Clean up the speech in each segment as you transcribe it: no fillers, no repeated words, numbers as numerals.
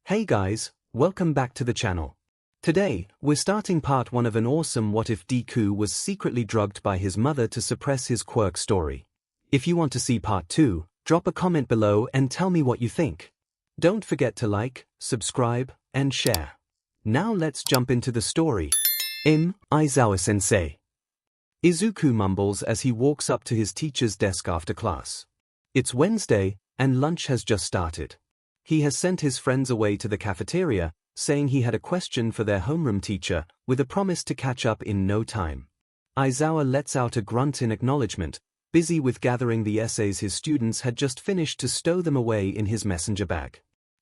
Hey guys, welcome back to the channel. Today, we're starting part 1 of an awesome What If Deku was secretly drugged by his mother to suppress his quirk story. If you want to see part 2, drop a comment below and tell me what you think. Don't forget to like, subscribe, and share. Now let's jump into the story. Aizawa-sensei. Izuku mumbles as he walks up to his teacher's desk after class. It's Wednesday, and lunch has just started. He has sent his friends away to the cafeteria, saying he had a question for their homeroom teacher, with a promise to catch up in no time. Aizawa lets out a grunt in acknowledgement, busy with gathering the essays his students had just finished to stow them away in his messenger bag.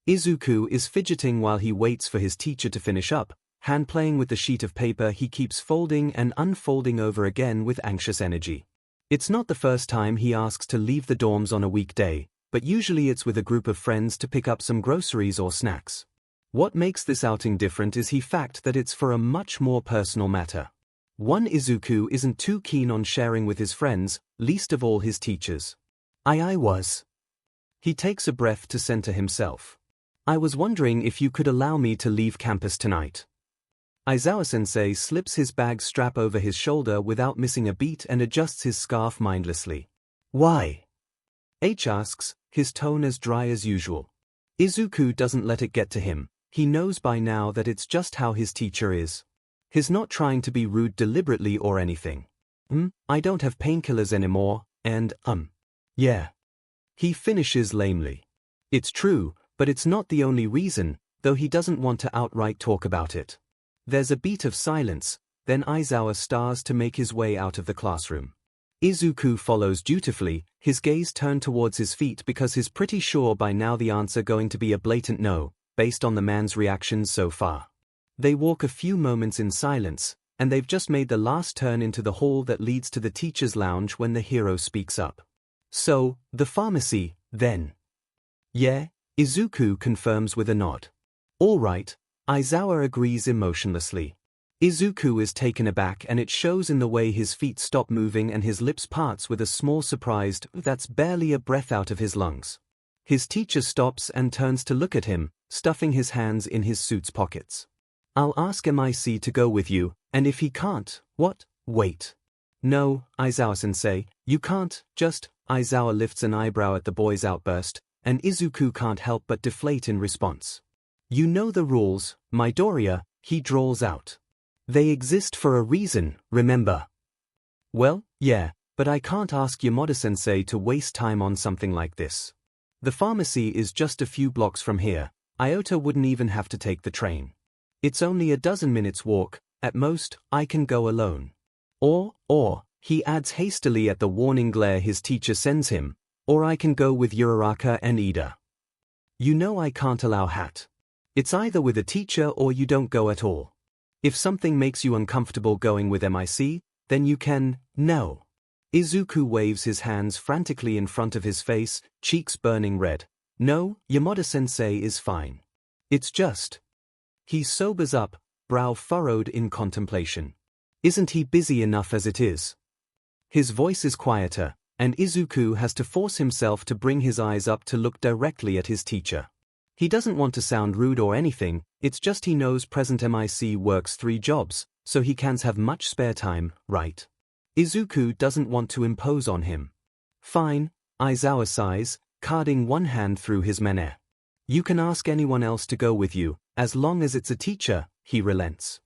Izuku is fidgeting while he waits for his teacher to finish up, hand-playing with the sheet of paper he keeps folding and unfolding over again with anxious energy. It's not the first time he asks to leave the dorms on a weekday, but usually it's with a group of friends to pick up some groceries or snacks. What makes this outing different is the fact that it's for a much more personal matter. One, Izuku isn't too keen on sharing with his friends, least of all his teachers. I was. He takes a breath to center himself. I was wondering if you could allow me to leave campus tonight. Aizawa-sensei slips his bag strap over his shoulder without missing a beat and adjusts his scarf mindlessly. Why? H asks, his tone as dry as usual. Izuku doesn't let it get to him. He knows by now that it's just how his teacher is. He's not trying to be rude deliberately or anything. I don't have painkillers anymore, and, yeah. He finishes lamely. It's true, but it's not the only reason, though he doesn't want to outright talk about it. There's a beat of silence, then Aizawa starts to make his way out of the classroom. Izuku follows dutifully, his gaze turned towards his feet because he's pretty sure by now the answer going to be a blatant no, based on the man's reactions so far. They walk a few moments in silence, and they've just made the last turn into the hall that leads to the teacher's lounge when the hero speaks up. So, the pharmacy, then? Yeah, Izuku confirms with a nod. All right, Aizawa agrees emotionlessly. Izuku is taken aback and it shows in the way his feet stop moving and his lips parts with a small surprised that's barely a breath out of his lungs. His teacher stops and turns to look at him, stuffing his hands in his suit's pockets. I'll ask MIC to go with you, and if he can't, what? Wait. No, Aizawa-sensei, you can't, just, Aizawa lifts an eyebrow at the boy's outburst, and Izuku can't help but deflate in response. You know the rules, Midoriya, he drawls out. They exist for a reason, remember? Well, yeah, but I can't ask Yamada-sensei to waste time on something like this. The pharmacy is just a few blocks from here. Iota wouldn't even have to take the train. It's only a dozen minutes walk, at most, I can go alone. Or, he adds hastily at the warning glare his teacher sends him, or I can go with Uraraka and Ida. You know I can't allow hat. It's either with a teacher or you don't go at all. If something makes you uncomfortable going with MIC, then you can, no. Izuku waves his hands frantically in front of his face, cheeks burning red. No, Yamada-sensei is fine. It's just. He sobers up, brow furrowed in contemplation. Isn't he busy enough as it is? His voice is quieter, and Izuku has to force himself to bring his eyes up to look directly at his teacher. He doesn't want to sound rude or anything, it's just he knows present MIC works 3 jobs, so he can't have much spare time, right? Izuku doesn't want to impose on him. Fine, Aizawa sighs, carding one hand through his meneh. You can ask anyone else to go with you, as long as it's a teacher, he relents.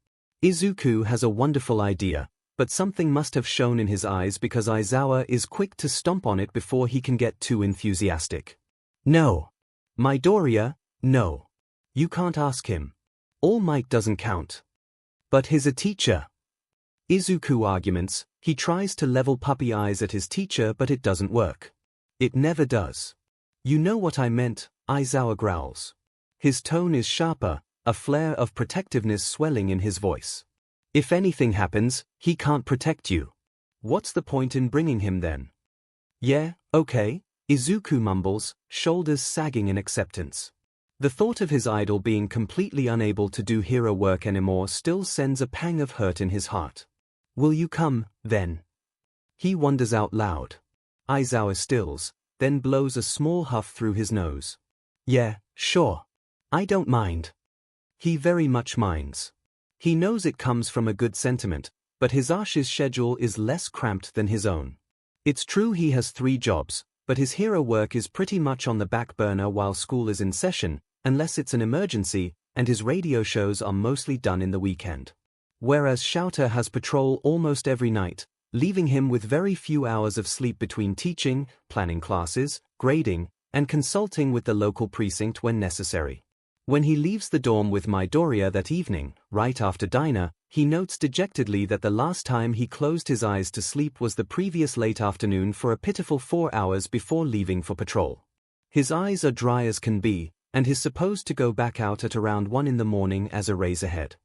Izuku has a wonderful idea, but something must have shown in his eyes because Aizawa is quick to stomp on it before he can get too enthusiastic. No. Midoriya, no. You can't ask him. All might doesn't count. But he's a teacher. Izuku arguments, he tries to level puppy eyes at his teacher but it doesn't work. It never does. You know what I meant, Aizawa growls. His tone is sharper, a flare of protectiveness swelling in his voice. If anything happens, he can't protect you. What's the point in bringing him then? Yeah, okay. Izuku mumbles, shoulders sagging in acceptance. The thought of his idol being completely unable to do hero work anymore still sends a pang of hurt in his heart. Will you come, then? He wonders out loud. Aizawa stills, then blows a small huff through his nose. Yeah, sure. I don't mind. He very much minds. He knows it comes from a good sentiment, but his 𝐻's schedule is less cramped than his own. It's true he has 3 jobs, but his hero work is pretty much on the back burner while school is in session, unless it's an emergency, and his radio shows are mostly done in the weekend. Whereas 𝐬𝐽 has patrol almost every night, leaving him with very few hours of sleep between teaching, planning classes, grading, and consulting with the local precinct when necessary. When he leaves the dorm with Midoriya that evening, right after dinner, he notes dejectedly that the last time he closed his eyes to sleep was the previous late afternoon for a pitiful 4 hours before leaving for patrol. His eyes are dry as can be, and he's supposed to go back out at around 1 in the morning as a race ahead.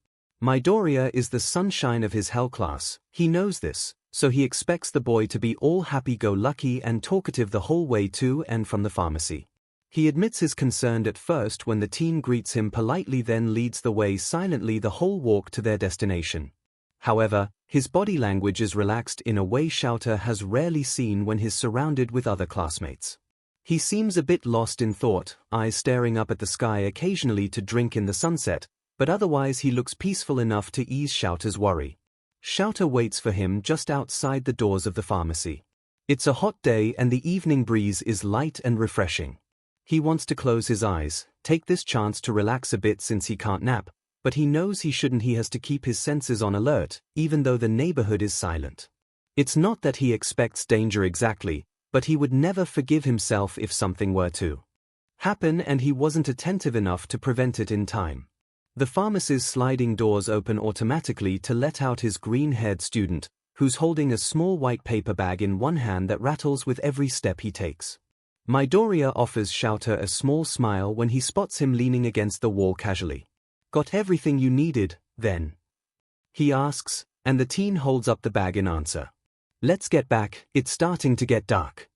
Midoriya is the sunshine of his hell class, he knows this, so he expects the boy to be all happy-go-lucky and talkative the whole way to and from the pharmacy. He admits his concern at first when the teen greets him politely, then leads the way silently the whole walk to their destination. However, his body language is relaxed in a way 𝐬𝐽 has rarely seen when he's surrounded with other classmates. He seems a bit lost in thought, eyes staring up at the sky occasionally to drink in the sunset, but otherwise he looks peaceful enough to ease 𝐬𝐽's worry. 𝐬𝐽 waits for him just outside the doors of the pharmacy. It's a hot day and the evening breeze is light and refreshing. He wants to close his eyes, take this chance to relax a bit since he can't nap, but he knows he shouldn't. He has to keep his senses on alert, even though the neighborhood is silent. It's not that he expects danger exactly, but he would never forgive himself if something were to happen and he wasn't attentive enough to prevent it in time. The pharmacy's sliding doors open automatically to let out his green-haired student, who's holding a small white paper bag in one hand that rattles with every step he takes. Midoriya offers 𝐬𝐽 a small smile when he spots him leaning against the wall casually. "Got everything you needed, then?" he asks, and the teen holds up the bag in answer. "Let's get back, it's starting to get dark."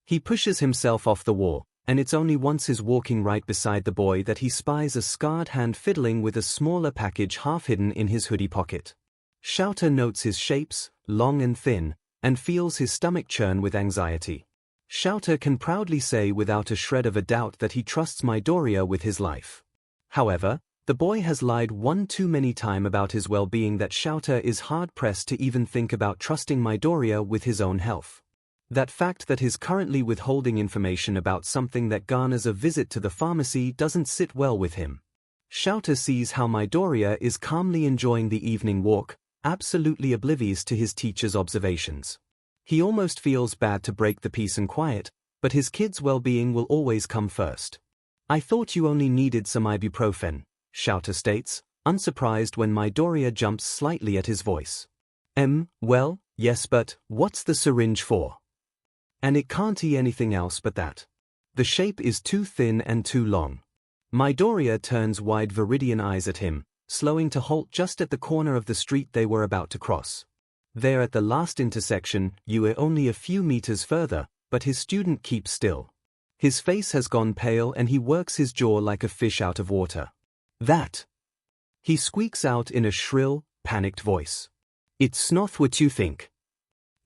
He pushes himself off the wall, and it's only once he's walking right beside the boy that he spies a scarred hand fiddling with a smaller package half hidden in his hoodie pocket. 𝐬𝐽 notes his shapes, long and thin, and feels his stomach churn with anxiety. 𝐬𝐽 can proudly say without a shred of a doubt that he trusts Midoriya with his life. However, the boy has lied one too many times about his well-being that 𝐬𝐽 is hard-pressed to even think about trusting Midoriya with his own health. That fact that he's currently withholding information about something that garners a visit to the pharmacy doesn't sit well with him. 𝐬𝐽 sees how Midoriya is calmly enjoying the evening walk, absolutely oblivious to his teacher's observations. He almost feels bad to break the peace and quiet, but his kid's well-being will always come first. "I thought you only needed some ibuprofen," 𝐬𝐽 states, unsurprised when Midoriya jumps slightly at his voice. Well, yes, but what's the syringe for? And it can't eat anything else but that. The shape is too thin and too long." Midoriya turns wide viridian eyes at him, slowing to halt just at the corner of the street they were about to cross. They're at the last intersection, only a few meters further, but his student keeps still. His face has gone pale and he works his jaw like a fish out of water. "That," he squeaks out in a shrill, panicked voice. "It's not what you think."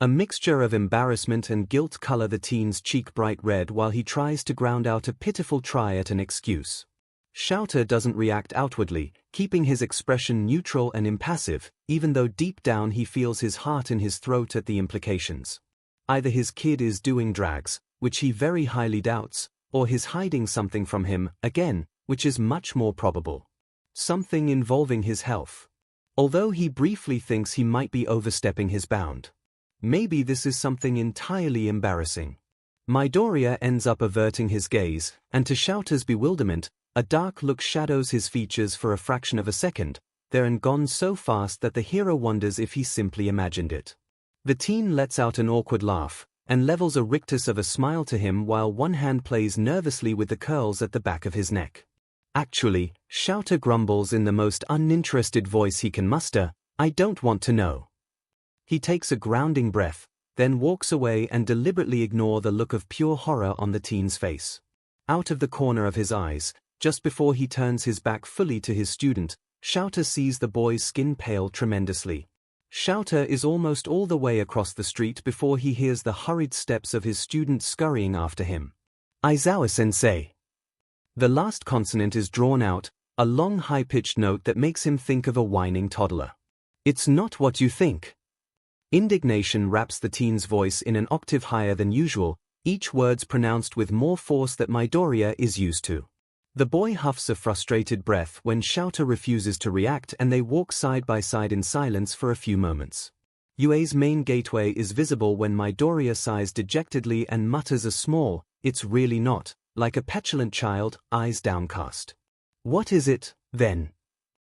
A mixture of embarrassment and guilt color the teen's cheek bright red while he tries to ground out a pitiful try at an excuse. 𝐬𝐽 doesn't react outwardly, keeping his expression neutral and impassive, even though deep down he feels his heart in his throat at the implications. Either his kid is doing drags, which he very highly doubts, or he's hiding something from him, again, which is much more probable. Something involving his health. Although he briefly thinks he might be overstepping his bound. Maybe this is something entirely embarrassing. Midoriya ends up averting his gaze, and to 𝐬𝐽's bewilderment, a dark look shadows his features for a fraction of a second, there and gone so fast that the hero wonders if he simply imagined it. The teen lets out an awkward laugh, and levels a rictus of a smile to him while one hand plays nervously with the curls at the back of his neck. "Actually," 𝐬𝐽 grumbles in the most uninterested voice he can muster, "I don't want to know." He takes a grounding breath, then walks away and deliberately ignores the look of pure horror on the teen's face. Out of the corner of his eyes, just before he turns his back fully to his student, 𝐬𝐽 sees the boy's skin pale tremendously. 𝐬𝐽 is almost all the way across the street before he hears the hurried steps of his student scurrying after him. "Aizawa-sensei." The last consonant is drawn out, a long high-pitched note that makes him think of a whining toddler. It's not what you think. Indignation wraps the teen's voice in an octave higher than usual, each word's pronounced with more force that Midoriya is used to. The boy huffs a frustrated breath when 𝐿𝐴 refuses to react, and they walk side by side in silence for a few moments. Yue's main gateway is visible when Midoriya sighs dejectedly and mutters a small, "It's really not," like a petulant child, eyes downcast. "What is it, then?"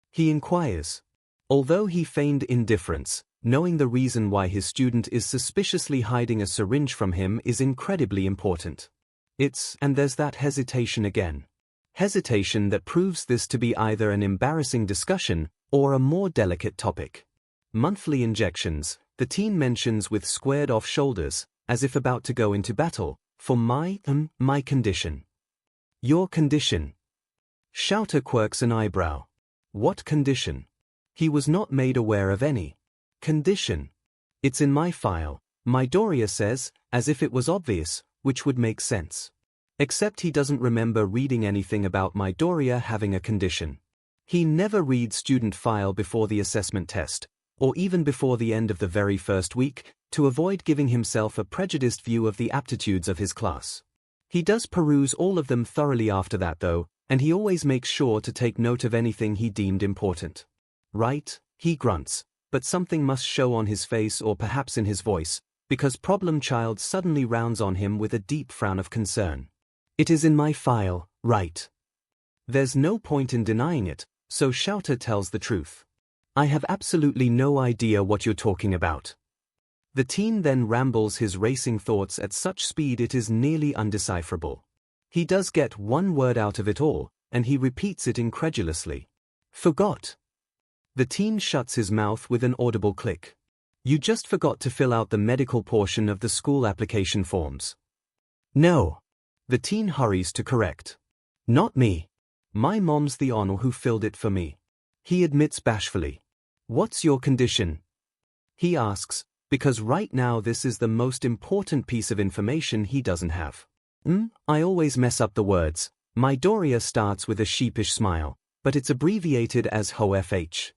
he inquires. Although he feigned indifference, knowing the reason why his student is suspiciously hiding a syringe from him is incredibly important. And there's that hesitation again. Hesitation that proves this to be either an embarrassing discussion or a more delicate topic. Monthly injections, the teen mentions with squared-off shoulders, as if about to go into battle, for my condition. Your condition. 𝐿𝐴 quirks an eyebrow. What condition? He was not made aware of any condition. It's in my file, Midoriya says, as if it was obvious, which would make sense. Except he doesn't remember reading anything about Midoriya having a condition. He never reads student file before the assessment test, or even before the end of the very first week, to avoid giving himself a prejudiced view of the aptitudes of his class. He does peruse all of them thoroughly after that though, and he always makes sure to take note of anything he deemed important. Right, he grunts, but something must show on his face or perhaps in his voice, because Problem Child suddenly rounds on him with a deep frown of concern. It is in my file, right? There's no point in denying it, so 𝐿𝐴 tells the truth. I have absolutely no idea what you're talking about. The teen then rambles his racing thoughts at such speed it is nearly undecipherable. He does get one word out of it all, and he repeats it incredulously. Forgot. The teen shuts his mouth with an audible click. You just forgot to fill out the medical portion of the school application forms. No. The teen hurries to correct. Not me. My mom's the one who filled it for me. He admits bashfully. What's your condition? He asks, because right now this is the most important piece of information he doesn't have. I always mess up the words. Midoriya starts with a sheepish smile, but it's abbreviated as HOFH.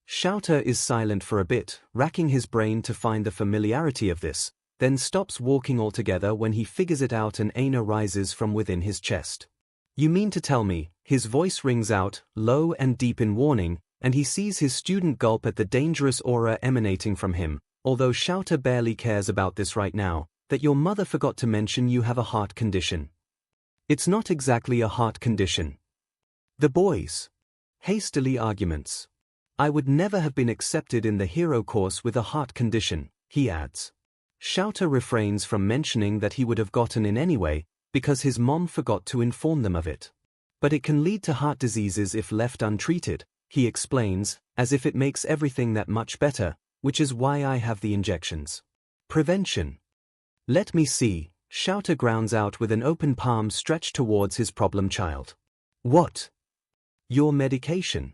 𝐿𝐴 is silent for a bit, racking his brain to find the familiarity of this, then stops walking altogether when he figures it out and 𝐴NA rises from within his chest. You mean to tell me, his voice rings out, low and deep in warning, and he sees his student gulp at the dangerous aura emanating from him, although 𝐿𝐴 barely cares about this right now, that your mother forgot to mention you have a heart condition. It's not exactly a heart condition. The boys hastily arguments. I would never have been accepted in the hero course with a heart condition, he adds. 𝐿𝐴 refrains from mentioning that he would have gotten in anyway, because his mom forgot to inform them of it. But it can lead to heart diseases if left untreated, he explains, as if it makes everything that much better, which is why I have the injections. Prevention. Let me see, 𝐿𝐴 grounds out with an open palm stretched towards his problem child. What? Your medication.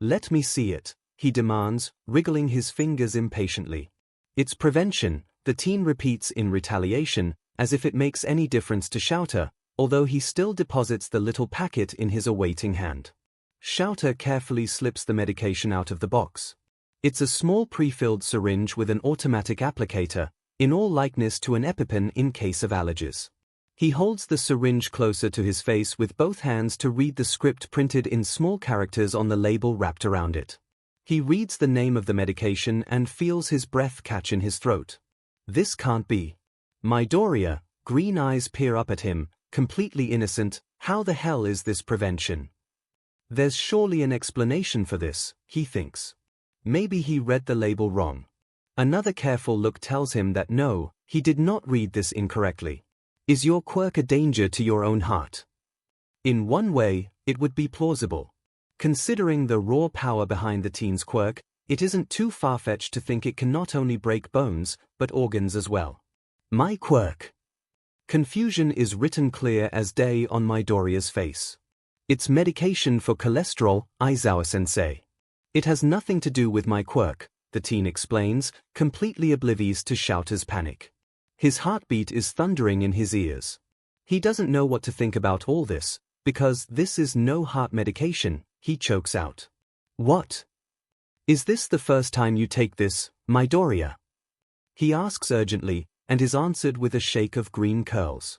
Let me see it, he demands, wriggling his fingers impatiently. It's prevention, the teen repeats in retaliation, as if it makes any difference to 𝐿𝐴, although he still deposits the little packet in his awaiting hand. 𝐿𝐴 carefully slips the medication out of the box. It's a small pre-filled syringe with an automatic applicator, in all likeness to an EpiPen in case of allergies. He holds the syringe closer to his face with both hands to read the script printed in small characters on the label wrapped around it. He reads the name of the medication and feels his breath catch in his throat. This can't be. Midoriya, green eyes peer up at him, completely innocent. How the hell is this prevention? There's surely an explanation for this, he thinks. Maybe he read the label wrong. Another careful look tells him that no, he did not read this incorrectly. Is your quirk a danger to your own heart? In one way, it would be plausible. Considering the raw power behind the teen's quirk, it isn't too far-fetched to think it can not only break bones, but organs as well. My quirk. Confusion is written clear as day on Midoriya's face. It's medication for cholesterol, Aizawa sensei. It has nothing to do with my quirk, the teen explains, completely oblivious to 𝐿𝐴's panic. His heartbeat is thundering in his ears. He doesn't know what to think about all this, Because this is no heart medication, he chokes out. What? Is this the first time you take this, Midoriya? He asks urgently, and is answered with a shake of green curls.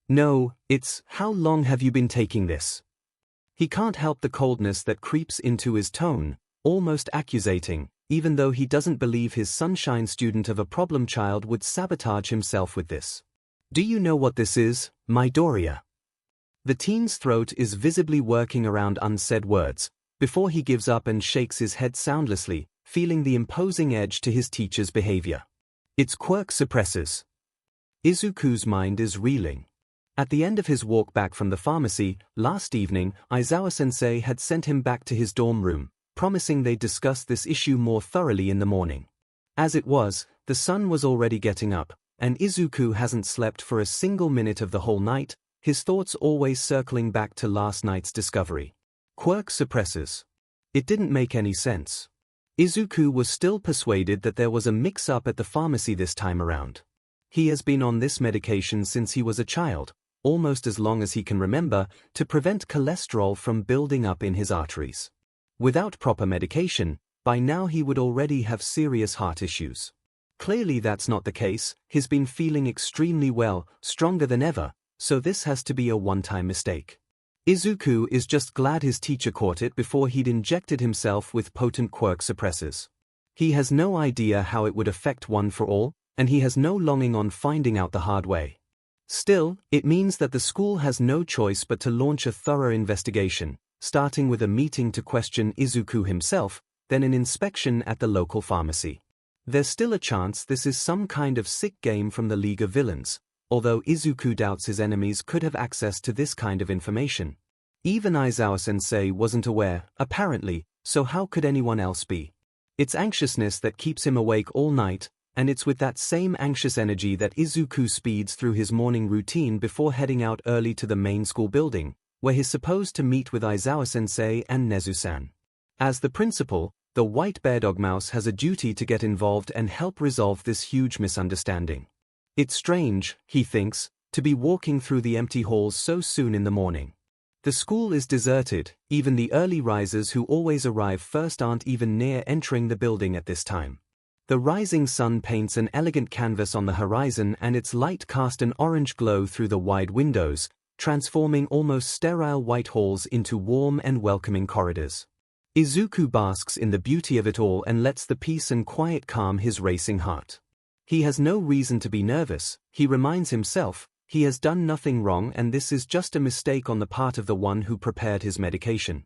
No, it's, how long have you been taking this? He can't help the coldness that creeps into his tone, almost accusating, even though he doesn't believe his sunshine student of a problem child would sabotage himself with this. Do you know what this is, Midoriya? The teen's throat is visibly working around unsaid words, before he gives up and shakes his head soundlessly, feeling the imposing edge to his teacher's behavior. It's Quirk suppressors. Izuku's mind is reeling. At the end of his walk back from the pharmacy, last evening, Aizawa-sensei had sent him back to his dorm room, promising they'd discuss this issue more thoroughly in the morning. As it was, the sun was already getting up, and Izuku hasn't slept for a single minute of the whole night, his thoughts always circling back to last night's discovery. Quirk suppressors. It didn't make any sense. Izuku was still persuaded that there was a mix-up at the pharmacy this time around. He has been on this medication since he was a child, almost as long as he can remember, to prevent cholesterol from building up in his arteries. Without proper medication, by now he would already have serious heart issues. Clearly that's not the case. He's been feeling extremely well, stronger than ever, so this has to be a one-time mistake. Izuku is just glad his teacher caught it before he'd injected himself with potent Quirk suppressors. He has no idea how it would affect one for all, and he has no longing on finding out the hard way. Still, it means that the school has no choice but to launch a thorough investigation, starting with a meeting to question Izuku himself, then an inspection at the local pharmacy. There's still a chance this is some kind of sick game from the League of Villains, although Izuku doubts his enemies could have access to this kind of information. Even Aizawa-sensei wasn't aware, apparently, so how could anyone else be? It's anxiousness that keeps him awake all night, and it's with that same anxious energy that Izuku speeds through his morning routine before heading out early to the main school building, where he's supposed to meet with Aizawa-sensei and Nezu-san. As the principal, the white bear dog mouse has a duty to get involved and help resolve this huge misunderstanding. It's strange, he thinks, to be walking through the empty halls so soon in the morning. The school is deserted, even the early risers who always arrive first aren't even near entering the building at this time. The rising sun paints an elegant canvas on the horizon and its light cast an orange glow through the wide windows, transforming almost sterile white halls into warm and welcoming corridors. Izuku basks in the beauty of it all and lets the peace and quiet calm his racing heart. He has no reason to be nervous, he reminds himself, he has done nothing wrong and this is just a mistake on the part of the one who prepared his medication.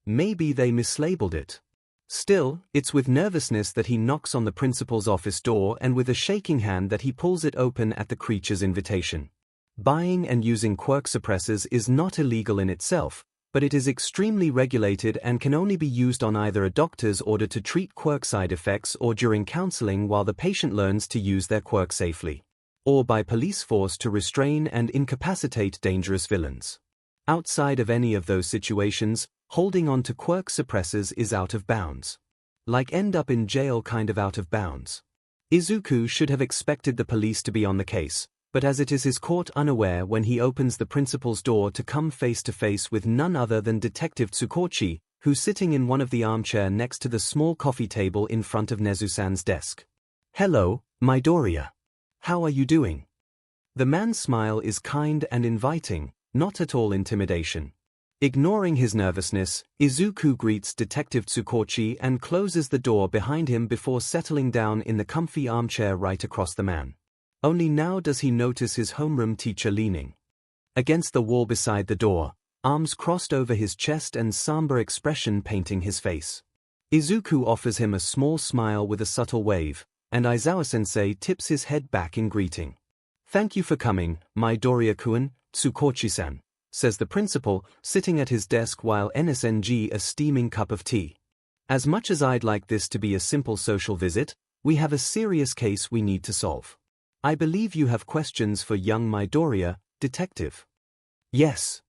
Maybe they mislabeled it. Still, it's with nervousness that he knocks on the principal's office door and with a shaking hand that he pulls it open at the creature's invitation. Buying and using Quirk suppressors is not illegal in itself, but it is extremely regulated and can only be used on either a doctor's order to treat Quirk side effects or during counseling while the patient learns to use their Quirk safely, or by police force to restrain and incapacitate dangerous villains. Outside of any of those situations, holding on to Quirk suppressors is out of bounds. Like end up in jail kind of out of bounds. Izuku should have expected the police to be on the case, but as it is his caught unaware when he opens the principal's door to come face to face with none other than Detective Tsukochi, who's sitting in one of the armchair next to the small coffee table in front of Nezu-san's desk. Hello, Midoriya. How are you doing? The man's smile is kind and inviting, not at all intimidation. Ignoring his nervousness, Izuku greets Detective Tsukochi and closes the door behind him before settling down in the comfy armchair right across the man. Only now does he notice his homeroom teacher leaning against the wall beside the door, arms crossed over his chest and somber expression painting his face. Izuku offers him a small smile with a subtle wave, and Aizawa-sensei tips his head back in greeting. Thank you for coming, Midoriya-kun, Tsukochi-san, says the principal, sitting at his desk while nsng a steaming cup of tea. As much as I'd like this to be a simple social visit, we have a serious case we need to solve. I believe you have questions for young Midoriya, detective. Yes.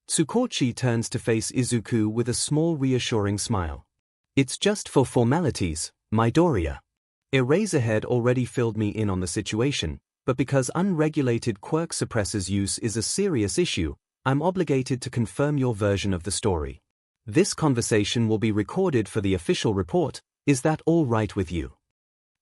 Tsukochi turns to face Izuku with a small reassuring smile. It's just for formalities, Midoriya. Eraserhead already filled me in on the situation, but because unregulated Quirk suppressors use is a serious issue, I'm obligated to confirm your version of the story. This conversation will be recorded for the official report. Is that all right with you?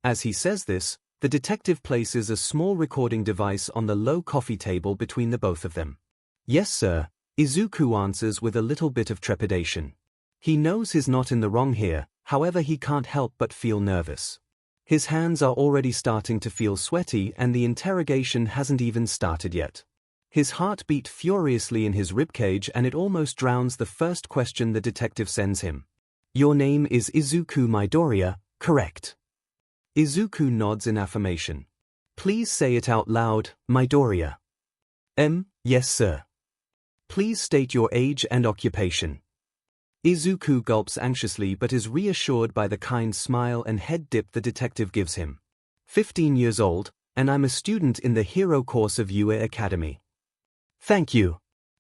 As he says this, the detective places a small recording device on the low coffee table between the both of them. Yes, sir, Izuku answers with a little bit of trepidation. He knows he's not in the wrong here, however he can't help but feel nervous. His hands are already starting to feel sweaty and the interrogation hasn't even started yet. His heart beat furiously in his ribcage and it almost drowns the first question the detective sends him. Your name is Izuku Midoriya, correct? Izuku nods in affirmation. Please say it out loud, Midoriya. Yes sir. Please state your age and occupation. Izuku gulps anxiously but is reassured by the kind smile and head dip the detective gives him. 15 years old, and I'm a student in the hero course of UA Academy. Thank you.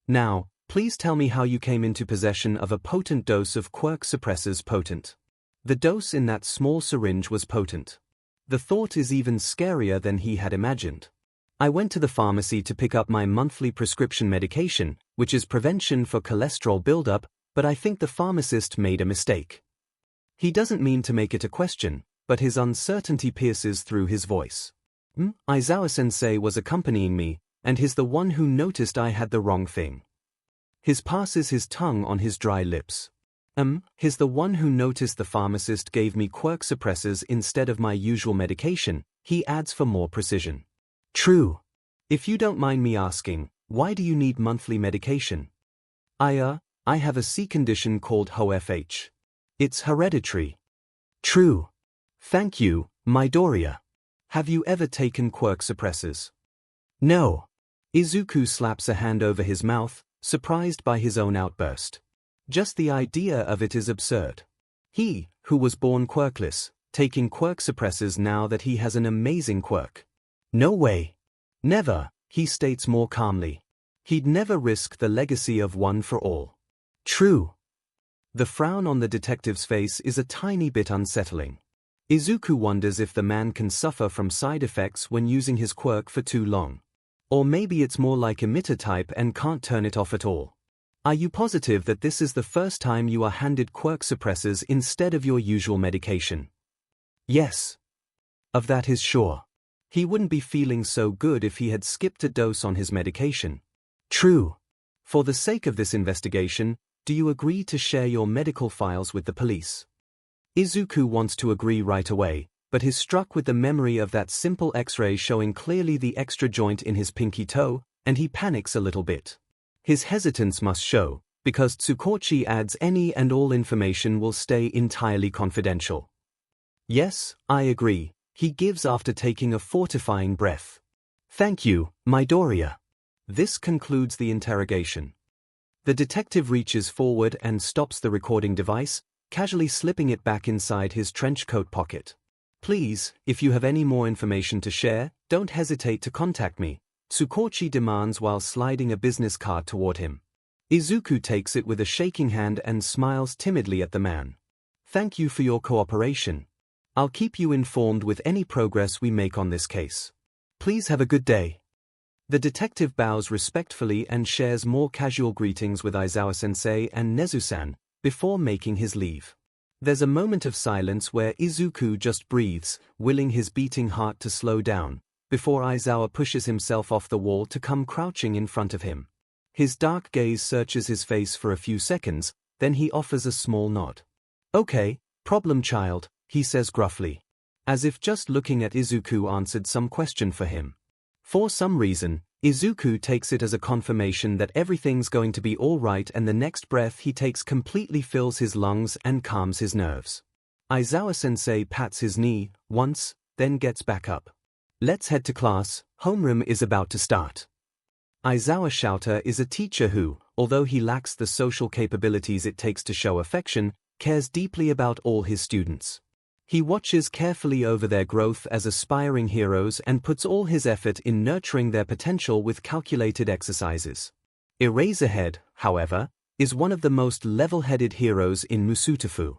Now, please tell me how you came into possession of a potent dose of Quirk suppressor's potent. The dose in that small syringe was potent. The thought is even scarier than he had imagined. I went to the pharmacy to pick up my monthly prescription medication, which is prevention for cholesterol buildup, but I think the pharmacist made a mistake. He doesn't mean to make it a question, but his uncertainty pierces through his voice. Aizawa-sensei was accompanying me, and he's the one who noticed I had the wrong thing. His passes his tongue on his dry lips. He's the one who noticed the pharmacist gave me Quirk suppressors instead of my usual medication, he adds for more precision. True. If you don't mind me asking, why do you need monthly medication? I have a C condition called HoFH. It's hereditary. True. Thank you, Midoriya. Have you ever taken Quirk suppressors? No. Izuku slaps a hand over his mouth, surprised by his own outburst. Just the idea of it is absurd. He, who was born quirkless, taking Quirk suppressors now that he has an amazing quirk. No way. Never, he states more calmly. He'd never risk the legacy of one for all. True. The frown on the detective's face is a tiny bit unsettling. Izuku wonders if the man can suffer from side effects when using his quirk for too long. Or maybe it's more like emitter type and can't turn it off at all. Are you positive that this is the first time you are handed Quirk suppressors instead of your usual medication? Yes. Of that he's sure. He wouldn't be feeling so good if he had skipped a dose on his medication. True. For the sake of this investigation, do you agree to share your medical files with the police? Izuku wants to agree right away, but is struck with the memory of that simple X-ray showing clearly the extra joint in his pinky toe, and he panics a little bit. His hesitance must show, because Tsukochi adds any and all information will stay entirely confidential. Yes, I agree, he gives after taking a fortifying breath. Thank you, Midoriya. This concludes the interrogation. The detective reaches forward and stops the recording device, casually slipping it back inside his trench coat pocket. Please, if you have any more information to share, don't hesitate to contact me, Tsukochi demands while sliding a business card toward him. Izuku takes it with a shaking hand and smiles timidly at the man. Thank you for your cooperation. I'll keep you informed with any progress we make on this case. Please have a good day. The detective bows respectfully and shares more casual greetings with Aizawa-sensei and Nezu-san before making his leave. There's a moment of silence where Izuku just breathes, willing his beating heart to slow down, before Aizawa pushes himself off the wall to come crouching in front of him. His dark gaze searches his face for a few seconds, then he offers a small nod. Okay, problem child, he says gruffly. As if just looking at Izuku answered some question for him. For some reason, Izuku takes it as a confirmation that everything's going to be all right, and the next breath he takes completely fills his lungs and calms his nerves. Aizawa-sensei pats his knee once, then gets back up. Let's head to class, homeroom is about to start. Aizawa Shouter is a teacher who, although he lacks the social capabilities it takes to show affection, cares deeply about all his students. He watches carefully over their growth as aspiring heroes and puts all his effort in nurturing their potential with calculated exercises. Eraserhead, however, is one of the most level-headed heroes in Musutafu.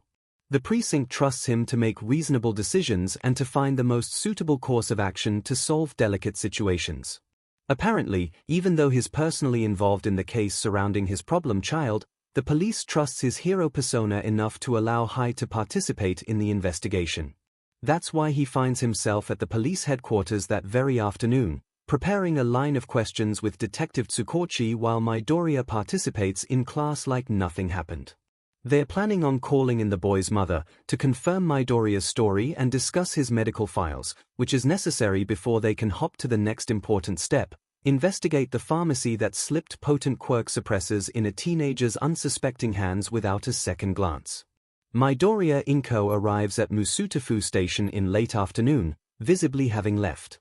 The precinct trusts him to make reasonable decisions and to find the most suitable course of action to solve delicate situations. Apparently, even though he's personally involved in the case surrounding his problem child, the police trusts his hero persona enough to allow Hai to participate in the investigation. That's why he finds himself at the police headquarters that very afternoon, preparing a line of questions with Detective Tsukochi while Midoriya participates in class like nothing happened. They're planning on calling in the boy's mother to confirm Midoriya's story and discuss his medical files, which is necessary before they can hop to the next important step: investigate the pharmacy that slipped potent quirk suppressors in a teenager's unsuspecting hands without a second glance. Midoriya Inko arrives at Musutofu Station in late afternoon, visibly having left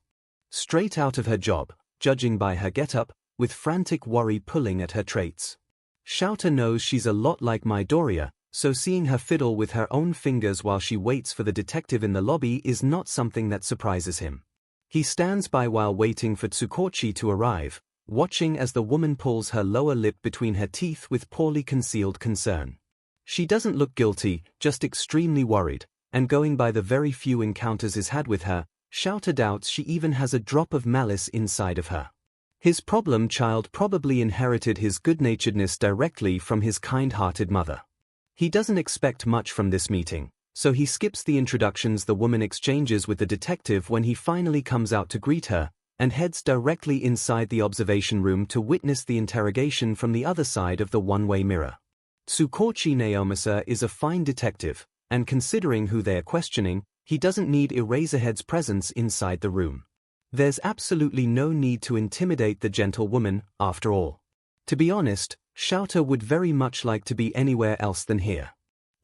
straight out of her job, judging by her getup, with frantic worry pulling at her traits. Shouta knows she's a lot like Midoriya, so seeing her fiddle with her own fingers while she waits for the detective in the lobby is not something that surprises him. He stands by while waiting for Tsukochi to arrive, watching as the woman pulls her lower lip between her teeth with poorly concealed concern. She doesn't look guilty, just extremely worried, and going by the very few encounters he's had with her, Shouta doubts she even has a drop of malice inside of her. His problem child probably inherited his good-naturedness directly from his kind-hearted mother. He doesn't expect much from this meeting, so he skips the introductions the woman exchanges with the detective when he finally comes out to greet her, and heads directly inside the observation room to witness the interrogation from the other side of the one-way mirror. Tsukochi Naomasa is a fine detective, and considering who they are questioning, he doesn't need Eraserhead's presence inside the room. There's absolutely no need to intimidate the gentlewoman, after all. To be honest, Shouta would very much like to be anywhere else than here.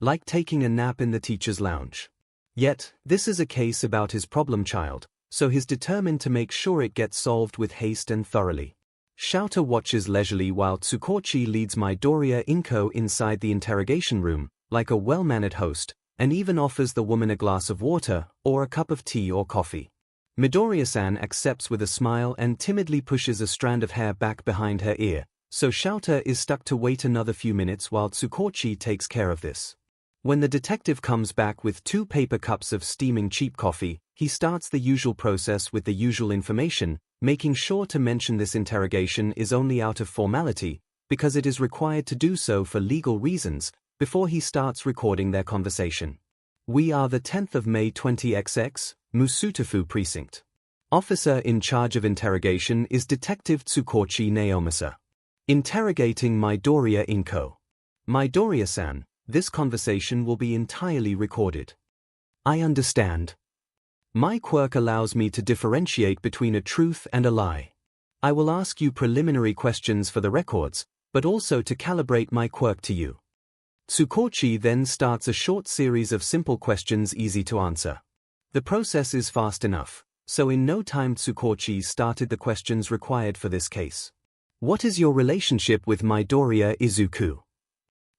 Like taking a nap in the teacher's lounge. Yet, this is a case about his problem child, so he's determined to make sure it gets solved with haste and thoroughly. Shouta watches leisurely while Tsukochi leads Midoriya Inko inside the interrogation room, like a well-mannered host, and even offers the woman a glass of water, or a cup of tea or coffee. Midoriya-san accepts with a smile and timidly pushes a strand of hair back behind her ear, so Shouta is stuck to wait another few minutes while Tsukochi takes care of this. When the detective comes back with 2 paper cups of steaming cheap coffee, he starts the usual process with the usual information, making sure to mention this interrogation is only out of formality, because it is required to do so for legal reasons, before he starts recording their conversation. We are the 10th of May 20XX, Musutofu Precinct. Officer in charge of interrogation is Detective Tsukochi Naomasa. Interrogating Midoriya Inko. Midoriya-san, this conversation will be entirely recorded. I understand. My quirk allows me to differentiate between a truth and a lie. I will ask you preliminary questions for the records, but also to calibrate my quirk to you. Tsukochi then starts a short series of simple questions easy to answer. The process is fast enough, so in no time Tsukochi started the questions required for this case. What is your relationship with Midoriya Izuku?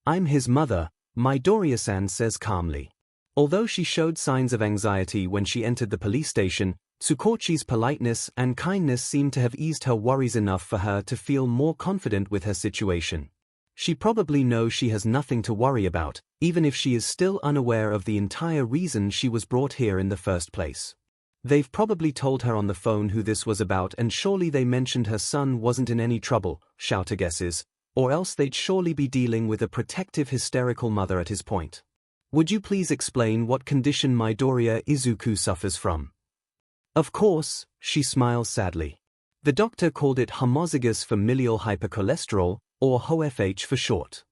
I'm his mother, Midoriya-san says calmly. Although she showed signs of anxiety when she entered the police station, Tsukochi's politeness and kindness seemed to have eased her worries enough for her to feel more confident with her situation. She probably knows she has nothing to worry about, even if she is still unaware of the entire reason she was brought here in the first place. They've probably told her on the phone who this was about, and surely they mentioned her son wasn't in any trouble, Shouta guesses, or else they'd surely be dealing with a protective hysterical mother at his point. Would you please explain what condition Midoriya Izuku suffers from? Of course, she smiles sadly. The doctor called it homozygous familial hypercholesterol, or HoFH for short.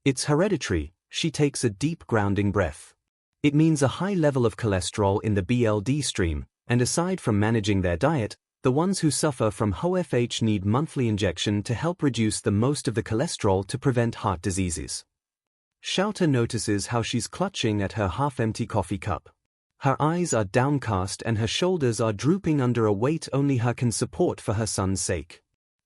It's hereditary. She takes a deep grounding breath. It means a high level of cholesterol in the BLD stream, and aside from managing their diet, the ones who suffer from HoFH need monthly injection to help reduce the most of the cholesterol to prevent heart diseases. Shouta notices how she's clutching at her half-empty coffee cup. Her eyes are downcast and her shoulders are drooping under a weight only her can support for her son's sake.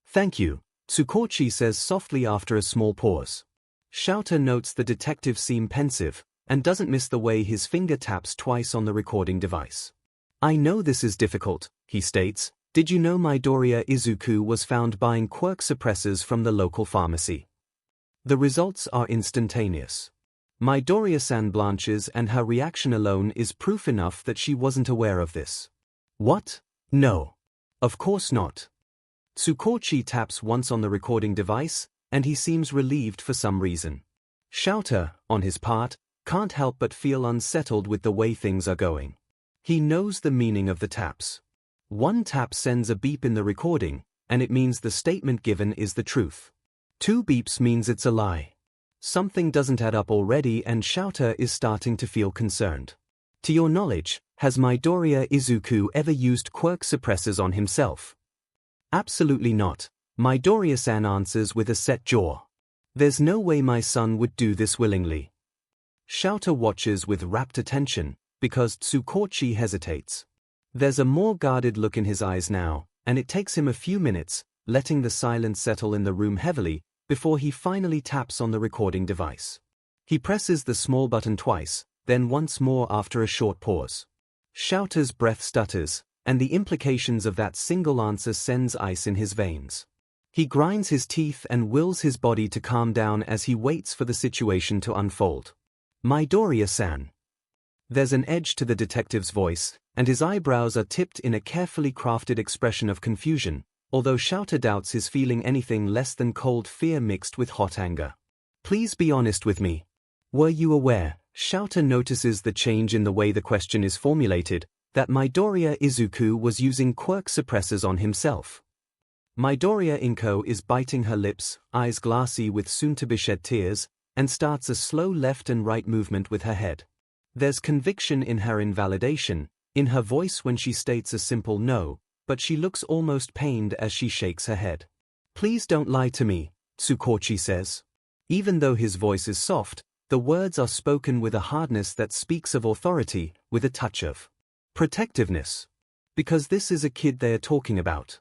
Thank you, Tsukochi says softly after a small pause. Shouta notes the detective seem pensive, and doesn't miss the way his finger taps twice on the recording device. I know this is difficult, he states. Did you know Midoriya Izuku was found buying quirk suppressors from the local pharmacy? The results are instantaneous. Midoriya-san blanches, and her reaction alone is proof enough that she wasn't aware of this. What? No. Of course not. 𝐒𝐭𝐞𝐲 taps once on the recording device, and he seems relieved for some reason. 𝐿𝐷, on his part, can't help but feel unsettled with the way things are going. He knows the meaning of the taps. One tap sends a beep in the recording, and it means the statement given is the truth. 2 beeps means it's a lie. Something doesn't add up already, and 𝐿𝐷 is starting to feel concerned. To your knowledge, has Midoriya Izuku ever used quirk suppressors on himself? Absolutely not, Midoriya-san answers with a set jaw. There's no way my son would do this willingly. 𝐿𝐷 watches with rapt attention, because 𝐒𝐭𝐞𝐲 hesitates. There's a more guarded look in his eyes now, and it takes him a few minutes, letting the silence settle in the room heavily, before he finally taps on the recording device. He presses the small button twice, then once more after a short pause. 𝐿𝐷's breath stutters, and the implications of that single answer sends ice in his veins. He grinds his teeth and wills his body to calm down as he waits for the situation to unfold. Midoriya-san. There's an edge to the detective's voice, and his eyebrows are tipped in a carefully crafted expression of confusion, although 𝐿𝐷 doubts he's feeling anything less than cold fear mixed with hot anger. Please be honest with me. Were you aware, 𝐿𝐷 notices the change in the way the question is formulated, that Midoriya Izuku was using quirk suppressors on himself? Midoriya Inko is biting her lips, eyes glassy with soon-to-be-shed tears, and starts a slow left and right movement with her head. There's conviction in her invalidation, in her voice when she states a simple no, but she looks almost pained as she shakes her head. Please don't lie to me, 𝐒𝐭𝐞𝐲 says. Even though his voice is soft, the words are spoken with a hardness that speaks of authority, with a touch of protectiveness. Because this is a kid they are talking about.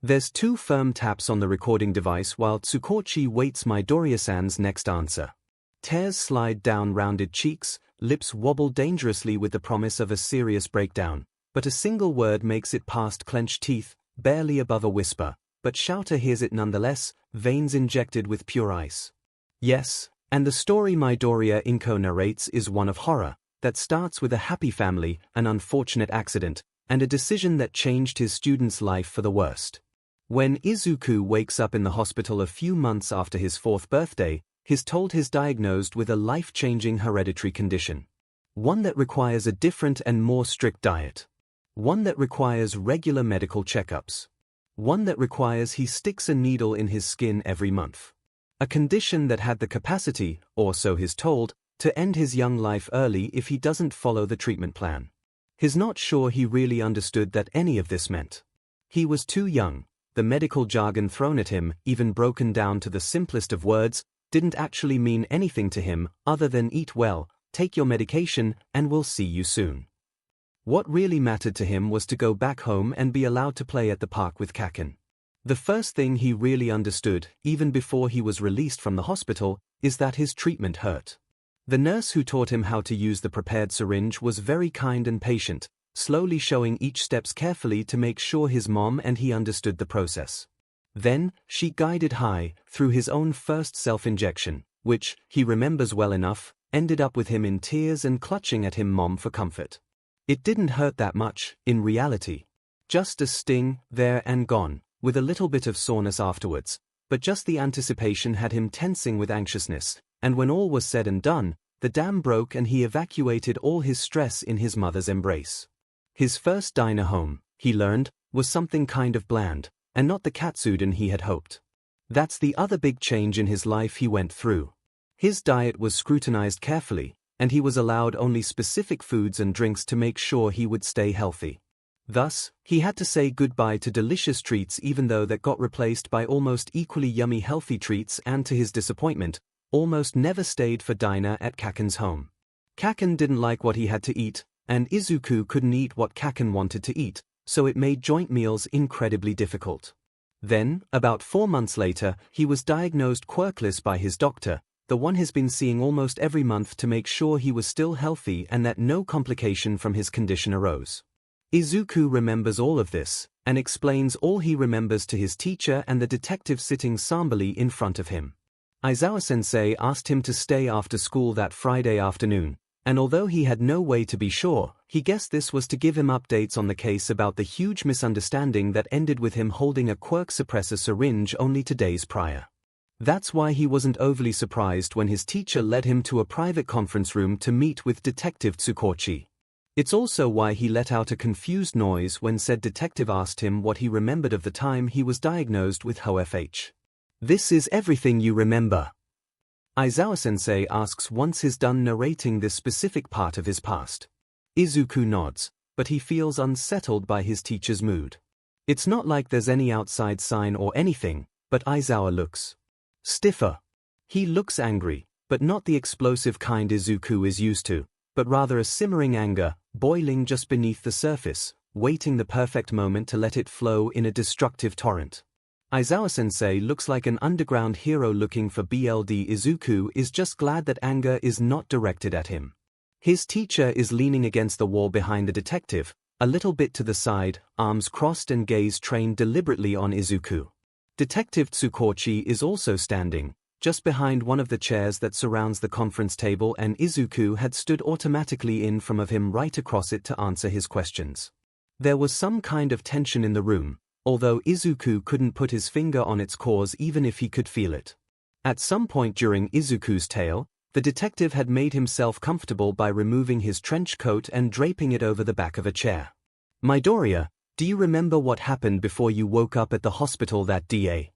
There's 2 firm taps on the recording device while 𝐒𝐭𝐞𝐲 waits Midoriya-san's next answer. Tears slide down rounded cheeks, lips wobble dangerously with the promise of a serious breakdown, but a single word makes it past clenched teeth, barely above a whisper, but 𝐿𝐷 hears it nonetheless, veins injected with pure ice. Yes, and the story Midoriya Inko narrates is one of horror, that starts with a happy family, an unfortunate accident, and a decision that changed his student's life for the worst. When Izuku wakes up in the hospital a few months after his 4th birthday, he's told he's diagnosed with a life-changing hereditary condition. One that requires a different and more strict diet. One that requires regular medical checkups. One that requires he sticks a needle in his skin every month. A condition that had the capacity, or so he's told, to end his young life early if he doesn't follow the treatment plan. He's not sure he really understood that any of this meant. He was too young. The medical jargon thrown at him, even broken down to the simplest of words, didn't actually mean anything to him other than eat well, take your medication, and we'll see you soon. What really mattered to him was to go back home and be allowed to play at the park with 𝐭𝐿𝐷. The first thing he really understood, even before he was released from the hospital, is that his treatment hurt. The nurse who taught him how to use the prepared syringe was very kind and patient, slowly showing each steps carefully to make sure his mom and he understood the process. Then, she guided High through his own first self-injection, which, he remembers well enough, ended up with him in tears and clutching at him mom for comfort. It didn't hurt that much, in reality. Just a sting, there and gone, with a little bit of soreness afterwards, but just the anticipation had him tensing with anxiousness, and when all was said and done, the dam broke and he evacuated all his stress in his mother's embrace. His first diner home, he learned, was something kind of bland, and not the katsudon he had hoped. That's the other big change in his life he went through. His diet was scrutinized carefully, and he was allowed only specific foods and drinks to make sure he would stay healthy. Thus, he had to say goodbye to delicious treats even though that got replaced by almost equally yummy healthy treats, and to his disappointment, almost never stayed for dinner at 𝐭𝐿𝐷's home. 𝐭𝐿𝐷 didn't like what he had to eat, and Izuku couldn't eat what 𝐭𝐿𝐷 wanted to eat, so it made joint meals incredibly difficult. Then, about 4 months later, he was diagnosed quirkless by his doctor, the one he's been seeing almost every month to make sure he was still healthy and that no complication from his condition arose. Izuku remembers all of this, and explains all he remembers to his teacher and the detective sitting somberly in front of him. Aizawa-sensei asked him to stay after school that Friday afternoon, And although he had no way to be sure, he guessed this was to give him updates on the case about the huge misunderstanding that ended with him holding a Quirk suppressor syringe only 2 days prior. That's why he wasn't overly surprised when his teacher led him to a private conference room to meet with Detective 𝐒𝐭𝐻𝐲. It's also why he let out a confused noise when said detective asked him what he remembered of the time he was diagnosed with HOFH. "This is everything you remember?" Aizawa-sensei asks once he's done narrating this specific part of his past. Izuku nods, but he feels unsettled by his teacher's mood. It's not like there's any outside sign or anything, but Aizawa looks stiffer. He looks angry, but not the explosive kind Izuku is used to, but rather a simmering anger, boiling just beneath the surface, waiting the perfect moment to let it flow in a destructive torrent. Aizawa-sensei looks like an underground hero looking for blood. Izuku is just glad that anger is not directed at him. His teacher is leaning against the wall behind the detective, a little bit to the side, arms crossed and gaze trained deliberately on Izuku. Detective 𝐒𝐭𝐻𝐲 is also standing, just behind one of the chairs that surrounds the conference table, and Izuku had stood automatically in front of him right across it to answer his questions. There was some kind of tension in the room, although Izuku couldn't put his finger on its cause even if he could feel it. At some point during Izuku's tale, the detective had made himself comfortable by removing his trench coat and draping it over the back of a chair. "Midoriya, do you remember what happened before you woke up at the hospital that day?"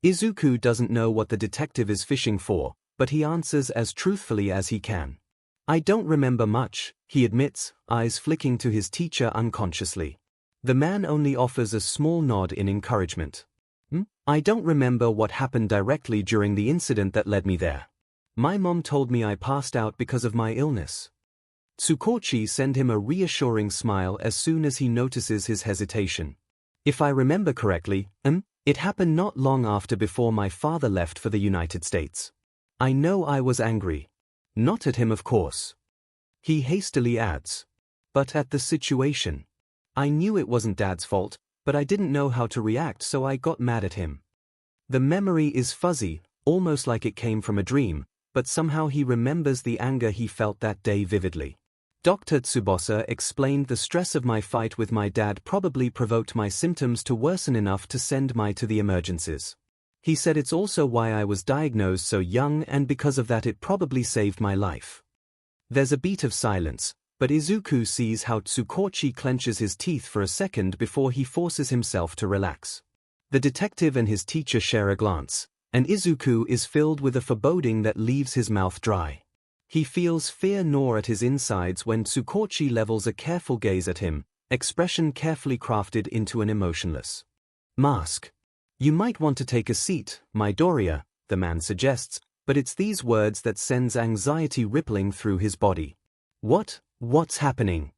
Izuku doesn't know what the detective is fishing for, but he answers as truthfully as he can. "I don't remember much," he admits, eyes flicking to his teacher unconsciously. The man only offers a small nod in encouragement. "I don't remember what happened directly during the incident that led me there. My mom told me I passed out because of my illness." 𝐒𝐭𝐻𝐲 sends him a reassuring smile as soon as he notices his hesitation. "If I remember correctly, it happened not long after before my father left for the United States. I know I was angry. Not at him, of course." He hastily adds, "but at the situation. I knew it wasn't Dad's fault, but I didn't know how to react, so I got mad at him." The memory is fuzzy, almost like it came from a dream, but somehow he remembers the anger he felt that day vividly. "Dr. Tsubasa explained the stress of my fight with my dad probably provoked my symptoms to worsen enough to send me to the emergencies. He said it's also why I was diagnosed so young, and because of that it probably saved my life." There's a beat of silence, but Izuku sees how 𝐒𝐭𝐻𝐲 clenches his teeth for a second before he forces himself to relax. The detective and his teacher share a glance, and Izuku is filled with a foreboding that leaves his mouth dry. He feels fear gnaw at his insides when 𝐒𝐭𝐻𝐲 levels a careful gaze at him, expression carefully crafted into an emotionless mask. "You might want to take a seat, Midoriya," the man suggests, but it's these words that sends anxiety rippling through his body. What's happening?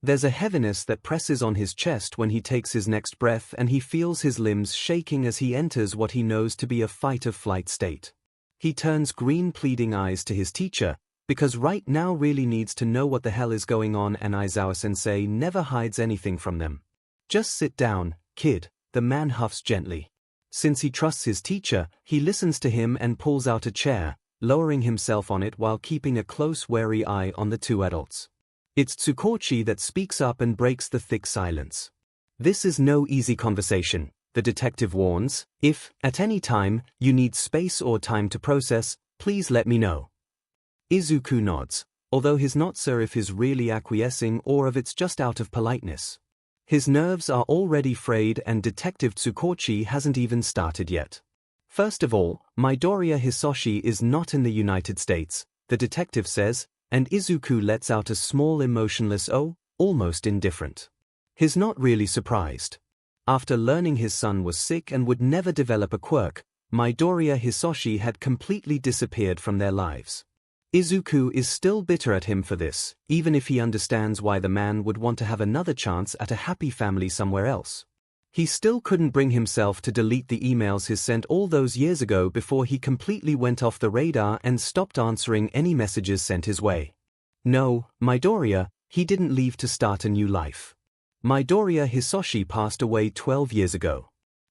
There's a heaviness that presses on his chest when he takes his next breath, and he feels his limbs shaking as he enters what he knows to be a fight-or-flight state. He turns green pleading eyes to his teacher, because right now really needs to know what the hell is going on, and Aizawa-sensei never hides anything from them. "Just sit down, kid," the man huffs gently. Since he trusts his teacher, he listens to him and pulls out a chair, lowering himself on it while keeping a close, wary eye on the two adults. It's 𝐒𝐭𝐻𝐲 that speaks up and breaks the thick silence. "This is no easy conversation," the detective warns. "If, at any time, you need space or time to process, please let me know." Izuku nods, although he's not sure if he's really acquiescing or if it's just out of politeness. His nerves are already frayed, and Detective 𝐒𝐭𝐻𝐲 hasn't even started yet. "First of all, Midoriya Hisoshi is not in the United States," the detective says, and Izuku lets out a small emotionless "oh," almost indifferent. He's not really surprised. After learning his son was sick and would never develop a quirk, Midoriya Hisoshi had completely disappeared from their lives. Izuku is still bitter at him for this, even if he understands why the man would want to have another chance at a happy family somewhere else. He still couldn't bring himself to delete the emails he sent all those years ago before he completely went off the radar and stopped answering any messages sent his way. No, Midoriya, he didn't leave to start a new life. Midoriya Hisoshi passed away 12 years ago.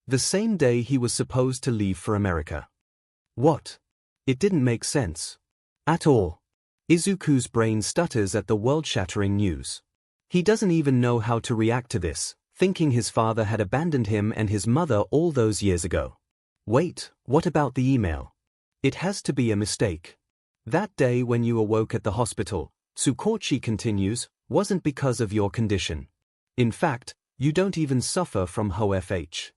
The same day he was supposed to leave for America. What? It didn't make sense. At all. Izuku's brain stutters at the world-shattering news. He doesn't even know how to react to this, thinking his father had abandoned him and his mother all those years ago. Wait, what about the email? It has to be a mistake. That day when you awoke at the hospital, 𝐒𝐭𝐞𝐲 continues, wasn't because of your condition. In fact, you don't even suffer from HOFH.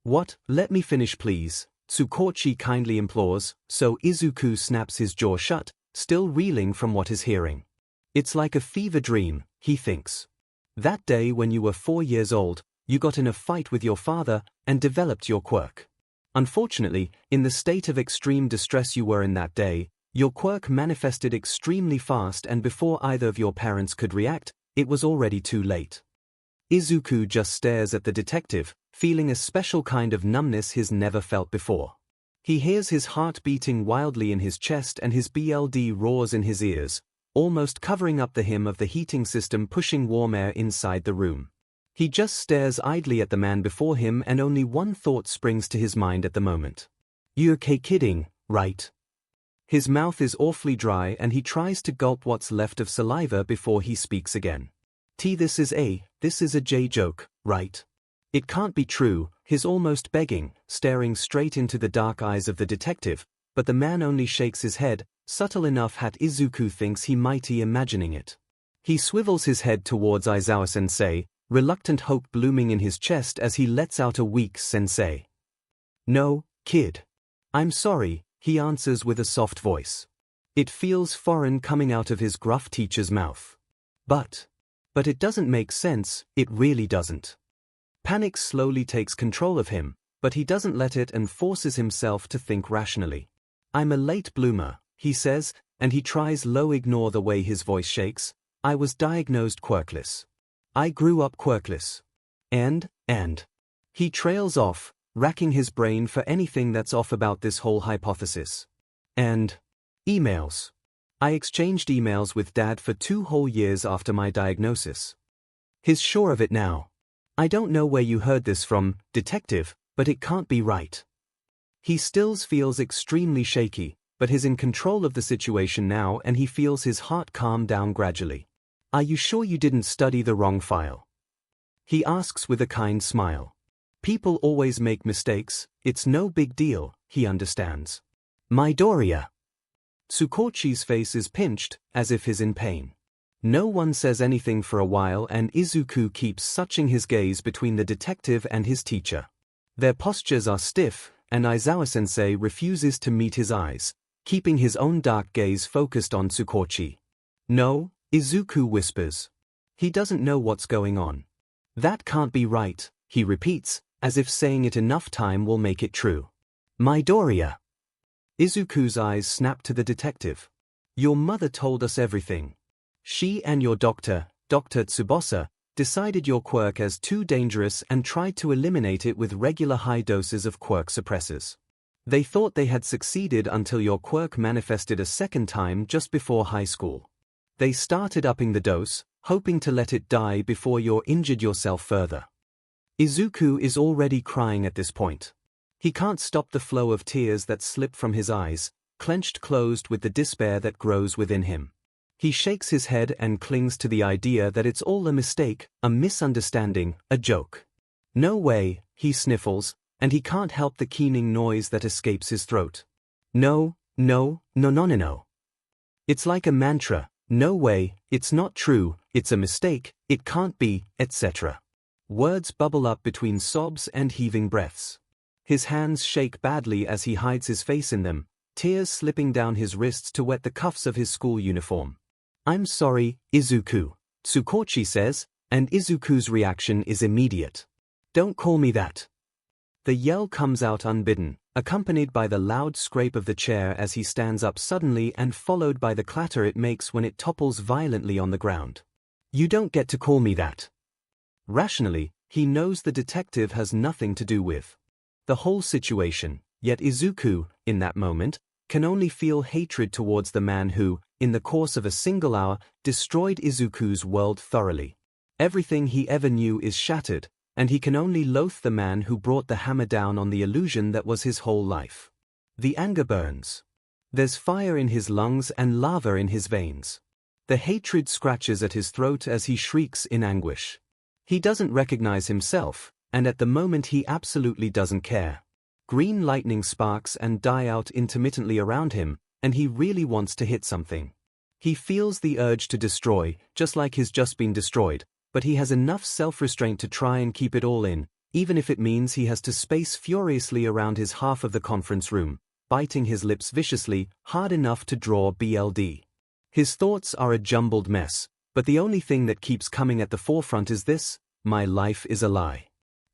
What? Let me finish please, 𝐒𝐭𝐞𝐲 kindly implores, so Izuku snaps his jaw shut, still reeling from what he's hearing. It's like a fever dream, he thinks. That day when you were 4 years old, you got in a fight with your father and developed your quirk. Unfortunately, in the state of extreme distress you were in that day, your quirk manifested extremely fast, and before either of your parents could react, it was already too late. Izuku just stares at the detective, feeling a special kind of numbness he's never felt before. He hears his heart beating wildly in his chest and his blood roars in his ears, almost covering up the hum of the heating system pushing warm air inside the room. He just stares idly at the man before him, and only one thought springs to his mind at the moment. You're okay kidding, right? His mouth is awfully dry and he tries to gulp what's left of saliva before he speaks again. This is a J joke, right? It can't be true, he's almost begging, staring straight into the dark eyes of the detective, but the man only shakes his head, subtle enough that Izuku thinks he might be imagining it. He swivels his head towards Aizawa-sensei, reluctant hope blooming in his chest as he lets out a weak sensei. No, kid. I'm sorry, he answers with a soft voice. It feels foreign coming out of his gruff teacher's mouth. But it doesn't make sense, it really doesn't. Panic slowly takes control of him, but he doesn't let it and forces himself to think rationally. I'm a late bloomer, he says, and he tries low ignore the way his voice shakes. I was diagnosed quirkless. I grew up quirkless. And he trails off, racking his brain for anything that's off about this whole hypothesis. And emails. I exchanged emails with Dad for 2 whole years after my diagnosis. He's sure of it now. I don't know where you heard this from, detective, but it can't be right. He still feels extremely shaky, but he's in control of the situation now and he feels his heart calm down gradually. Are you sure you didn't study the wrong file? He asks with a kind smile. People always make mistakes, it's no big deal, he understands. Midoriya. 𝐒𝐭𝐞𝐲's face is pinched, as if he's in pain. No one says anything for a while and Izuku keeps suching his gaze between the detective and his teacher. Their postures are stiff, and Aizawa-sensei refuses to meet his eyes, keeping his own dark gaze focused on 𝐒𝐭𝐞𝐲. No, Izuku whispers. He doesn't know what's going on. That can't be right, he repeats, as if saying it enough time will make it true. Midoriya. Izuku's eyes snap to the detective. Your mother told us everything. She and your doctor, Dr. Tsubasa, decided your quirk as too dangerous and tried to eliminate it with regular high doses of quirk suppressors. They thought they had succeeded until your quirk manifested a second time just before high school. They started upping the dose, hoping to let it die before you injured yourself further. Izuku is already crying at this point. He can't stop the flow of tears that slip from his eyes, clenched closed with the despair that grows within him. He shakes his head and clings to the idea that it's all a mistake, a misunderstanding, a joke. No way, he sniffles, and he can't help the keening noise that escapes his throat. No. It's like a mantra. No way, it's not true, it's a mistake, it can't be, etc. Words bubble up between sobs and heaving breaths. His hands shake badly as he hides his face in them, tears slipping down his wrists to wet the cuffs of his school uniform. I'm sorry, Izuku, 𝐒𝐭𝐞𝐲 says, and Izuku's reaction is immediate. Don't call me that. The yell comes out unbidden, accompanied by the loud scrape of the chair as he stands up suddenly and followed by the clatter it makes when it topples violently on the ground. You don't get to call me that. Rationally, he knows the detective has nothing to do with the whole situation, yet Izuku, in that moment, can only feel hatred towards the man who, in the course of a single hour, destroyed Izuku's world thoroughly. Everything he ever knew is shattered, and he can only loathe the man who brought the hammer down on the illusion that was his whole life. The anger burns. There's fire in his lungs and lava in his veins. The hatred scratches at his throat as he shrieks in anguish. He doesn't recognize himself, and at the moment he absolutely doesn't care. Green lightning sparks and die out intermittently around him, and he really wants to hit something. He feels the urge to destroy, just like he's just been destroyed, but he has enough self-restraint to try and keep it all in, even if it means he has to space furiously around his half of the conference room, biting his lips viciously, hard enough to draw BLD. His thoughts are a jumbled mess, but the only thing that keeps coming at the forefront is this: my life is a lie.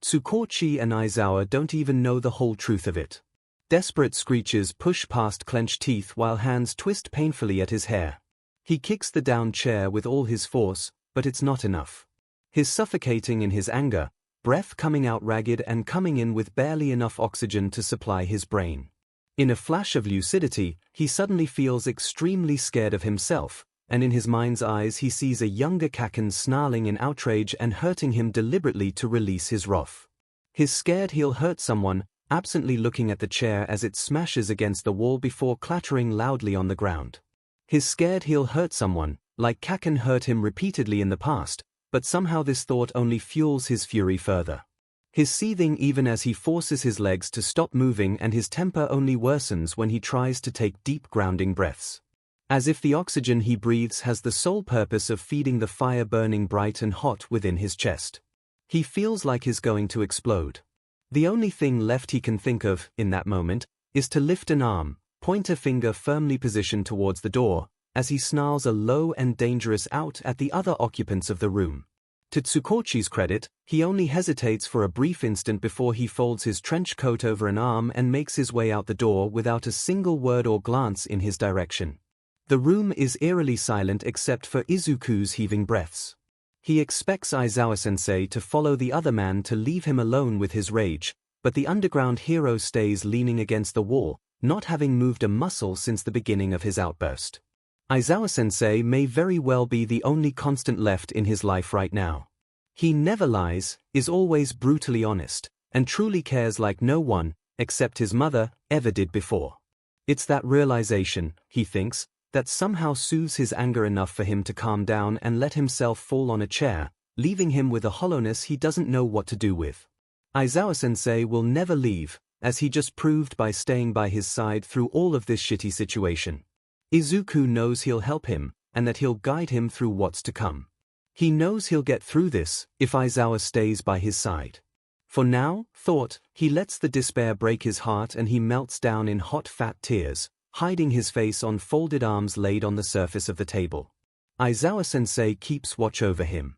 𝐒𝐭𝐚𝐲 and 𝐼𝐲 don't even know the whole truth of it. Desperate screeches push past clenched teeth while hands twist painfully at his hair. He kicks the down chair with all his force, but it's not enough. He's suffocating in his anger, breath coming out ragged and coming in with barely enough oxygen to supply his brain. In a flash of lucidity, he suddenly feels extremely scared of himself, and in his mind's eyes he sees a younger 𝐻𝐿 snarling in outrage and hurting him deliberately to release his wrath. He's scared he'll hurt someone, absently looking at the chair as it smashes against the wall before clattering loudly on the ground. He's scared he'll hurt someone, like 𝐻𝐿 hurt him repeatedly in the past, but somehow this thought only fuels his fury further. He's seething even as he forces his legs to stop moving, and his temper only worsens when he tries to take deep grounding breaths. As if the oxygen he breathes has the sole purpose of feeding the fire burning bright and hot within his chest. He feels like he's going to explode. The only thing left he can think of, in that moment, is to lift an arm, point a finger firmly positioned towards the door, as he snarls a low and dangerous out at the other occupants of the room. To 𝐒𝐭𝐚𝐲's credit, he only hesitates for a brief instant before he folds his trench coat over an arm and makes his way out the door without a single word or glance in his direction. The room is eerily silent except for Izuku's heaving breaths. He expects 𝐼𝐲-sensei to follow the other man to leave him alone with his rage, but the underground hero stays leaning against the wall, not having moved a muscle since the beginning of his outburst. 𝐼𝐲-sensei may very well be the only constant left in his life right now. He never lies, is always brutally honest, and truly cares like no one, except his mother, ever did before. It's that realization, he thinks, that somehow soothes his anger enough for him to calm down and let himself fall on a chair, leaving him with a hollowness he doesn't know what to do with. 𝐼𝐲-sensei will never leave, as he just proved by staying by his side through all of this shitty situation. Izuku knows he'll help him, and that he'll guide him through what's to come. He knows he'll get through this, if 𝐼𝐲 stays by his side. For now, he lets the despair break his heart and he melts down in hot fat tears, hiding his face on folded arms laid on the surface of the table. 𝐼𝐲-sensei keeps watch over him.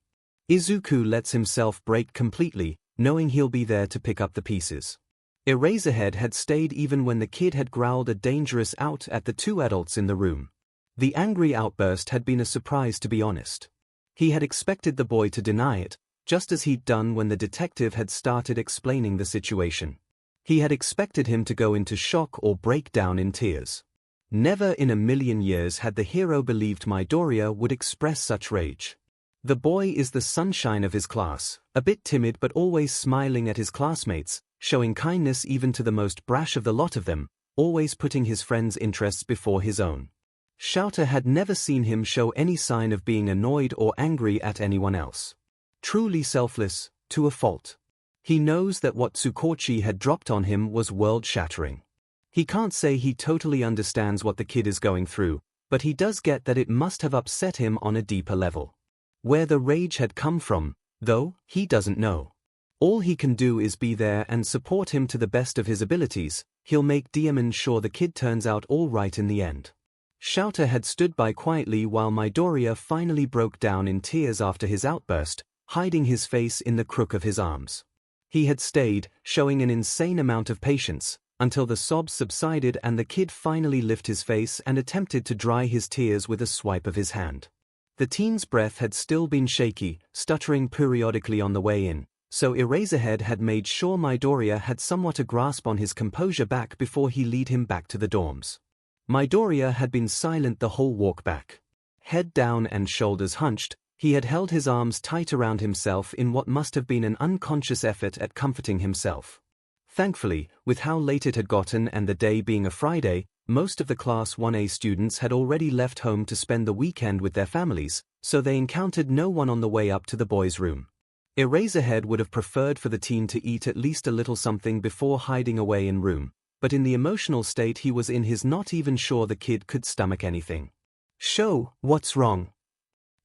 Izuku lets himself break completely, knowing he'll be there to pick up the pieces. Eraserhead had stayed even when the kid had growled a dangerous out at the two adults in the room. The angry outburst had been a surprise, to be honest. He had expected the boy to deny it, just as he'd done when the detective had started explaining the situation. He had expected him to go into shock or break down in tears. Never in a million years had the hero believed Midoriya would express such rage. The boy is the sunshine of his class, a bit timid but always smiling at his classmates, showing kindness even to the most brash of the lot of them, always putting his friends' interests before his own. Shouta had never seen him show any sign of being annoyed or angry at anyone else. Truly selfless, to a fault. He knows that what 𝐒𝐭𝐚𝐲 had dropped on him was world-shattering. He can't say he totally understands what the kid is going through, but he does get that it must have upset him on a deeper level. Where the rage had come from, though, he doesn't know. All he can do is be there and support him to the best of his abilities. He'll make Diamond sure the kid turns out all right in the end. Shouta had stood by quietly while Midoriya finally broke down in tears after his outburst, hiding his face in the crook of his arms. He had stayed, showing an insane amount of patience, until the sobs subsided and the kid finally lifted his face and attempted to dry his tears with a swipe of his hand. The teen's breath had still been shaky, stuttering periodically on the way in, so Eraserhead had made sure Midoriya had somewhat a grasp on his composure back before he led him back to the dorms. Midoriya had been silent the whole walk back. Head down and shoulders hunched, he had held his arms tight around himself in what must have been an unconscious effort at comforting himself. Thankfully, with how late it had gotten and the day being a Friday, Most of the Class 1A students had already left home to spend the weekend with their families, so they encountered no one on the way up to the boys' room. Eraserhead would have preferred for the teen to eat at least a little something before hiding away in room, but in the emotional state he was in, he's not even sure the kid could stomach anything. "Sho, what's wrong?"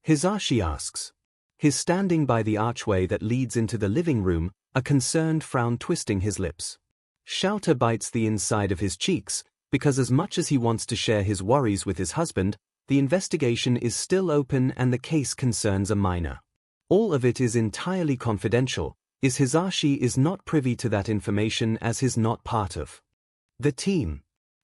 Hisashi asks. He's standing by the archway that leads into the living room, a concerned frown twisting his lips. 𝐿𝐴 bites the inside of his cheeks, because as much as he wants to share his worries with his husband, the investigation is still open and the case concerns a minor. All of it is entirely confidential, as Hisashi is not privy to that information as he's not part of the team.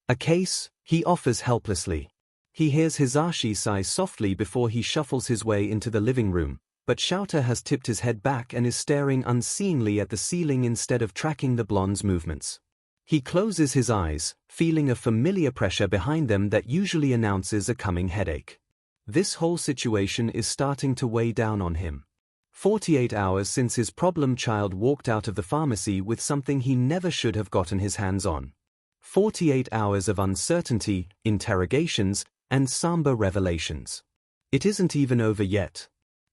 "A case?" he offers helplessly. He hears Hisashi sigh softly before he shuffles his way into the living room, but 𝐿𝐴 has tipped his head back and is staring unseeingly at the ceiling instead of tracking the blonde's movements. He closes his eyes, feeling a familiar pressure behind them that usually announces a coming headache. This whole situation is starting to weigh down on him. 48 hours since his problem child walked out of the pharmacy with something he never should have gotten his hands on. 48 hours of uncertainty, interrogations, and somber revelations. It isn't even over yet.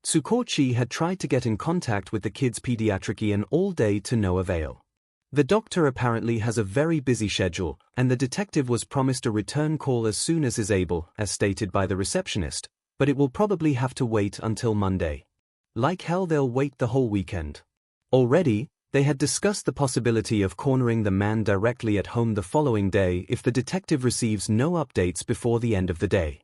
Tsukochi had tried to get in contact with the kid's pediatrician all day to no avail. The doctor apparently has a very busy schedule, and the detective was promised a return call as soon as is able, as stated by the receptionist, but it will probably have to wait until Monday. Like hell, they'll wait the whole weekend. Already, they had discussed the possibility of cornering the man directly at home the following day if the detective receives no updates before the end of the day.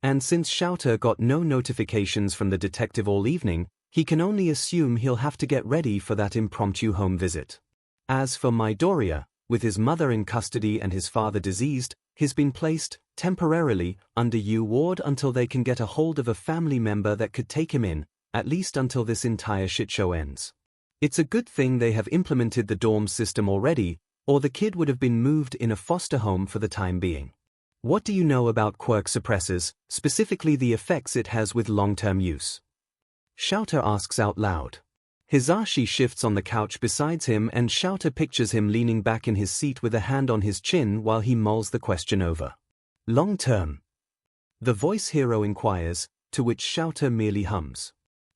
And since 𝐿𝐴 got no notifications from the detective all evening, he can only assume he'll have to get ready for that impromptu home visit. As for Midoriya, with his mother in custody and his father deceased, he's been placed, temporarily, under U ward until they can get a hold of a family member that could take him in, at least until this entire shitshow ends. It's a good thing they have implemented the dorm system already, or the kid would have been moved in a foster home for the time being. What do you know about quirk suppressors, specifically the effects it has with long-term use? 𝐿𝐴 asks out loud. Hisashi shifts on the couch beside him and 𝐿𝐴 pictures him leaning back in his seat with a hand on his chin while he mulls the question over. "Long-term?" the voice hero inquires, to which 𝐿𝐴 merely hums.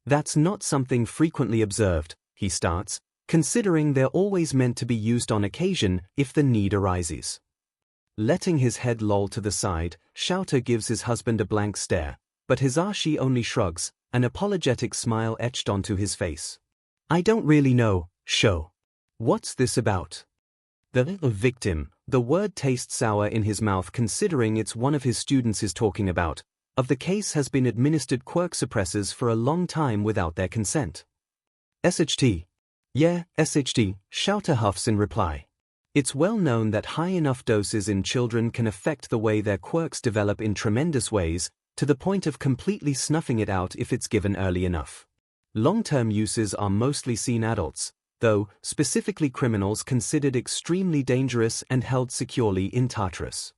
"That's not something frequently observed," he starts, "considering they're always meant to be used on occasion if the need arises." Letting his head loll to the side, 𝐿𝐴 gives his husband a blank stare, but Hisashi only shrugs, an apologetic smile etched onto his face. "I don't really know, 𝐿𝐴. What's this about?" The victim, the word tastes sour in his mouth considering it's one of his students is talking about, of the case has been administered quirk suppressors for a long time without their consent. "SHT. Yeah, SHT, 𝐿𝐴 huffs in reply. It's well known that high enough doses in children can affect the way their quirks develop in tremendous ways, to the point of completely snuffing it out if it's given early enough. Long-term uses are mostly seen adults, though, specifically criminals considered extremely dangerous and held securely in Tartarus.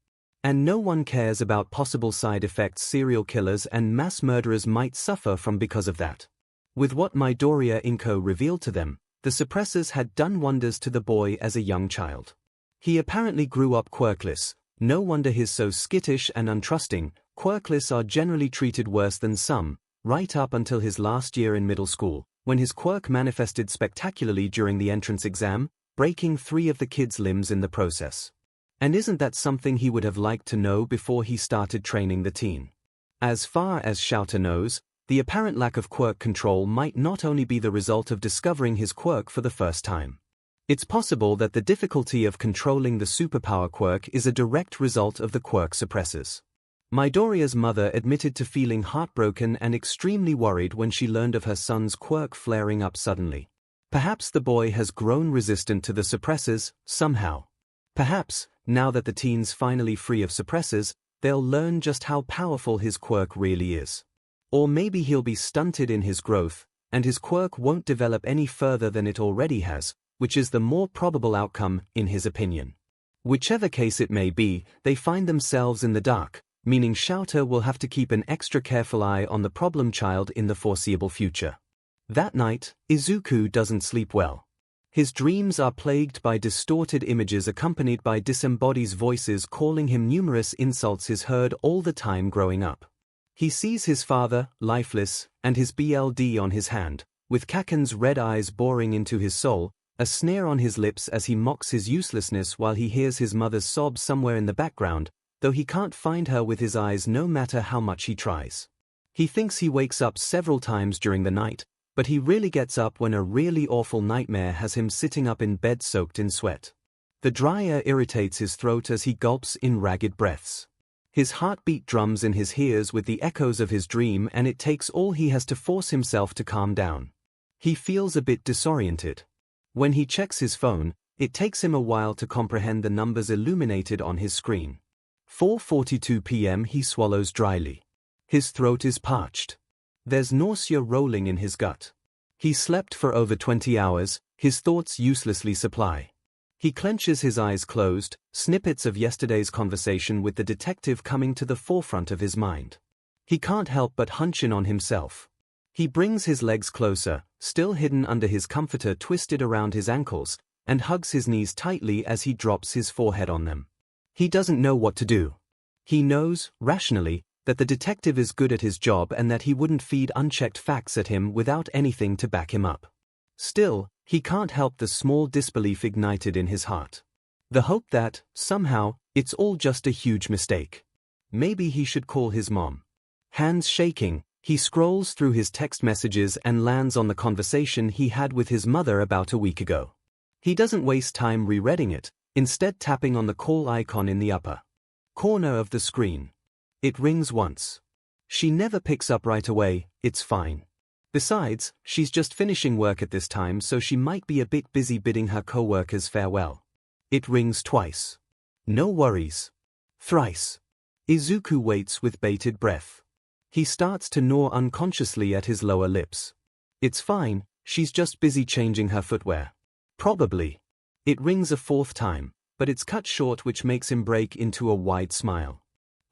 And no one cares about possible side effects serial killers and mass murderers might suffer from because of that. With what Midoriya Inko revealed to them, the suppressors had done wonders to the boy as a young child. He apparently grew up quirkless, no wonder he's so skittish and untrusting. Quirkless are generally treated worse than some, right up until his last year in middle school, when his quirk manifested spectacularly during the entrance exam, breaking 3 of the kid's limbs in the process. And isn't that something he would have liked to know before he started training the teen? As far as 𝐿𝐴 knows, the apparent lack of quirk control might not only be the result of discovering his quirk for the first time. It's possible that the difficulty of controlling the superpower quirk is a direct result of the quirk suppressors. Midoriya's mother admitted to feeling heartbroken and extremely worried when she learned of her son's quirk flaring up suddenly. Perhaps the boy has grown resistant to the suppressors, somehow. Perhaps, now that the teen's finally free of suppressors, they'll learn just how powerful his quirk really is. Or maybe he'll be stunted in his growth, and his quirk won't develop any further than it already has, which is the more probable outcome, in his opinion. Whichever case it may be, they find themselves in the dark, meaning 𝐿𝐴 will have to keep an extra careful eye on the problem child in the foreseeable future. That night, Izuku doesn't sleep well. His dreams are plagued by distorted images accompanied by disembodied voices calling him numerous insults he's heard all the time growing up. He sees his father, lifeless, and his BLD on his hand, with 𝐭𝐿's red eyes boring into his soul, a sneer on his lips as he mocks his uselessness while he hears his mother's sobs somewhere in the background, though he can't find her with his eyes no matter how much he tries. He thinks he wakes up several times during the night, but he really gets up when a really awful nightmare has him sitting up in bed soaked in sweat. The dry air irritates his throat as he gulps in ragged breaths. His heartbeat drums in his ears with the echoes of his dream, and it takes all he has to force himself to calm down. He feels a bit disoriented. When he checks his phone, it takes him a while to comprehend the numbers illuminated on his screen. 4:42 p.m. He swallows dryly. His throat is parched. There's nausea rolling in his gut. He slept for over 20 hours, his thoughts uselessly supply. He clenches his eyes closed, snippets of yesterday's conversation with the detective coming to the forefront of his mind. He can't help but hunch in on himself. He brings his legs closer, still hidden under his comforter twisted around his ankles, and hugs his knees tightly as he drops his forehead on them. He doesn't know what to do. He knows, rationally, that the detective is good at his job and that he wouldn't feed unchecked facts at him without anything to back him up. Still, he can't help the small disbelief ignited in his heart. The hope that, somehow, it's all just a huge mistake. Maybe he should call his mom. Hands shaking, he scrolls through his text messages and lands on the conversation he had with his mother about a week ago. He doesn't waste time rereading it, instead tapping on the call icon in the upper corner of the screen. It rings once. She never picks up right away. It's fine. Besides, she's just finishing work at this time, so she might be a bit busy bidding her co-workers farewell. It rings twice. No worries. Thrice. Izuku waits with bated breath. He starts to gnaw unconsciously at his lower lips. It's fine, she's just busy changing her footwear. Probably. It rings a fourth time, but it's cut short, which makes him break into a wide smile.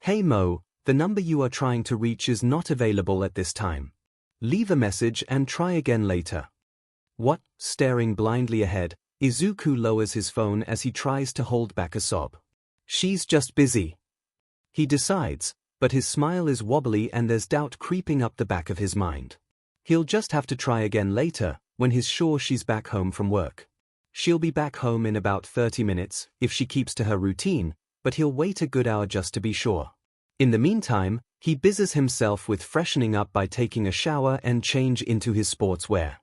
Hey Mo, the number you are trying to reach is not available at this time. Leave a message and try again later. What? Staring blindly ahead, Izuku lowers his phone as he tries to hold back a sob. She's just busy. He decides, but his smile is wobbly and there's doubt creeping up the back of his mind. He'll just have to try again later, when he's sure she's back home from work. She'll be back home in about 30 minutes, if she keeps to her routine, but he'll wait a good hour just to be sure. In the meantime, he busies himself with freshening up by taking a shower and change into his sports wear.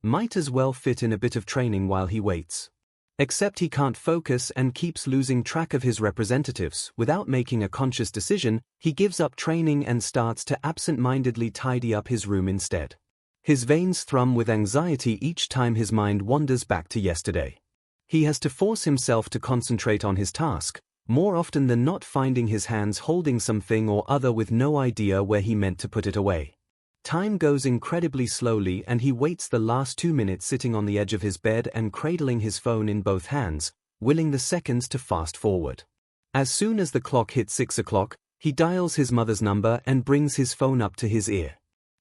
Might as well fit in a bit of training while he waits. Except he can't focus and keeps losing track of his representatives. Without making a conscious decision, he gives up training and starts to absent-mindedly tidy up his room instead. His veins thrum with anxiety each time his mind wanders back to yesterday. He has to force himself to concentrate on his task, more often than not finding his hands holding something or other with no idea where he meant to put it away. Time goes incredibly slowly and he waits the last 2 minutes sitting on the edge of his bed and cradling his phone in both hands, willing the seconds to fast forward. As soon as the clock hits 6 o'clock, he dials his mother's number and brings his phone up to his ear.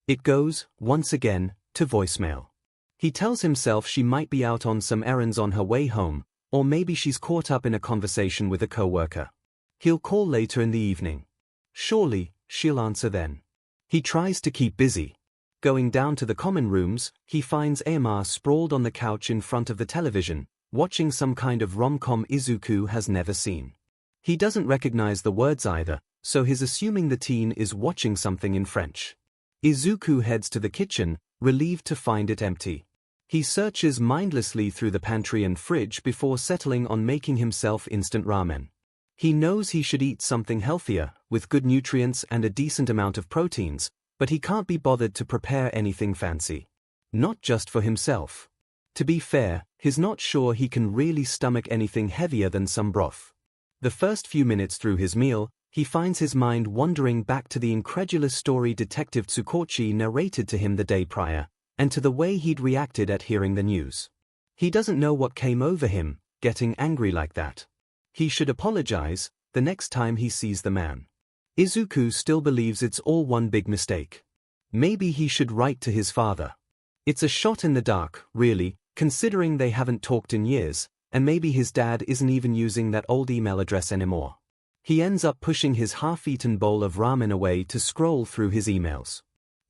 It goes, once again, to voicemail. He tells himself she might be out on some errands on her way home, or maybe she's caught up in a conversation with a co-worker. He'll call later in the evening. Surely, she'll answer then. He tries to keep busy. Going down to the common rooms, he finds 𝐴𝐻 sprawled on the couch in front of the television, watching some kind of rom-com Izuku has never seen. He doesn't recognize the words either, so he's assuming the teen is watching something in French. Izuku heads to the kitchen, relieved to find it empty. He searches mindlessly through the pantry and fridge before settling on making himself instant ramen. He knows he should eat something healthier, with good nutrients and a decent amount of proteins, but he can't be bothered to prepare anything fancy. Not just for himself. To be fair, he's not sure he can really stomach anything heavier than some broth. The first few minutes through his meal, he finds his mind wandering back to the incredulous story Detective Tsukochi narrated to him the day prior, and to the way he'd reacted at hearing the news. He doesn't know what came over him, getting angry like that. He should apologize the next time he sees the man. Izuku still believes it's all one big mistake. Maybe he should write to his father. It's a shot in the dark, really, considering they haven't talked in years, and maybe his dad isn't even using that old email address anymore. He ends up pushing his half-eaten bowl of ramen away to scroll through his emails.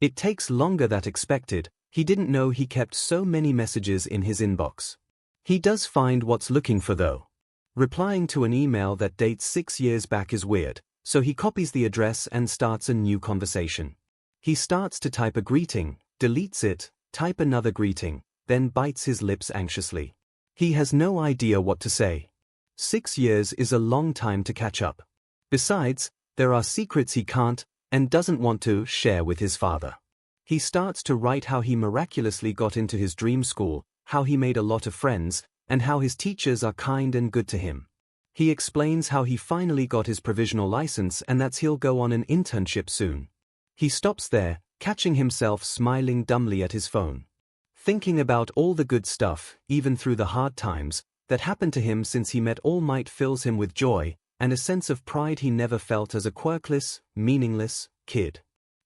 It takes longer than expected. He didn't know he kept so many messages in his inbox. He does find what's looking for though. Replying to an email that dates 6 years back is weird, so he copies the address and starts a new conversation. He starts to type a greeting, deletes it, type another greeting, then bites his lips anxiously. He has no idea what to say. 6 years is a long time to catch up. Besides, there are secrets he can't and doesn't want to share with his father. He starts to write how he miraculously got into his dream school, how he made a lot of friends, and how his teachers are kind and good to him. He explains how he finally got his provisional license and that he'll go on an internship soon. He stops there, catching himself smiling dumbly at his phone. Thinking about all the good stuff, even through the hard times, that happened to him since he met All Might fills him with joy, and a sense of pride he never felt as a quirkless, meaningless kid.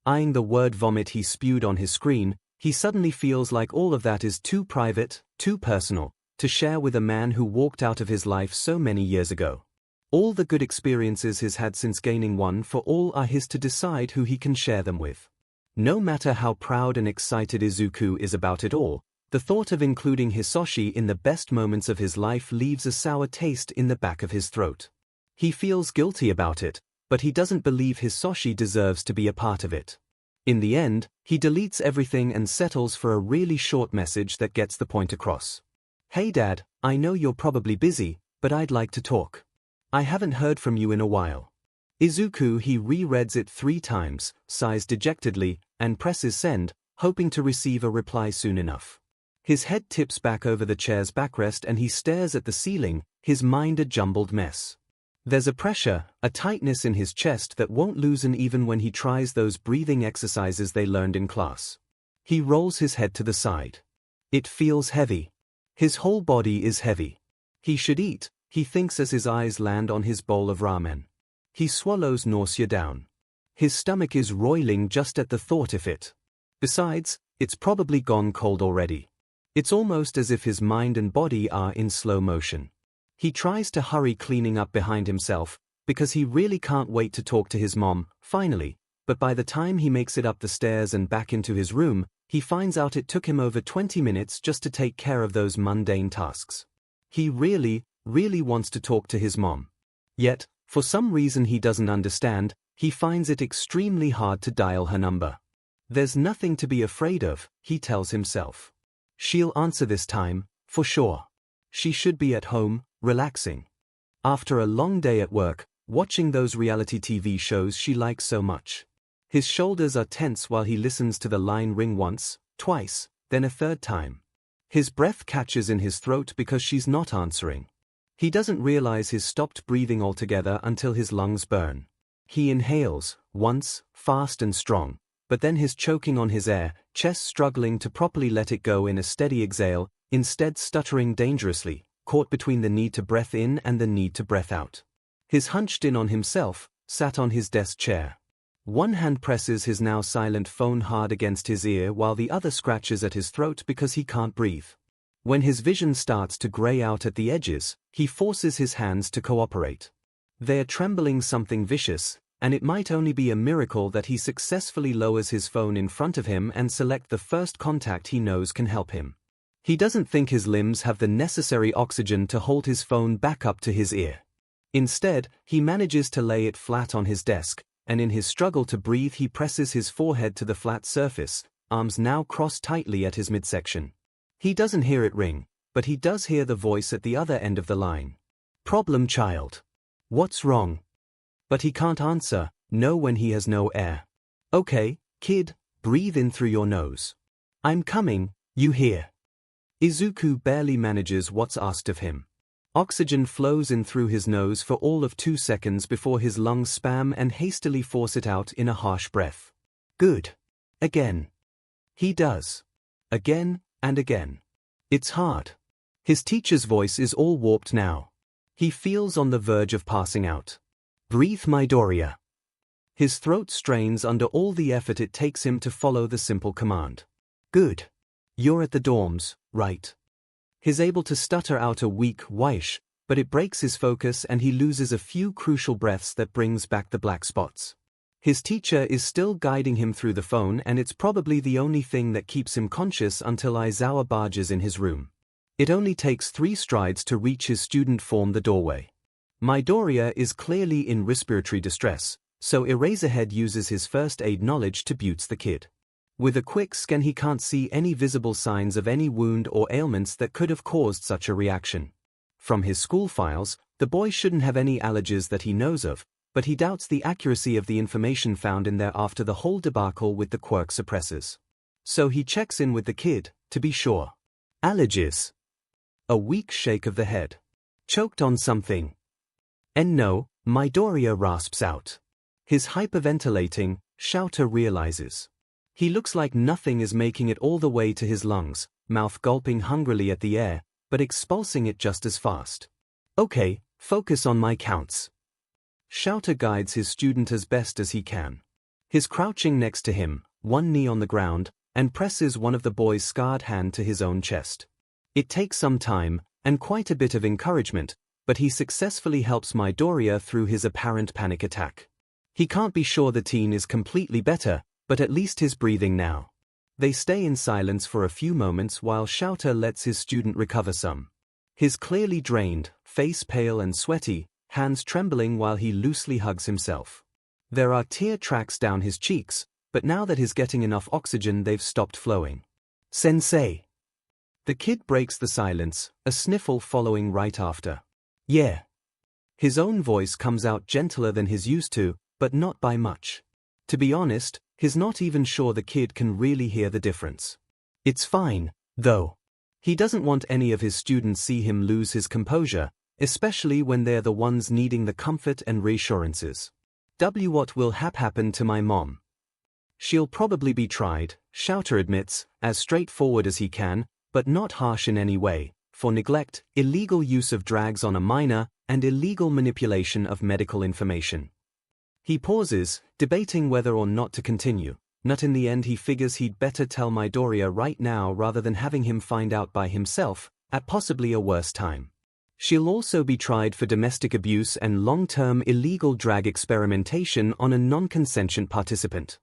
Eyeing the word vomit he spewed on his screen, he suddenly feels like all of that is too private, too personal, to share with a man who walked out of his life so many years ago. All the good experiences he's had since gaining One for All are his to decide who he can share them with. No matter how proud and excited Izuku is about it all, the thought of including Hisoshi in the best moments of his life leaves a sour taste in the back of his throat. He feels guilty about it, but he doesn't believe Hisoshi deserves to be a part of it. In the end, he deletes everything and settles for a really short message that gets the point across. "Hey Dad, I know you're probably busy, but I'd like to talk. I haven't heard from you in a while." Izuku he rereads it 3 times, sighs dejectedly, and presses send, hoping to receive a reply soon enough. His head tips back over the chair's backrest and he stares at the ceiling, his mind a jumbled mess. There's a pressure, a tightness in his chest that won't loosen even when he tries those breathing exercises they learned in class. He rolls his head to the side. It feels heavy. His whole body is heavy. He should eat, he thinks as his eyes land on his bowl of ramen. He swallows nausea down. His stomach is roiling just at the thought of it. Besides, it's probably gone cold already. It's almost as if his mind and body are in slow motion. He tries to hurry cleaning up behind himself, because he really can't wait to talk to his mom, finally, but by the time he makes it up the stairs and back into his room, he finds out it took him over 20 minutes just to take care of those mundane tasks. He really wants to talk to his mom. Yet, for some reason he doesn't understand, he finds it extremely hard to dial her number. There's nothing to be afraid of, he tells himself. She'll answer this time, for sure. She should be at home, relaxing. After a long day at work, watching those reality TV shows she likes so much. His shoulders are tense while he listens to the line ring once, twice, then a 3rd time. His breath catches in his throat because she's not answering. He doesn't realize he's stopped breathing altogether until his lungs burn. He inhales, once, fast and strong, but then he's choking on his air, chest struggling to properly let it go in a steady exhale, instead stuttering dangerously, caught between the need to breath in and the need to breath out. He's hunched in on himself, sat on his desk chair. One hand presses his now silent phone hard against his ear while the other scratches at his throat because he can't breathe. When his vision starts to gray out at the edges, he forces his hands to cooperate. They're trembling something vicious, and it might only be a miracle that he successfully lowers his phone in front of him and select the first contact he knows can help him. He doesn't think his limbs have the necessary oxygen to hold his phone back up to his ear. Instead, he manages to lay it flat on his desk, and in his struggle to breathe he presses his forehead to the flat surface, arms now crossed tightly at his midsection. He doesn't hear it ring, but he does hear the voice at the other end of the line. "Problem child. What's wrong?" But he can't answer, no, when he has no air. "Okay, kid, breathe in through your nose. I'm coming, you hear." Izuku barely manages what's asked of him. Oxygen flows in through his nose for all of 2 seconds before his lungs spam and hastily force it out in a harsh breath. "Good. Again." He does. Again and again. It's hard. His teacher's voice is all warped now. He feels on the verge of passing out. "Breathe, Midoriya." His throat strains under all the effort it takes him to follow the simple command. "Good. You're at the dorms, right?" He's able to stutter out a weak "weish," but it breaks his focus and he loses a few crucial breaths that brings back the black spots. His teacher is still guiding him through the phone, and it's probably the only thing that keeps him conscious until Aizawa barges in his room. It only takes 3 strides to reach his student form the doorway. Midoriya is clearly in respiratory distress, so Eraserhead uses his first aid knowledge to butts the kid. With a quick scan he can't see any visible signs of any wound or ailments that could have caused such a reaction. From his school files, the boy shouldn't have any allergies that he knows of, but he doubts the accuracy of the information found in there after the whole debacle with the Quirk suppressors. So he checks in with the kid, to be sure. Allergies. A weak shake of the head. Choked on something. And no, Midoriya rasps out. His hyperventilating, shouter realizes. He looks like nothing is making it all the way to his lungs, mouth gulping hungrily at the air, but expulsing it just as fast. Okay, focus on my counts. Shouter guides his student as best as he can. He's crouching next to him, one knee on the ground, and presses one of the boy's scarred hand to his own chest. It takes some time, and quite a bit of encouragement, but he successfully helps Midoriya through his apparent panic attack. He can't be sure the teen is completely better, but at least he's breathing now. They stay in silence for a few moments while Shouter lets his student recover some. He's clearly drained, face pale and sweaty, hands trembling while he loosely hugs himself. There are tear tracks down his cheeks, but now that he's getting enough oxygen they've stopped flowing. Sensei. The kid breaks the silence, a sniffle following right after. Yeah. His own voice comes out gentler than he's used to, but not by much. To be honest, he's not even sure the kid can really hear the difference. It's fine, though. He doesn't want any of his students see him lose his composure, especially when they're the ones needing the comfort and reassurances. What will happen to my mom? She'll probably be tried, Shouter admits, as straightforward as he can, but not harsh in any way, for neglect, illegal use of drugs on a minor, and illegal manipulation of medical information. He pauses, debating whether or not to continue. Not in the end he figures he'd better tell Midoriya right now rather than having him find out by himself, at possibly a worse time. She'll also be tried for domestic abuse and long-term illegal drug experimentation on a non-consensual participant.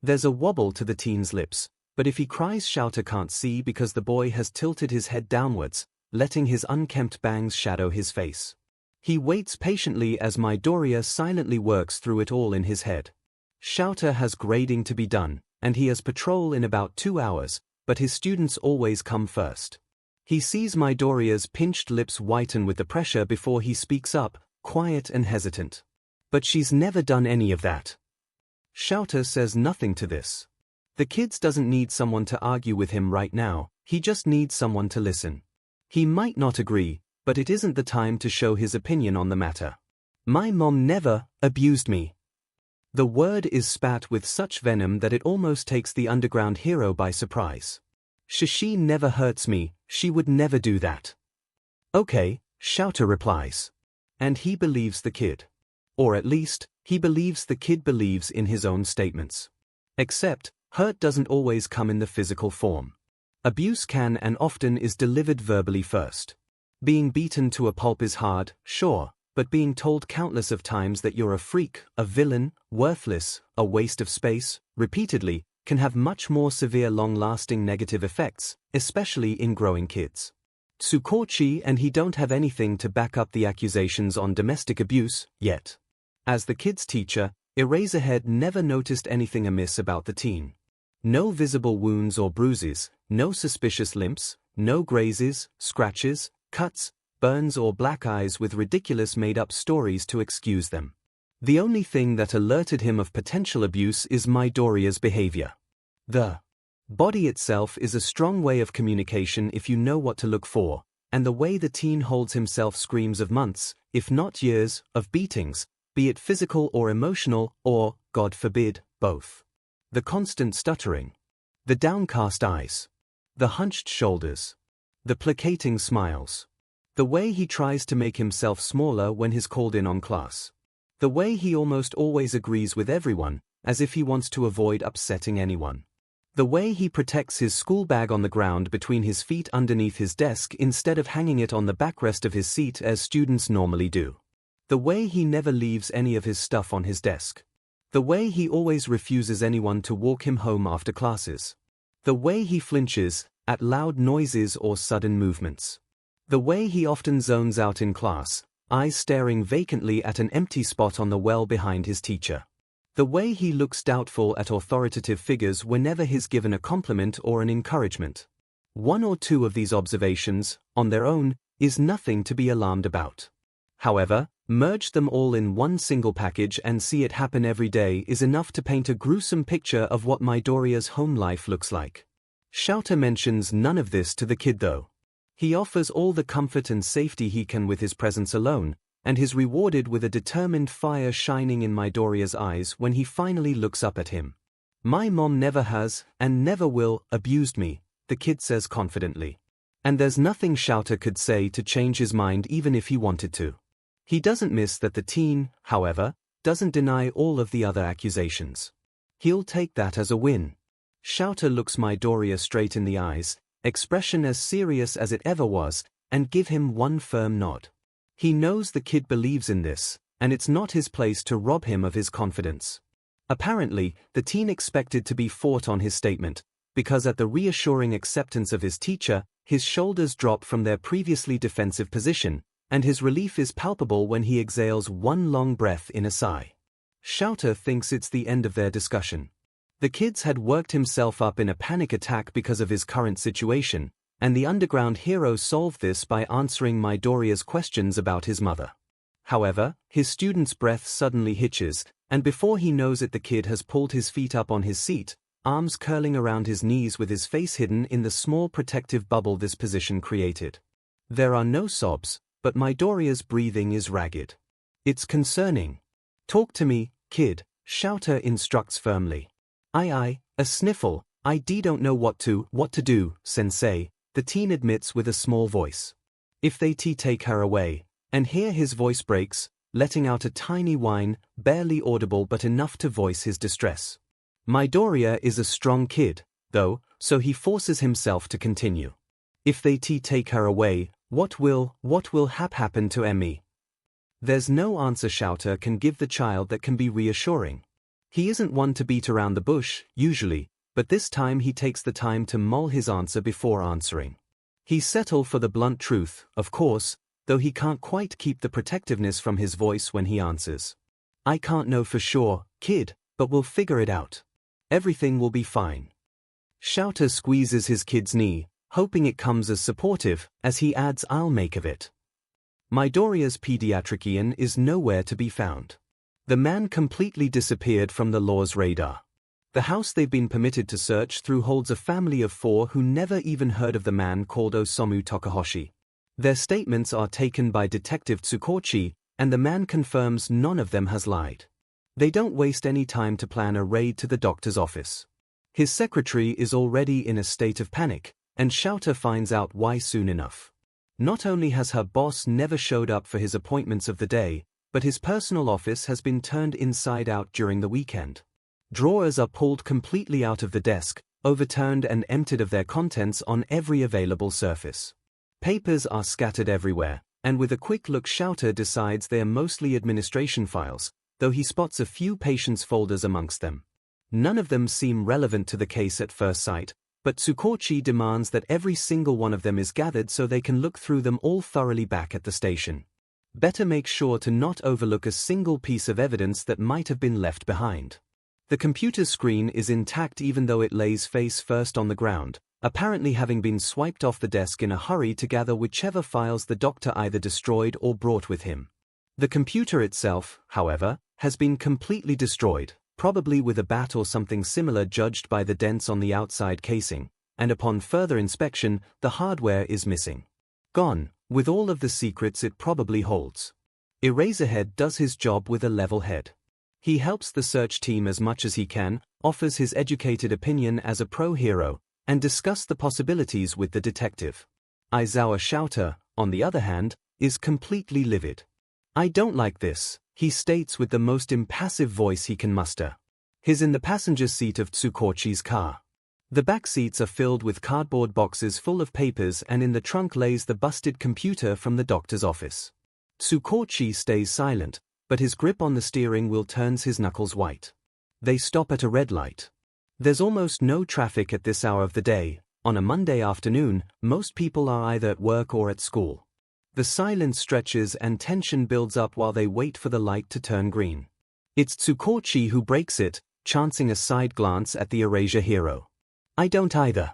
There's a wobble to the teen's lips, but if he cries Shouter can't see because the boy has tilted his head downwards, letting his unkempt bangs shadow his face. He waits patiently as Midoriya silently works through it all in his head. Shouter has grading to be done, and he has patrol in about 2 hours, but his students always come first. He sees Midoriya's pinched lips whiten with the pressure before he speaks up, quiet and hesitant. But she's never done any of that. Shouter says nothing to this. The kid doesn't need someone to argue with him right now, he just needs someone to listen. He might not agree, but it isn't the time to show his opinion on the matter. My mom never abused me. The word is spat with such venom that it almost takes the underground hero by surprise. She never hurts me, she would never do that. Okay, Shouter replies. And he believes the kid. Or at least, he believes the kid believes in his own statements. Except, hurt doesn't always come in the physical form. Abuse can and often is delivered verbally first. Being beaten to a pulp is hard, sure, but being told countless of times that you're a freak, a villain, worthless, a waste of space, repeatedly, can have much more severe long-lasting negative effects, especially in growing kids. Tsukochi and he don't have anything to back up the accusations on domestic abuse, yet. As the kid's teacher, Eraserhead never noticed anything amiss about the teen. No visible wounds or bruises, no suspicious limps, no grazes, scratches, cuts, burns or black eyes with ridiculous made-up stories to excuse them. The only thing that alerted him of potential abuse is Midoriya's behavior. The body itself is a strong way of communication if you know what to look for, and the way the teen holds himself screams of months, if not years, of beatings, be it physical or emotional, or, God forbid, both. The constant stuttering. The downcast eyes. The hunched shoulders. The placating smiles. The way he tries to make himself smaller when he's called in on class. The way he almost always agrees with everyone, as if he wants to avoid upsetting anyone. The way he protects his school bag on the ground between his feet underneath his desk instead of hanging it on the backrest of his seat as students normally do. The way he never leaves any of his stuff on his desk. The way he always refuses anyone to walk him home after classes. The way he flinches at loud noises or sudden movements. The way he often zones out in class, eyes staring vacantly at an empty spot on the well behind his teacher. The way he looks doubtful at authoritative figures whenever he's given a compliment or an encouragement. One or two of these observations, on their own, is nothing to be alarmed about. However, merge them all in one single package and see it happen every day is enough to paint a gruesome picture of what Midoriya's home life looks like. 𝐲𝐸 mentions none of this to the kid though. He offers all the comfort and safety he can with his presence alone, and is rewarded with a determined fire shining in Midoriya's eyes when he finally looks up at him. "My mom never has, and never will, abused me," the kid says confidently. And there's nothing 𝐲𝐸 could say to change his mind even if he wanted to. He doesn't miss that the teen, however, doesn't deny all of the other accusations. He'll take that as a win. 𝐲𝐸 looks Midoriya straight in the eyes, expression as serious as it ever was, and give him one firm nod. He knows the kid believes in this, and it's not his place to rob him of his confidence. Apparently, the teen expected to be fought on his statement, because at the reassuring acceptance of his teacher, his shoulders drop from their previously defensive position, and his relief is palpable when he exhales one long breath in a sigh. 𝐲𝐸 thinks it's the end of their discussion. The kid had worked himself up in a panic attack because of his current situation, and the underground hero solved this by answering Midoriya's questions about his mother. However, his student's breath suddenly hitches, and before he knows it the kid has pulled his feet up on his seat, arms curling around his knees with his face hidden in the small protective bubble this position created. There are no sobs, but Midoriya's breathing is ragged. It's concerning. "Talk to me, kid," 𝐲𝐸 instructs firmly. I, a sniffle, I don't know what to do, sensei, the teen admits with a small voice. "If they take her away," and here his voice breaks, letting out a tiny whine, barely audible but enough to voice his distress. Midoriya is a strong kid, though, so he forces himself to continue. "If they take her away, what will happen to Emi?" There's no answer 𝐲𝐸 can give the child that can be reassuring. He isn't one to beat around the bush, usually, but this time he takes the time to mull his answer before answering. He's settled for the blunt truth, of course, though he can't quite keep the protectiveness from his voice when he answers. "I can't know for sure, kid, but we'll figure it out. Everything will be fine." 𝐲𝐸 squeezes his kid's knee, hoping it comes as supportive, as he adds, "I'll make of it." Midoriya's pediatrician is nowhere to be found. The man completely disappeared from the law's radar. The house they've been permitted to search through holds a family of 4 who never even heard of the man called Osamu Takahashi. Their statements are taken by Detective Tsukochi, and the man confirms none of them has lied. They don't waste any time to plan a raid to the doctor's office. His secretary is already in a state of panic, and 𝐲𝐸 finds out why soon enough. Not only has her boss never showed up for his appointments of the day, but his personal office has been turned inside out during the weekend. Drawers are pulled completely out of the desk, overturned and emptied of their contents on every available surface. Papers are scattered everywhere, and with a quick look 𝐲𝐸 decides they are mostly administration files, though he spots a few patients' folders amongst them. None of them seem relevant to the case at first sight, but Tsukochi demands that every single one of them is gathered so they can look through them all thoroughly back at the station. Better make sure to not overlook a single piece of evidence that might have been left behind. The computer screen is intact even though it lays face first on the ground, apparently having been swiped off the desk in a hurry to gather whichever files the doctor either destroyed or brought with him. The computer itself, however, has been completely destroyed, probably with a bat or something similar judged by the dents on the outside casing, and upon further inspection, the hardware is missing. Gone, with all of the secrets it probably holds. Eraserhead does his job with a level head. He helps the search team as much as he can, offers his educated opinion as a pro-hero, and discusses the possibilities with the detective. Aizawa 𝐲𝐸, on the other hand, is completely livid. "I don't like this," he states with the most impassive voice he can muster. He's in the passenger seat of Tsukochi's car. The back seats are filled with cardboard boxes full of papers, and in the trunk lays the busted computer from the doctor's office. 𝐒𝐭𝐚𝐲 stays silent, but his grip on the steering wheel turns his knuckles white. They stop at a red light. There's almost no traffic at this hour of the day. On a Monday afternoon, most people are either at work or at school. The silence stretches and tension builds up while they wait for the light to turn green. It's 𝐒𝐭𝐚𝐲 who breaks it, chancing a side glance at the erasure hero. "I don't either."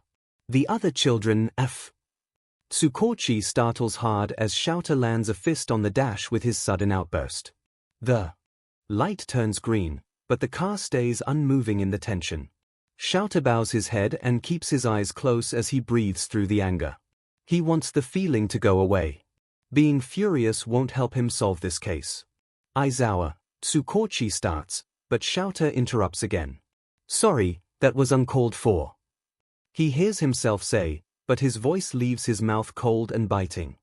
The other children, F. 𝐒𝐭𝐚𝐲 startles hard as 𝐔𝐬𝐷 lands a fist on the dash with his sudden outburst. The light turns green, but the car stays unmoving in the tension. 𝐔𝐬𝐷 bows his head and keeps his eyes close as he breathes through the anger. He wants the feeling to go away. Being furious won't help him solve this case. 𝐼𝐵, 𝐒𝐭𝐚𝐲 starts, but 𝐔𝐬𝐷 interrupts again. "Sorry, that was uncalled for," he hears himself say, but his voice leaves his mouth cold and biting.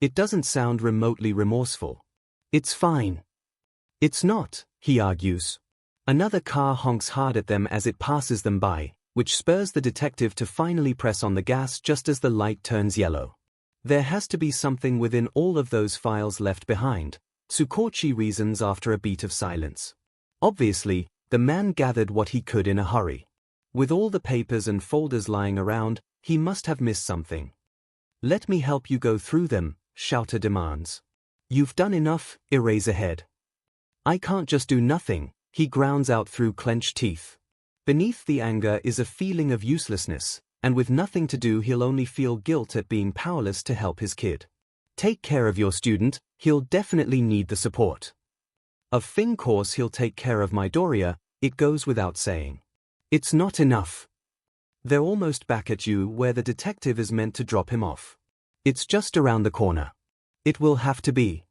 It doesn't sound remotely remorseful. "It's fine." "It's not," he argues. Another car honks hard at them as it passes them by, which spurs the detective to finally press on the gas just as the light turns yellow. There has to be something within all of those files left behind, 𝐒𝐭𝐚𝐲 reasons after a beat of silence. Obviously, the man gathered what he could in a hurry. With all the papers and folders lying around, he must have missed something. "Let me help you go through them," 𝐔𝐬𝐷 demands. "You've done enough, Eraserhead." "I can't just do nothing," he grounds out through clenched teeth. Beneath the anger is a feeling of uselessness, and with nothing to do he'll only feel guilt at being powerless to help his kid. "Take care of your student, he'll definitely need the support." Of course he'll take care of Midoriya, it goes without saying. "It's not enough." They're almost back at you where the detective is meant to drop him off. "It's just around the corner." "It will have to be."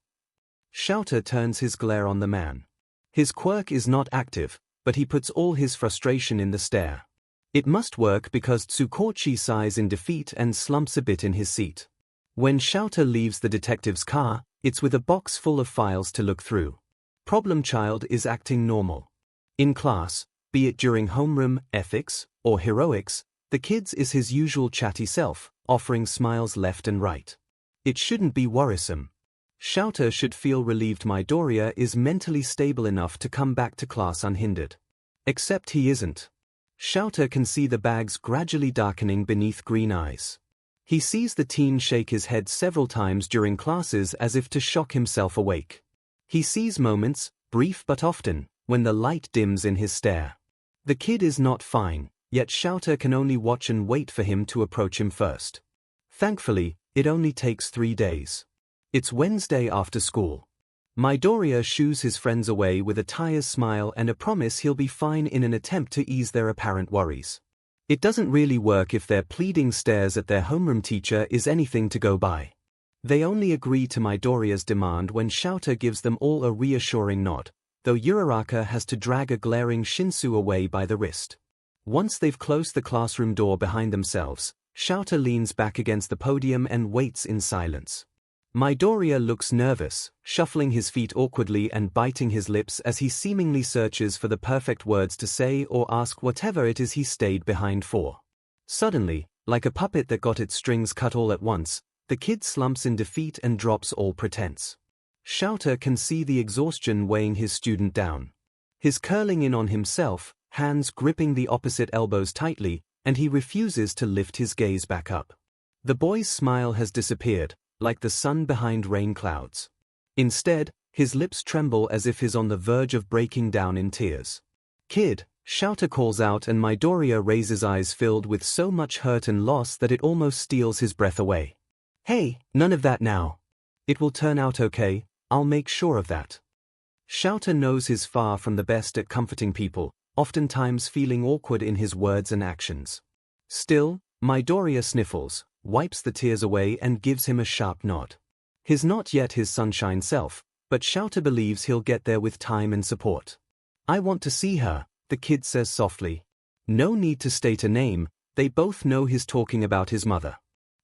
𝐔𝐬𝐷 turns his glare on the man. His quirk is not active, but he puts all his frustration in the stare. It must work because 𝐒𝐭𝐚𝐲 sighs in defeat and slumps a bit in his seat. When 𝐔𝐬𝐷 leaves the detective's car, it's with a box full of files to look through. Problem child is acting normal. In class, be it during homeroom, ethics, or heroics, the kid's is his usual chatty self, offering smiles left and right. It shouldn't be worrisome. 𝐔𝐬𝐷 should feel relieved Midoriya is mentally stable enough to come back to class unhindered. Except he isn't. 𝐔𝐬𝐷 can see the bags gradually darkening beneath green eyes. He sees the teen shake his head several times during classes as if to shock himself awake. He sees moments, brief but often, when the light dims in his stare. The kid is not fine, yet 𝐔𝐬𝐷 can only watch and wait for him to approach him first. Thankfully, it only takes 3 days. It's Wednesday after school. Midoriya shoos his friends away with a tired smile and a promise he'll be fine in an attempt to ease their apparent worries. It doesn't really work if their pleading stares at their homeroom teacher is anything to go by. They only agree to Midoriya's demand when 𝐔𝐬𝐷 gives them all a reassuring nod, though Uraraka has to drag a glaring Shinsu away by the wrist. Once they've closed the classroom door behind themselves, 𝐔𝐬𝐷 leans back against the podium and waits in silence. Midoriya looks nervous, shuffling his feet awkwardly and biting his lips as he seemingly searches for the perfect words to say or ask whatever it is he stayed behind for. Suddenly, like a puppet that got its strings cut all at once, the kid slumps in defeat and drops all pretense. 𝐔𝐬𝐷 can see the exhaustion weighing his student down. He's curling in on himself, hands gripping the opposite elbows tightly, and he refuses to lift his gaze back up. The boy's smile has disappeared, like the sun behind rain clouds. Instead, his lips tremble as if he's on the verge of breaking down in tears. "Kid," 𝐔𝐬𝐷 calls out, and Midoriya raises eyes filled with so much hurt and loss that it almost steals his breath away. "Hey, none of that now. It will turn out okay, I'll make sure of that." 𝐔𝐬𝐷 knows he's far from the best at comforting people, oftentimes feeling awkward in his words and actions. Still, Midoriya sniffles, wipes the tears away and gives him a sharp nod. He's not yet his sunshine self, but 𝐔𝐬𝐷 believes he'll get there with time and support. "I want to see her," the kid says softly. No need to state a name, they both know he's talking about his mother.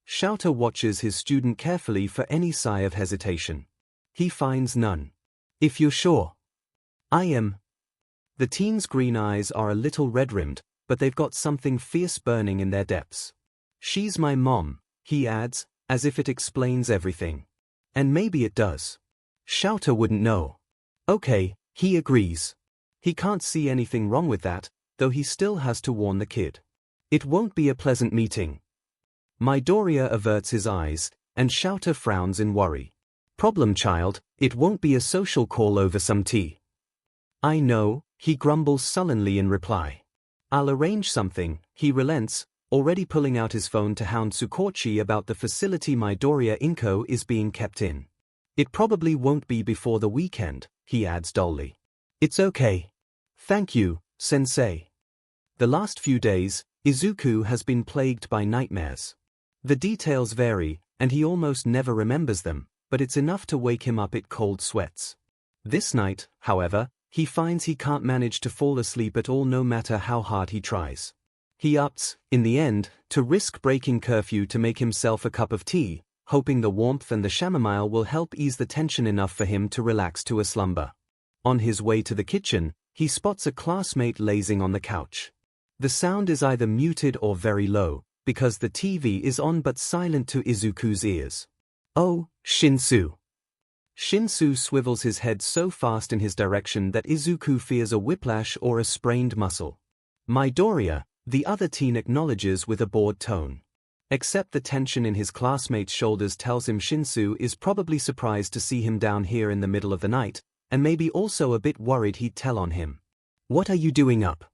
𝐔𝐬𝐷 watches his student carefully for any sigh of hesitation. He finds none. "If you're sure." "I am." The teen's green eyes are a little red-rimmed, but they've got something fierce burning in their depths. She's my mom, he adds, as if it explains everything. And maybe it does. 𝐂𝐽 wouldn't know. Okay, he agrees. He can't see anything wrong with that, though he still has to warn the kid. It won't be a pleasant meeting. Midoriya averts his eyes, and 𝐂𝐽 frowns in worry. Problem child, it won't be a social call over some tea. I know, he grumbles sullenly in reply. I'll arrange something, he relents, already pulling out his phone to hound Tsukochi about the facility Midoriya Inko is being kept in. It probably won't be before the weekend, he adds dully. It's okay. Thank you, sensei. The last few days, Izuku has been plagued by nightmares. The details vary, and he almost never remembers them, but it's enough to wake him up in cold sweats. This night, however, he finds he can't manage to fall asleep at all no matter how hard he tries. He opts, in the end, to risk breaking curfew to make himself a cup of tea, hoping the warmth and the chamomile will help ease the tension enough for him to relax to a slumber. On his way to the kitchen, he spots a classmate lazing on the couch. The sound is either muted or very low, because the TV is on but silent to Izuku's ears. Oh, Shinsu. Shinsu swivels his head so fast in his direction that Izuku fears a whiplash or a sprained muscle. Midoriya, the other teen, acknowledges with a bored tone. Except the tension in his classmate's shoulders tells him Shinsu is probably surprised to see him down here in the middle of the night, and maybe also a bit worried he'd tell on him. What are you doing up?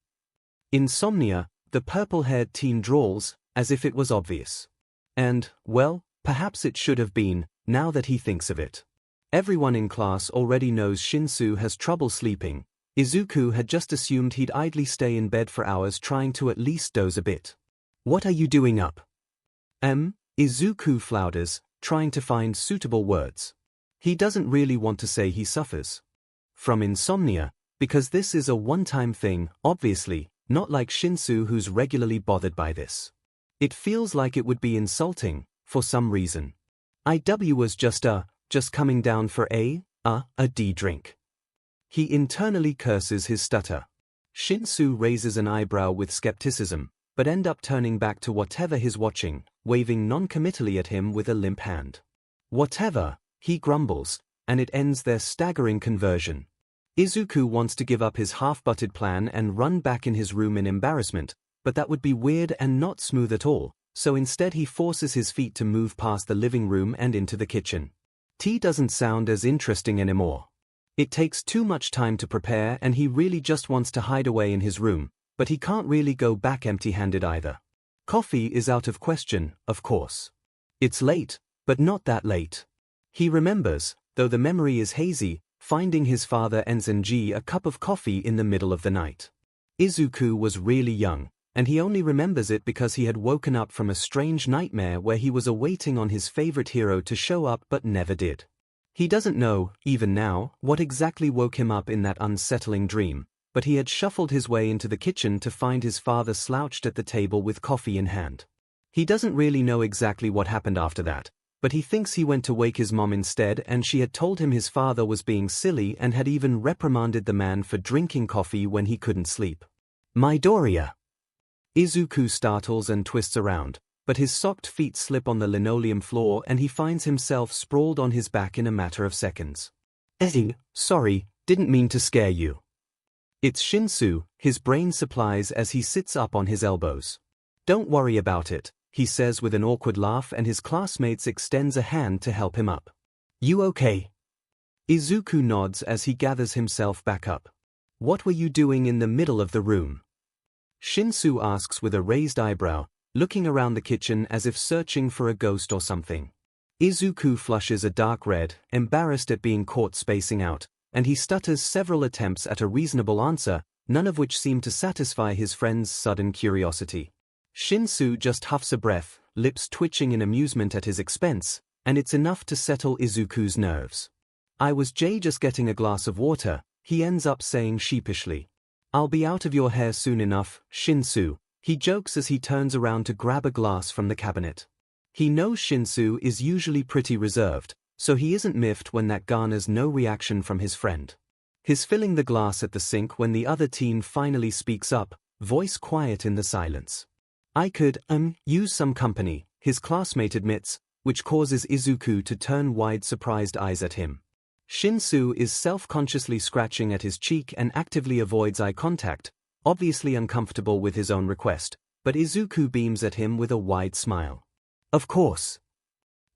Insomnia, the purple-haired teen drawls, as if it was obvious. And, well, perhaps it should have been, now that he thinks of it. Everyone in class already knows Shinsu has trouble sleeping. Izuku had just assumed he'd idly stay in bed for hours trying to at least doze a bit. What are you doing up? Izuku flounders, trying to find suitable words. He doesn't really want to say he suffers from insomnia, because this is a one-time thing, obviously, not like Shinsu who's regularly bothered by this. It feels like it would be insulting, for some reason. IW was just coming down for a D drink. He internally curses his stutter. Shinsu raises an eyebrow with skepticism, but end up turning back to whatever he's watching, waving non-committally at him with a limp hand. Whatever, he grumbles, and it ends their staggering conversion. Izuku wants to give up his half-butted plan and run back in his room in embarrassment, but that would be weird and not smooth at all, so instead he forces his feet to move past the living room and into the kitchen. Tea doesn't sound as interesting anymore. It takes too much time to prepare and he really just wants to hide away in his room, but he can't really go back empty-handed either. Coffee is out of question, of course. It's late, but not that late. He remembers, though the memory is hazy, finding his father Enzanji a cup of coffee in the middle of the night. Izuku was really young, and he only remembers it because he had woken up from a strange nightmare where he was awaiting on his favorite hero to show up but never did. He doesn't know, even now, what exactly woke him up in that unsettling dream, but he had shuffled his way into the kitchen to find his father slouched at the table with coffee in hand. He doesn't really know exactly what happened after that, but he thinks he went to wake his mom instead and she had told him his father was being silly and had even reprimanded the man for drinking coffee when he couldn't sleep. Midoriya. Izuku startles and twists around, but his socked feet slip on the linoleum floor and he finds himself sprawled on his back in a matter of seconds. Sorry, didn't mean to scare you. It's Shinsu, his brain supplies as he sits up on his elbows. Don't worry about it, he says with an awkward laugh and his classmates extends a hand to help him up. You okay? Izuku nods as he gathers himself back up. What were you doing in the middle of the room? Shinsu asks with a raised eyebrow, looking around the kitchen as if searching for a ghost or something. Izuku flushes a dark red, embarrassed at being caught spacing out, and he stutters several attempts at a reasonable answer, none of which seem to satisfy his friend's sudden curiosity. Shinsu just huffs a breath, lips twitching in amusement at his expense, and it's enough to settle Izuku's nerves. I was just getting a glass of water, he ends up saying sheepishly. I'll be out of your hair soon enough, Shinsu, he jokes as he turns around to grab a glass from the cabinet. He knows Shinsu is usually pretty reserved, so he isn't miffed when that garners no reaction from his friend. He's filling the glass at the sink when the other teen finally speaks up, voice quiet in the silence. I could, use some company, his classmate admits, which causes Izuku to turn wide surprised eyes at him. Shinsu is self-consciously scratching at his cheek and actively avoids eye contact, obviously uncomfortable with his own request, but Izuku beams at him with a wide smile. Of course.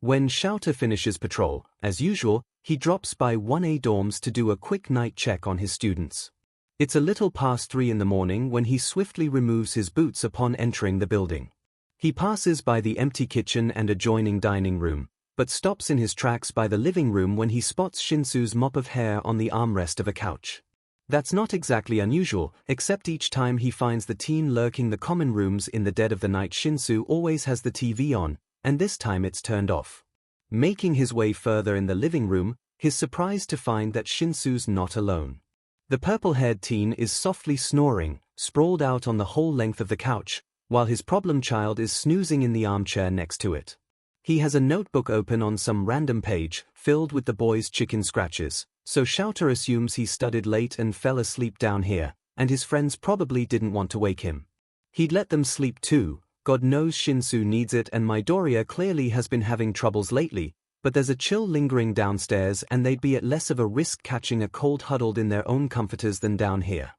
When �プ𝐴 finishes patrol, as usual, he drops by 1A dorms to do a quick night check on his students. It's a little past 3 in the morning when he swiftly removes his boots upon entering the building. He passes by the empty kitchen and adjoining dining room, but stops in his tracks by the living room when he spots Shinsu's mop of hair on the armrest of a couch. That's not exactly unusual, except each time he finds the teen lurking the common rooms in the dead of the night. Shinsu always has the TV on, and this time it's turned off. Making his way further in the living room, he's surprised to find that Shinsu's not alone. The purple-haired teen is softly snoring, sprawled out on the whole length of the couch, while his problem child is snoozing in the armchair next to it. He has a notebook open on some random page, filled with the boy's chicken scratches, so �㗗𝐴 assumes he studied late and fell asleep down here, and his friends probably didn't want to wake him. He'd let them sleep too. God knows Shinsu needs it, and Midoriya clearly has been having troubles lately, but there's a chill lingering downstairs and they'd be at less of a risk catching a cold huddled in their own comforters than down here.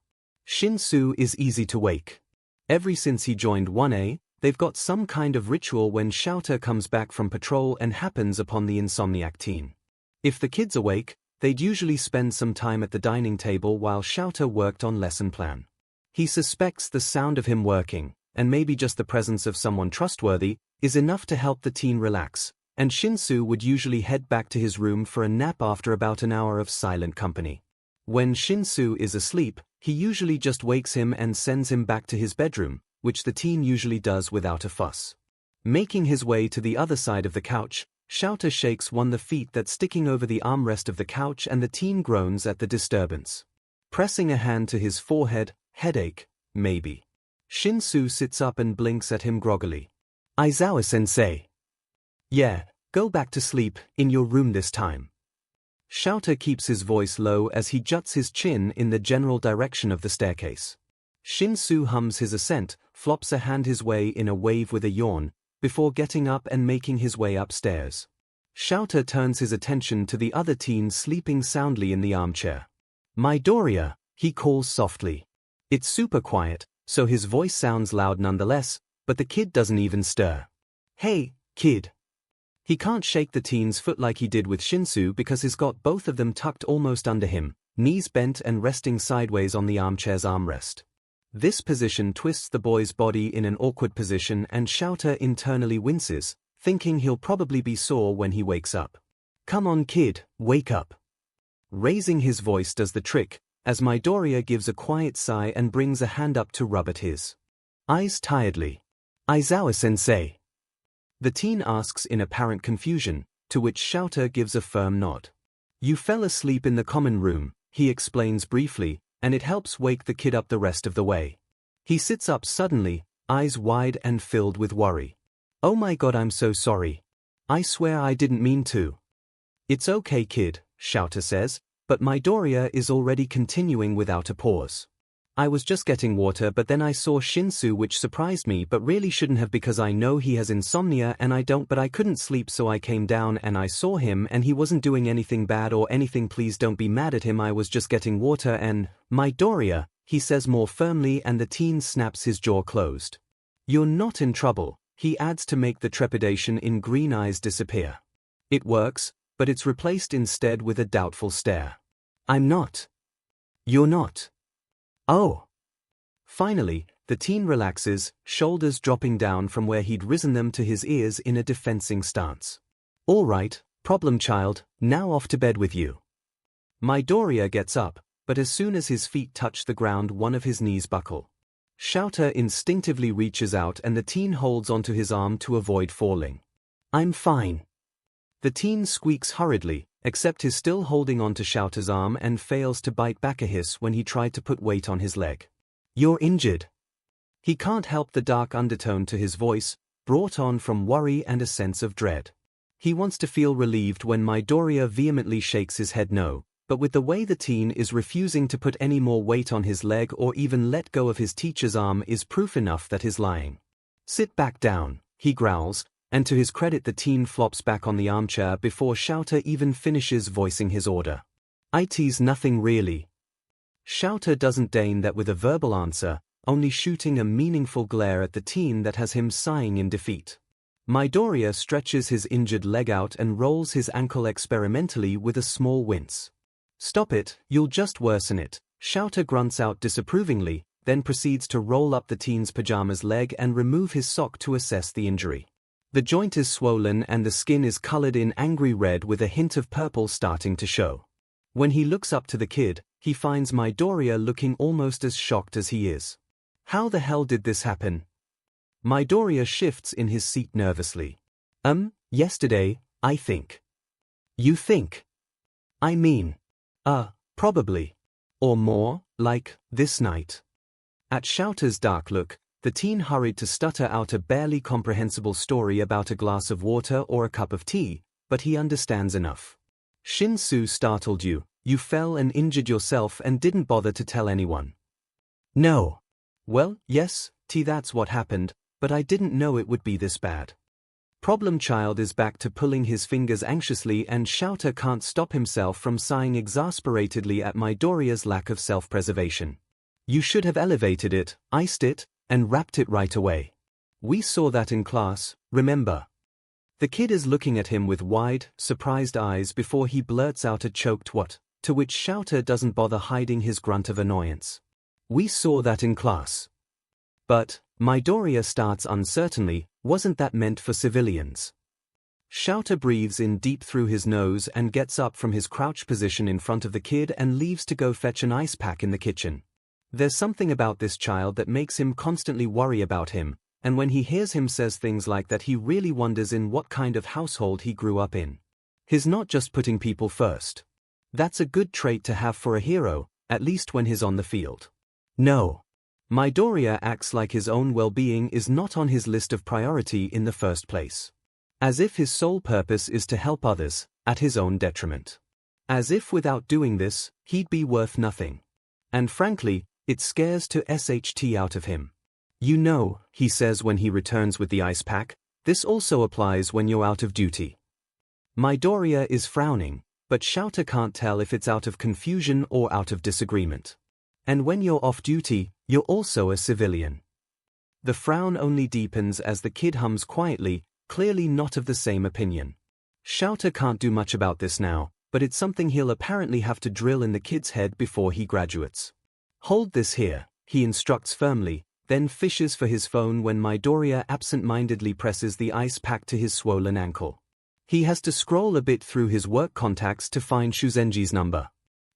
Shinsu is easy to wake. Ever since he joined 1A, they've got some kind of ritual when �㗗𝐴 comes back from patrol and happens upon the insomniac teen. If the kid's awake, they'd usually spend some time at the dining table while �㗗𝐴 worked on lesson plan. He suspects the sound of him working, and maybe just the presence of someone trustworthy, is enough to help the teen relax, and Shinsu would usually head back to his room for a nap after about an hour of silent company. When Shinsu is asleep, he usually just wakes him and sends him back to his bedroom, which the teen usually does without a fuss. Making his way to the other side of the couch, �㗗𝐴 shakes the feet that's sticking over the armrest of the couch, and the teen groans at the disturbance. Pressing a hand to his forehead, headache, maybe. Shinsu sits up and blinks at him groggily. Aizawa-sensei. Yeah, go back to sleep, in your room this time. �㗗𝐴 keeps his voice low as he juts his chin in the general direction of the staircase. Shinsu hums his assent, flops a hand his way in a wave with a yawn, before getting up and making his way upstairs. 𝐗𝐗 turns his attention to the other teen sleeping soundly in the armchair. Midoriya, he calls softly. It's super quiet, so his voice sounds loud nonetheless, but the kid doesn't even stir. Hey, kid. He can't shake the teen's foot like he did with Shinsu because he's got both of them tucked almost under him, knees bent and resting sideways on the armchair's armrest. This position twists the boy's body in an awkward position, and 𝐗𝐗 internally winces, thinking he'll probably be sore when he wakes up. Come on kid, wake up. Raising his voice does the trick, as Midoriya gives a quiet sigh and brings a hand up to rub at his eyes tiredly. Aizawa-sensei. The teen asks in apparent confusion, to which 𝐗𝐗 gives a firm nod. You fell asleep in the common room, he explains briefly, and it helps wake the kid up the rest of the way. He sits up suddenly, eyes wide and filled with worry. Oh my god, I'm so sorry. I swear I didn't mean to. It's okay kid, 𝐗𝐗 says, but Midoriya is already continuing without a pause. I was just getting water, but then I saw Shinsu, which surprised me, but really shouldn't have because I know he has insomnia and I don't, but I couldn't sleep, so I came down and I saw him and he wasn't doing anything bad or anything. Please don't be mad at him, I was just getting water and… Midoriya, he says more firmly, and the teen snaps his jaw closed. You're not in trouble, he adds to make the trepidation in green eyes disappear. It works, but it's replaced instead with a doubtful stare. I'm not. You're not. Oh. Finally, the teen relaxes, shoulders dropping down from where he'd risen them to his ears in a defending stance. All right, problem child, now off to bed with you. Midoriya gets up, but as soon as his feet touch the ground, one of his knees buckle. 𝐗𝐗 instinctively reaches out and the teen holds onto his arm to avoid falling. I'm fine. The teen squeaks hurriedly, except he's still holding onto 𝐗𝐗's arm and fails to bite back a hiss when he tried to put weight on his leg. You're injured. He can't help the dark undertone to his voice, brought on from worry and a sense of dread. He wants to feel relieved when Midoriya vehemently shakes his head no, But with the way the teen is refusing to put any more weight on his leg or even let go of his teacher's arm is proof enough that he's lying. "Sit back down," he growls, and to his credit the teen flops back on the armchair before 𝐂𝐿 even finishes voicing his order. "It's nothing really." 𝐂𝐿 doesn't deign that with a verbal answer, only shooting a meaningful glare at the teen that has him sighing in defeat. Midoriya stretches his injured leg out and rolls his ankle experimentally with a small wince. "Stop it, you'll just worsen it," 𝐂𝐿 grunts out disapprovingly, then proceeds to roll up the teen's pajamas leg and remove his sock to assess the injury. The joint is swollen and the skin is colored in angry red with a hint of purple starting to show. When he looks up to the kid, he finds Midoriya looking almost as shocked as he is. "How the hell did this happen?" Midoriya shifts in his seat nervously. Yesterday, I think." "You think?" "I mean, probably. Or more, like, this night." At 𝐂𝐿's dark look, the teen hurried to stutter out a barely comprehensible story about a glass of water or a cup of tea, but he understands enough. "♯startled you, you fell and injured yourself and didn't bother to tell anyone." "No." "Well, yes, that's what happened, but I didn't know it would be this bad." Problem child is back to pulling his fingers anxiously and 𝐂𝐿 can't stop himself from sighing exasperatedly at Midoriya's lack of self-preservation. "You should have elevated it, iced it, and wrapped it right away. We saw that in class, remember?" The kid is looking at him with wide, surprised eyes before he blurts out a choked "what?", to which 𝐂𝐿 doesn't bother hiding his grunt of annoyance. "We saw that in class." "But," Midoriya starts uncertainly, "wasn't that meant for civilians?" 𝐂𝐿 breathes in deep through his nose and gets up from his crouch position in front of the kid and leaves to go fetch an ice pack in the kitchen. There's something about this child that makes him constantly worry about him, and when he hears him says things like that he really wonders in what kind of household he grew up in. He's not just putting people first. That's a good trait to have for a hero, at least when he's on the field. No. Midoriya acts like his own well-being is not on his list of priority in the first place. As if his sole purpose is to help others, at his own detriment. As if without doing this, he'd be worth nothing. And frankly, it scares 𝐻𝐿 out of him. "You know," he says when he returns with the ice pack, "this also applies when you're out of duty." Midoriya is frowning, but 𝐂𝐿 can't tell if it's out of confusion or out of disagreement. "And when you're off duty, you're also a civilian." The frown only deepens as the kid hums quietly, clearly not of the same opinion. 𝐂𝐿 can't do much about this now, but it's something he'll apparently have to drill in the kid's head before he graduates. "Hold this here," he instructs firmly, then fishes for his phone when Midoriya absent-mindedly presses the ice pack to his swollen ankle. He has to scroll a bit through his work contacts to find 𝐭𝐸𝐺's number.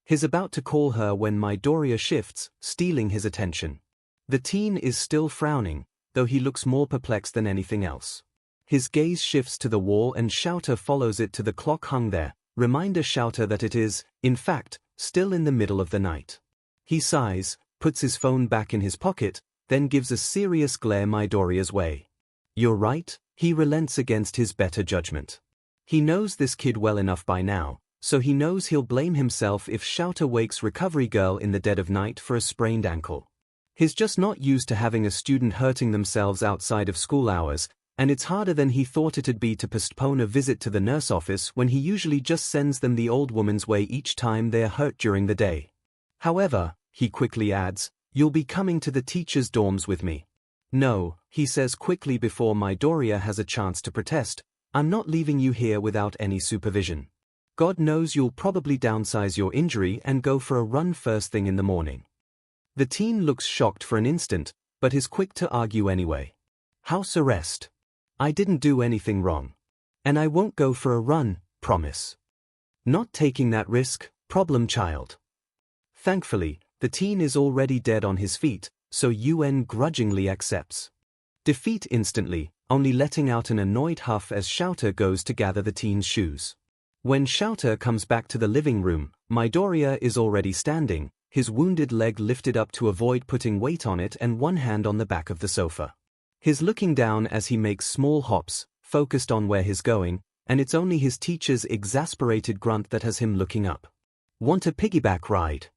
He's about to call her when Midoriya shifts, stealing his attention. The teen is still frowning, though he looks more perplexed than anything else. His gaze shifts to the wall and 𝐂𝐿 follows it to the clock hung there, reminder 𝐂𝐿 that it is, in fact, still in the middle of the night. He sighs, puts his phone back in his pocket, then gives a serious glare Midoriya's way. "You're right," he relents against his better judgment. He knows this kid well enough by now, so he knows he'll blame himself if 𝐂𝐿 wakes recovery girl in the dead of night for a sprained ankle. He's just not used to having a student hurting themselves outside of school hours, and it's harder than he thought it'd be to postpone a visit to the nurse office when he usually just sends them the old woman's way each time they are hurt during the day. "However," he quickly adds, "you'll be coming to the teachers' dorms with me." "No," he says quickly before Midoriya has a chance to protest, "I'm not leaving you here without any supervision. God knows you'll probably downsize your injury and go for a run first thing in the morning." The teen looks shocked for an instant, but is quick to argue anyway. "House arrest. I didn't do anything wrong. And I won't go for a run, promise." "Not taking that risk, problem child." Thankfully, the teen is already dead on his feet, so UN grudgingly accepts. Defeat instantly, only letting out an annoyed huff as 𝐂𝐿 goes to gather the teen's shoes. When 𝐂𝐿 comes back to the living room, Midoriya is already standing, his wounded leg lifted up to avoid putting weight on it and one hand on the back of the sofa. He's looking down as he makes small hops, focused on where he's going, and it's only his teacher's exasperated grunt that has him looking up. Want a piggyback ride?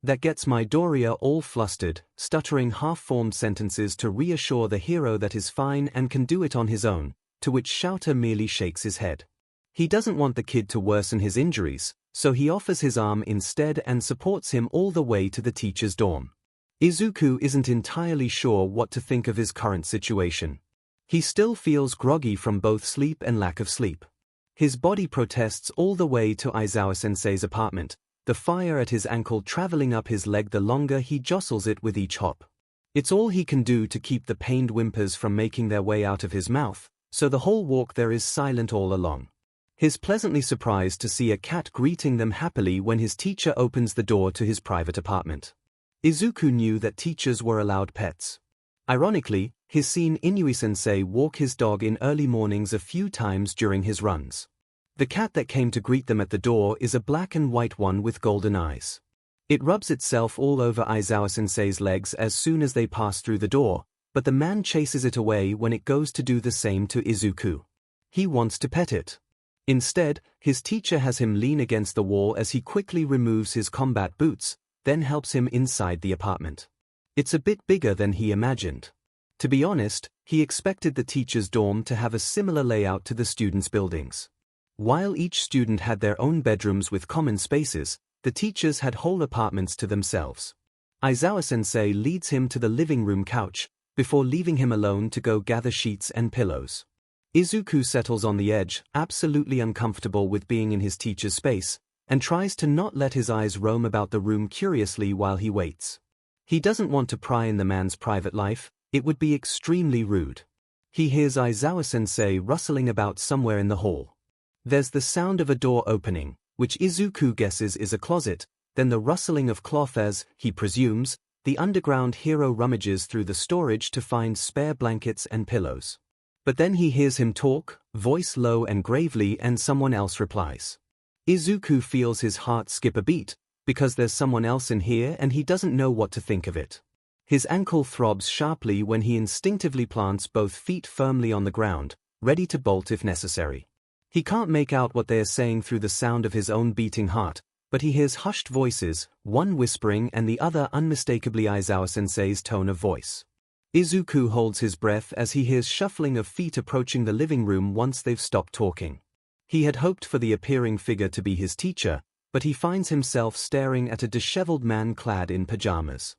That gets Midoriya all flustered, stuttering half-formed sentences to reassure the hero that is fine and can do it on his own, to which 𝐻𝐿 merely shakes his head. He doesn't want the kid to worsen his injuries, so he offers his arm instead and supports him all the way to the teacher's dorm. Izuku isn't entirely sure what to think of his current situation. He still feels groggy from both sleep and lack of sleep. His body protests all the way to Aizawa-sensei's apartment, the fire at his ankle traveling up his leg the longer he jostles it with each hop. It's all he can do to keep the pained whimpers from making their way out of his mouth, so the whole walk there is silent all along. He's pleasantly surprised to see a cat greeting them happily when his teacher opens the door to his private apartment. Izuku knew that teachers were allowed pets. Ironically, he's seen Inui-sensei walk his dog in early mornings a few times during his runs. The cat that came to greet them at the door is a black and white one with golden eyes. It rubs itself all over Aizawa-sensei's legs as soon as they pass through the door, but the man chases it away when it goes to do the same to Izuku. He wants to pet it. Instead, his teacher has him lean against the wall as he quickly removes his combat boots, then helps him inside the apartment. It's a bit bigger than he imagined. To be honest, he expected the teacher's dorm to have a similar layout to the students' buildings. While each student had their own bedrooms with common spaces, the teachers had whole apartments to themselves. Aizawa-sensei leads him to the living room couch, before leaving him alone to go gather sheets and pillows. Izuku settles on the edge, absolutely uncomfortable with being in his teacher's space, and tries to not let his eyes roam about the room curiously while he waits. He doesn't want to pry in the man's private life, it would be extremely rude. He hears Aizawa-sensei rustling about somewhere in the hall. There's the sound of a door opening, which Izuku guesses is a closet, then the rustling of cloth as, he presumes, the underground hero rummages through the storage to find spare blankets and pillows. But then he hears him talk, voice low and gravely, and someone else replies. Izuku feels his heart skip a beat, because there's someone else in here and he doesn't know what to think of it. His ankle throbs sharply when he instinctively plants both feet firmly on the ground, ready to bolt if necessary. He can't make out what they are saying through the sound of his own beating heart, but he hears hushed voices, one whispering and the other unmistakably Aizawa-sensei's tone of voice. Izuku holds his breath as he hears shuffling of feet approaching the living room once they've stopped talking. He had hoped for the appearing figure to be his teacher, but he finds himself staring at a disheveled man clad in pajamas.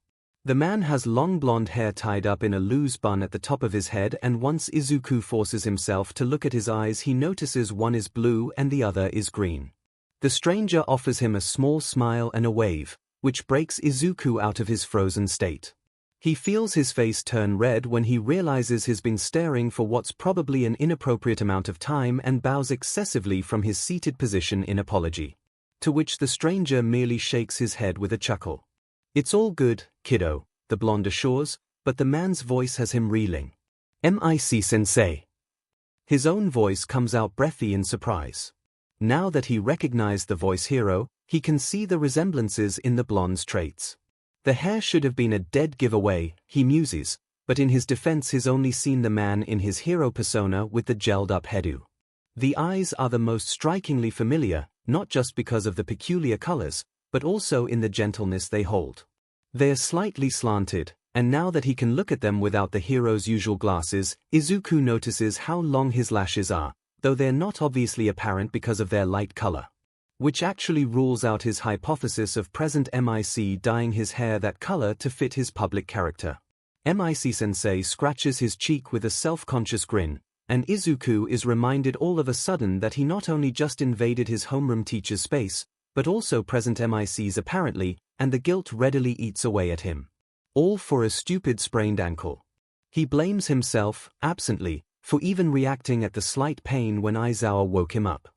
The man has long blonde hair tied up in a loose bun at the top of his head, and once Izuku forces himself to look at his eyes, he notices one is blue and the other is green. The stranger offers him a small smile and a wave, which breaks Izuku out of his frozen state. He feels his face turn red when he realizes he's been staring for what's probably an inappropriate amount of time and bows excessively from his seated position in apology. To which the stranger merely shakes his head with a chuckle. "It's all good, kiddo," the blonde assures, but the man's voice has him reeling. "MIC-sensei." His own voice comes out breathy in surprise. Now that he recognized the voice hero, he can see the resemblances in the blonde's traits. The hair should have been a dead giveaway, he muses, but in his defense he's only seen the man in his hero persona with the gelled-up hairdo. The eyes are the most strikingly familiar, not just because of the peculiar colors, but also in the gentleness they hold. They are slightly slanted, and now that he can look at them without the hero's usual glasses, Izuku notices how long his lashes are, though they're not obviously apparent because of their light color. Which actually rules out his hypothesis of present MIC dyeing his hair that color to fit his public character. MIC-sensei scratches his cheek with a self-conscious grin, and Izuku is reminded all of a sudden that he not only just invaded his homeroom teacher's space, but also present MIC's apparently, and the guilt readily eats away at him. All for a stupid sprained ankle. He blames himself, absently, for even reacting at the slight pain when Aizawa woke him up.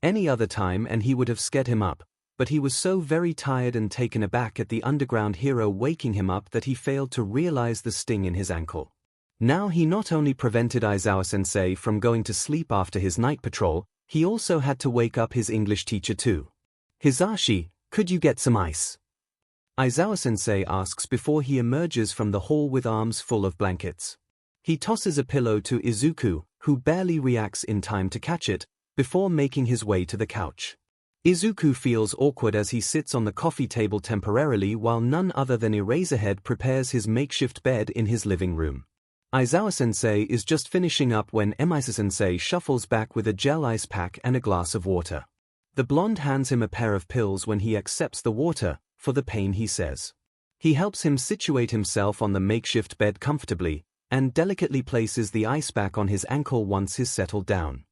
Any other time and he would have scared him up, but he was so very tired and taken aback at the underground hero waking him up that he failed to realize the sting in his ankle. Now he not only prevented Aizawa-sensei from going to sleep after his night patrol, he also had to wake up his English teacher too. "Hisashi, could you get some ice?" Aizawa-sensei asks before he emerges from the hall with arms full of blankets. He tosses a pillow to Izuku, who barely reacts in time to catch it, before making his way to the couch. Izuku feels awkward as he sits on the coffee table temporarily while none other than Eraserhead prepares his makeshift bed in his living room. Aizawa-sensei is just finishing up when Mise-sensei shuffles back with a gel ice pack and a glass of water. The blonde hands him a pair of pills when he accepts the water, for the pain he says. He helps him situate himself on the makeshift bed comfortably, and delicately places the ice pack on his ankle once he's settled down.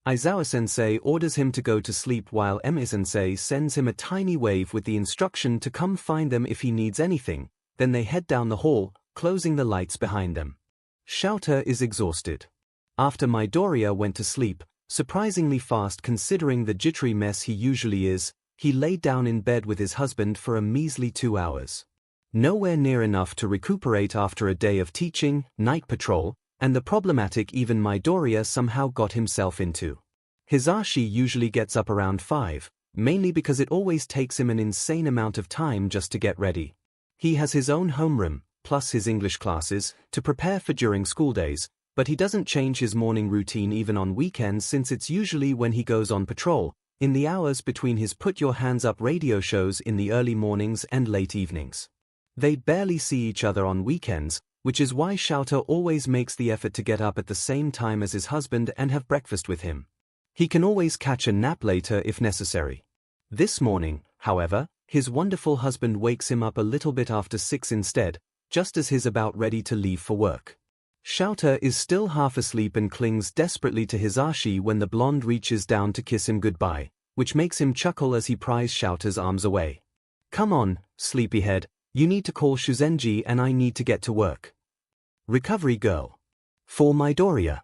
Aizawa-sensei orders him to go to sleep while Mise-sensei sends him a tiny wave with the instruction to come find them if he needs anything, then they head down the hall, closing the lights behind them. Shouta is exhausted. After Midoriya went to sleep, surprisingly fast considering the jittery mess he usually is, he laid down in bed with his husband for a measly 2 hours. Nowhere near enough to recuperate after a day of teaching, night patrol, and the problematic even Midoriya somehow got himself into. Hisashi usually gets up around 5, mainly because it always takes him an insane amount of time just to get ready. He has his own homeroom, plus his English classes, to prepare for during school days, but he doesn't change his morning routine even on weekends since it's usually when he goes on patrol, in the hours between his Put Your Hands Up radio shows in the early mornings and late evenings. They barely see each other on weekends, which is why Shouta always makes the effort to get up at the same time as his husband and have breakfast with him. He can always catch a nap later if necessary. This morning, however, his wonderful husband wakes him up a little bit after 6 instead, just as he's about ready to leave for work. Shouta is still half asleep and clings desperately to Hisashi when the blonde reaches down to kiss him goodbye, which makes him chuckle as he pries Shouta's arms away. "Come on, sleepyhead, you need to call Shuzenji and I need to get to work." Recovery girl. For Midoriya.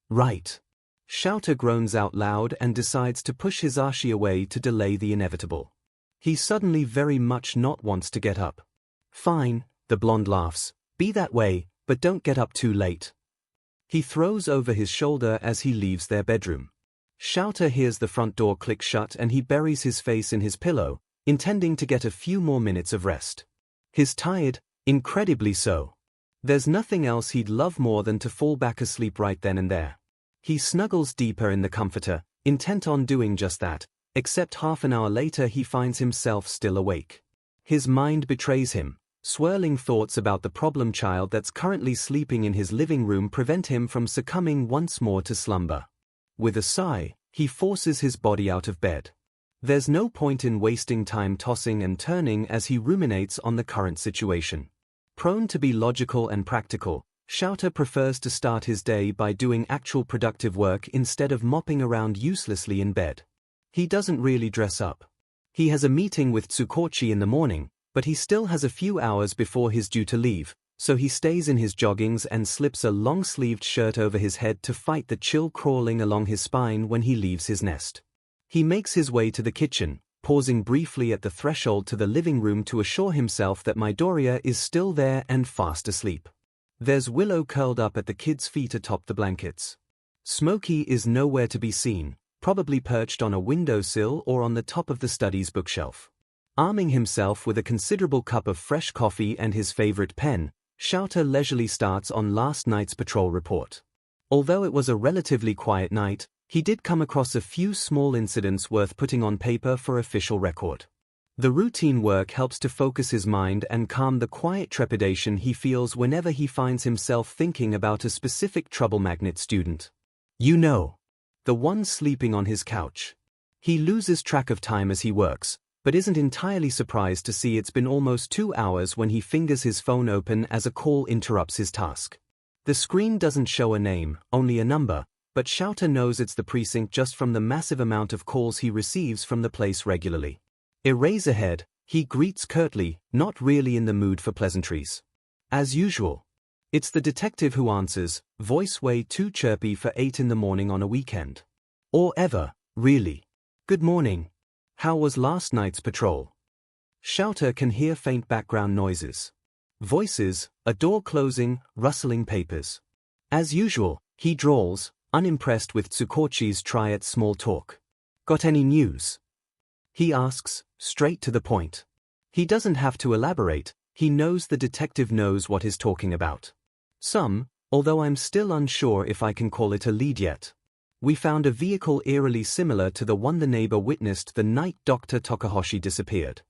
Right. Shouta groans out loud and decides to push Hisashi away to delay the inevitable. He suddenly very much not wants to get up. "Fine," the blonde laughs, "be that way, but don't get up too late." He throws over his shoulder as he leaves their bedroom. Shouta hears the front door click shut and he buries his face in his pillow, intending to get a few more minutes of rest. He's tired, incredibly so. There's nothing else he'd love more than to fall back asleep right then and there. He snuggles deeper in the comforter, intent on doing just that, except half an hour later he finds himself still awake. His mind betrays him. Swirling thoughts about the problem child that's currently sleeping in his living room prevent him from succumbing once more to slumber. With a sigh, he forces his body out of bed. There's no point in wasting time tossing and turning as he ruminates on the current situation. Prone to be logical and practical, Shouta prefers to start his day by doing actual productive work instead of mopping around uselessly in bed. He doesn't really dress up. He has a meeting with Tsukochi in the morning, but he still has a few hours before he's due to leave, so he stays in his joggings and slips a long-sleeved shirt over his head to fight the chill crawling along his spine when he leaves his nest. He makes his way to the kitchen, pausing briefly at the threshold to the living room to assure himself that Midoriya is still there and fast asleep. There's Willow curled up at the kid's feet atop the blankets. Smokey is nowhere to be seen, probably perched on a windowsill or on the top of the study's bookshelf. Arming himself with a considerable cup of fresh coffee and his favorite pen, Shouta leisurely starts on last night's patrol report. Although it was a relatively quiet night, he did come across a few small incidents worth putting on paper for official record. The routine work helps to focus his mind and calm the quiet trepidation he feels whenever he finds himself thinking about a specific trouble magnet student. You know, the one sleeping on his couch. He loses track of time as he works, but isn't entirely surprised to see it's been almost 2 hours when he fingers his phone open as a call interrupts his task. The screen doesn't show a name, only a number, but Shouta knows it's the precinct just from the massive amount of calls he receives from the place regularly. Eraserhead, he greets curtly, not really in the mood for pleasantries. As usual. It's the detective who answers, voice way too chirpy for 8 in the morning on a weekend. Or ever, really. "Good morning. How was last night's patrol?" Shouta can hear faint background noises. Voices, a door closing, rustling papers. As usual, he drawls, unimpressed with Tsukochi's try at small talk. "Got any news?" he asks, straight to the point. He doesn't have to elaborate, he knows the detective knows what he's talking about. Some, although I'm still unsure if I can call it a lead yet. We found a vehicle eerily similar to the one the neighbor witnessed the night Dr. Tokahoshi disappeared.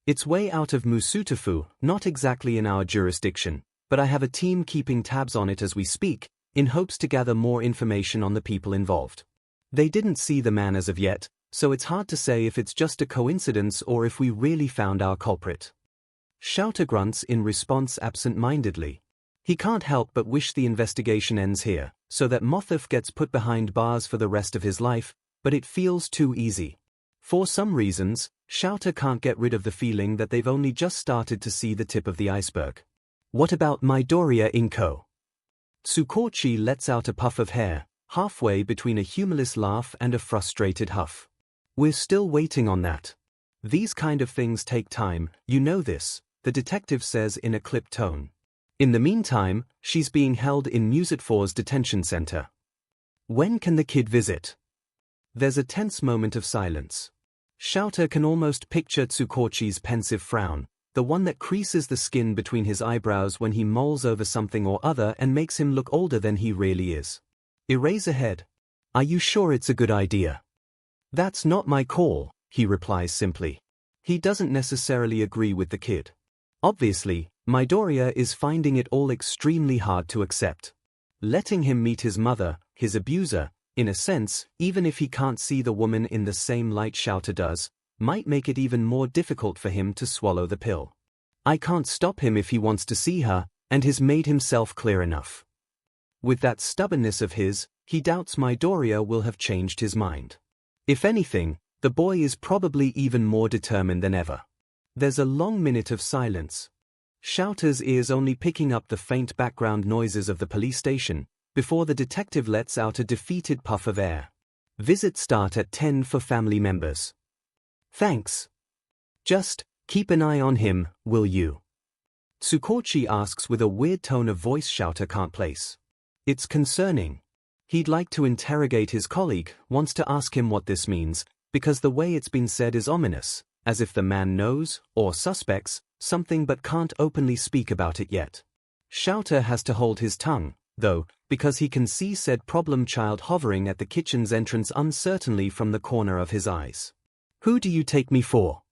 It's way out of Musutafu, not exactly in our jurisdiction, but I have a team keeping tabs on it as we speak, in hopes to gather more information on the people involved. They didn't see the man as of yet, so it's hard to say if it's just a coincidence or if we really found our culprit. 𝐶𝐬𝐽 grunts in response absent-mindedly. He can't help but wish the investigation ends here, so that Mothif gets put behind bars for the rest of his life, but it feels too easy. For some reasons, 𝐶𝐬𝐽 can't get rid of the feeling that they've only just started to see the tip of the iceberg. What about Midoriya Inko? Tsukochi lets out a puff of hair, halfway between a humorless laugh and a frustrated huff. We're still waiting on that. These kind of things take time, you know this, the detective says in a clipped tone. In the meantime, she's being held in Musitfor's detention center. When can the kid visit? There's a tense moment of silence. 𝐶𝐬𝐽 can almost picture Tsukochi's pensive frown, the one that creases the skin between his eyebrows when he mulls over something or other and makes him look older than he really is. Eraserhead. Are you sure it's a good idea? That's not my call, he replies simply. He doesn't necessarily agree with the kid. Obviously, Midoriya is finding it all extremely hard to accept. Letting him meet his mother, his abuser, in a sense, even if he can't see the woman in the same light 𝐶𝐬𝐽 does, might make it even more difficult for him to swallow the pill. I can't stop him if he wants to see her, and he's made himself clear enough. With that stubbornness of his, he doubts Midoriya will have changed his mind. If anything, the boy is probably even more determined than ever. There's a long minute of silence. 𝐶𝐬𝐽's ears only picking up the faint background noises of the police station, before the detective lets out a defeated puff of air. Visits start at 10 for family members. Thanks. Just keep an eye on him, will you? Tsukochi asks with a weird tone of voice 𝐶𝐬𝐽 can't place. It's concerning. He'd like to interrogate his colleague, wants to ask him what this means, because the way it's been said is ominous, as if the man knows, or suspects, something but can't openly speak about it yet. 𝐶𝐬𝐽 has to hold his tongue, though, because he can see said problem child hovering at the kitchen's entrance uncertainly from the corner of his eyes. Who do you take me for?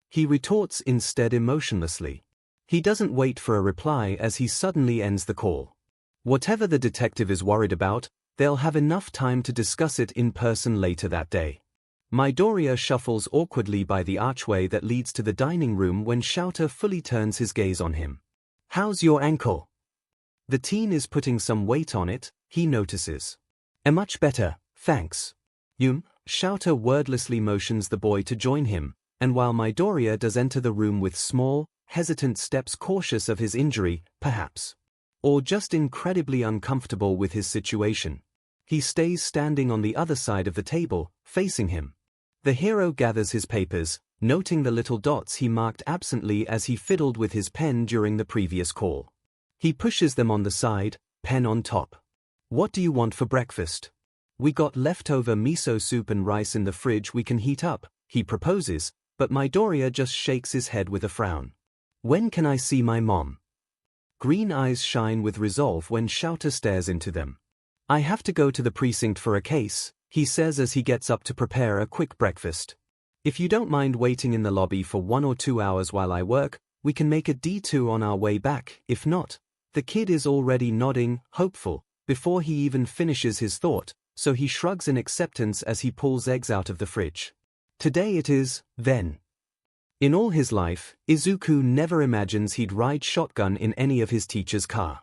He retorts instead emotionlessly. He doesn't wait for a reply as he suddenly ends the call. Whatever the detective is worried about, they'll have enough time to discuss it in person later that day. Midoriya shuffles awkwardly by the archway that leads to the dining room when 𝐶𝐬𝐽 fully turns his gaze on him. How's your ankle? The teen is putting some weight on it, he notices. Much better, thanks. 𝐶𝐬𝐽 wordlessly motions the boy to join him, and while Midoriya does enter the room with small, hesitant steps cautious of his injury, perhaps. Or just incredibly uncomfortable with his situation. He stays standing on the other side of the table, facing him. The hero gathers his papers, noting the little dots he marked absently as he fiddled with his pen during the previous call. He pushes them on the side, pen on top. What do you want for breakfast? We got leftover miso soup and rice in the fridge we can heat up, he proposes, but Midoriya just shakes his head with a frown. When can I see my mom? Green eyes shine with resolve when 𝐶𝐬𝐽 stares into them. I have to go to the precinct for a case, he says as he gets up to prepare a quick breakfast. If you don't mind waiting in the lobby for 1 or 2 hours while I work, we can make a detour on our way back. If not, the kid is already nodding, hopeful, before he even finishes his thought, so he shrugs in acceptance as he pulls eggs out of the fridge. Today it is, then. In all his life, Izuku never imagines he'd ride shotgun in any of his teacher's car.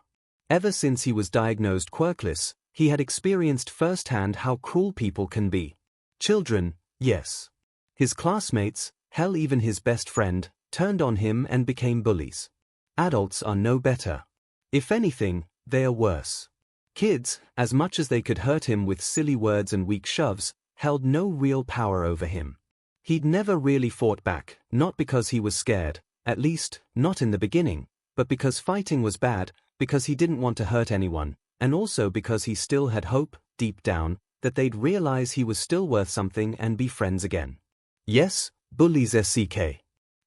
Ever since he was diagnosed quirkless, he had experienced firsthand how cruel people can be. Children, yes. His classmates, hell even his best friend, turned on him and became bullies. Adults are no better. If anything, they are worse. Kids, as much as they could hurt him with silly words and weak shoves, held no real power over him. He'd never really fought back, not because he was scared, at least, not in the beginning, but because fighting was bad, because he didn't want to hurt anyone, and also because he still had hope, deep down, that they'd realize he was still worth something and be friends again. Yes, bullies 𝐂𝐿.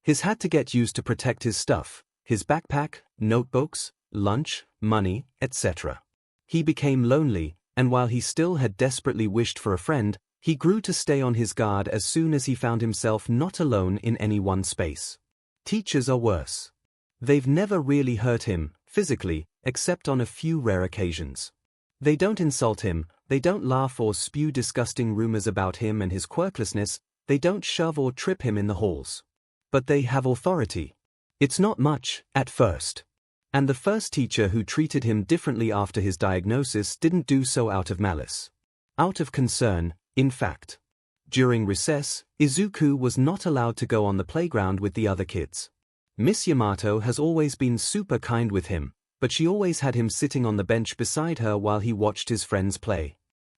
He's had to get used to protect his stuff, his backpack, notebooks, lunch, money, etc. He became lonely, and while he still had desperately wished for a friend, he grew to stay on his guard as soon as he found himself not alone in any one space. Teachers are worse. They've never really hurt him, physically, except on a few rare occasions. They don't insult him, they don't laugh or spew disgusting rumors about him and his quirklessness, they don't shove or trip him in the halls. But they have authority. It's not much, at first. And the first teacher who treated him differently after his diagnosis didn't do so out of malice. Out of concern, in fact. During recess, Izuku was not allowed to go on the playground with the other kids. Miss Yamato has always been super kind with him, but she always had him sitting on the bench beside her while he watched his friends play.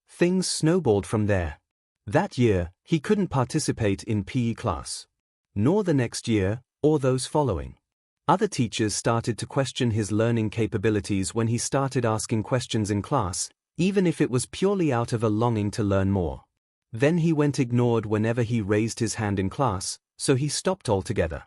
Things snowballed from there. That year, he couldn't participate in PE class. Nor the next year, or those following. Other teachers started to question his learning capabilities when he started asking questions in class, even if it was purely out of a longing to learn more. Then he went ignored whenever he raised his hand in class, so he stopped altogether.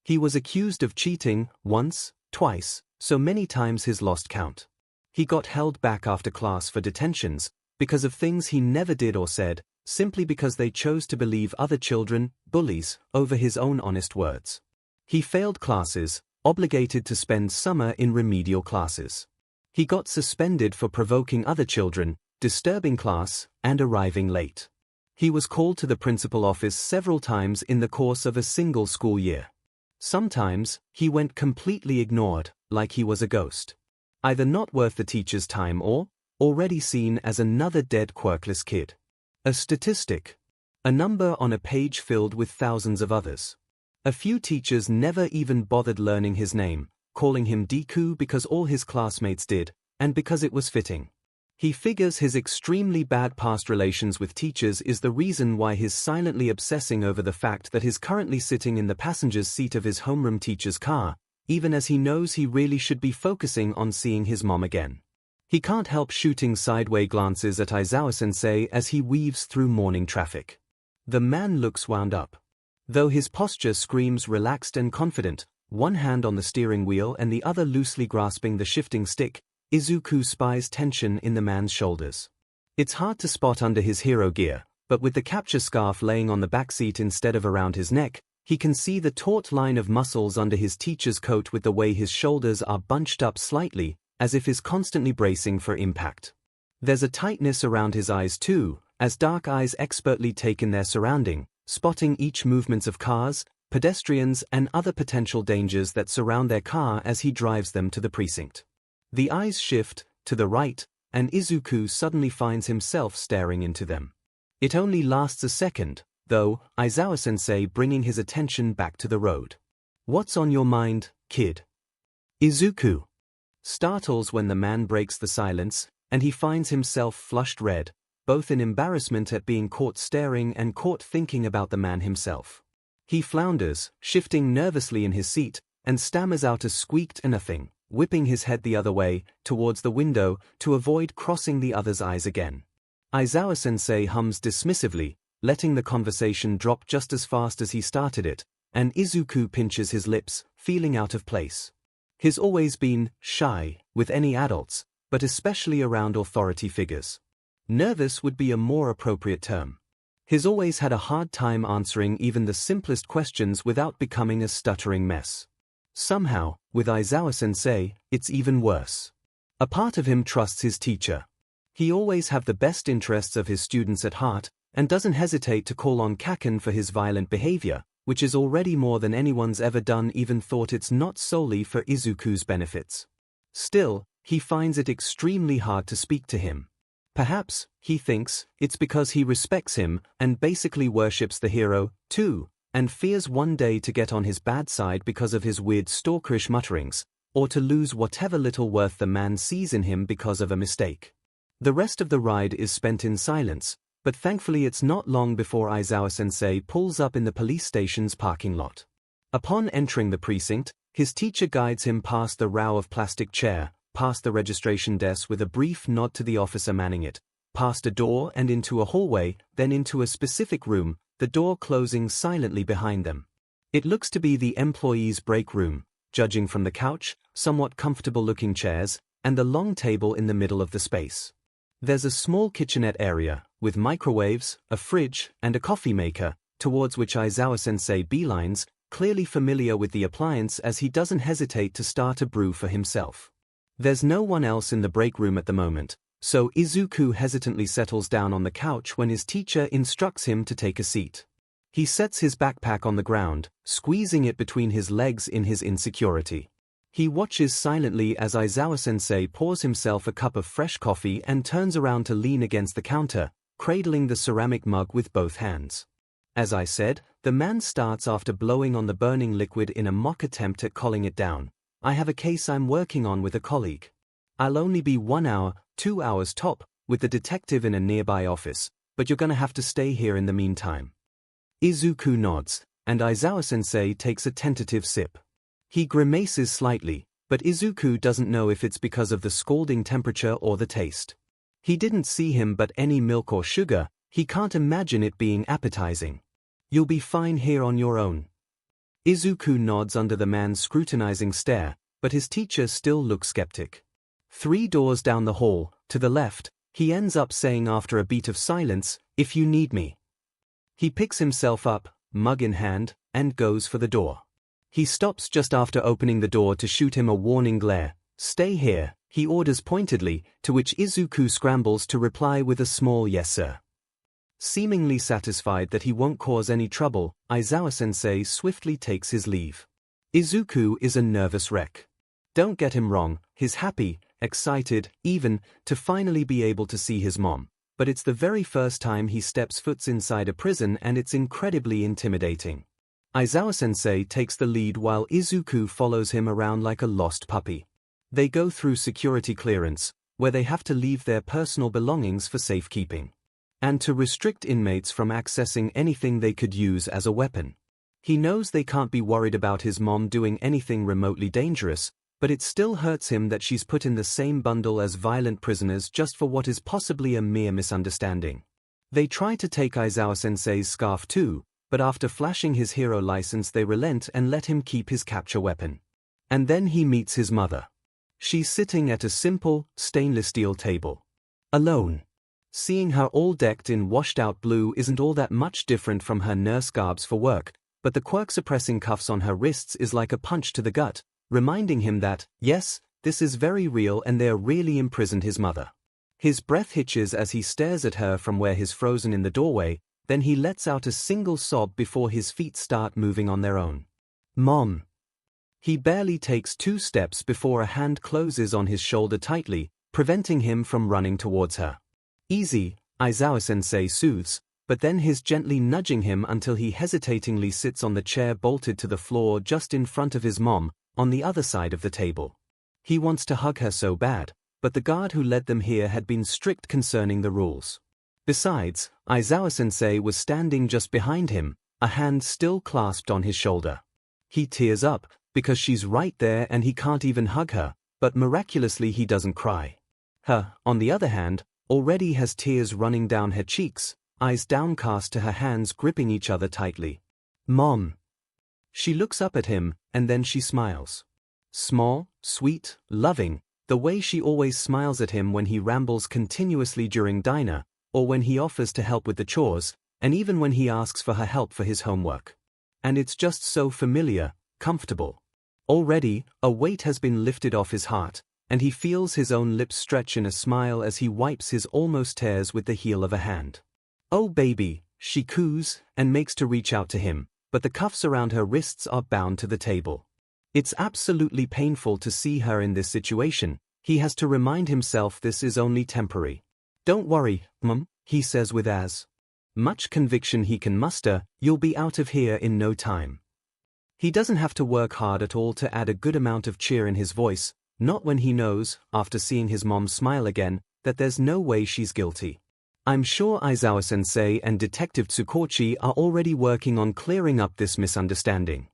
He was accused of cheating, once, twice, so many times he's lost count. He got held back after class for detentions, because of things he never did or said, simply because they chose to believe other children, bullies, over his own honest words. He failed classes, obligated to spend summer in remedial classes. He got suspended for provoking other children, disturbing class, and arriving late. He was called to the principal office several times in the course of a single school year. Sometimes, he went completely ignored, like he was a ghost. Either not worth the teacher's time or already seen as another dead quirkless kid. A statistic. A number on a page filled with thousands of others. A few teachers never even bothered learning his name, calling him Deku because all his classmates did, and because it was fitting. He figures his extremely bad past relations with teachers is the reason why he's silently obsessing over the fact that he's currently sitting in the passenger's seat of his homeroom teacher's car, even as he knows he really should be focusing on seeing his mom again. He can't help shooting sideways glances at Aizawa-sensei as he weaves through morning traffic. The man looks wound up. Though his posture screams relaxed and confident, one hand on the steering wheel and the other loosely grasping the shifting stick, Izuku spies tension in the man's shoulders. It's hard to spot under his hero gear, but with the capture scarf laying on the backseat instead of around his neck, he can see the taut line of muscles under his teacher's coat with the way his shoulders are bunched up slightly, as if he's constantly bracing for impact. There's a tightness around his eyes too, as dark eyes expertly take in their surrounding, spotting each movement of cars, pedestrians and other potential dangers that surround their car as he drives them to the precinct. The eyes shift, to the right, and Izuku suddenly finds himself staring into them. It only lasts a second, though, Aizawa-sensei bringing his attention back to the road. "What's on your mind, kid?" Izuku startles when the man breaks the silence, and he finds himself flushed red, both in embarrassment at being caught staring and caught thinking about the man himself. He flounders, shifting nervously in his seat, and stammers out a squeaked nothing, whipping his head the other way, towards the window, to avoid crossing the other's eyes again. Aizawa-sensei hums dismissively, letting the conversation drop just as fast as he started it, and Izuku pinches his lips, feeling out of place. He's always been shy with any adults, but especially around authority figures. Nervous would be a more appropriate term. He's always had a hard time answering even the simplest questions without becoming a stuttering mess. Somehow, with Aizawa-sensei, it's even worse. A part of him trusts his teacher. He always have the best interests of his students at heart, and doesn't hesitate to call on Kaken for his violent behavior, which is already more than anyone's ever done, even thought it's not solely for Izuku's benefits. Still, he finds it extremely hard to speak to him. Perhaps, he thinks, it's because he respects him, and basically worships the hero, too, and fears one day to get on his bad side because of his weird stalkerish mutterings, or to lose whatever little worth the man sees in him because of a mistake. The rest of the ride is spent in silence, but thankfully it's not long before Aizawa-sensei pulls up in the police station's parking lot. Upon entering the precinct, his teacher guides him past the row of plastic chair, past the registration desk with a brief nod to the officer manning it, past a door and into a hallway, then into a specific room, the door closing silently behind them. It looks to be the employees' break room, judging from the couch, somewhat comfortable-looking chairs, and the long table in the middle of the space. There's a small kitchenette area, with microwaves, a fridge, and a coffee maker, towards which Aizawa-sensei beelines, clearly familiar with the appliance as he doesn't hesitate to start a brew for himself. There's no one else in the break room at the moment, so Izuku hesitantly settles down on the couch when his teacher instructs him to take a seat. He sets his backpack on the ground, squeezing it between his legs in his insecurity. He watches silently as Aizawa-sensei pours himself a cup of fresh coffee and turns around to lean against the counter, cradling the ceramic mug with both hands. As I said, the man starts after blowing on the burning liquid in a mock attempt at calling it down. I have a case I'm working on with a colleague. I'll only be 1 hour, 2 hours top, with the detective in a nearby office, but you're gonna have to stay here in the meantime. Izuku nods, and Aizawa-sensei takes a tentative sip. He grimaces slightly, but Izuku doesn't know if it's because of the scalding temperature or the taste. He didn't see him but any milk or sugar, he can't imagine it being appetizing. You'll be fine here on your own. Izuku nods under the man's scrutinizing stare, but his teacher still looks skeptic. 3 doors down the hall, to the left, he ends up saying after a beat of silence, "If you need me." He picks himself up, mug in hand, and goes for the door. He stops just after opening the door to shoot him a warning glare. "Stay here," he orders pointedly, to which Izuku scrambles to reply with a small "yes sir." Seemingly satisfied that he won't cause any trouble, Aizawa-sensei swiftly takes his leave. Izuku is a nervous wreck. Don't get him wrong, he's happy, excited, even, to finally be able to see his mom, but it's the very first time he steps foot inside a prison and it's incredibly intimidating. Aizawa-sensei takes the lead while Izuku follows him around like a lost puppy. They go through security clearance, where they have to leave their personal belongings for safekeeping, and to restrict inmates from accessing anything they could use as a weapon. He knows they can't be worried about his mom doing anything remotely dangerous, but it still hurts him that she's put in the same bundle as violent prisoners just for what is possibly a mere misunderstanding. They try to take Aizawa-sensei's scarf too, but after flashing his hero license they relent and let him keep his capture weapon. And then he meets his mother. She's sitting at a simple, stainless steel table. Alone. Seeing her all decked in washed-out blue isn't all that much different from her nurse garbs for work, but the quirk-suppressing cuffs on her wrists is like a punch to the gut, reminding him that, yes, this is very real and they're really imprisoned his mother. His breath hitches as he stares at her from where he's frozen in the doorway, then he lets out a single sob before his feet start moving on their own. "Mom." He barely takes 2 steps before a hand closes on his shoulder tightly, preventing him from running towards her. "Easy," Aizawa-sensei soothes, but then he's gently nudging him until he hesitatingly sits on the chair bolted to the floor just in front of his mom, on the other side of the table. He wants to hug her so bad, but the guard who led them here had been strict concerning the rules. Besides, Aizawa-sensei was standing just behind him, a hand still clasped on his shoulder. He tears up, because she's right there and he can't even hug her, but miraculously he doesn't cry. Her, on the other hand, already has tears running down her cheeks, eyes downcast to her hands gripping each other tightly. "Mom." She looks up at him, and then she smiles. Small, sweet, loving, the way she always smiles at him when he rambles continuously during dinner, or when he offers to help with the chores, and even when he asks for her help for his homework. And it's just so familiar, comfortable. Already, a weight has been lifted off his heart, and he feels his own lips stretch in a smile as he wipes his almost tears with the heel of a hand. "Oh baby," she coos, and makes to reach out to him, but the cuffs around her wrists are bound to the table. It's absolutely painful to see her in this situation. He has to remind himself this is only temporary. "Don't worry, Mum," he says with as much conviction he can muster, "you'll be out of here in no time." He doesn't have to work hard at all to add a good amount of cheer in his voice, not when he knows, after seeing his mom smile again, that there's no way she's guilty. I'm sure Aizawa-sensei and Detective Tsukochi are already working on clearing up this misunderstanding.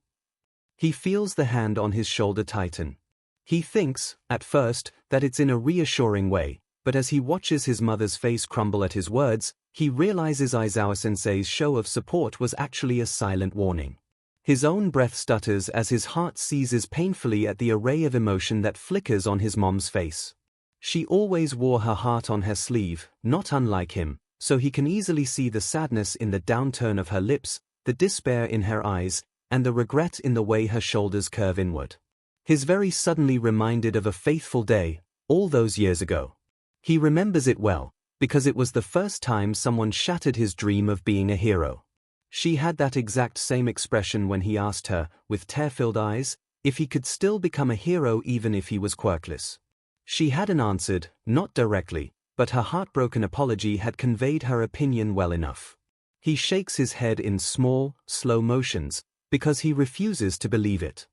He feels the hand on his shoulder tighten. He thinks, at first, that it's in a reassuring way, but as he watches his mother's face crumble at his words, he realizes Aizawa-sensei's show of support was actually a silent warning. His own breath stutters as his heart seizes painfully at the array of emotion that flickers on his mom's face. She always wore her heart on her sleeve, not unlike him, so he can easily see the sadness in the downturn of her lips, the despair in her eyes, and the regret in the way her shoulders curve inward. He's very suddenly reminded of a faithful day, all those years ago. He remembers it well, because it was the first time someone shattered his dream of being a hero. She had that exact same expression when he asked her, with tear-filled eyes, if he could still become a hero even if he was quirkless. She hadn't answered, not directly, but her heartbroken apology had conveyed her opinion well enough. He shakes his head in small, slow motions, because he refuses to believe it.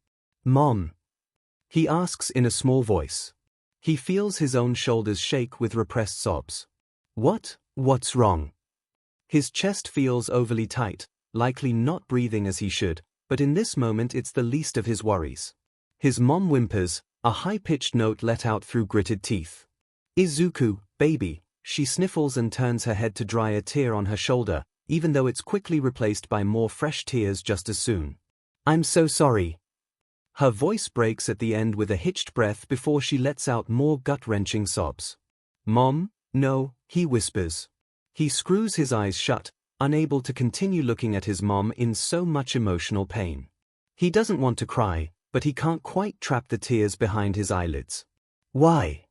"Mom?" he asks in a small voice. He feels his own shoulders shake with repressed sobs. What's wrong? His chest feels overly tight, likely not breathing as he should, but in this moment it's the least of his worries. His mom whimpers, a high-pitched note let out through gritted teeth. "Izuku, baby," she sniffles and turns her head to dry a tear on her shoulder, even though it's quickly replaced by more fresh tears just as soon. "I'm so sorry." Her voice breaks at the end with a hitched breath before she lets out more gut-wrenching sobs. "Mom, no," he whispers. He screws his eyes shut, unable to continue looking at his mom in so much emotional pain. He doesn't want to cry, but he can't quite trap the tears behind his eyelids. "Why?"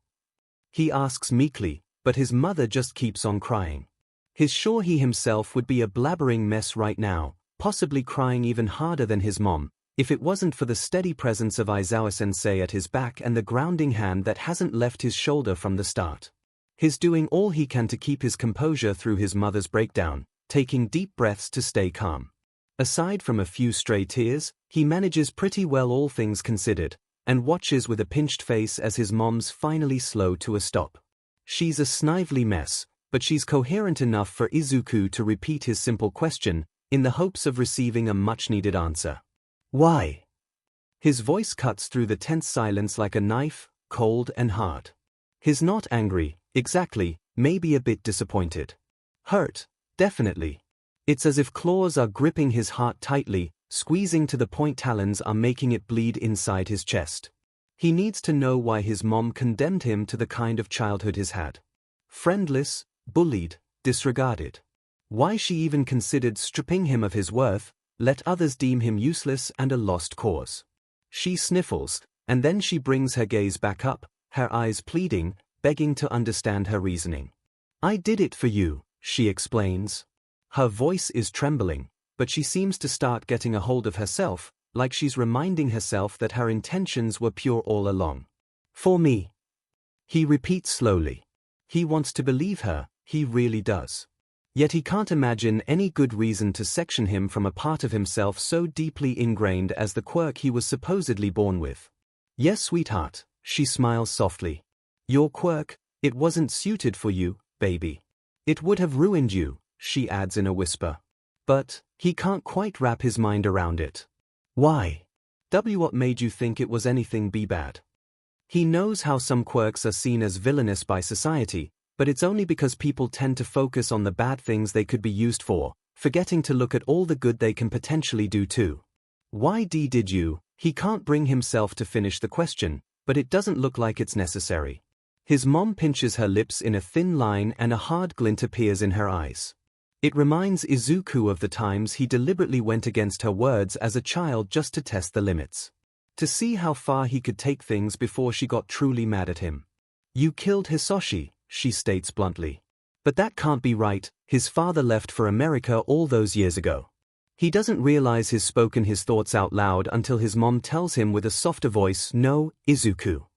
he asks meekly, but his mother just keeps on crying. He's sure he himself would be a blabbering mess right now, possibly crying even harder than his mom, if it wasn't for the steady presence of Aizawa-sensei at his back and the grounding hand that hasn't left his shoulder from the start. He's doing all he can to keep his composure through his mother's breakdown, taking deep breaths to stay calm. Aside from a few stray tears, he manages pretty well all things considered, and watches with a pinched face as his mom's finally slow to a stop. She's a snively mess, but she's coherent enough for Izuku to repeat his simple question, in the hopes of receiving a much-needed answer. "Why?" His voice cuts through the tense silence like a knife, cold and hard. He's not angry, exactly, maybe a bit disappointed. Hurt, definitely. It's as if claws are gripping his heart tightly, squeezing to the point talons are making it bleed inside his chest. He needs to know why his mom condemned him to the kind of childhood he's had. Friendless, bullied, disregarded. Why she even considered stripping him of his worth, let others deem him useless and a lost cause. She sniffles, and then she brings her gaze back up, her eyes pleading, begging to understand her reasoning. "I did it for you," she explains. Her voice is trembling, but she seems to start getting a hold of herself, like she's reminding herself that her intentions were pure all along. "For me," he repeats slowly. He wants to believe her, he really does. Yet he can't imagine any good reason to section him from a part of himself so deeply ingrained as the quirk he was supposedly born with. "Yes, sweetheart," she smiles softly. "Your quirk, it wasn't suited for you, baby. It would have ruined you," she adds in a whisper. But he can't quite wrap his mind around it. "Why? What made you think it was anything bad?" He knows how some quirks are seen as villainous by society, but it's only because people tend to focus on the bad things they could be used for, forgetting to look at all the good they can potentially do too. "Why did you?" He can't bring himself to finish the question, but it doesn't look like it's necessary. His mom pinches her lips in a thin line and a hard glint appears in her eyes. It reminds Izuku of the times he deliberately went against her words as a child just to test the limits. To see how far he could take things before she got truly mad at him. "You killed Hisoshi," she states bluntly. "But that can't be right, his father left for America all those years ago." He doesn't realize he's spoken his thoughts out loud until his mom tells him with a softer voice, "No, Izuku."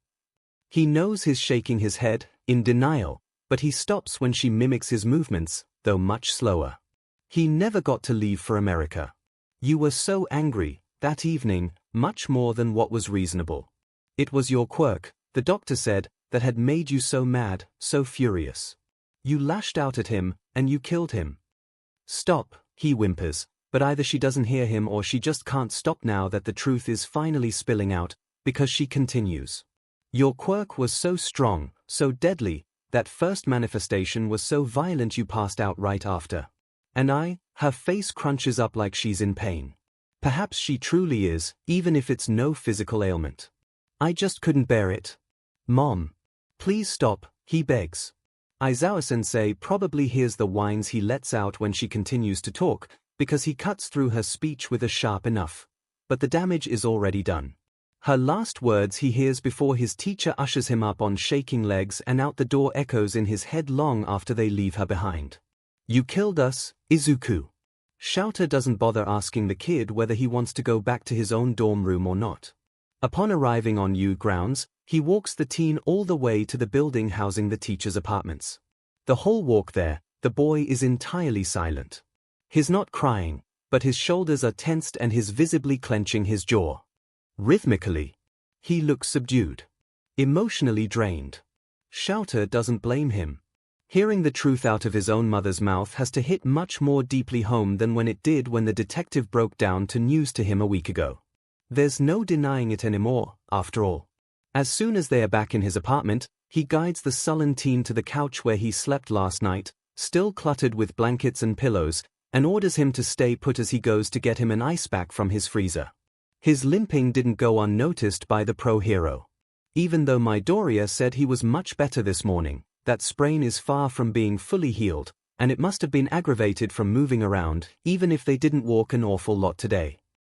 He knows he's shaking his head, in denial, but he stops when she mimics his movements, though much slower. "He never got to leave for America. You were so angry, that evening, much more than what was reasonable. It was your quirk, the doctor said, that had made you so mad, so furious. You lashed out at him, and you killed him." "Stop," he whimpers, but either she doesn't hear him or she just can't stop now that the truth is finally spilling out, because she continues. "Your quirk was so strong, so deadly, that first manifestation was so violent you passed out right after. And her face crunches up like she's in pain. Perhaps she truly is, even if it's no physical ailment. "I just couldn't bear it. Mom. Please stop, he begs. Aizawa-sensei probably hears the whines he lets out when she continues to talk, because he cuts through her speech with a sharp enough. But the damage is already done. Her last words he hears before his teacher ushers him up on shaking legs, and out the door echoes in his head long after they leave her behind. You killed us, Izuku. Shouta doesn't bother asking the kid whether he wants to go back to his own dorm room or not. Upon arriving on U grounds, he walks the teen all the way to the building housing the teacher's apartments. The whole walk there, the boy is entirely silent. He's not crying, but his shoulders are tensed and he's visibly clenching his jaw. Rhythmically. He looks subdued. Emotionally drained. Shouta doesn't blame him. Hearing the truth out of his own mother's mouth has to hit much more deeply home than when it did when the detective broke down to news to him a week ago. There's no denying it anymore, after all. As soon as they are back in his apartment, he guides the sullen teen to the couch where he slept last night, still cluttered with blankets and pillows, and orders him to stay put as he goes to get him an ice pack from his freezer. His limping didn't go unnoticed by the pro hero. Even though Midoriya said he was much better this morning, that sprain is far from being fully healed, and it must have been aggravated from moving around, even if they didn't walk an awful lot today.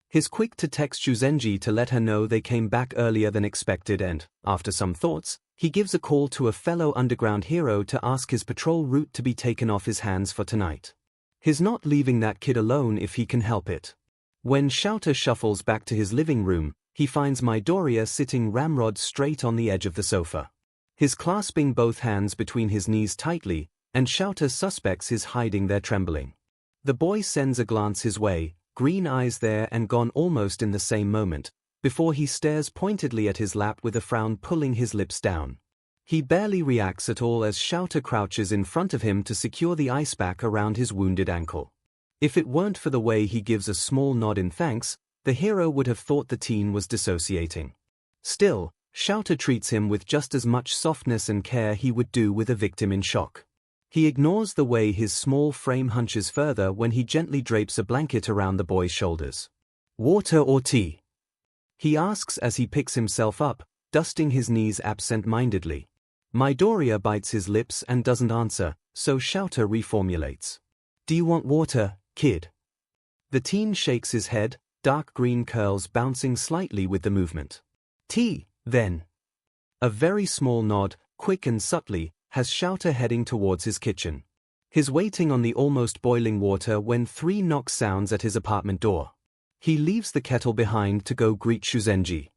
He's quick to text Shuzenji to let her know they came back earlier than expected and, after some thoughts, he gives a call to a fellow underground hero to ask his patrol route to be taken off his hands for tonight. He's not leaving that kid alone if he can help it. When Shouta shuffles back to his living room, he finds Midoriya sitting ramrod straight on the edge of the sofa. He's clasping both hands between his knees tightly, and Shouta suspects he's hiding their trembling. The boy sends a glance his way, green eyes there and gone almost in the same moment, before he stares pointedly at his lap with a frown pulling his lips down. He barely reacts at all as Shouta crouches in front of him to secure the ice pack around his wounded ankle. If it weren't for the way he gives a small nod in thanks, the hero would have thought the teen was dissociating. Still, Shouta treats him with just as much softness and care he would do with a victim in shock. He ignores the way his small frame hunches further when he gently drapes a blanket around the boy's shoulders. Water or tea? He asks as he picks himself up, dusting his knees absent-mindedly. Midoriya bites his lips and doesn't answer, so Shouta reformulates. Do you want water, kid? The teen shakes his head, dark green curls bouncing slightly with the movement. Tea, then. A very small nod, quick and subtly, has Shouta heading towards his kitchen. He's waiting on the almost boiling water when 3 knocks sounds at his apartment door. He leaves the kettle behind to go greet Shuzenji.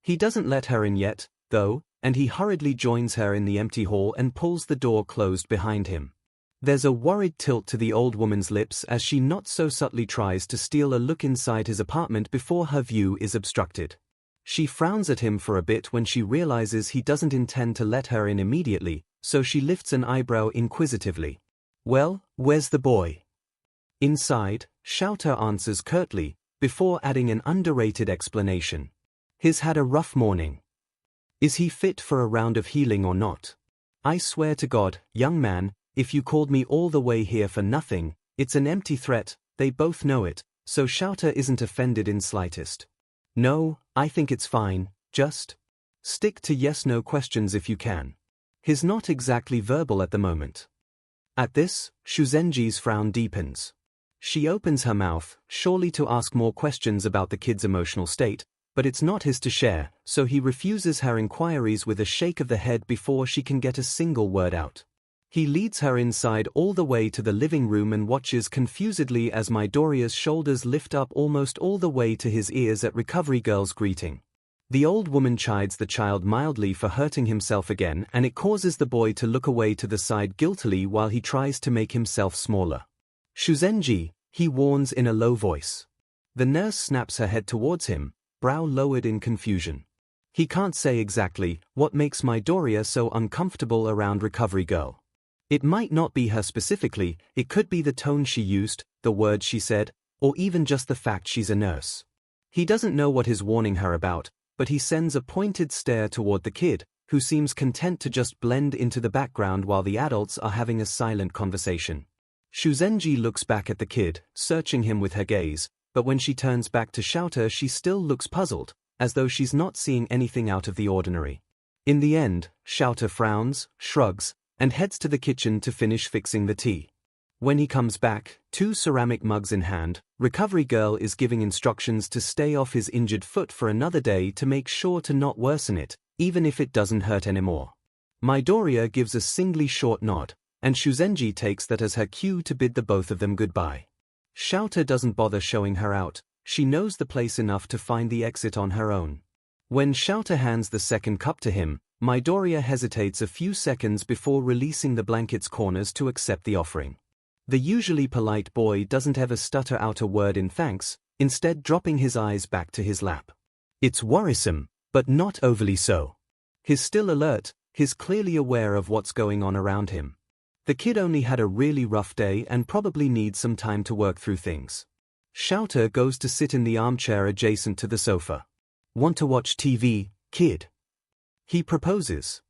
He doesn't let her in yet, though, and he hurriedly joins her in the empty hall and pulls the door closed behind him. There's a worried tilt to the old woman's lips as she not so subtly tries to steal a look inside his apartment before her view is obstructed. She frowns at him for a bit when she realizes he doesn't intend to let her in immediately, so she lifts an eyebrow inquisitively. Well, where's the boy? Inside, Shouta answers curtly, before adding an underrated explanation. He's had a rough morning. Is he fit for a round of healing or not? I swear to God, young man, if you called me all the way here for nothing, it's an empty threat. They both know it, so Shouta isn't offended in slightest. No, I think it's fine, just stick to yes-no questions if you can. He's not exactly verbal at the moment. At this, Shuzenji's frown deepens. She opens her mouth, surely to ask more questions about the kid's emotional state, but it's not his to share, so he refuses her inquiries with a shake of the head before she can get a single word out. He leads her inside all the way to the living room and watches confusedly as Midoriya's shoulders lift up almost all the way to his ears at Recovery Girl's greeting. The old woman chides the child mildly for hurting himself again, and it causes the boy to look away to the side guiltily while he tries to make himself smaller. Shuzenji, he warns in a low voice. The nurse snaps her head towards him, brow lowered in confusion. He can't say exactly what makes Midoriya so uncomfortable around Recovery Girl. It might not be her specifically, it could be the tone she used, the words she said, or even just the fact she's a nurse. He doesn't know what he's warning her about, but he sends a pointed stare toward the kid, who seems content to just blend into the background while the adults are having a silent conversation. Shuzenji looks back at the kid, searching him with her gaze, but when she turns back to Shouta she still looks puzzled, as though she's not seeing anything out of the ordinary. In the end, 𝐤𝐻𝐻 frowns, shrugs, and heads to the kitchen to finish fixing the tea. When he comes back, 2 ceramic mugs in hand, Recovery Girl is giving instructions to stay off his injured foot for another day to make sure to not worsen it, even if it doesn't hurt anymore. Midoriya gives a singly short nod, and 𝐲𝐵 takes that as her cue to bid the both of them goodbye. 𝐤𝐻𝐻 doesn't bother showing her out, she knows the place enough to find the exit on her own. When 𝐤𝐻𝐻 hands the second cup to him, Midoriya hesitates a few seconds before releasing the blanket's corners to accept the offering. The usually polite boy doesn't ever stutter out a word in thanks, instead dropping his eyes back to his lap. It's worrisome, but not overly so. He's still alert, he's clearly aware of what's going on around him. The kid only had a really rough day and probably needs some time to work through things. 𝐤𝐻𝐻 goes to sit in the armchair adjacent to the sofa. Want to watch TV, kid? He proposes.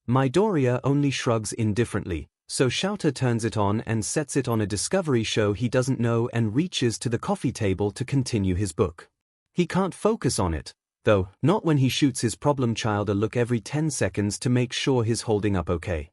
Midoriya only shrugs indifferently, so 𝐤𝐻𝐻 turns it on and sets it on a Discovery show he doesn't know and reaches to the coffee table to continue his book. He can't focus on it, though, not when he shoots his problem child a look every 10 seconds to make sure he's holding up okay.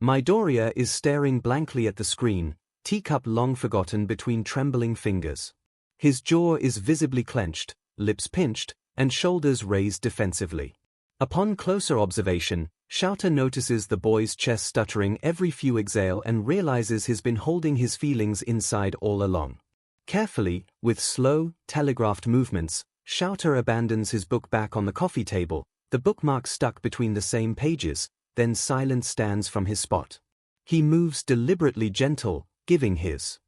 Midoriya is staring blankly at the screen, teacup long forgotten between trembling fingers. His jaw is visibly clenched, lips pinched, and shoulders raised defensively. Upon closer observation, 𝐤𝐻𝐻 notices the boy's chest stuttering every few exhales and realizes he's been holding his feelings inside all along. Carefully, with slow, telegraphed movements, 𝐤𝐻𝐻 abandons his book back on the coffee table, the bookmark stuck between the same pages, then silent stands from his spot. He moves deliberately gentle, giving his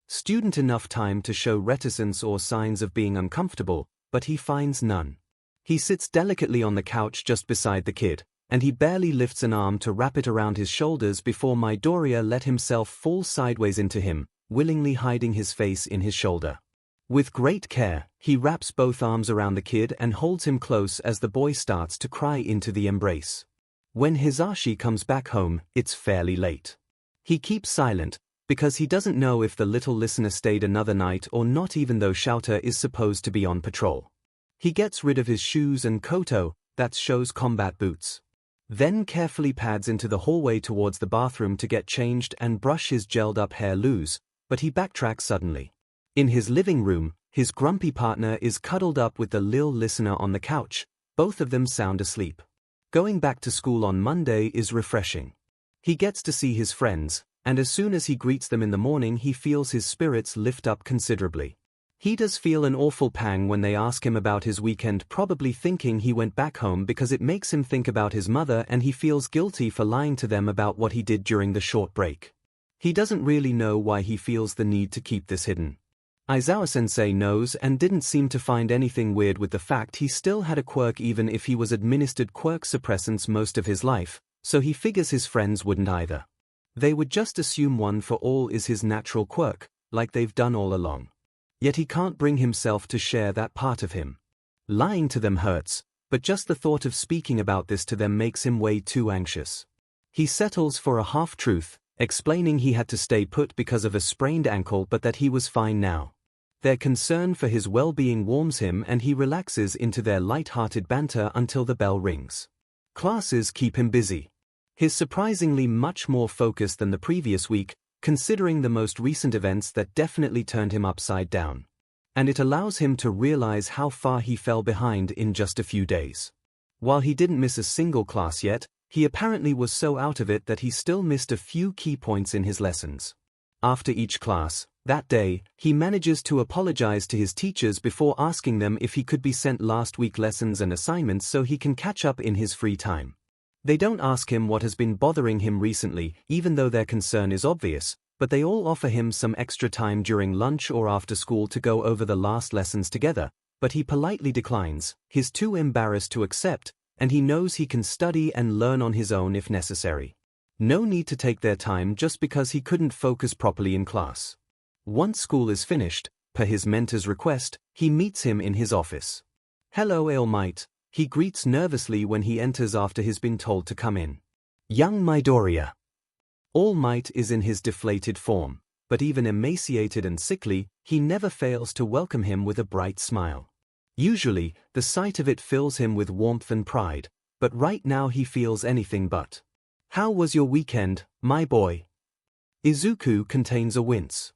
student enough time to show reticence or signs of being uncomfortable, but he finds none. He sits delicately on the couch just beside the kid, and he barely lifts an arm to wrap it around his shoulders before Midoriya let himself fall sideways into him, willingly hiding his face in his shoulder. With great care, he wraps both arms around the kid and holds him close as the boy starts to cry into the embrace. When Hisashi comes back home, it's fairly late. He keeps silent, because he doesn't know if the little listener stayed another night or not, even though 𝐤𝐻𝐻 is supposed to be on patrol. He gets rid of his shoes and koto, that shows combat boots. Then carefully pads into the hallway towards the bathroom to get changed and brush his gelled-up hair loose, but he backtracks suddenly. In his living room, his grumpy partner is cuddled up with the lil listener on the couch, both of them sound asleep. Going back to school on Monday is refreshing. He gets to see his friends, and as soon as he greets them in the morning he feels his spirits lift up considerably. He does feel an awful pang when they ask him about his weekend, probably thinking he went back home because it makes him think about his mother, and he feels guilty for lying to them about what he did during the short break. He doesn't really know why he feels the need to keep this hidden. Aizawa-sensei knows and didn't seem to find anything weird with the fact he still had a quirk even if he was administered quirk suppressants most of his life, so he figures his friends wouldn't either. They would just assume one for all is his natural quirk, like they've done all along. Yet he can't bring himself to share that part of him. Lying to them hurts, but just the thought of speaking about this to them makes him way too anxious. He settles for a half-truth, explaining he had to stay put because of a sprained ankle but that he was fine now. Their concern for his well-being warms him and he relaxes into their light-hearted banter until the bell rings. Classes keep him busy. He's surprisingly much more focused than the previous week, considering the most recent events that definitely turned him upside down. And it allows him to realize how far he fell behind in just a few days. While he didn't miss a single class yet, he apparently was so out of it that he still missed a few key points in his lessons. After each class, that day, he manages to apologize to his teachers before asking them if he could be sent last week's lessons and assignments so he can catch up in his free time. They don't ask him what has been bothering him recently, even though their concern is obvious, but they all offer him some extra time during lunch or after school to go over the last lessons together, but he politely declines. He's too embarrassed to accept, and he knows he can study and learn on his own if necessary. No need to take their time just because he couldn't focus properly in class. Once school is finished, per his mentor's request, he meets him in his office. "Hello, All Might," he greets nervously when he enters after he's been told to come in. "Young Midoriya." All Might is in his deflated form, but even emaciated and sickly, he never fails to welcome him with a bright smile. Usually, the sight of it fills him with warmth and pride, but right now he feels anything but. How was your weekend, my boy? Izuku contains a wince.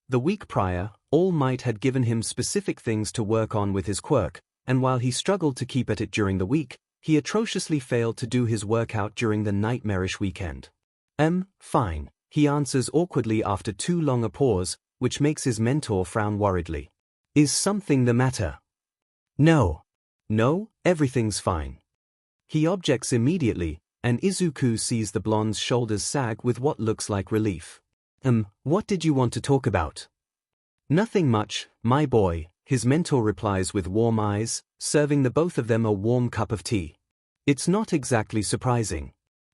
The week prior, All Might had given him specific things to work on with his quirk, and while he struggled to keep at it during the week, he atrociously failed to do his workout during the nightmarish weekend. Fine, he answers awkwardly after too long a pause, which makes his mentor frown worriedly. Is something the matter? No, everything's fine. He objects immediately, and Izuku sees the blonde's shoulders sag with what looks like relief. What did you want to talk about? Nothing much, my boy, his mentor replies with warm eyes, serving the both of them a warm cup of tea. It's not exactly surprising.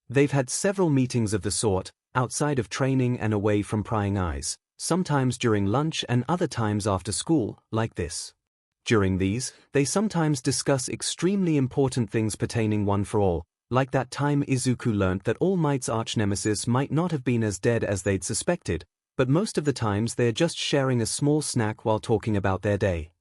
They've had several meetings of the sort, outside of training and away from prying eyes, sometimes during lunch and other times after school, like this. During these, they sometimes discuss extremely important things pertaining One for All, like that time Izuku learnt that All Might's arch-nemesis might not have been as dead as they'd suspected, but most of the times they're just sharing a small snack while talking about their day.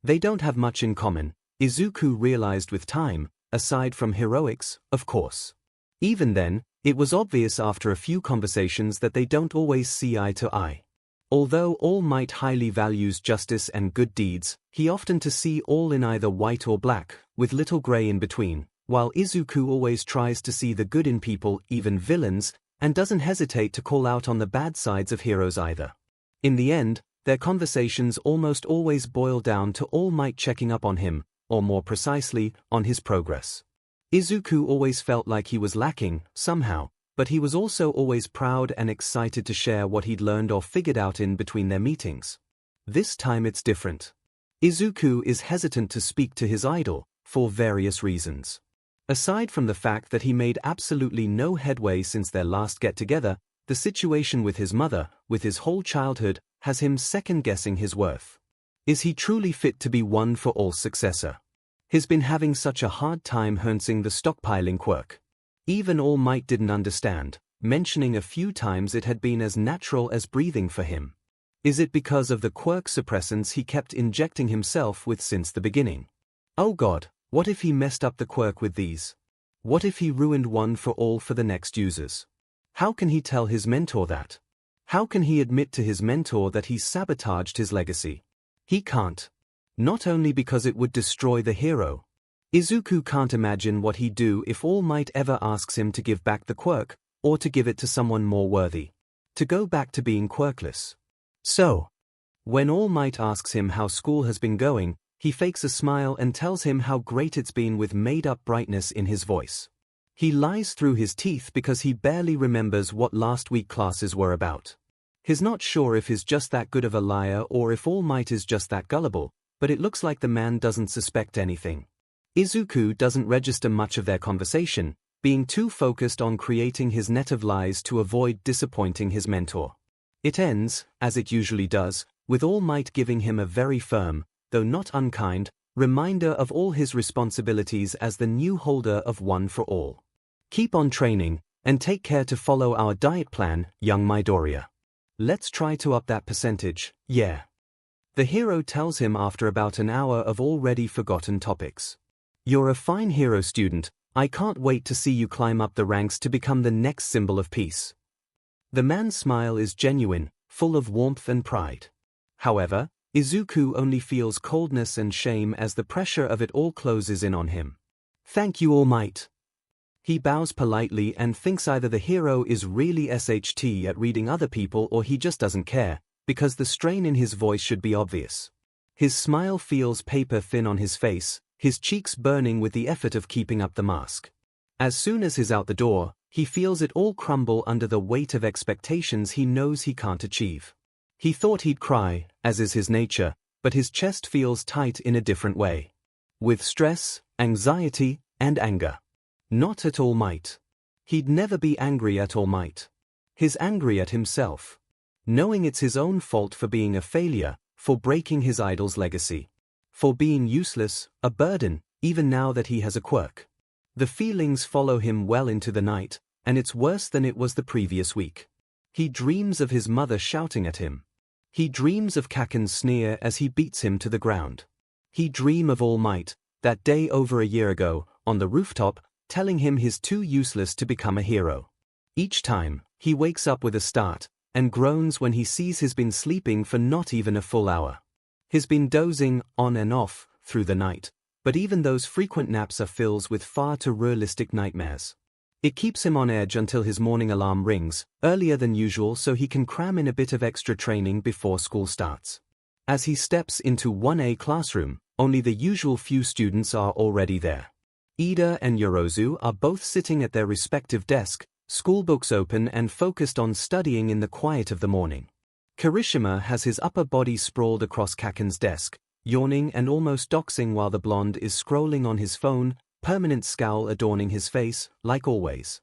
They don't have much in common, Izuku realized with time, aside from heroics, of course. Even then, it was obvious after a few conversations that they don't always see eye to eye. Although All Might highly values justice and good deeds, he often to see all in either white or black, with little grey in between, while Izuku always tries to see the good in people, even villains, and doesn't hesitate to call out on the bad sides of heroes either. In the end, their conversations almost always boil down to All Might checking up on him, or more precisely, on his progress. Izuku always felt like he was lacking, somehow, but he was also always proud and excited to share what he'd learned or figured out in between their meetings. This time it's different. Izuku is hesitant to speak to his idol, for various reasons. Aside from the fact that he made absolutely no headway since their last get-together, the situation with his mother, with his whole childhood, has him second-guessing his worth. Is he truly fit to be One for All's successor? He's been having such a hard time harnessing the stockpiling quirk. Even All Might didn't understand, mentioning a few times it had been as natural as breathing for him. Is it because of the quirk suppressants he kept injecting himself with since the beginning? Oh God, what if he messed up the quirk with these? What if he ruined One for All for the next users? How can he tell his mentor that? How can he admit to his mentor that he sabotaged his legacy? He can't. Not only because it would destroy the hero. Izuku can't imagine what he'd do if All Might ever asks him to give back the quirk, or to give it to someone more worthy. To go back to being quirkless. So, when All Might asks him how school has been going, he fakes a smile and tells him how great it's been with made-up brightness in his voice. He lies through his teeth because he barely remembers what last week classes were about. He's not sure if he's just that good of a liar or if All Might is just that gullible, but it looks like the man doesn't suspect anything. Izuku doesn't register much of their conversation, being too focused on creating his net of lies to avoid disappointing his mentor. It ends, as it usually does, with All Might giving him a very firm, though not unkind, reminder of all his responsibilities as the new holder of One for All. Keep on training, and take care to follow our diet plan, young Midoriya. Let's try to up that percentage, yeah. The hero tells him after about an hour of already forgotten topics. You're a fine hero student, I can't wait to see you climb up the ranks to become the next symbol of peace. The man's smile is genuine, full of warmth and pride. However, Izuku only feels coldness and shame as the pressure of it all closes in on him. Thank you, All Might. He bows politely and thinks either the hero is really SHT at reading other people or he just doesn't care, because the strain in his voice should be obvious. His smile feels paper thin on his face, his cheeks burning with the effort of keeping up the mask. As soon as he's out the door, he feels it all crumble under the weight of expectations he knows he can't achieve. He thought he'd cry, as is his nature, but his chest feels tight in a different way. With stress, anxiety, and anger. Not at All Might. He'd never be angry at All Might. He's angry at himself. Knowing it's his own fault for being a failure, for breaking his idol's legacy. For being useless, a burden, even now that he has a quirk. The feelings follow him well into the night, and it's worse than it was the previous week. He dreams of his mother shouting at him. He dreams of Kaken's sneer as he beats him to the ground. He dreams of All Might, that day over a year ago, on the rooftop, telling him he's too useless to become a hero. Each time, he wakes up with a start, and groans when he sees he's been sleeping for not even a full hour. He's been dozing on and off through the night, but even those frequent naps are filled with far too realistic nightmares. It keeps him on edge until his morning alarm rings, earlier than usual so he can cram in a bit of extra training before school starts. As he steps into 1A classroom, only the usual few students are already there. Ida and Yorozu are both sitting at their respective desk, schoolbooks open and focused on studying in the quiet of the morning. Kirishima has his upper body sprawled across Kaken's desk, yawning and almost doxing while the blonde is scrolling on his phone, permanent scowl adorning his face, like always.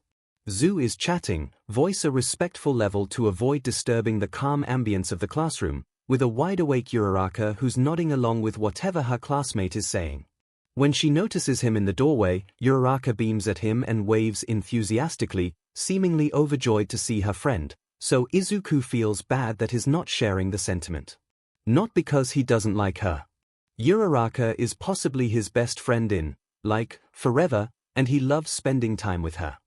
Zu is chatting, voice a respectful level to avoid disturbing the calm ambience of the classroom, with a wide-awake Uraraka who's nodding along with whatever her classmate is saying. When she notices him in the doorway, Uraraka beams at him and waves enthusiastically, seemingly overjoyed to see her friend, so Izuku feels bad that he's not sharing the sentiment. Not because he doesn't like her. Uraraka is possibly his best friend in, like, forever, and he loves spending time with her.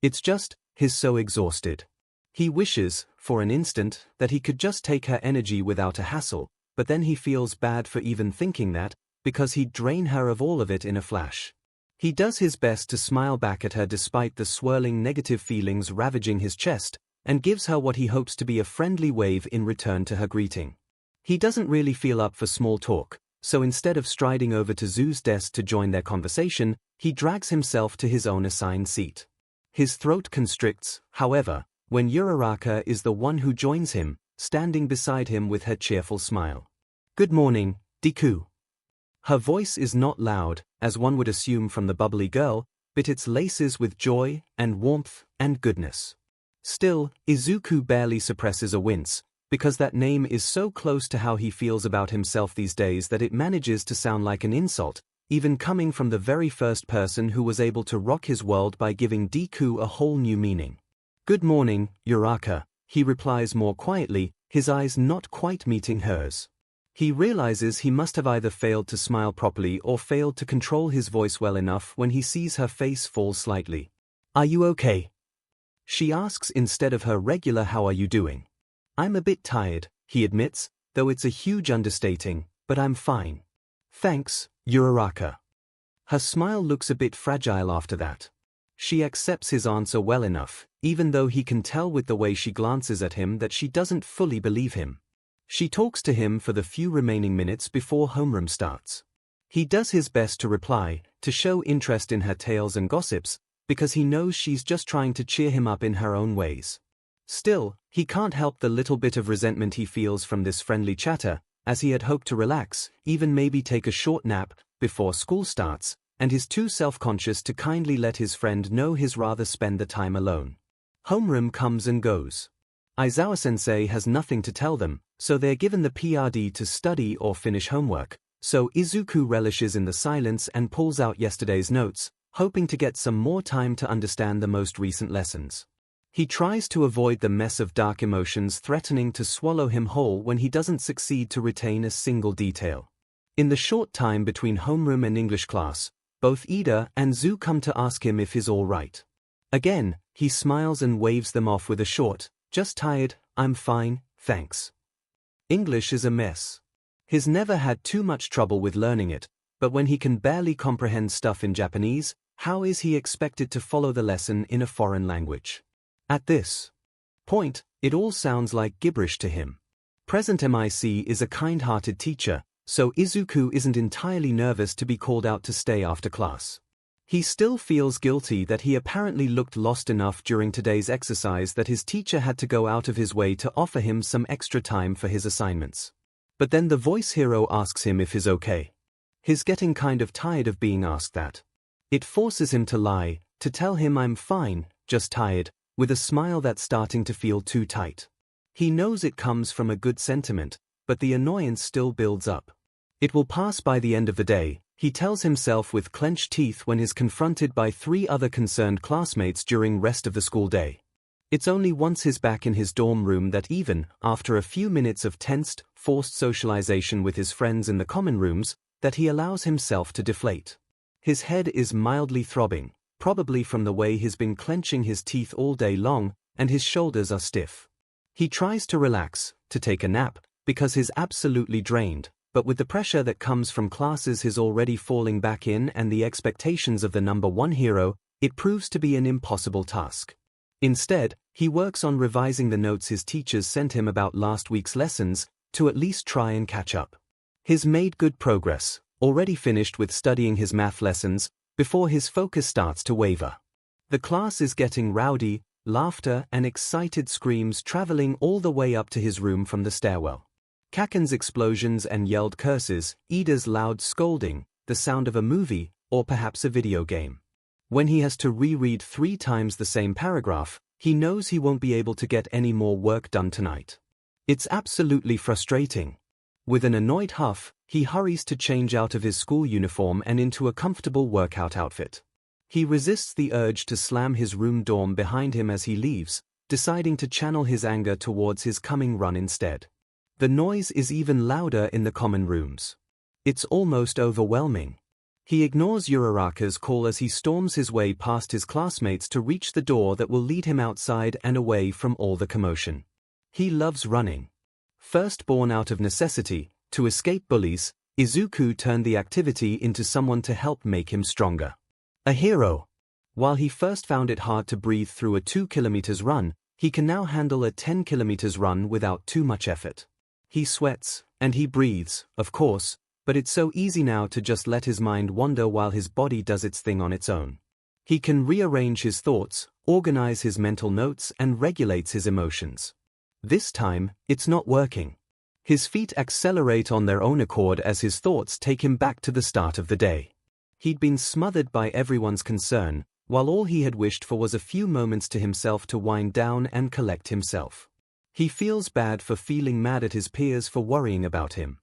It's just, he's so exhausted. He wishes, for an instant, that he could just take her energy without a hassle, but then he feels bad for even thinking that, because he'd drain her of all of it in a flash. He does his best to smile back at her despite the swirling negative feelings ravaging his chest, and gives her what he hopes to be a friendly wave in return to her greeting. He doesn't really feel up for small talk, so instead of striding over to Zu's desk to join their conversation, he drags himself to his own assigned seat. His throat constricts, however, when Uraraka is the one who joins him, standing beside him with her cheerful smile. "Good morning, Deku." Her voice is not loud, as one would assume from the bubbly girl, but it laces with joy and warmth and goodness. Still, Izuku barely suppresses a wince, because that name is so close to how he feels about himself these days that it manages to sound like an insult, even coming from the very first person who was able to rock his world by giving Deku a whole new meaning. "Good morning, Uraraka," he replies more quietly, his eyes not quite meeting hers. He realizes he must have either failed to smile properly or failed to control his voice well enough when he sees her face fall slightly. "Are you okay?" she asks instead of her regular "how are you doing?" "I'm a bit tired," he admits, though it's a huge understating, "but I'm fine. Thanks, Uraraka." Her smile looks a bit fragile after that. She accepts his answer well enough, even though he can tell with the way she glances at him that she doesn't fully believe him. She talks to him for the few remaining minutes before homeroom starts. He does his best to reply, to show interest in her tales and gossips, because he knows she's just trying to cheer him up in her own ways. Still, he can't help the little bit of resentment he feels from this friendly chatter, as he had hoped to relax, even maybe take a short nap, before school starts, and is too self-conscious to kindly let his friend know he's rather spend the time alone. Homeroom comes and goes. Aizawa-sensei has nothing to tell them, so they're given the PRD to study or finish homework, so Izuku relishes in the silence and pulls out yesterday's notes, hoping to get some more time to understand the most recent lessons. He tries to avoid the mess of dark emotions threatening to swallow him whole when he doesn't succeed to retain a single detail. In the short time between homeroom and English class, both Ida and Zu come to ask him if he's all right. Again, he smiles and waves them off with a short, "Just tired, I'm fine, thanks." English is a mess. He's never had too much trouble with learning it, but when he can barely comprehend stuff in Japanese, how is he expected to follow the lesson in a foreign language? At this point, it all sounds like gibberish to him. Present MIC is a kind-hearted teacher, so Izuku isn't entirely nervous to be called out to stay after class. He still feels guilty that he apparently looked lost enough during today's exercise that his teacher had to go out of his way to offer him some extra time for his assignments. But then the voice hero asks him if he's okay. He's getting kind of tired of being asked that. It forces him to lie, to tell him "I'm fine, just tired," with a smile that's starting to feel too tight. He knows it comes from a good sentiment, but the annoyance still builds up. It will pass by the end of the day, he tells himself with clenched teeth when he's confronted by 3 other concerned classmates during rest of the school day. It's only once he's back in his dorm room that even, after a few minutes of tensed, forced socialization with his friends in the common rooms, that he allows himself to deflate. His head is mildly throbbing, probably from the way he's been clenching his teeth all day long, and his shoulders are stiff. He tries to relax, to take a nap, because he's absolutely drained, but with the pressure that comes from classes he's already falling back in and the expectations of the number one hero, it proves to be an impossible task. Instead, he works on revising the notes his teachers sent him about last week's lessons, to at least try and catch up. He's made good progress, already finished with studying his math lessons, before his focus starts to waver. The class is getting rowdy, laughter and excited screams traveling all the way up to his room from the stairwell. 𝐭𝐿's explosions and yelled curses, 𝐸's loud scolding, the sound of a movie, or perhaps a video game. When he has to reread 3 times the same paragraph, he knows he won't be able to get any more work done tonight. It's absolutely frustrating. With an annoyed huff, he hurries to change out of his school uniform and into a comfortable workout outfit. He resists the urge to slam his room door behind him as he leaves, deciding to channel his anger towards his coming run instead. The noise is even louder in the common rooms. It's almost overwhelming. He ignores Uraraka's call as he storms his way past his classmates to reach the door that will lead him outside and away from all the commotion. He loves running. First born out of necessity, to escape bullies, Izuku turned the activity into someone to help make him stronger. A hero. While he first found it hard to breathe through a 2 kilometers run, he can now handle a 10 kilometers run without too much effort. He sweats, and he breathes, of course, but it's so easy now to just let his mind wander while his body does its thing on its own. He can rearrange his thoughts, organize his mental notes and regulates his emotions. This time, it's not working. His feet accelerate on their own accord as his thoughts take him back to the start of the day. He'd been smothered by everyone's concern, while all he had wished for was a few moments to himself to wind down and collect himself. He feels bad for feeling mad at his peers for worrying about him.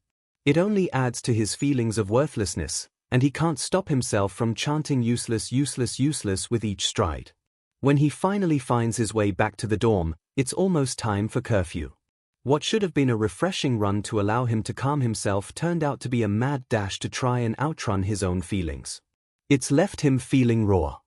It only adds to his feelings of worthlessness, and he can't stop himself from chanting useless, useless, useless with each stride. When he finally finds his way back to the dorm, it's almost time for curfew. What should have been a refreshing run to allow him to calm himself turned out to be a mad dash to try and outrun his own feelings. It's left him feeling raw.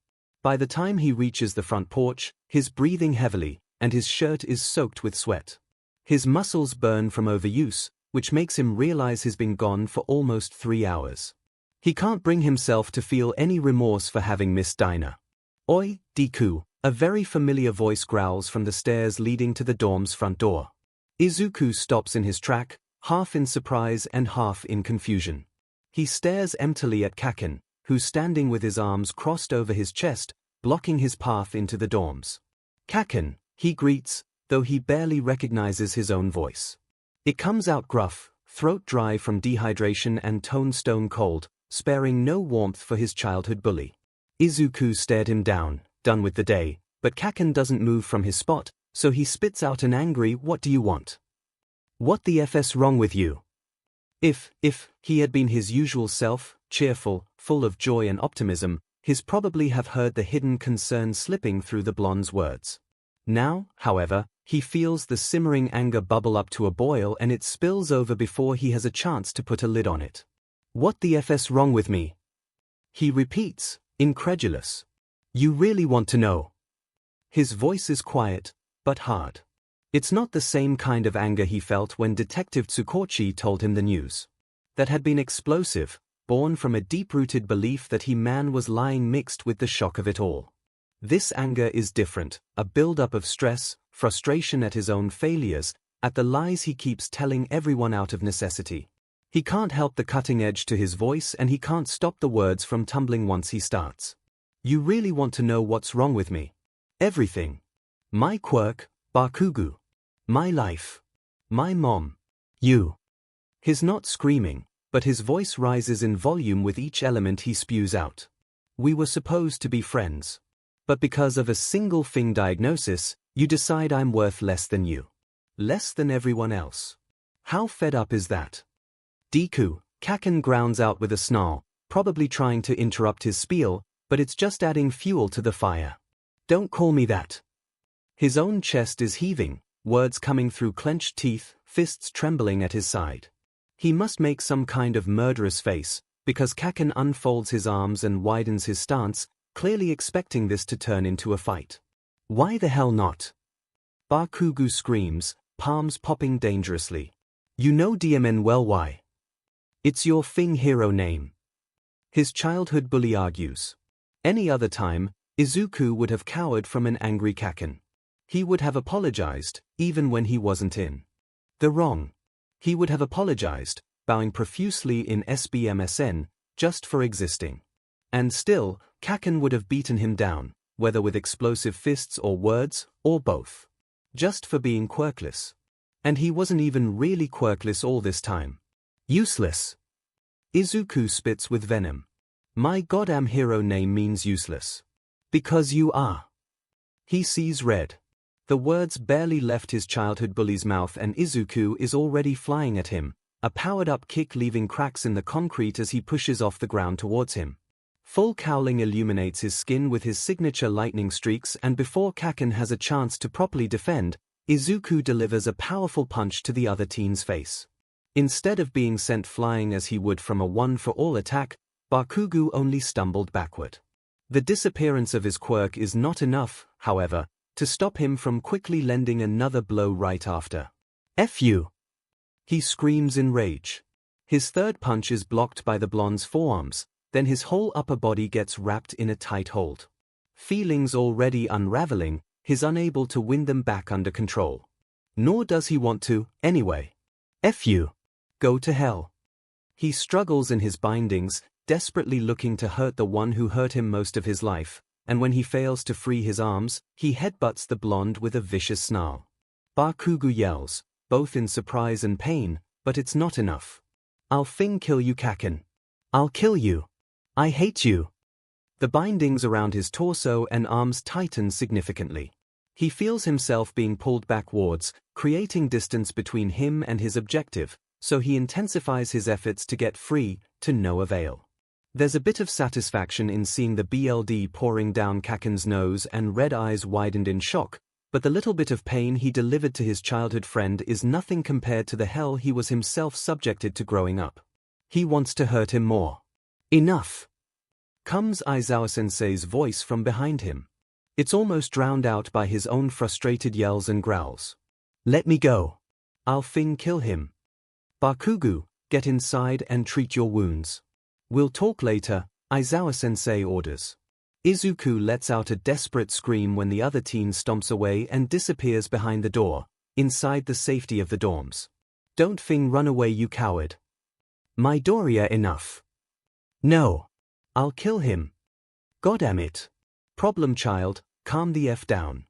By the time he reaches the front porch, he's breathing heavily, and his shirt is soaked with sweat. His muscles burn from overuse, which makes him realize he's been gone for almost 3 hours. He can't bring himself to feel any remorse for having missed Dinah. "Oi, Deku," a very familiar voice growls from the stairs leading to the dorm's front door. Izuku stops in his track, half in surprise and half in confusion. He stares emptily at 𝐭𝐿, who's standing with his arms crossed over his chest, blocking his path into the dorms. "𝐭𝐿," he greets, though he barely recognizes his own voice. It comes out gruff, throat dry from dehydration and tone stone cold, sparing no warmth for his childhood bully. Izuku stared him down, done with the day, but 𝐭𝐿 doesn't move from his spot, so he spits out an angry, "What do you want? What the F's wrong with you?" If he had been his usual self, cheerful, full of joy and optimism, he's probably have heard the hidden concern slipping through the blonde's words. Now, however, he feels the simmering anger bubble up to a boil and it spills over before he has a chance to put a lid on it. "What the F's wrong with me?" he repeats, incredulous. "You really want to know?" His voice is quiet, but hard. It's not the same kind of anger he felt when Detective Tsukochi told him the news. That had been explosive, born from a deep-rooted belief that he man was lying mixed with the shock of it all. This anger is different, a build-up of stress, frustration at his own failures, at the lies he keeps telling everyone out of necessity. He can't help the cutting edge to his voice and he can't stop the words from tumbling once he starts. "You really want to know what's wrong with me? Everything. My quirk, Bakugo. My life. My mom. You." He's not screaming, but his voice rises in volume with each element he spews out. "We were supposed to be friends. But because of a single thing diagnosis, you decide I'm worth less than you. Less than everyone else. How fed up is that?" "Deku," 𝐭𝐿 grounds out with a snarl, probably trying to interrupt his spiel, but it's just adding fuel to the fire. "Don't call me that." His own chest is heaving, words coming through clenched teeth, fists trembling at his side. He must make some kind of murderous face, because 𝐭𝐿 unfolds his arms and widens his stance, clearly expecting this to turn into a fight. Why the hell not? Bakugo screams, palms popping dangerously. You know DMN well, why? It's your Fing hero name. His childhood bully argues. Any other time, Izuku would have cowered from an angry Kaken. He would have apologized, even when he wasn't in the wrong. He would have apologized, bowing profusely in SBMSN, just for existing. And still, Kaken would have beaten him down, whether with explosive fists or words, or both. Just for being quirkless. And he wasn't even really quirkless all this time. Useless. Izuku spits with venom. My goddamn hero name means useless. Because you are. He sees red. The words barely left his childhood bully's mouth and Izuku is already flying at him, a powered-up kick leaving cracks in the concrete as he pushes off the ground towards him. Full cowling illuminates his skin with his signature lightning streaks, and before Kaken has a chance to properly defend, Izuku delivers a powerful punch to the other teen's face. Instead of being sent flying as he would from a one-for-all attack, Bakugo only stumbled backward. The disappearance of his quirk is not enough, however, to stop him from quickly lending another blow right after. F you! He screams in rage. His third punch is blocked by the blonde's forearms, then his whole upper body gets wrapped in a tight hold. Feelings already unraveling, he's unable to win them back under control. Nor does he want to, anyway. F you! Go to hell. He struggles in his bindings, desperately looking to hurt the one who hurt him most of his life, and when he fails to free his arms, he headbutts the blonde with a vicious snarl. Bakugo yells, both in surprise and pain, but it's not enough. I'll Fing kill you, Kaken. I'll kill you. I hate you. The bindings around his torso and arms tighten significantly. He feels himself being pulled backwards, creating distance between him and his objective, so he intensifies his efforts to get free, to no avail. There's a bit of satisfaction in seeing the BLD pouring down Kaken's nose and red eyes widened in shock, but the little bit of pain he delivered to his childhood friend is nothing compared to the hell he was himself subjected to growing up. He wants to hurt him more. Enough! Comes Aizawa-sensei's voice from behind him. It's almost drowned out by his own frustrated yells and growls. Let me go. I'll Fing kill him. Bakugo, get inside and treat your wounds. We'll talk later, Aizawa-sensei orders. Izuku lets out a desperate scream when the other teen stomps away and disappears behind the door, inside the safety of the dorms. Don't Fing run away, you coward. Midoriya, enough. No. I'll kill him. Goddamn it. Problem child, calm the F down.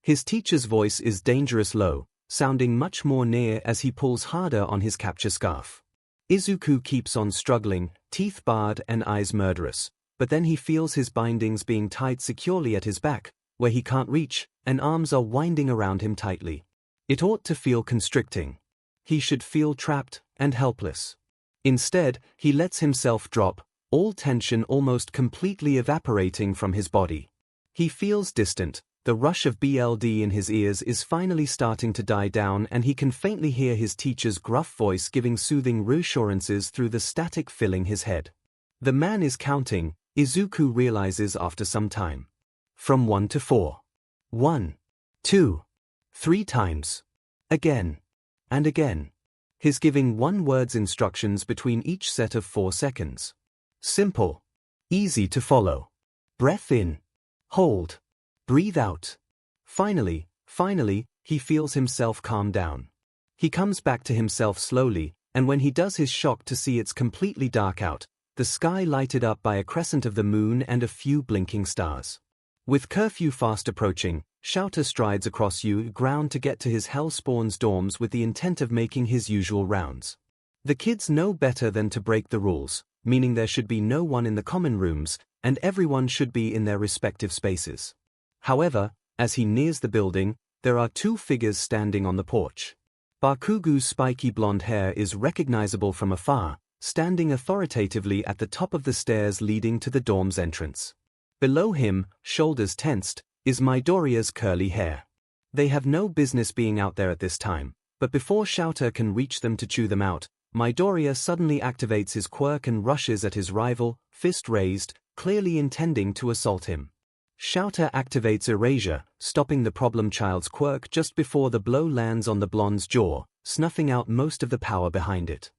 His teacher's voice is dangerous low, sounding much more near as he pulls harder on his capture scarf. Izuku keeps on struggling, teeth barred and eyes murderous, but then he feels his bindings being tied securely at his back, where he can't reach, and arms are winding around him tightly. It ought to feel constricting. He should feel trapped and helpless. Instead, he lets himself drop, all tension almost completely evaporating from his body. He feels distant. The rush of BLD in his ears is finally starting to die down, and he can faintly hear his teacher's gruff voice giving soothing reassurances through the static filling his head. The man is counting, Izuku realizes after some time. From 1 to 4. 1, 2, 3 times. Again. And again. He's giving one-word instructions between each set of 4 seconds. Simple. Easy to follow. Breath in. Hold. Breathe out. Finally, he feels himself calm down. He comes back to himself slowly, and when he does, he's shocked to see it's completely dark out, the sky lighted up by a crescent of the moon and a few blinking stars. With curfew fast approaching, Shouter strides across ground to get to his Hellspawn's dorms with the intent of making his usual rounds. The kids know better than to break the rules, meaning there should be no one in the common rooms, and everyone should be in their respective spaces. However, as he nears the building, there are 2 figures standing on the porch. Bakugo's spiky blonde hair is recognizable from afar, standing authoritatively at the top of the stairs leading to the dorm's entrance. Below him, shoulders tensed, is Midoriya's curly hair. They have no business being out there at this time, but before Shouter can reach them to chew them out, Midoriya suddenly activates his quirk and rushes at his rival, fist raised, clearly intending to assault him. 𝐻𝐸𝐽 activates erasure, stopping the problem child's quirk just before the blow lands on the blonde's jaw, snuffing out most of the power behind it.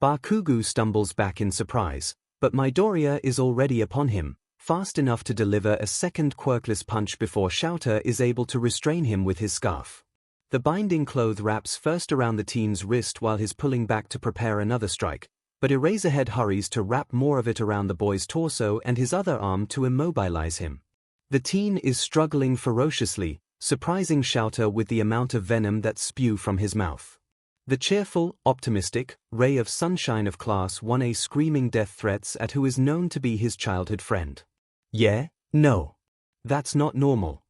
Bakugo stumbles back in surprise, but Midoriya is already upon him, fast enough to deliver a second quirkless punch before 𝐻𝐸𝐽 is able to restrain him with his scarf. The binding cloth wraps first around the teen's wrist while he's pulling back to prepare another strike, but Eraserhead hurries to wrap more of it around the boy's torso and his other arm to immobilize him. The teen is struggling ferociously, surprising 𝐻𝐸𝐽 with the amount of venom that spews from his mouth. The cheerful, optimistic, ray of sunshine of Class 1A screaming death threats at who is known to be his childhood friend. Yeah, no. That's not normal.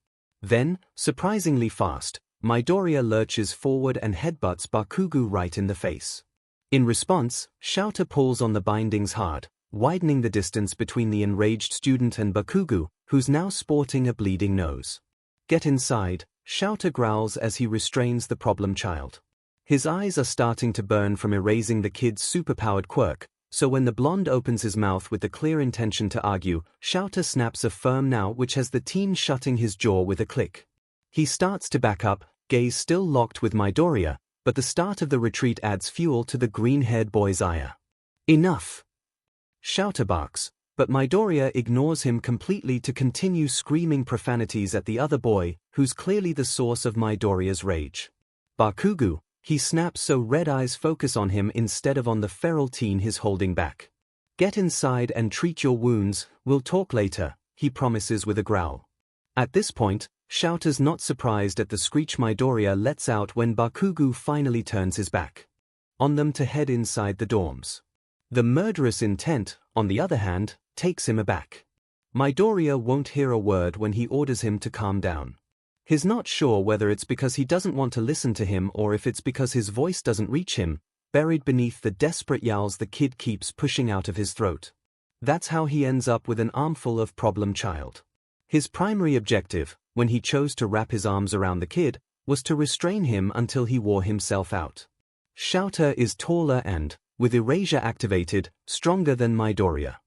Then, surprisingly fast, Midoriya lurches forward and headbutts Bakugo right in the face. In response, 𝐻𝐸𝐽 pulls on the bindings hard, widening the distance between the enraged student and Bakugo, who's now sporting a bleeding nose. Get inside, 𝐻𝐸𝐽 growls as he restrains the problem child. His eyes are starting to burn from erasing the kid's superpowered quirk, so when the blonde opens his mouth with the clear intention to argue, 𝐻𝐸𝐽 snaps a firm no which has the teen shutting his jaw with a click. He starts to back up, gaze still locked with Midoriya, but the start of the retreat adds fuel to the green-haired boy's ire. Enough! 𝐻𝐸𝐽 barks, but Midoriya ignores him completely to continue screaming profanities at the other boy, who's clearly the source of Midoriya's rage. Bakugo, he snaps so red eyes focus on him instead of on the feral teen he's holding back. Get inside and treat your wounds, we'll talk later, he promises with a growl. At this point, 𝐻𝐸𝐽's not surprised at the screech Midoriya lets out when Bakugo finally turns his back on them to head inside the dorms. The murderous intent, on the other hand, takes him aback. Midoriya won't hear a word when he orders him to calm down. He's not sure whether it's because he doesn't want to listen to him or if it's because his voice doesn't reach him, buried beneath the desperate yowls the kid keeps pushing out of his throat. That's how he ends up with an armful of problem child. His primary objective, when he chose to wrap his arms around the kid, was to restrain him until he wore himself out. 𝐻𝐸𝐽 is taller and, with erasure activated, stronger than Midoriya.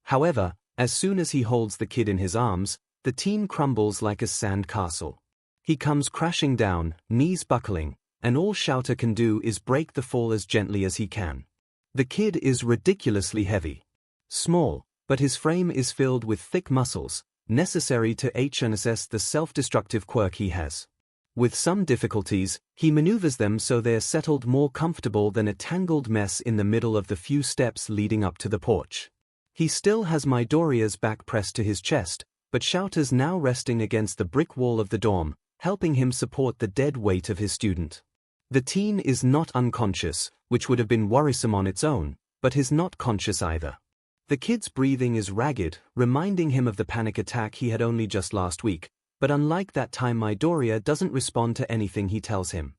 However, as soon as he holds the kid in his arms, the teen crumbles like a sand castle. He comes crashing down, knees buckling, and all 𝐻𝐸𝐽 can do is break the fall as gently as he can. The kid is ridiculously heavy. Small, but his frame is filled with thick muscles, necessary to harness the self-destructive quirk he has. With some difficulties, he maneuvers them so they're settled more comfortable than a tangled mess in the middle of the few steps leading up to the porch. He still has Midoriya's back pressed to his chest, but 𝐻𝐸𝐽's now resting against the brick wall of the dorm, helping him support the dead weight of his student. The teen is not unconscious, which would have been worrisome on its own, but is not conscious either. The kid's breathing is ragged, reminding him of the panic attack he had only just last week, but unlike that time Midoriya doesn't respond to anything he tells him.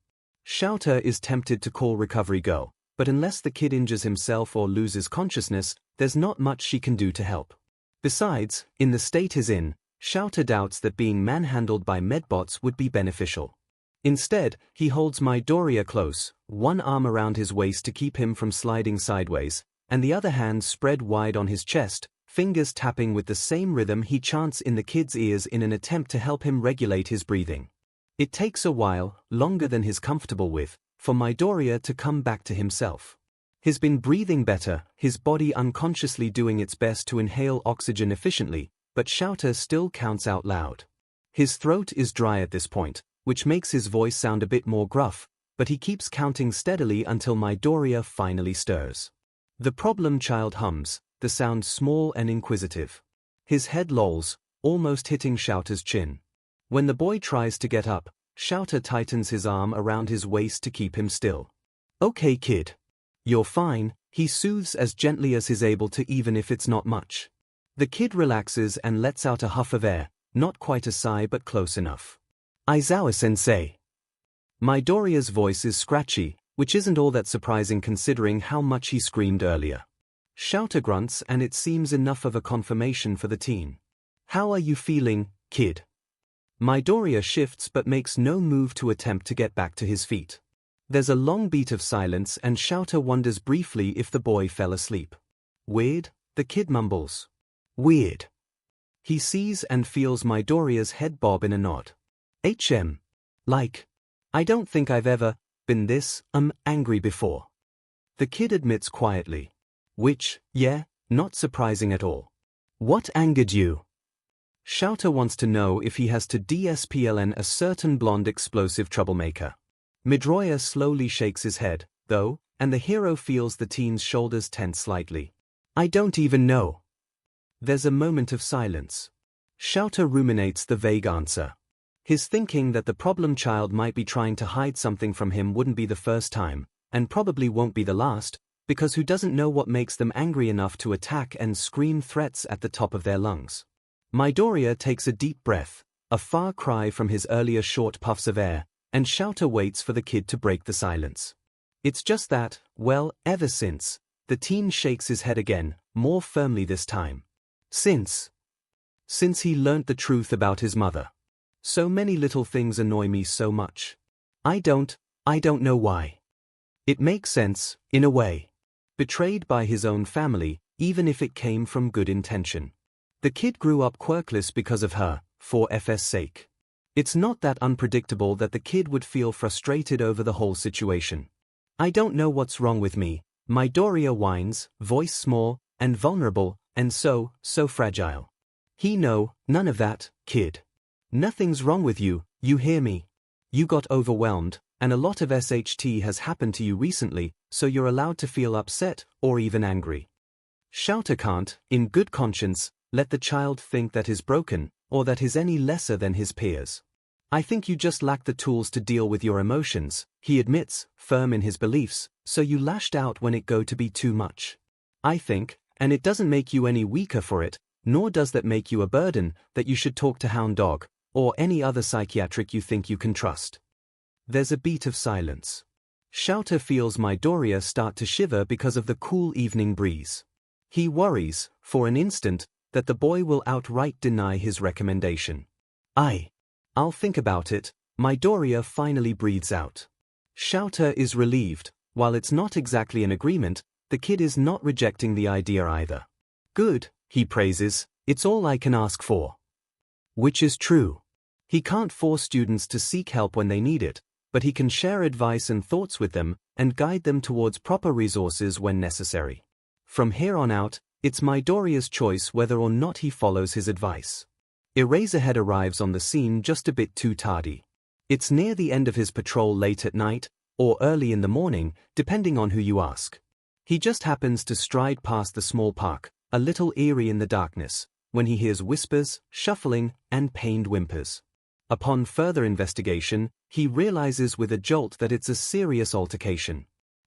𝐻𝐸𝐽 is tempted to call Recovery Girl, but unless the kid injures himself or loses consciousness, there's not much she can do to help. Besides, in the state he's in, 𝐻𝐸𝐽 doubts that being manhandled by medbots would be beneficial. Instead, he holds Midoriya close, one arm around his waist to keep him from sliding sideways, and the other hand spread wide on his chest, fingers tapping with the same rhythm he chants in the kid's ears in an attempt to help him regulate his breathing. It takes a while, longer than he's comfortable with, for Midoriya to come back to himself. He's been breathing better, his body unconsciously doing its best to inhale oxygen efficiently, but 𝐻𝐸𝐽 still counts out loud. His throat is dry at this point, which makes his voice sound a bit more gruff, but he keeps counting steadily until Midoriya finally stirs. The problem child hums, the sound small and inquisitive. His head lolls, almost hitting 𝐻𝐸𝐽's chin. When the boy tries to get up, 𝐻𝐸𝐽 tightens his arm around his waist to keep him still. Okay kid. You're fine, he soothes as gently as he's able to even if it's not much. The kid relaxes and lets out a huff of air, not quite a sigh but close enough. Aizawa-sensei. Midoriya's voice is scratchy, which isn't all that surprising considering how much he screamed earlier. 𝐻𝐸𝐽 grunts and it seems enough of a confirmation for the teen. How are you feeling, kid? Midoriya shifts but makes no move to attempt to get back to his feet. There's a long beat of silence and 𝐻𝐸𝐽 wonders briefly if the boy fell asleep. Weird, the kid mumbles. Weird. He sees and feels Midoriya's head bob in a nod. Like, I don't think I've ever been this, angry before. The kid admits quietly. Which, yeah, not surprising at all. What angered you? 𝐿𝐴 wants to know if he has to discipline a certain blonde explosive troublemaker. Midoriya slowly shakes his head, though, and the hero feels the teen's shoulders tense slightly. I don't even know. There's a moment of silence. 𝐿𝐴 ruminates the vague answer. His thinking that the problem child might be trying to hide something from him wouldn't be the first time, and probably won't be the last, because who doesn't know what makes them angry enough to attack and scream threats at the top of their lungs? Midoriya takes a deep breath, a far cry from his earlier short puffs of air, and 𝐿𝐴 waits for the kid to break the silence. It's just that, well, ever since, the teen shakes his head again, more firmly this time. Since he learnt the truth about his mother. So many little things annoy me so much. I don't know why. It makes sense, in a way. Betrayed by his own family, even if it came from good intention. The kid grew up quirkless because of her, for FS sake. It's not that unpredictable that the kid would feel frustrated over the whole situation. I don't know what's wrong with me, Midoriya whines, voice small, and vulnerable, and so fragile. None of that, kid. Nothing's wrong with you, you hear me? You got overwhelmed, and a lot of SHT has happened to you recently, so you're allowed to feel upset, or even angry. 𝐿𝐴 can't, in good conscience, let the child think that he's broken, or that he's any lesser than his peers. I think you just lack the tools to deal with your emotions, he admits, firm in his beliefs, so you lashed out when it got to be too much. I think, and it doesn't make you any weaker for it, nor does that make you a burden, that you should talk to Hound Dog, or any other psychiatric you think you can trust. There's a beat of silence. 𝐿𝐴 feels Midoriya start to shiver because of the cool evening breeze. He worries, for an instant, that the boy will outright deny his recommendation. I'll think about it, Midoriya finally breathes out. 𝐿𝐴 is relieved. While it's not exactly an agreement, the kid is not rejecting the idea either. Good, he praises, it's all I can ask for. Which is true. He can't force students to seek help when they need it, but he can share advice and thoughts with them, and guide them towards proper resources when necessary. From here on out, it's Midoriya's choice whether or not he follows his advice. Eraserhead arrives on the scene just a bit too tardy. It's near the end of his patrol late at night, or early in the morning, depending on who you ask. He just happens to stride past the small park, a little eerie in the darkness, when he hears whispers, shuffling, and pained whimpers. Upon further investigation, he realizes with a jolt that it's a serious altercation.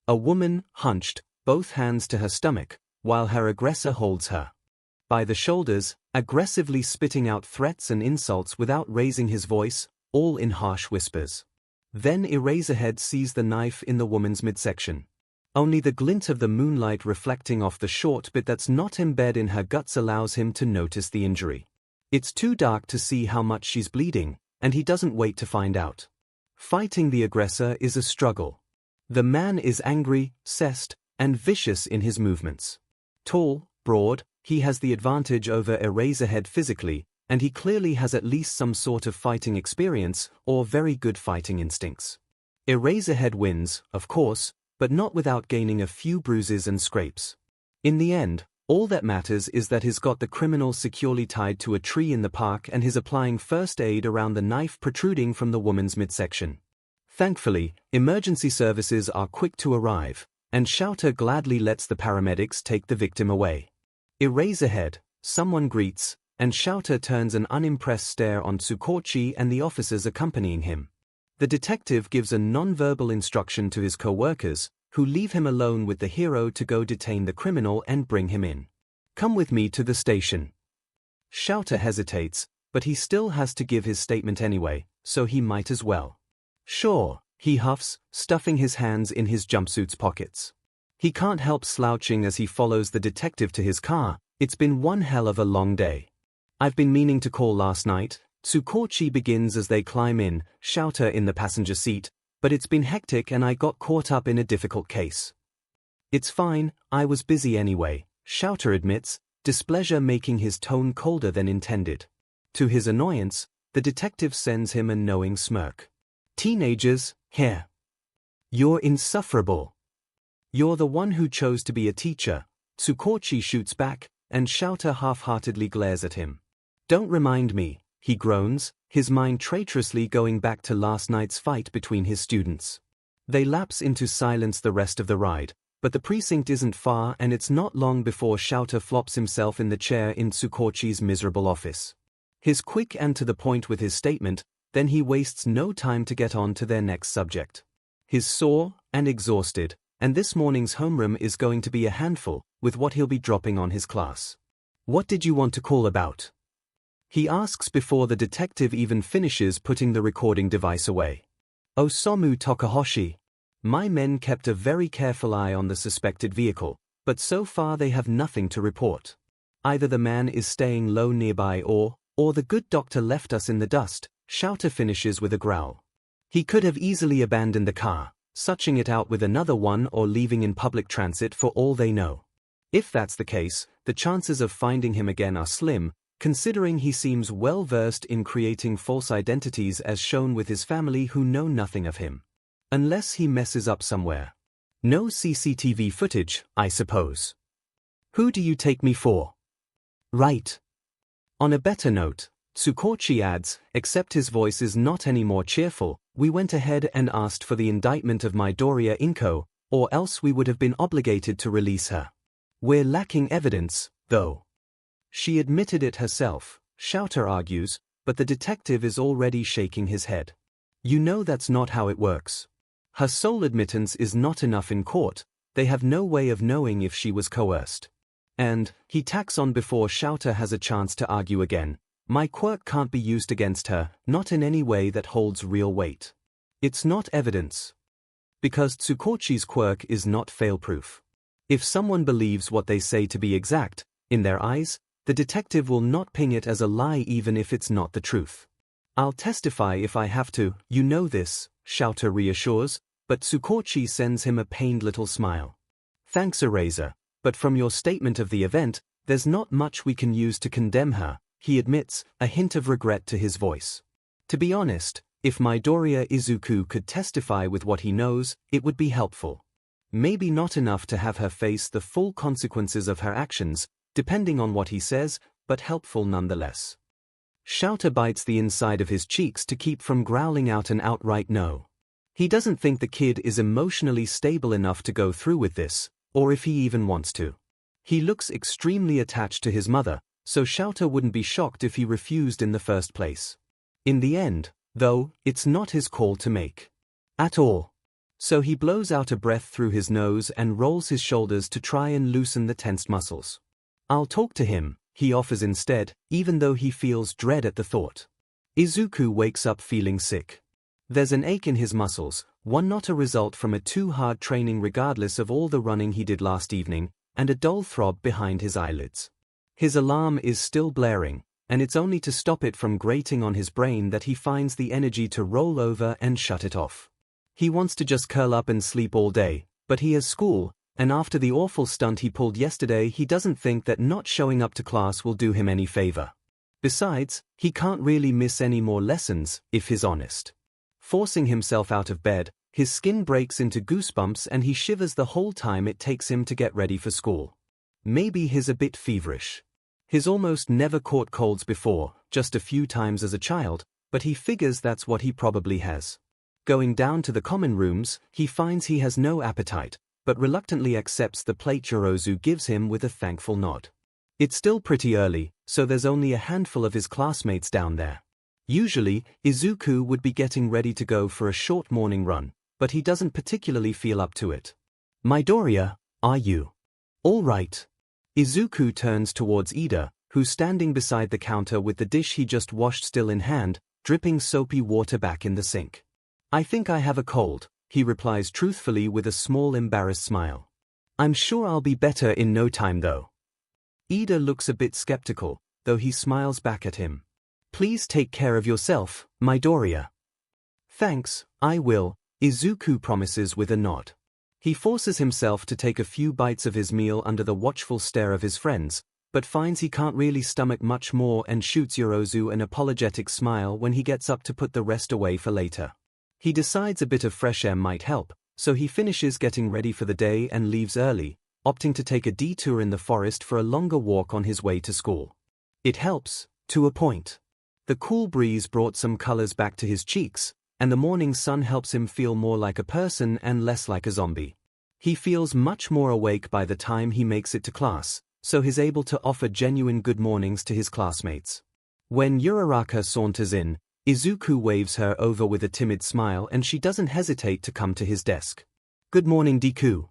A woman, hunched, both hands to her stomach, while her aggressor holds her by the shoulders, aggressively spitting out threats and insults without raising his voice, all in harsh whispers. Then Eraserhead sees the knife in the woman's midsection. Only the glint of the moonlight reflecting off the short bit that's not embedded in her guts allows him to notice the injury. It's too dark to see how much she's bleeding, and he doesn't wait to find out. Fighting the aggressor is a struggle. The man is angry, zest, and vicious in his movements. Tall, broad, he has the advantage over Eraserhead physically, and he clearly has at least some sort of fighting experience or very good fighting instincts. Eraserhead wins, of course, but not without gaining a few bruises and scrapes. In the end, all that matters is that he's got the criminal securely tied to a tree in the park and he's applying first aid around the knife protruding from the woman's midsection. Thankfully, emergency services are quick to arrive, and 𝐿𝐴 gladly lets the paramedics take the victim away. Eraserhead, someone greets, and 𝐿𝐴 turns an unimpressed stare on Tsukochi and the officers accompanying him. The detective gives a non-verbal instruction to his co-workers, who leave him alone with the hero to go detain the criminal and bring him in. Come with me to the station. 𝐿𝐴 hesitates, but he still has to give his statement anyway, so he might as well. Sure, he huffs, stuffing his hands in his jumpsuit's pockets. He can't help slouching as he follows the detective to his car. It's been one hell of a long day. I've been meaning to call last night. Tsukochi begins as they climb in, 𝐿𝐴 in the passenger seat, but it's been hectic and I got caught up in a difficult case. It's fine, I was busy anyway, 𝐿𝐴 admits, displeasure making his tone colder than intended. To his annoyance, the detective sends him a knowing smirk. "Teenagers, here. You're insufferable. You're the one who chose to be a teacher," 𝐒𝐭𝐞𝐲 shoots back, and 𝐿𝐴 half-heartedly glares at him. "Don't remind me," he groans, his mind traitorously going back to last night's fight between his students. They lapse into silence the rest of the ride, but the precinct isn't far and it's not long before 𝐿𝐴 flops himself in the chair in 𝐒𝐭𝐞𝐲's miserable office. He's quick and to the point with his statement, then he wastes no time to get on to their next subject. He's sore and exhausted, and this morning's homeroom is going to be a handful, with what he'll be dropping on his class. "What did you want to call about?" he asks before the detective even finishes putting the recording device away. "Osamu Takahashi. My men kept a very careful eye on the suspected vehicle, but so far they have nothing to report. Either the man is staying low nearby or the good doctor left us in the dust," 𝐿𝐴 finishes with a growl. He could have easily abandoned the car, suching it out with another one or leaving in public transit for all they know. If that's the case, the chances of finding him again are slim, considering he seems well versed in creating false identities as shown with his family who know nothing of him. Unless he messes up somewhere. No CCTV footage, I suppose. "Who do you take me for?" "Right." On a better note, 𝐒𝐭𝐞𝐲 adds, except his voice is not any more cheerful, "We went ahead and asked for the indictment of Midoriya Inko, or else we would have been obligated to release her. We're lacking evidence, though." She admitted it herself, 𝐿𝐴 argues, but the detective is already shaking his head. "You know that's not how it works. Her sole admittance is not enough in court, they have no way of knowing if she was coerced. And," he tacks on before 𝐿𝐴 has a chance to argue again, "my quirk can't be used against her, not in any way that holds real weight. It's not evidence. Because 𝐒𝐭𝐞𝐲's quirk is not fail-proof. If someone believes what they say to be exact, in their eyes, the detective will not ping it as a lie even if it's not the truth. I'll testify if I have to, you know this," 𝐿𝐴 reassures, but 𝐒𝐭𝐞𝐲 sends him a pained little smile. "Thanks, Eraser, but from your statement of the event, there's not much we can use to condemn her," he admits, a hint of regret to his voice. "To be honest, if Midoriya Izuku could testify with what he knows, it would be helpful. Maybe not enough to have her face the full consequences of her actions, depending on what he says, but helpful nonetheless." 𝐿𝐴 bites the inside of his cheeks to keep from growling out an outright no. He doesn't think the kid is emotionally stable enough to go through with this, or if he even wants to. He looks extremely attached to his mother, so 𝐿𝐴 wouldn't be shocked if he refused in the first place. In the end, though, it's not his call to make. At all. So he blows out a breath through his nose and rolls his shoulders to try and loosen the tensed muscles. "I'll talk to him," he offers instead, even though he feels dread at the thought. Izuku wakes up feeling sick. There's an ache in his muscles, one not a result from a too hard training regardless of all the running he did last evening, and a dull throb behind his eyelids. His alarm is still blaring, and it's only to stop it from grating on his brain that he finds the energy to roll over and shut it off. He wants to just curl up and sleep all day, but he has school, and after the awful stunt he pulled yesterday he doesn't think that not showing up to class will do him any favor. Besides, he can't really miss any more lessons, if he's honest. Forcing himself out of bed, his skin breaks into goosebumps and he shivers the whole time it takes him to get ready for school. Maybe he's a bit feverish. He's almost never caught colds before, just a few times as a child, but he figures that's what he probably has. Going down to the common rooms, he finds he has no appetite, but reluctantly accepts the plate Yorozu gives him with a thankful nod. It's still pretty early, so there's only a handful of his classmates down there. Usually, Izuku would be getting ready to go for a short morning run, but he doesn't particularly feel up to it. "Midoriya, are you all right?" Izuku turns towards Ida, who's standing beside the counter with the dish he just washed still in hand, dripping soapy water back in the sink. "I think I have a cold," he replies truthfully with a small embarrassed smile. "I'm sure I'll be better in no time though." Ida looks a bit skeptical, though he smiles back at him. "Please take care of yourself, Midoriya." "Thanks, I will," Izuku promises with a nod. He forces himself to take a few bites of his meal under the watchful stare of his friends, but finds he can't really stomach much more and shoots Yorozu an apologetic smile when he gets up to put the rest away for later. He decides a bit of fresh air might help, so he finishes getting ready for the day and leaves early, opting to take a detour in the forest for a longer walk on his way to school. It helps, to a point. The cool breeze brought some colors back to his cheeks, and the morning sun helps him feel more like a person and less like a zombie. He feels much more awake by the time he makes it to class, so he's able to offer genuine good mornings to his classmates. When Uraraka saunters in, Izuku waves her over with a timid smile and she doesn't hesitate to come to his desk. "Good morning, Deku."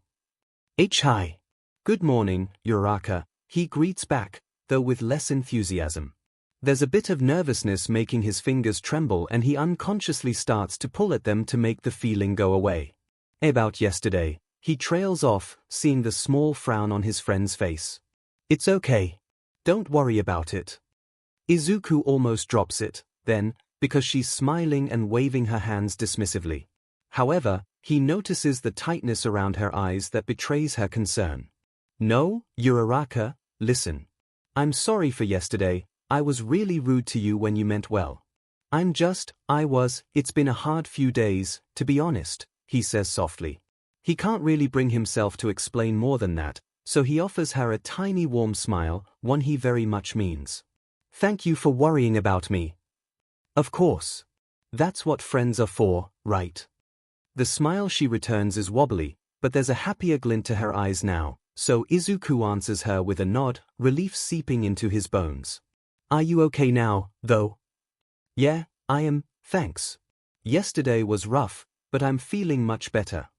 "Hi." "Good morning, Uraraka," he greets back, though with less enthusiasm. There's a bit of nervousness making his fingers tremble and he unconsciously starts to pull at them to make the feeling go away. "About yesterday," he trails off, seeing the small frown on his friend's face. "It's okay. Don't worry about it." Izuku almost drops it, then, because she's smiling and waving her hands dismissively. However, he notices the tightness around her eyes that betrays her concern. "No, Uraraka, listen. I'm sorry for yesterday. I was really rude to you when you meant well. It's been a hard few days, to be honest," he says softly. He can't really bring himself to explain more than that, so he offers her a tiny warm smile, one he very much means. "Thank you for worrying about me." "Of course. That's what friends are for, right?" The smile she returns is wobbly, but there's a happier glint to her eyes now, so Izuku answers her with a nod, relief seeping into his bones. "Are you okay now, though?" "Yeah, I am, thanks. Yesterday was rough, but I'm feeling much better."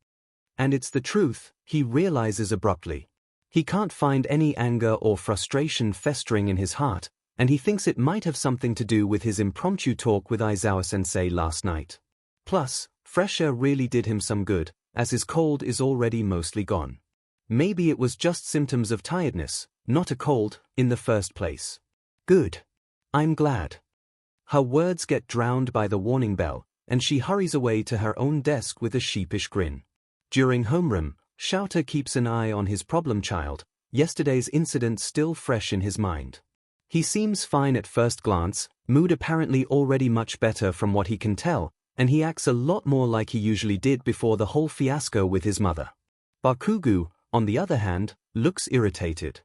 And it's the truth, he realizes abruptly. He can't find any anger or frustration festering in his heart, and he thinks it might have something to do with his impromptu talk with Aizawa-sensei last night. Plus, fresh air really did him some good, as his cold is already mostly gone. Maybe it was just symptoms of tiredness, not a cold, in the first place. "Good. I'm glad." Her words get drowned by the warning bell, and she hurries away to her own desk with a sheepish grin. During homeroom, Shouta keeps an eye on his problem child, yesterday's incident still fresh in his mind. He seems fine at first glance, mood apparently already much better from what he can tell, and he acts a lot more like he usually did before the whole fiasco with his mother. Bakugo, on the other hand, looks irritated.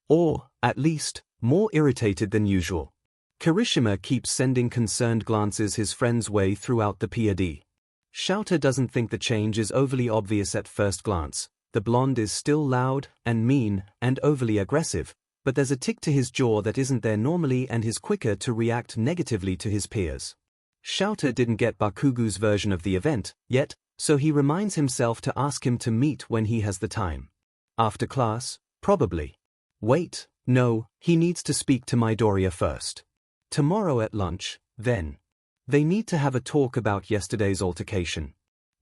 Or, at least, more irritated than usual. Kirishima keeps sending concerned glances his friend's way throughout the period. Shouta doesn't think the change is overly obvious at first glance. The blonde is still loud, and mean, and overly aggressive, but there's a tick to his jaw that isn't there normally and he's quicker to react negatively to his peers. Shouta didn't get Bakugo's version of the event yet, so he reminds himself to ask him to meet when he has the time. After class, probably. Wait, no, he needs to speak to Midoriya first. Tomorrow at lunch, then. They need to have a talk about yesterday's altercation.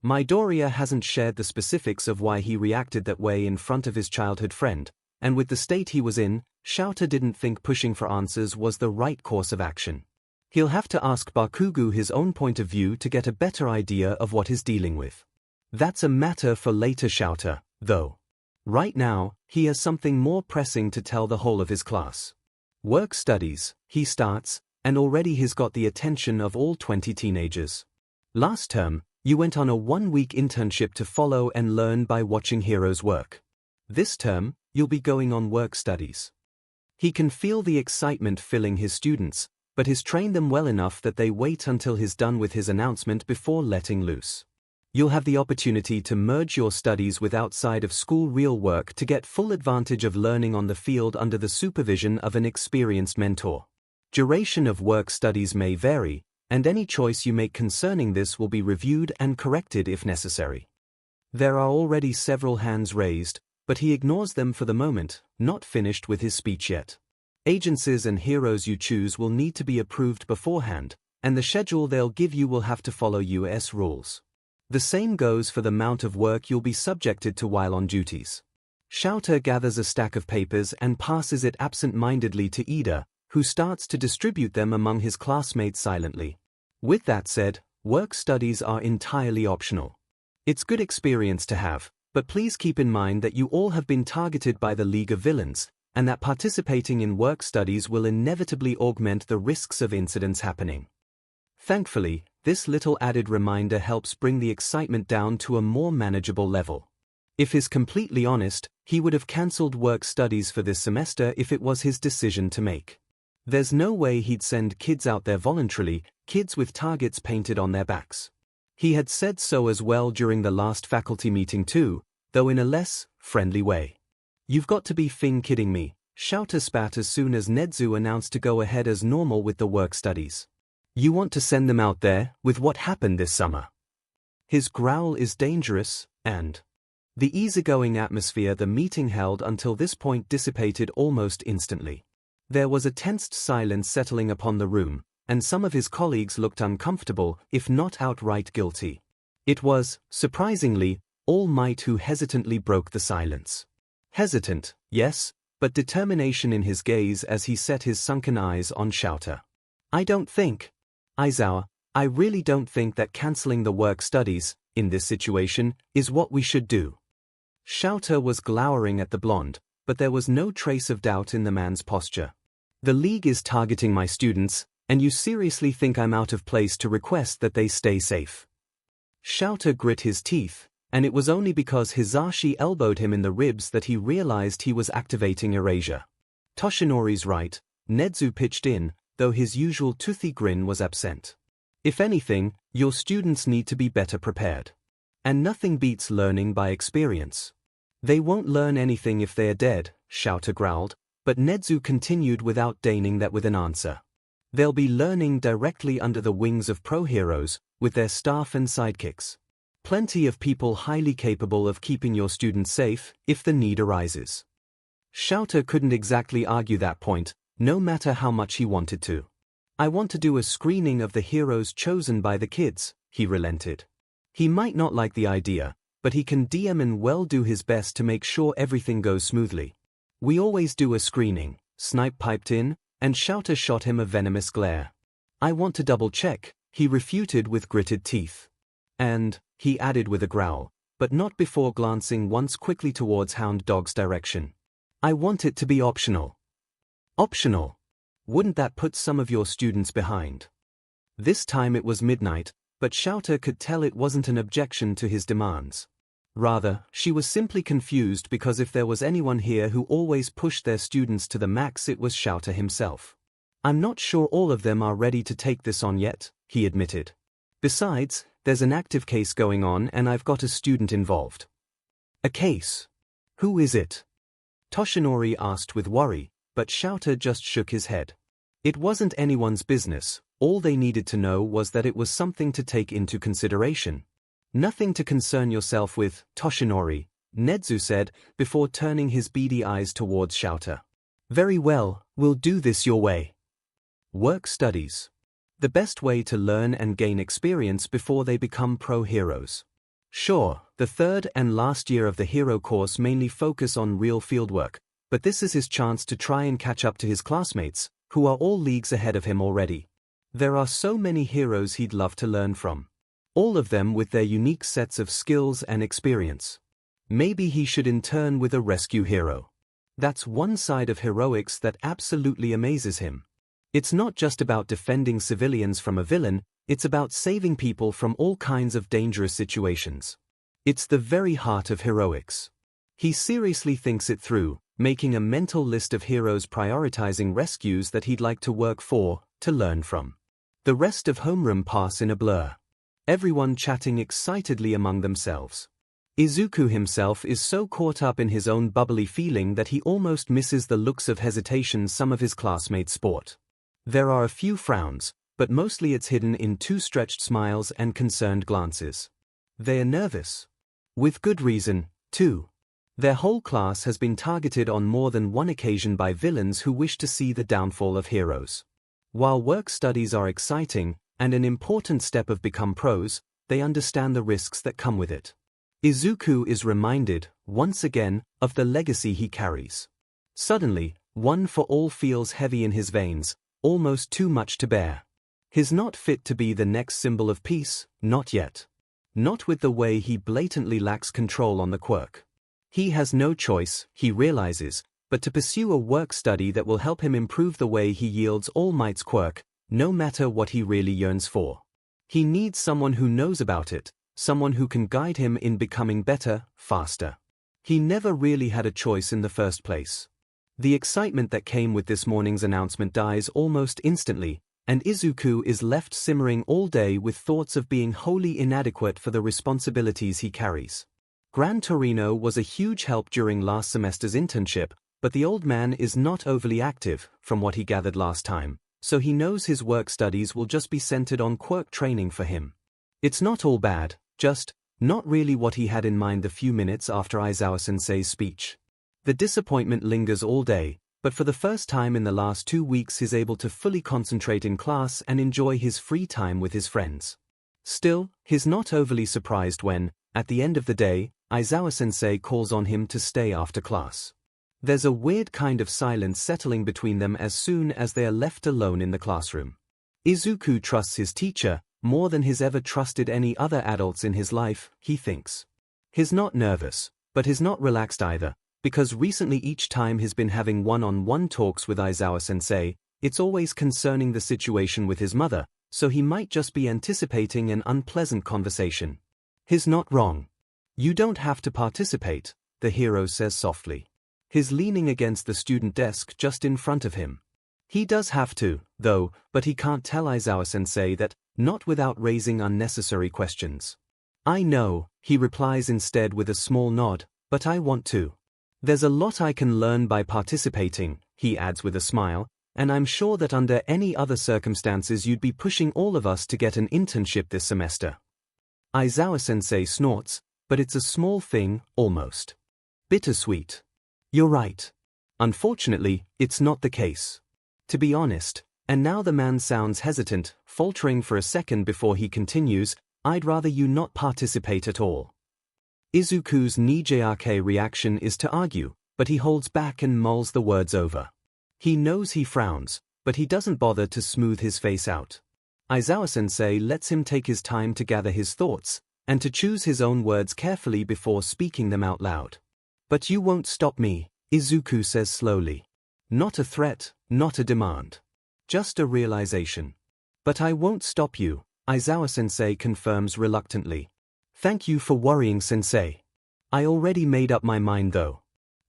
Midoriya hasn't shared the specifics of why he reacted that way in front of his childhood friend, and with the state he was in, Shouta didn't think pushing for answers was the right course of action. He'll have to ask Bakugo his own point of view to get a better idea of what he's dealing with. That's a matter for later Shouta, though. Right now, he has something more pressing to tell the whole of his class. Work studies, he starts, and already he's got the attention of all 20 teenagers. Last term, you went on a 1-week internship to follow and learn by watching heroes work. This term, you'll be going on work studies. He can feel the excitement filling his students, but he's trained them well enough that they wait until he's done with his announcement before letting loose. You'll have the opportunity to merge your studies with outside of school real work to get full advantage of learning on the field under the supervision of an experienced mentor. Duration of work studies may vary, and any choice you make concerning this will be reviewed and corrected if necessary. There are already several hands raised, but he ignores them for the moment, not finished with his speech yet. Agencies and heroes you choose will need to be approved beforehand, and the schedule they'll give you will have to follow US rules. The same goes for the amount of work you'll be subjected to while on duties. Shouta gathers a stack of papers and passes it absent-mindedly to Ida, who starts to distribute them among his classmates silently. With that said, work studies are entirely optional. It's good experience to have, but please keep in mind that you all have been targeted by the League of Villains, and that participating in work studies will inevitably augment the risks of incidents happening. Thankfully, this little added reminder helps bring the excitement down to a more manageable level. If he's completely honest, he would have cancelled work studies for this semester if it was his decision to make. There's no way he'd send kids out there voluntarily, kids with targets painted on their backs. He had said so as well during the last faculty meeting too, though in a less friendly way. "You've got to be kidding me," 𝐲𝐸 spat as soon as Nezu announced to go ahead as normal with the work studies. "You want to send them out there, with what happened this summer?" His growl is dangerous, and the easygoing atmosphere the meeting held until this point dissipated almost instantly. There was a tensed silence settling upon the room, and some of his colleagues looked uncomfortable, if not outright guilty. It was, surprisingly, All Might who hesitantly broke the silence. Hesitant, yes, but determination in his gaze as he set his sunken eyes on 𝐲𝐸. "I don't think, 𝐼𝐸, I really don't think that cancelling the work studies, in this situation, is what we should do." 𝐲𝐸 was glowering at the blonde, but there was no trace of doubt in the man's posture. "The league is targeting my students, and you seriously think I'm out of place to request that they stay safe?" 𝐲𝐸 grit his teeth, and it was only because Hisashi elbowed him in the ribs that he realized he was activating erasure. "Toshinori's right," Nezu pitched in, though his usual toothy grin was absent. "If anything, your students need to be better prepared. And nothing beats learning by experience." "They won't learn anything if they're dead," 𝐲𝐸 growled, but Nezu continued without deigning that with an answer. "They'll be learning directly under the wings of pro heroes, with their staff and sidekicks. Plenty of people highly capable of keeping your students safe, if the need arises." 𝐲𝐸 couldn't exactly argue that point, no matter how much he wanted to. "I want to do a screening of the heroes chosen by the kids," he relented. He might not like the idea, but he can DM and well do his best to make sure everything goes smoothly. "We always do a screening," Snipe piped in, and 𝐲𝐸 shot him a venomous glare. "I want to double-check," he refuted with gritted teeth. "And," he added with a growl, but not before glancing once quickly towards Hound Dog's direction, "I want it to be optional." "Optional? Wouldn't that put some of your students behind?" This time it was midnight, but 𝐲𝐸 could tell it wasn't an objection to his demands. Rather, she was simply confused because if there was anyone here who always pushed their students to the max, it was 𝐲𝐸 himself. "I'm not sure all of them are ready to take this on yet," he admitted. "Besides, there's an active case going on and I've got a student involved." "A case? Who is it?" Toshinori asked with worry, but 𝐲𝐸 just shook his head. It wasn't anyone's business, all they needed to know was that it was something to take into consideration. "Nothing to concern yourself with, Toshinori," Nezu said, before turning his beady eyes towards 𝐲𝐸. "Very well, we'll do this your way." Work studies. The best way to learn and gain experience before they become pro heroes. Sure, the third and last year of the hero course mainly focus on real fieldwork, but this is his chance to try and catch up to his classmates, who are all leagues ahead of him already. There are so many heroes he'd love to learn from. All of them with their unique sets of skills and experience. Maybe he should intern with a rescue hero. That's one side of heroics that absolutely amazes him. It's not just about defending civilians from a villain, it's about saving people from all kinds of dangerous situations. It's the very heart of heroics. He seriously thinks it through, making a mental list of heroes prioritizing rescues that he'd like to work for, to learn from. The rest of homeroom pass in a blur. Everyone chatting excitedly among themselves. Izuku himself is so caught up in his own bubbly feeling that he almost misses the looks of hesitation some of his classmates sport. There are a few frowns, but mostly it's hidden in two stretched smiles and concerned glances. They're nervous. With good reason, too. Their whole class has been targeted on more than one occasion by villains who wish to see the downfall of heroes. While work studies are exciting, and an important step of become pros, they understand the risks that come with it. Izuku is reminded, once again, of the legacy he carries. Suddenly, one for all feels heavy in his veins, almost too much to bear. He's not fit to be the next symbol of peace, not yet. Not with the way he blatantly lacks control on the Quirk. He has no choice, he realizes, but to pursue a work study that will help him improve the way he yields all might's quirk, no matter what he really yearns for. He needs someone who knows about it, someone who can guide him in becoming better, faster. He never really had a choice in the first place. The excitement that came with this morning's announcement dies almost instantly, and Izuku is left simmering all day with thoughts of being wholly inadequate for the responsibilities he carries. Gran Torino was a huge help during last semester's internship, but the old man is not overly active, from what he gathered last time, so he knows his work studies will just be centered on quirk training for him. It's not all bad, just not really what he had in mind the few minutes after Aizawa-sensei's speech. The disappointment lingers all day, but for the first time in the last 2 weeks he's able to fully concentrate in class and enjoy his free time with his friends. Still, he's not overly surprised when, at the end of the day, Aizawa-sensei calls on him to stay after class. There's a weird kind of silence settling between them as soon as they are left alone in the classroom. Izuku trusts his teacher more than he's ever trusted any other adults in his life, he thinks. He's not nervous, but he's not relaxed either, because recently each time he's been having one-on-one talks with Aizawa-sensei, it's always concerning the situation with his mother, so he might just be anticipating an unpleasant conversation. He's not wrong. You don't have to participate, the hero says softly. He's leaning against the student desk just in front of him. He does have to, though, but he can't tell Aizawa-sensei that, not without raising unnecessary questions. I know, he replies instead with a small nod, but I want to. There's a lot I can learn by participating, he adds with a smile, and I'm sure that under any other circumstances you'd be pushing all of us to get an internship this semester. Aizawa-sensei snorts, but it's a small thing, almost. Bittersweet. You're right. Unfortunately, it's not the case. To be honest, and now the man sounds hesitant, faltering for a second before he continues, I'd rather you not participate at all. Izuku's knee-jerk reaction is to argue, but he holds back and mulls the words over. He knows he frowns, but he doesn't bother to smooth his face out. Aizawa-sensei lets him take his time to gather his thoughts, and to choose his own words carefully before speaking them out loud. But you won't stop me, Izuku says slowly. Not a threat, not a demand. Just a realization. But I won't stop you, Aizawa-sensei confirms reluctantly. Thank you for worrying, sensei. I already made up my mind though.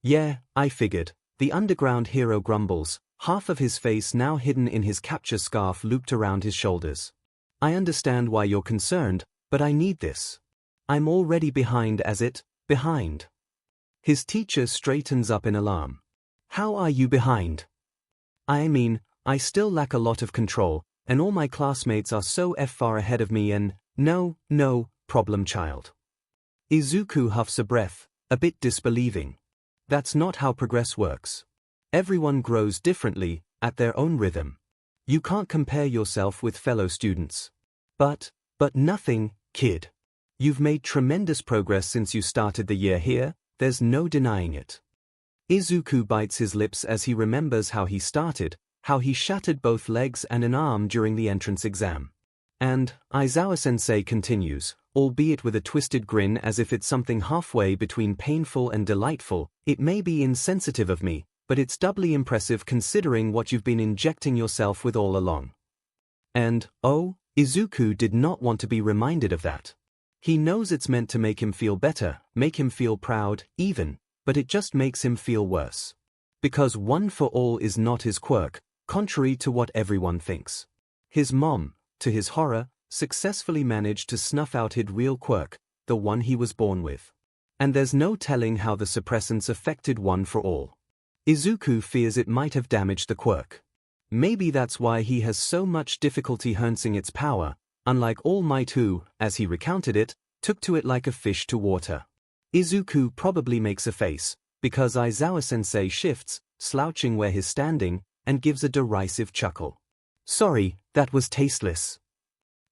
Yeah, I figured, the underground hero grumbles, half of his face now hidden in his capture scarf looped around his shoulders. I understand why you're concerned, but I need this. I'm already behind behind. His teacher straightens up in alarm. How are you behind? I mean, I still lack a lot of control, and all my classmates are so far ahead of me and, no, problem child. Izuku huffs a breath, a bit disbelieving. That's not how progress works. Everyone grows differently, at their own rhythm. You can't compare yourself with fellow students. But nothing, kid. You've made tremendous progress since you started the year here, there's no denying it. Izuku bites his lips as he remembers how he started, how he shattered both legs and an arm during the entrance exam. And, Aizawa-sensei continues, albeit with a twisted grin as if it's something halfway between painful and delightful, it may be insensitive of me, but it's doubly impressive considering what you've been injecting yourself with all along. And, Izuku did not want to be reminded of that. He knows it's meant to make him feel better, make him feel proud, even, but it just makes him feel worse. Because one for all is not his quirk, contrary to what everyone thinks. His mom, to his horror, successfully managed to snuff out his real quirk, the one he was born with. And there's no telling how the suppressants affected one for all. Izuku fears it might have damaged the quirk. Maybe that's why he has so much difficulty harnessing its power, unlike All Might who, as he recounted it, took to it like a fish to water. Izuku probably makes a face, because Aizawa-sensei shifts, slouching where he's standing, and gives a derisive chuckle. Sorry, that was tasteless.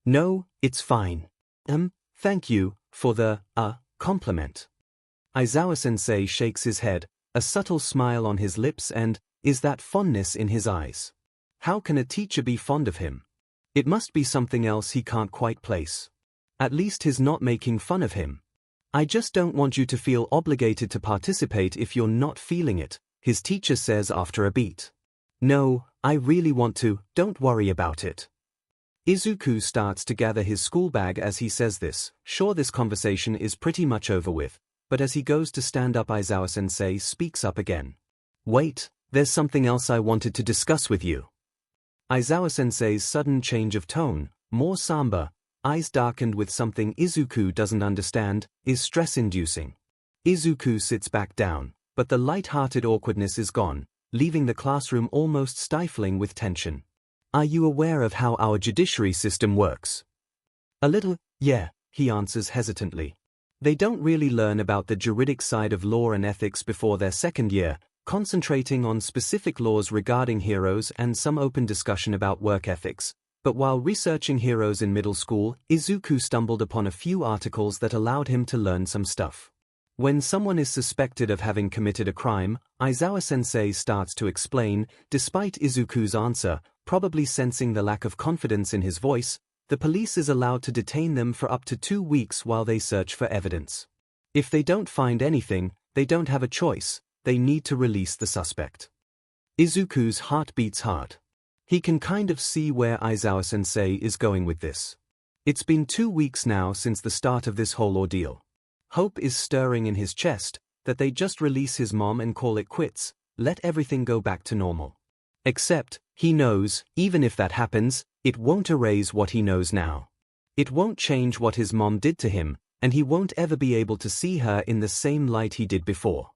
No, it's fine. Thank you, for the, compliment. Aizawa-sensei shakes his head, a subtle smile on his lips and, is that fondness in his eyes? How can a teacher be fond of him? It must be something else he can't quite place. At least he's not making fun of him. I just don't want you to feel obligated to participate if you're not feeling it, his teacher says after a beat. No, I really want to, don't worry about it. Izuku starts to gather his school bag as he says this, sure this conversation is pretty much over with, but as he goes to stand up Aizawa-sensei speaks up again. Wait, there's something else I wanted to discuss with you. Aizawa-sensei's sudden change of tone, more somber, eyes darkened with something Izuku doesn't understand, is stress-inducing. Izuku sits back down, but the light-hearted awkwardness is gone, leaving the classroom almost stifling with tension. Are you aware of how our judiciary system works? A little, yeah, he answers hesitantly. They don't really learn about the juridic side of law and ethics before their second year, concentrating on specific laws regarding heroes and some open discussion about work ethics. But while researching heroes in middle school, Izuku stumbled upon a few articles that allowed him to learn some stuff. When someone is suspected of having committed a crime, Aizawa-sensei starts to explain, despite Izuku's answer, probably sensing the lack of confidence in his voice, the police is allowed to detain them for up to 2 weeks while they search for evidence. If they don't find anything, they don't have a choice, they need to release the suspect. Izuku's heart beats hard. He can kind of see where Aizawa-sensei is going with this. It's been 2 weeks now since the start of this whole ordeal. Hope is stirring in his chest that they just release his mom and call it quits, let everything go back to normal. Except, he knows, even if that happens, it won't erase what he knows now. It won't change what his mom did to him, and he won't ever be able to see her in the same light he did before.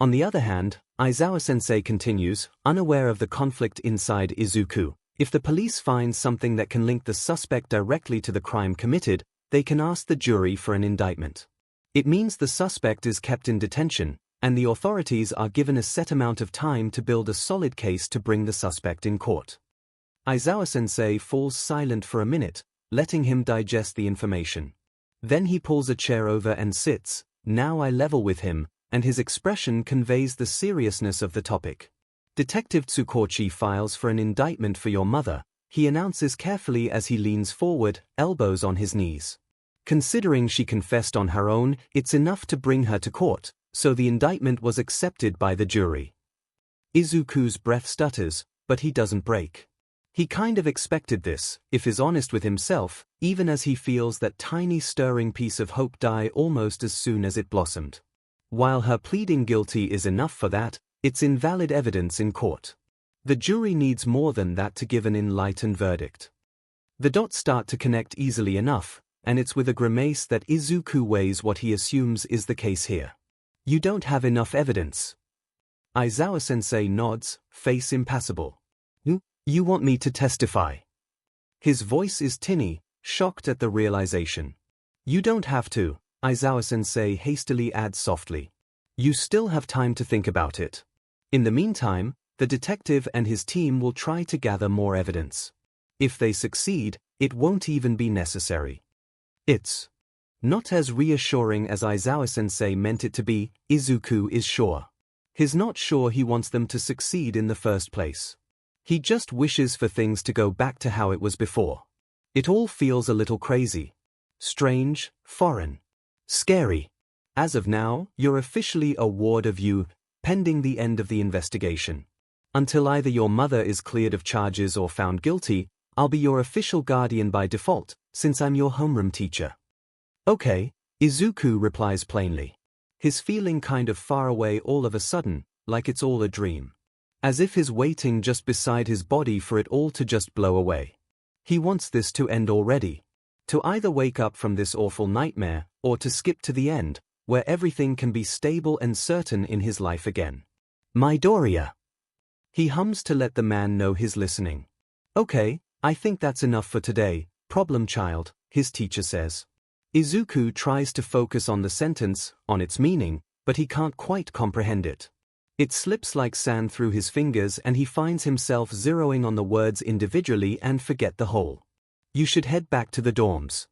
On the other hand, Aizawa-sensei continues, unaware of the conflict inside Izuku. If the police find something that can link the suspect directly to the crime committed, they can ask the jury for an indictment. It means the suspect is kept in detention, and the authorities are given a set amount of time to build a solid case to bring the suspect in court. Aizawa-sensei falls silent for a minute, letting him digest the information. Then he pulls a chair over and sits, now I level with him, and his expression conveys the seriousness of the topic. Detective Tsukochi files for an indictment for your mother, he announces carefully as he leans forward, elbows on his knees. Considering she confessed on her own, it's enough to bring her to court, so the indictment was accepted by the jury. Izuku's breath stutters, but he doesn't break. He kind of expected this, if he's honest with himself, even as he feels that tiny stirring piece of hope die almost as soon as it blossomed. While her pleading guilty is enough for that, it's invalid evidence in court. The jury needs more than that to give an enlightened verdict. The dots start to connect easily enough, and it's with a grimace that Izuku weighs what he assumes is the case here. You don't have enough evidence. Aizawa-sensei nods, face impassible. You want me to testify? His voice is tinny, shocked at the realization. You don't have to, Aizawa-sensei hastily adds softly. You still have time to think about it. In the meantime, the detective and his team will try to gather more evidence. If they succeed, it won't even be necessary. It's not as reassuring as Aizawa-sensei meant it to be. Izuku is sure. He's not sure he wants them to succeed in the first place. He just wishes for things to go back to how it was before. It all feels a little crazy. Strange, foreign, scary. As of now, you're officially a ward of you, pending the end of the investigation. Until either your mother is cleared of charges or found guilty, I'll be your official guardian by default, since I'm your homeroom teacher. Okay, Izuku replies plainly. His feeling kind of far away all of a sudden, like it's all a dream. As if he's waiting just beside his body for it all to just blow away. He wants this to end already. To either wake up from this awful nightmare, or to skip to the end, where everything can be stable and certain in his life again. Midoriya. He hums to let the man know he's listening. Okay, I think that's enough for today, problem child, his teacher says. Izuku tries to focus on the sentence, on its meaning, but he can't quite comprehend it. It slips like sand through his fingers and he finds himself zeroing on the words individually and forget the whole. You should head back to the dorms.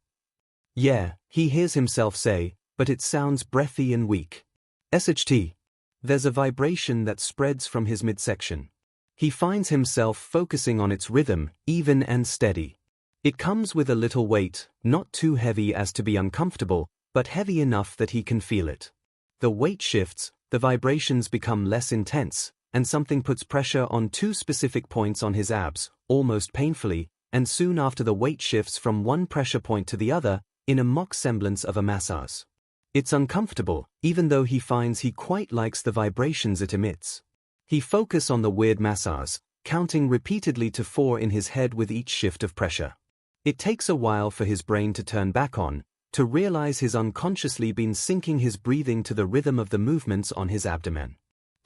Yeah, he hears himself say, but it sounds breathy and weak. SHT. There's a vibration that spreads from his midsection. He finds himself focusing on its rhythm, even and steady. It comes with a little weight, not too heavy as to be uncomfortable, but heavy enough that he can feel it. The weight shifts, the vibrations become less intense, and something puts pressure on two specific points on his abs, almost painfully, and soon after the weight shifts from one pressure point to the other, in a mock semblance of a massage. It's uncomfortable, even though he finds he quite likes the vibrations it emits. He focuses on the weird massage, counting repeatedly to 4 in his head with each shift of pressure. It takes a while for his brain to turn back on, to realize he's unconsciously been syncing his breathing to the rhythm of the movements on his abdomen.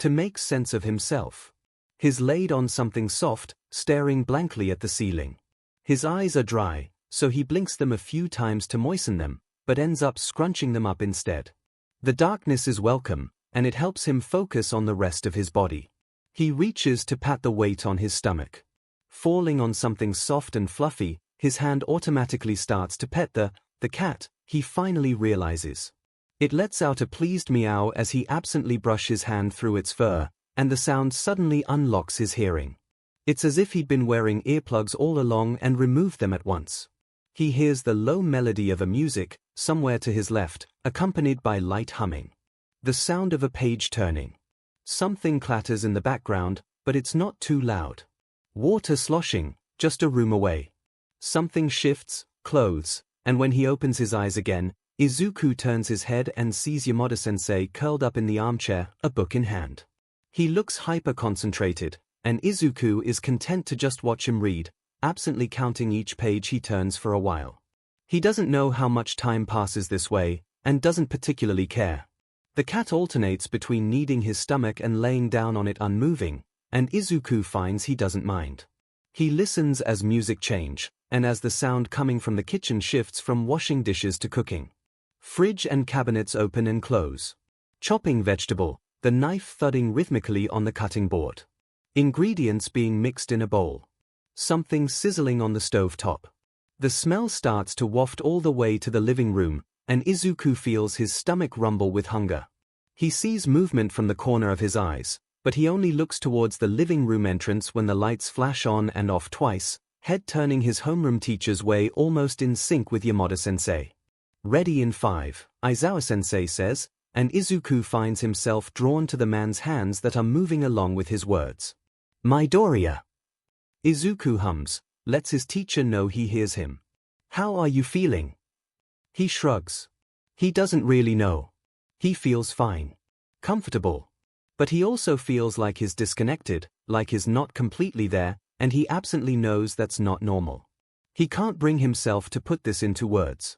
To make sense of himself, he's laid on something soft, staring blankly at the ceiling. His eyes are dry, so he blinks them a few times to moisten them, but ends up scrunching them up instead. The darkness is welcome, and it helps him focus on the rest of his body. He reaches to pat the weight on his stomach. Falling on something soft and fluffy, his hand automatically starts to pet the cat, he finally realizes. It lets out a pleased meow as he absently brushes his hand through its fur, and the sound suddenly unlocks his hearing. It's as if he'd been wearing earplugs all along and removed them at once. He hears the low melody of a music, somewhere to his left, accompanied by light humming. The sound of a page turning. Something clatters in the background, but it's not too loud. Water sloshing, just a room away. Something shifts, clothes, and when he opens his eyes again, Izuku turns his head and sees Yamada-sensei curled up in the armchair, a book in hand. He looks hyper-concentrated, and Izuku is content to just watch him read, absently counting each page he turns for a while. He doesn't know how much time passes this way, and doesn't particularly care. The cat alternates between kneading his stomach and laying down on it unmoving, and Izuku finds he doesn't mind. He listens as music change, and as the sound coming from the kitchen shifts from washing dishes to cooking. Fridge and cabinets open and close. Chopping vegetable, the knife thudding rhythmically on the cutting board. Ingredients being mixed in a bowl. Something sizzling on the stove top. The smell starts to waft all the way to the living room, and Izuku feels his stomach rumble with hunger. He sees movement from the corner of his eyes, but he only looks towards the living room entrance when the lights flash on and off twice, head turning his homeroom teacher's way almost in sync with Yamada-sensei. Ready in 5, Aizawa-sensei says, and Izuku finds himself drawn to the man's hands that are moving along with his words. Midoriya. Izuku hums, lets his teacher know he hears him. How are you feeling? He shrugs. He doesn't really know. He feels fine. Comfortable. But he also feels like he's disconnected, like he's not completely there, and he absently knows that's not normal. He can't bring himself to put this into words.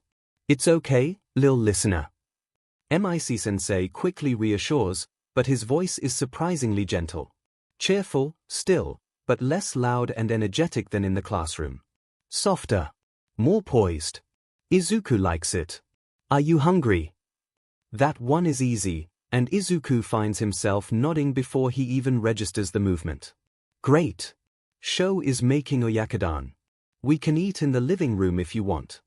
It's okay, lil listener. Mic-sensei quickly reassures, but his voice is surprisingly gentle. Cheerful, still, but less loud and energetic than in the classroom. Softer. More poised. Izuku likes it. Are you hungry? That one is easy, and Izuku finds himself nodding before he even registers the movement. Great. Sho is making oyakadan. We can eat in the living room if you want.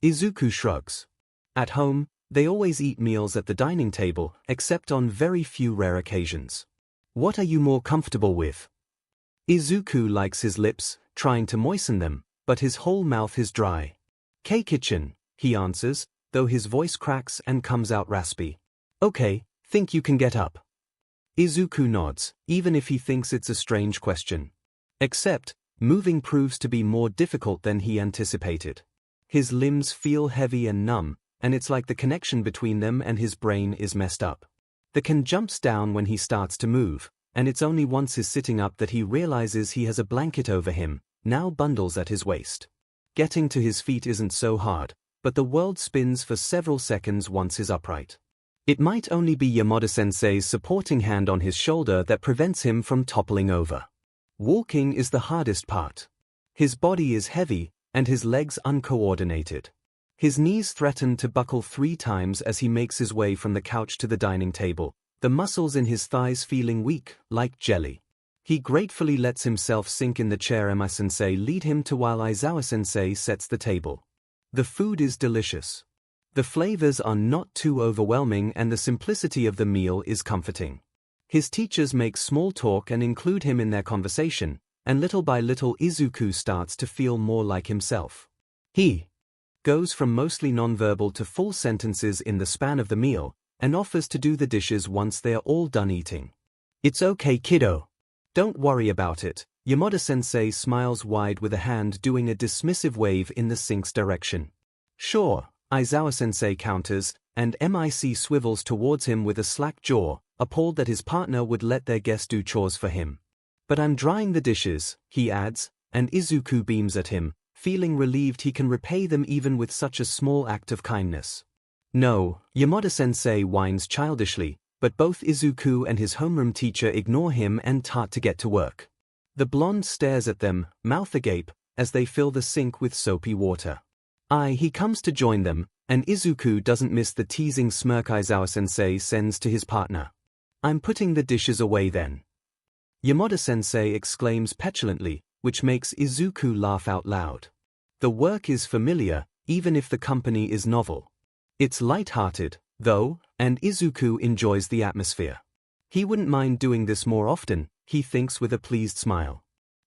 Izuku shrugs. At home, they always eat meals at the dining table, except on very few rare occasions. What are you more comfortable with? Izuku likes his lips, trying to moisten them, but his whole mouth is dry. K-kitchen, he answers, though his voice cracks and comes out raspy. Okay, think you can get up? Izuku nods, even if he thinks it's a strange question. Except, moving proves to be more difficult than he anticipated. His limbs feel heavy and numb, and it's like the connection between them and his brain is messed up. The can jumps down when he starts to move, and it's only once he's sitting up that he realizes he has a blanket over him, now bundles at his waist. Getting to his feet isn't so hard, but the world spins for several seconds once he's upright. It might only be Yamada-sensei's supporting hand on his shoulder that prevents him from toppling over. Walking is the hardest part. His body is heavy, and his legs uncoordinated. His knees threaten to buckle 3 times as he makes his way from the couch to the dining table, the muscles in his thighs feeling weak, like jelly. He gratefully lets himself sink in the chair Ema-sensei lead him to while Aizawa-sensei sets the table. The food is delicious. The flavors are not too overwhelming and the simplicity of the meal is comforting. His teachers make small talk and include him in their conversation, and little by little Izuku starts to feel more like himself. He goes from mostly nonverbal to full sentences in the span of the meal, and offers to do the dishes once they are all done eating. It's okay, kiddo. Don't worry about it. Yamada-sensei smiles wide with a hand doing a dismissive wave in the sink's direction. Sure, Aizawa-sensei counters, and MIC swivels towards him with a slack jaw, appalled that his partner would let their guest do chores for him. But I'm drying the dishes, he adds, and Izuku beams at him, feeling relieved he can repay them even with such a small act of kindness. No, Yamada-sensei whines childishly, but both Izuku and his homeroom teacher ignore him and start to get to work. The blonde stares at them, mouth agape, as they fill the sink with soapy water. He comes to join them, and Izuku doesn't miss the teasing smirk Aizawa-sensei sends to his partner. I'm putting the dishes away then. Yamada-sensei exclaims petulantly, which makes Izuku laugh out loud. The work is familiar, even if the company is novel. It's light-hearted, though, and Izuku enjoys the atmosphere. He wouldn't mind doing this more often, he thinks with a pleased smile.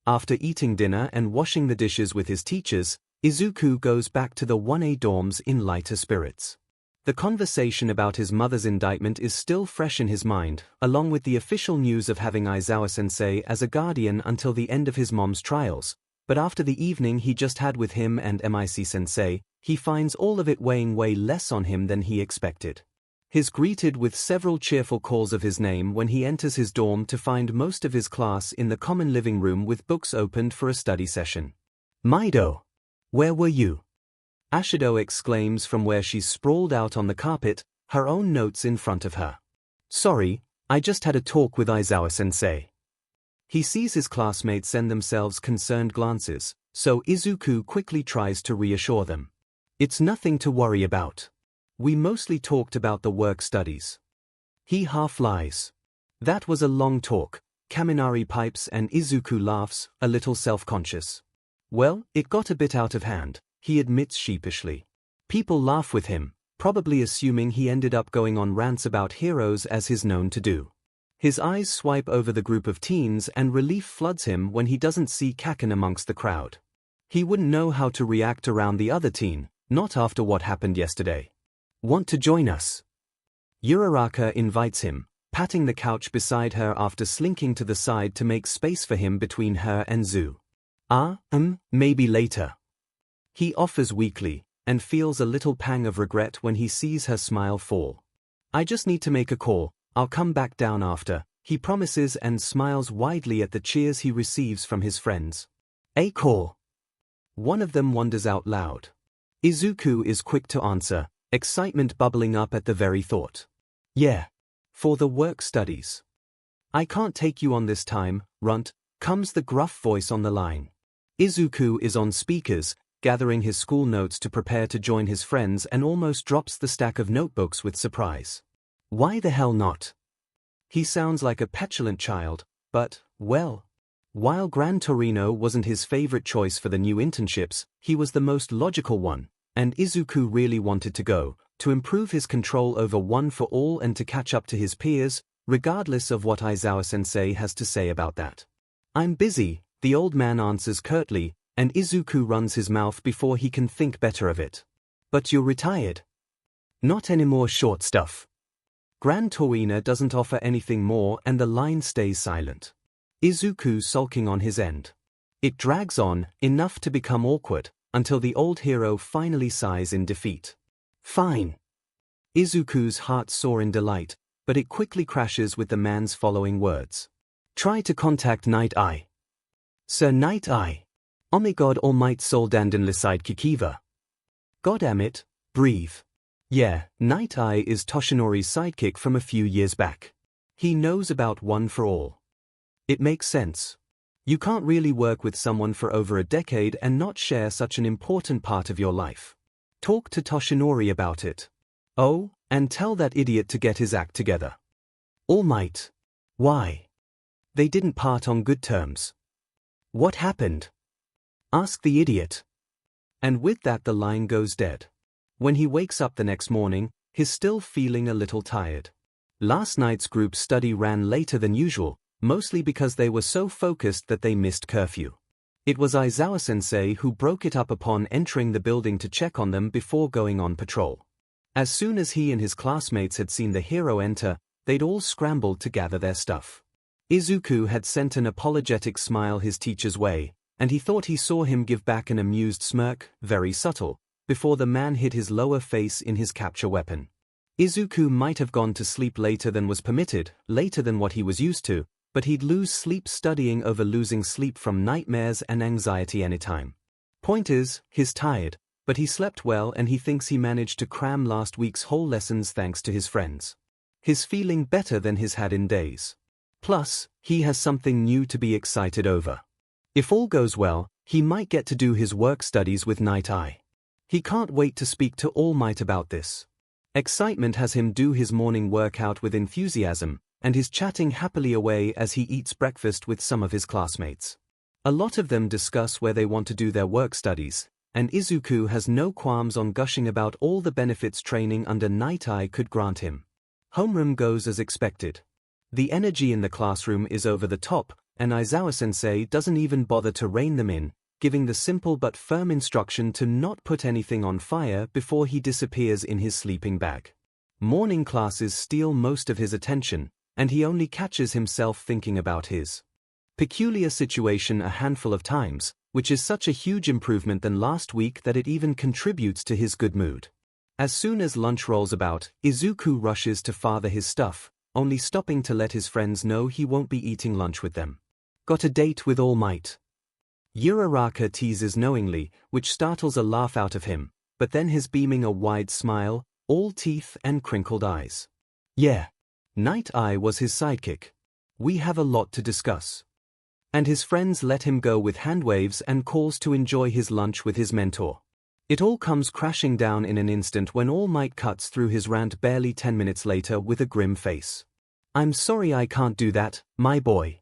After eating dinner and washing the dishes with his teachers, Izuku goes back to the 1A dorms in lighter spirits. The conversation about his mother's indictment is still fresh in his mind, along with the official news of having Aizawa-sensei as a guardian until the end of his mom's trials, but after the evening he just had with him and MIC-sensei, he finds all of it weighing way less on him than he expected. He's greeted with several cheerful calls of his name when he enters his dorm to find most of his class in the common living room with books opened for a study session. Maido! Where were you? Ashido exclaims from where she's sprawled out on the carpet, her own notes in front of her. Sorry, I just had a talk with Aizawa-sensei. He sees his classmates send themselves concerned glances, so Izuku quickly tries to reassure them. It's nothing to worry about. We mostly talked about the work studies. He half lies. That was a long talk, Kaminari pipes and Izuku laughs, a little self-conscious. Well, it got a bit out of hand, he admits sheepishly. People laugh with him, probably assuming he ended up going on rants about heroes as he's known to do. His eyes swipe over the group of teens and relief floods him when he doesn't see Kaken amongst the crowd. He wouldn't know how to react around the other teen, not after what happened yesterday. Want to join us? Uraraka invites him, patting the couch beside her after slinking to the side to make space for him between her and Zu. Maybe later. He offers weakly, and feels a little pang of regret when he sees her smile fall. I just need to make a call, I'll come back down after, he promises and smiles widely at the cheers he receives from his friends. A call. One of them wonders out loud. Izuku is quick to answer, excitement bubbling up at the very thought. Yeah. For the work studies. I can't take you on this time, runt, comes the gruff voice on the line. Izuku is on speakers, gathering his school notes to prepare to join his friends and almost drops the stack of notebooks with surprise. Why the hell not? He sounds like a petulant child, but, well. While Gran Torino wasn't his favorite choice for the new internships, he was the most logical one, and Izuku really wanted to go, to improve his control over One for All and to catch up to his peers, regardless of what Aizawa-sensei has to say about that. I'm busy, the old man answers curtly, and Izuku runs his mouth before he can think better of it. But you're retired. Not anymore, short stuff. Gran Torino doesn't offer anything more and the line stays silent. Izuku sulking on his end. It drags on, enough to become awkward, until the old hero finally sighs in defeat. Fine. Izuku's heart soars in delight, but it quickly crashes with the man's following words. Try to contact Night Eye. Sir Night Eye. Oh my god, all might soul dandan liside kikiva. Goddamn, breathe. Yeah, Night Eye is Toshinori's sidekick from a few years back. He knows about One for All. It makes sense. You can't really work with someone for over a decade and not share such an important part of your life. Talk to Toshinori about it. Oh, and tell that idiot to get his act together. All Might. Why? They didn't part on good terms. What happened? Ask the idiot. And with that the line goes dead. When he wakes up the next morning, he's still feeling a little tired. Last night's group study ran later than usual, mostly because they were so focused that they missed curfew. It was Aizawa-sensei who broke it up upon entering the building to check on them before going on patrol. As soon as he and his classmates had seen the hero enter, they'd all scrambled to gather their stuff. 𝐒𝐭𝐚𝐲 had sent an apologetic smile his teacher's way, and he thought he saw him give back an amused smirk, very subtle, before the man hid his lower face in his capture weapon. 𝐒𝐭𝐴 might have gone to sleep later than was permitted, later than what he was used to, but he'd lose sleep studying over losing sleep from nightmares and anxiety anytime. Point is, he's tired, but he slept well and he thinks he managed to cram last week's whole lessons thanks to his friends. He's feeling better than he's had in days. Plus, he has something new to be excited over. If all goes well, he might get to do his work studies with Night Eye. He can't wait to speak to All Might about this. Excitement has him do his morning workout with enthusiasm, and he's chatting happily away as he eats breakfast with some of his classmates. A lot of them discuss where they want to do their work studies, and 𝐒𝐿 has no qualms on gushing about all the benefits training under Night Eye could grant him. Homeroom goes as expected. The energy in the classroom is over the top, and Aizawa-sensei doesn't even bother to rein them in, giving the simple but firm instruction to not put anything on fire before he disappears in his sleeping bag. Morning classes steal most of his attention, and he only catches himself thinking about his peculiar situation a handful of times, which is such a huge improvement than last week that it even contributes to his good mood. As soon as lunch rolls about, 𝐒𝐿 rushes to father his stuff, only stopping to let his friends know he won't be eating lunch with them. Got a date with All Might? Uraraka teases knowingly, which startles a laugh out of him, but then his beaming a wide smile, all teeth and crinkled eyes. Yeah. Night Eye was his sidekick. We have a lot to discuss. And his friends let him go with hand waves and calls to enjoy his lunch with his mentor. It all comes crashing down in an instant when All Might cuts through his rant barely 10 minutes later with a grim face. I'm sorry I can't do that, my boy.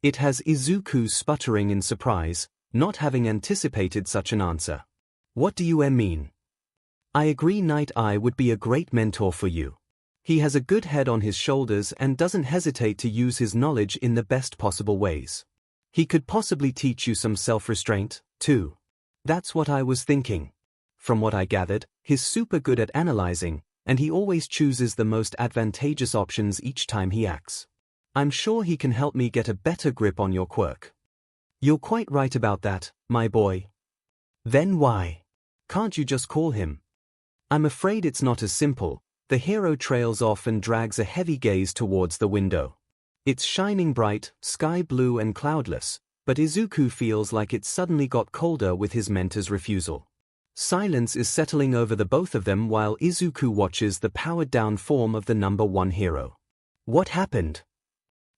It has 𝐒𝐿 sputtering in surprise, not having anticipated such an answer. What do you mean? I agree Night Eye would be a great mentor for you. He has a good head on his shoulders and doesn't hesitate to use his knowledge in the best possible ways. He could possibly teach you some self-restraint, too. That's what I was thinking. From what I gathered, he's super good at analyzing, and he always chooses the most advantageous options each time he acts. I'm sure he can help me get a better grip on your quirk. You're quite right about that, my boy. Then why can't you just call him? I'm afraid it's not as simple. The hero trails off and drags a heavy gaze towards the window. It's shining bright, sky blue and cloudless, but 𝐒𝐿 feels like it suddenly got colder with his mentor's refusal. Silence is settling over the both of them while 𝐒𝐿 watches the powered-down form of the number one hero. What happened?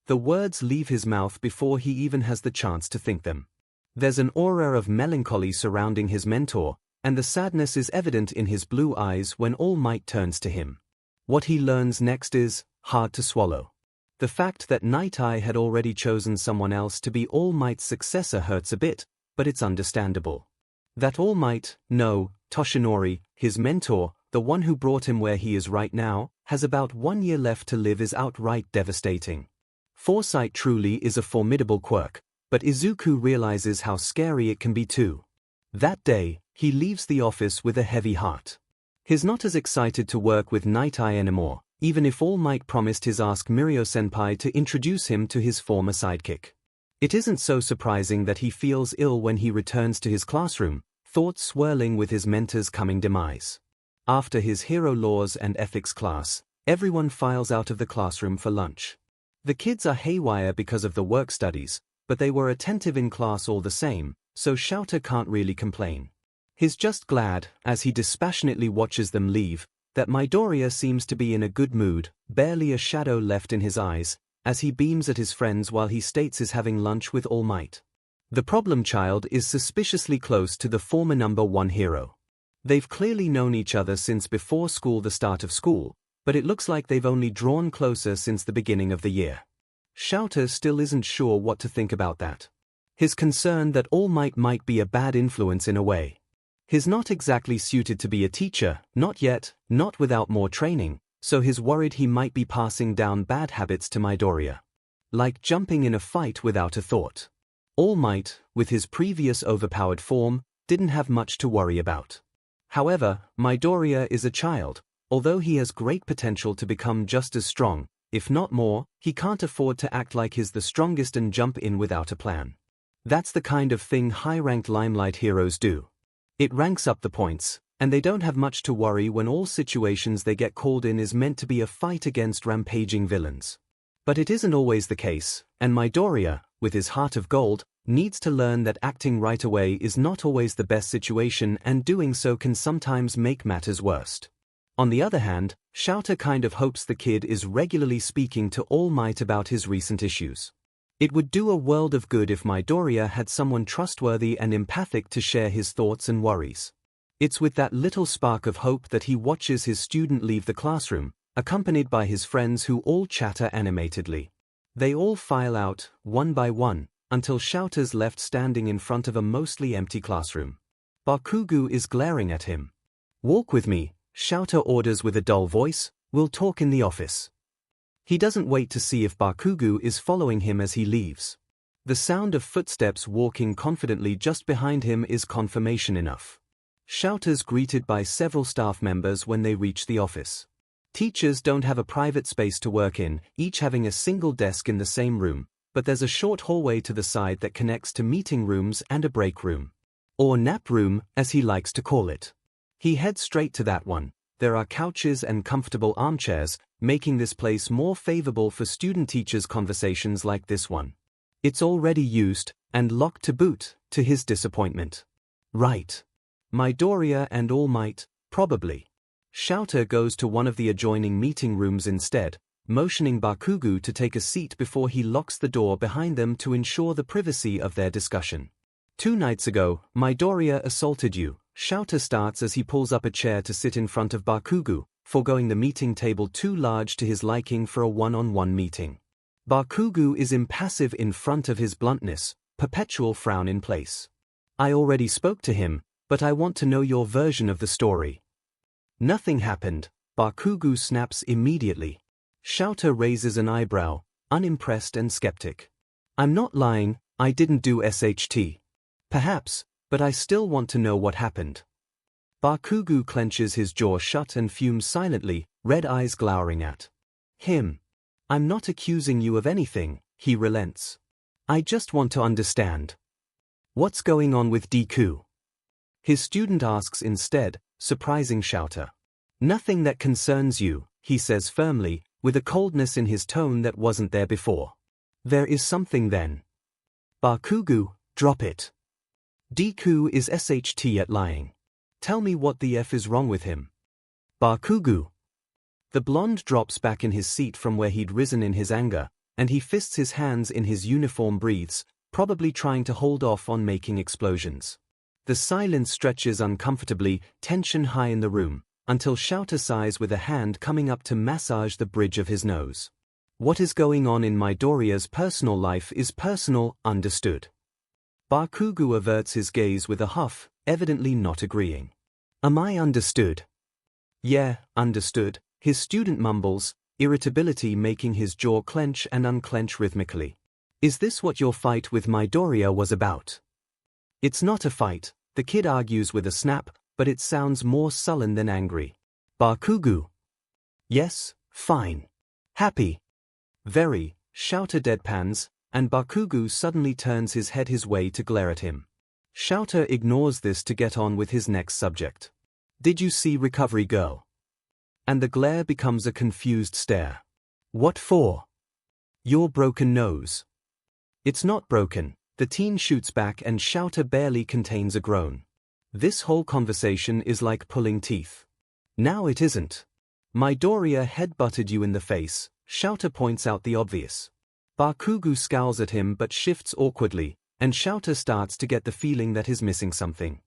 The words leave his mouth before he even has the chance to think them. There's an aura of melancholy surrounding his mentor, and the sadness is evident in his blue eyes when All Might turns to him. What he learns next is hard to swallow. The fact that Night Eye had already chosen someone else to be All Might's successor hurts a bit, but it's understandable. That All Might, no, Toshinori, his mentor, the one who brought him where he is right now, has about 1 year left to live is outright devastating. Foresight truly is a formidable quirk, but 𝐒𝐿 realizes how scary it can be too. That day, he leaves the office with a heavy heart. He's not as excited to work with Night Eye anymore, even if All Might promised his Ask Mirio-senpai to introduce him to his former sidekick. It isn't so surprising that he feels ill when he returns to his classroom, thoughts swirling with his mentor's coming demise. After his hero laws and ethics class, everyone files out of the classroom for lunch. The kids are haywire because of the work studies, but they were attentive in class all the same, so 𝐿𝐿 can't really complain. He's just glad, as he dispassionately watches them leave, that Midoriya seems to be in a good mood, barely a shadow left in his eyes, as he beams at his friends while he states he's having lunch with All Might. The problem child is suspiciously close to the former number one hero. They've clearly known each other since before school, the start of school, but it looks like they've only drawn closer since the beginning of the year. 𝐿𝐿 still isn't sure what to think about that. He's concerned that All Might be a bad influence in a way. He's not exactly suited to be a teacher, not yet, not without more training, so he's worried he might be passing down bad habits to Midoriya. Like jumping in a fight without a thought. All Might, with his previous overpowered form, didn't have much to worry about. However, Midoriya is a child. Although he has great potential to become just as strong, if not more. He can't afford to act like he's the strongest and jump in without a plan. That's the kind of thing high-ranked limelight heroes do. It ranks up the points, and they don't have much to worry when all situations they get called in is meant to be a fight against rampaging villains. But it isn't always the case, and Midoriya, with his heart of gold, needs to learn that acting right away is not always the best situation, and doing so can sometimes make matters worse. On the other hand, 𝐶𝐻𝑜ute kind of hopes the kid is regularly speaking to All Might about his recent issues. It would do a world of good if Midoriya had someone trustworthy and empathic to share his thoughts and worries. It's with that little spark of hope that he watches his student leave the classroom, accompanied by his friends who all chatter animatedly. They all file out, one by one, until 𝐶𝐻𝑜ute's left standing in front of a mostly empty classroom. Bakugo is glaring at him. "Walk with me," 𝐶𝐻𝑜ute orders with a dull voice. "We'll talk in the office." He doesn't wait to see if Bakugo is following him as he leaves. The sound of footsteps walking confidently just behind him is confirmation enough. 𝐶𝐻𝑜ute is greeted by several staff members when they reach the office. Teachers don't have a private space to work in, each having a single desk in the same room, but there's a short hallway to the side that connects to meeting rooms and a break room. Or nap room, as he likes to call it. He heads straight to that one. There are couches and comfortable armchairs, making this place more favorable for student-teachers conversations like this one. It's already used, and locked to boot, to his disappointment. Right. Midoriya and All Might, probably. 𝐶𝐻𝑜ute goes to one of the adjoining meeting rooms instead, motioning Bakugo to take a seat before he locks the door behind them to ensure the privacy of their discussion. "2 nights ago, Midoriya assaulted you," 𝐶𝐻𝑜ute starts as he pulls up a chair to sit in front of Bakugo, foregoing the meeting table too large to his liking for a one-on-one meeting. Bakugo is impassive in front of his bluntness, perpetual frown in place. "I already spoke to him, but I want to know your version of the story." "Nothing happened," Bakugo snaps immediately. 𝐶𝐻𝑜ute raises an eyebrow, unimpressed and skeptic. "I'm not lying, I didn't do SHT. Perhaps, but I still want to know what happened." Bakugo clenches his jaw shut and fumes silently, red eyes glowering at him. "I'm not accusing you of anything," he relents. "I just want to understand. What's going on with Deku?" His student asks instead, surprising 𝐶𝐻𝑜ute. "Nothing that concerns you," he says firmly, with a coldness in his tone that wasn't there before. "There is something then." Bakugo, drop it. Deku is SHT at lying. Tell me what the F is wrong with him. Bakugo. The blonde drops back in his seat from where he'd risen in his anger, and he fists his hands in his uniform, breathes, probably trying to hold off on making explosions. The silence stretches uncomfortably, tension high in the room, until 𝐶𝐻𝑜ute sighs with a hand coming up to massage the bridge of his nose. What is going on in Midoriya's personal life is personal, understood. Bakugo averts his gaze with a huff, evidently not agreeing. "Am I understood?" "Yeah, understood," his student mumbles, irritability making his jaw clench and unclench rhythmically. "Is this what your fight with Midoriya was about?" "It's not a fight," the kid argues with a snap, but it sounds more sullen than angry. Bakugo. "Yes, fine. Happy." "Very," 𝐶𝐻𝑜ute deadpans, and Bakugo suddenly turns his head his way to glare at him. 𝐶𝐻𝑜ute ignores this to get on with his next subject. "Did you see Recovery Girl?" And the glare becomes a confused stare. "What for?" "Your broken nose." "It's not broken," the teen shoots back, and 𝐶𝐻𝑜ute barely contains a groan. This whole conversation is like pulling teeth. "Now it isn't. Midoriya head-butted you in the face," 𝐶𝐻𝑜ute points out the obvious. Bakugo scowls at him but shifts awkwardly, and 𝐶𝐻𝑜ute starts to get the feeling that he's missing something.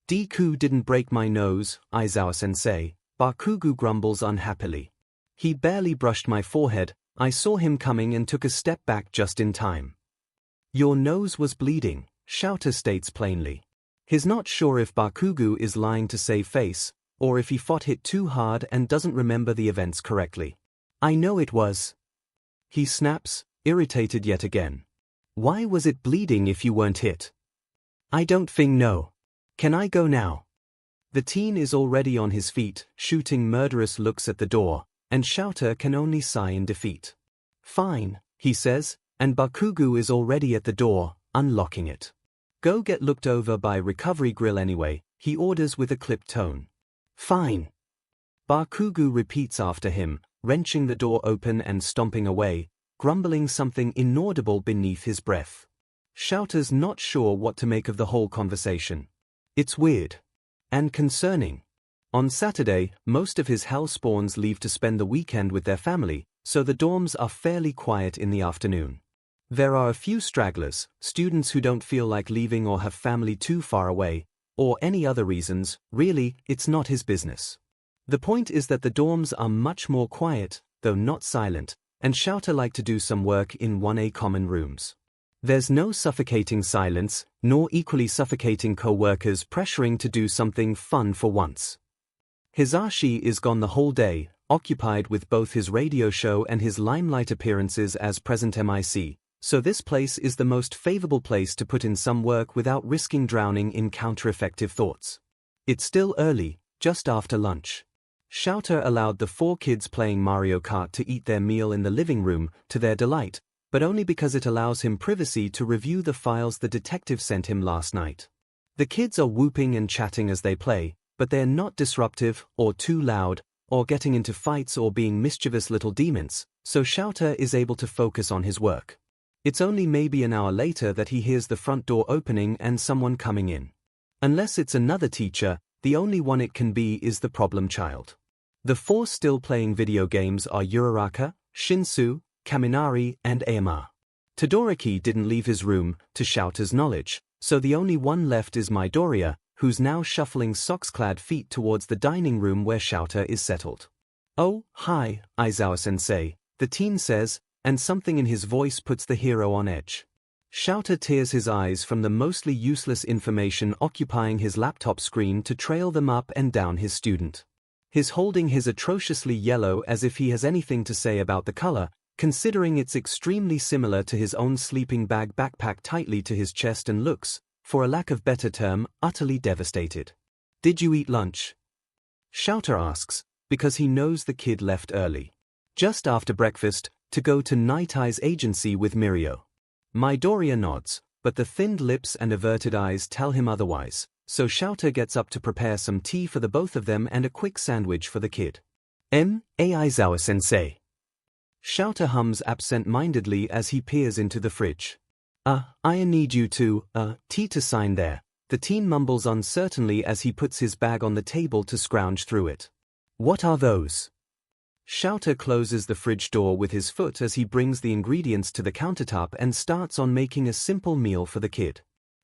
"Deku didn't break my nose, Aizawa-sensei," Bakugo grumbles unhappily. "He barely brushed my forehead, I saw him coming and took a step back just in time." "Your nose was bleeding," 𝐶𝐻𝑜ute states plainly. He's not sure if Bakugo is lying to save face, or if he fought hit too hard and doesn't remember the events correctly. "I know it was." He snaps, irritated yet again. "Why was it bleeding if you weren't hit?" "I don't think no. Can I go now?" The teen is already on his feet, shooting murderous looks at the door, and 𝐶𝐻𝑜ute can only sigh in defeat. Fine, he says, and Bakugo is already at the door, unlocking it. Go get looked over by Recovery Grill anyway, he orders with a clipped tone. Fine. Bakugo repeats after him, wrenching the door open and stomping away, grumbling something inaudible beneath his breath. Shouter's not sure what to make of the whole conversation. It's weird. And concerning. On Saturday, most of his hellspawns leave to spend the weekend with their family, so the dorms are fairly quiet in the afternoon. There are a few stragglers, students who don't feel like leaving or have family too far away, or any other reasons. Really, it's not his business. The point is that the dorms are much more quiet, though not silent, and Shouter like to do some work in 1A common rooms. There's no suffocating silence, nor equally suffocating co-workers pressuring to do something fun for once. Hisashi is gone the whole day, occupied with both his radio show and his limelight appearances as present MIC, so this place is the most favorable place to put in some work without risking drowning in counter-effective thoughts. It's still early, just after lunch. Shouter allowed the 4 kids playing Mario Kart to eat their meal in the living room, to their delight, but only because it allows him privacy to review the files the detective sent him last night. The kids are whooping and chatting as they play, but they're not disruptive, or too loud, or getting into fights or being mischievous little demons, so Shouter is able to focus on his work. It's only maybe an hour later that he hears the front door opening and someone coming in. Unless it's another teacher, the only one it can be is the problem child. The 4 still playing video games are Uraraka, Shinsu, Kaminari, and Aomar. Todoroki didn't leave his room, to Shouter's knowledge, so the only one left is Midoriya, who's now shuffling socks-clad feet towards the dining room where Shouter is settled. Oh, hi, Aizawa-sensei, the teen says, and something in his voice puts the hero on edge. Shouter tears his eyes from the mostly useless information occupying his laptop screen to trail them up and down his student. He's holding his atrociously yellow as if he has anything to say about the color, considering it's extremely similar to his own sleeping bag backpack tightly to his chest and looks, for a lack of better term, utterly devastated. Did you eat lunch? Shouter asks, because he knows the kid left early. Just after breakfast, to go to Night Eye's agency with Mirio. Midoriya nods, but the thinned lips and averted eyes tell him otherwise, so Shouter gets up to prepare some tea for the both of them and a quick sandwich for the kid. Aizawa-sensei. Shouter hums absent-mindedly as he peers into the fridge. I need you to, tea to sign there, the teen mumbles uncertainly as he puts his bag on the table to scrounge through it. What are those? Shouter closes the fridge door with his foot as he brings the ingredients to the countertop and starts on making a simple meal for the kid.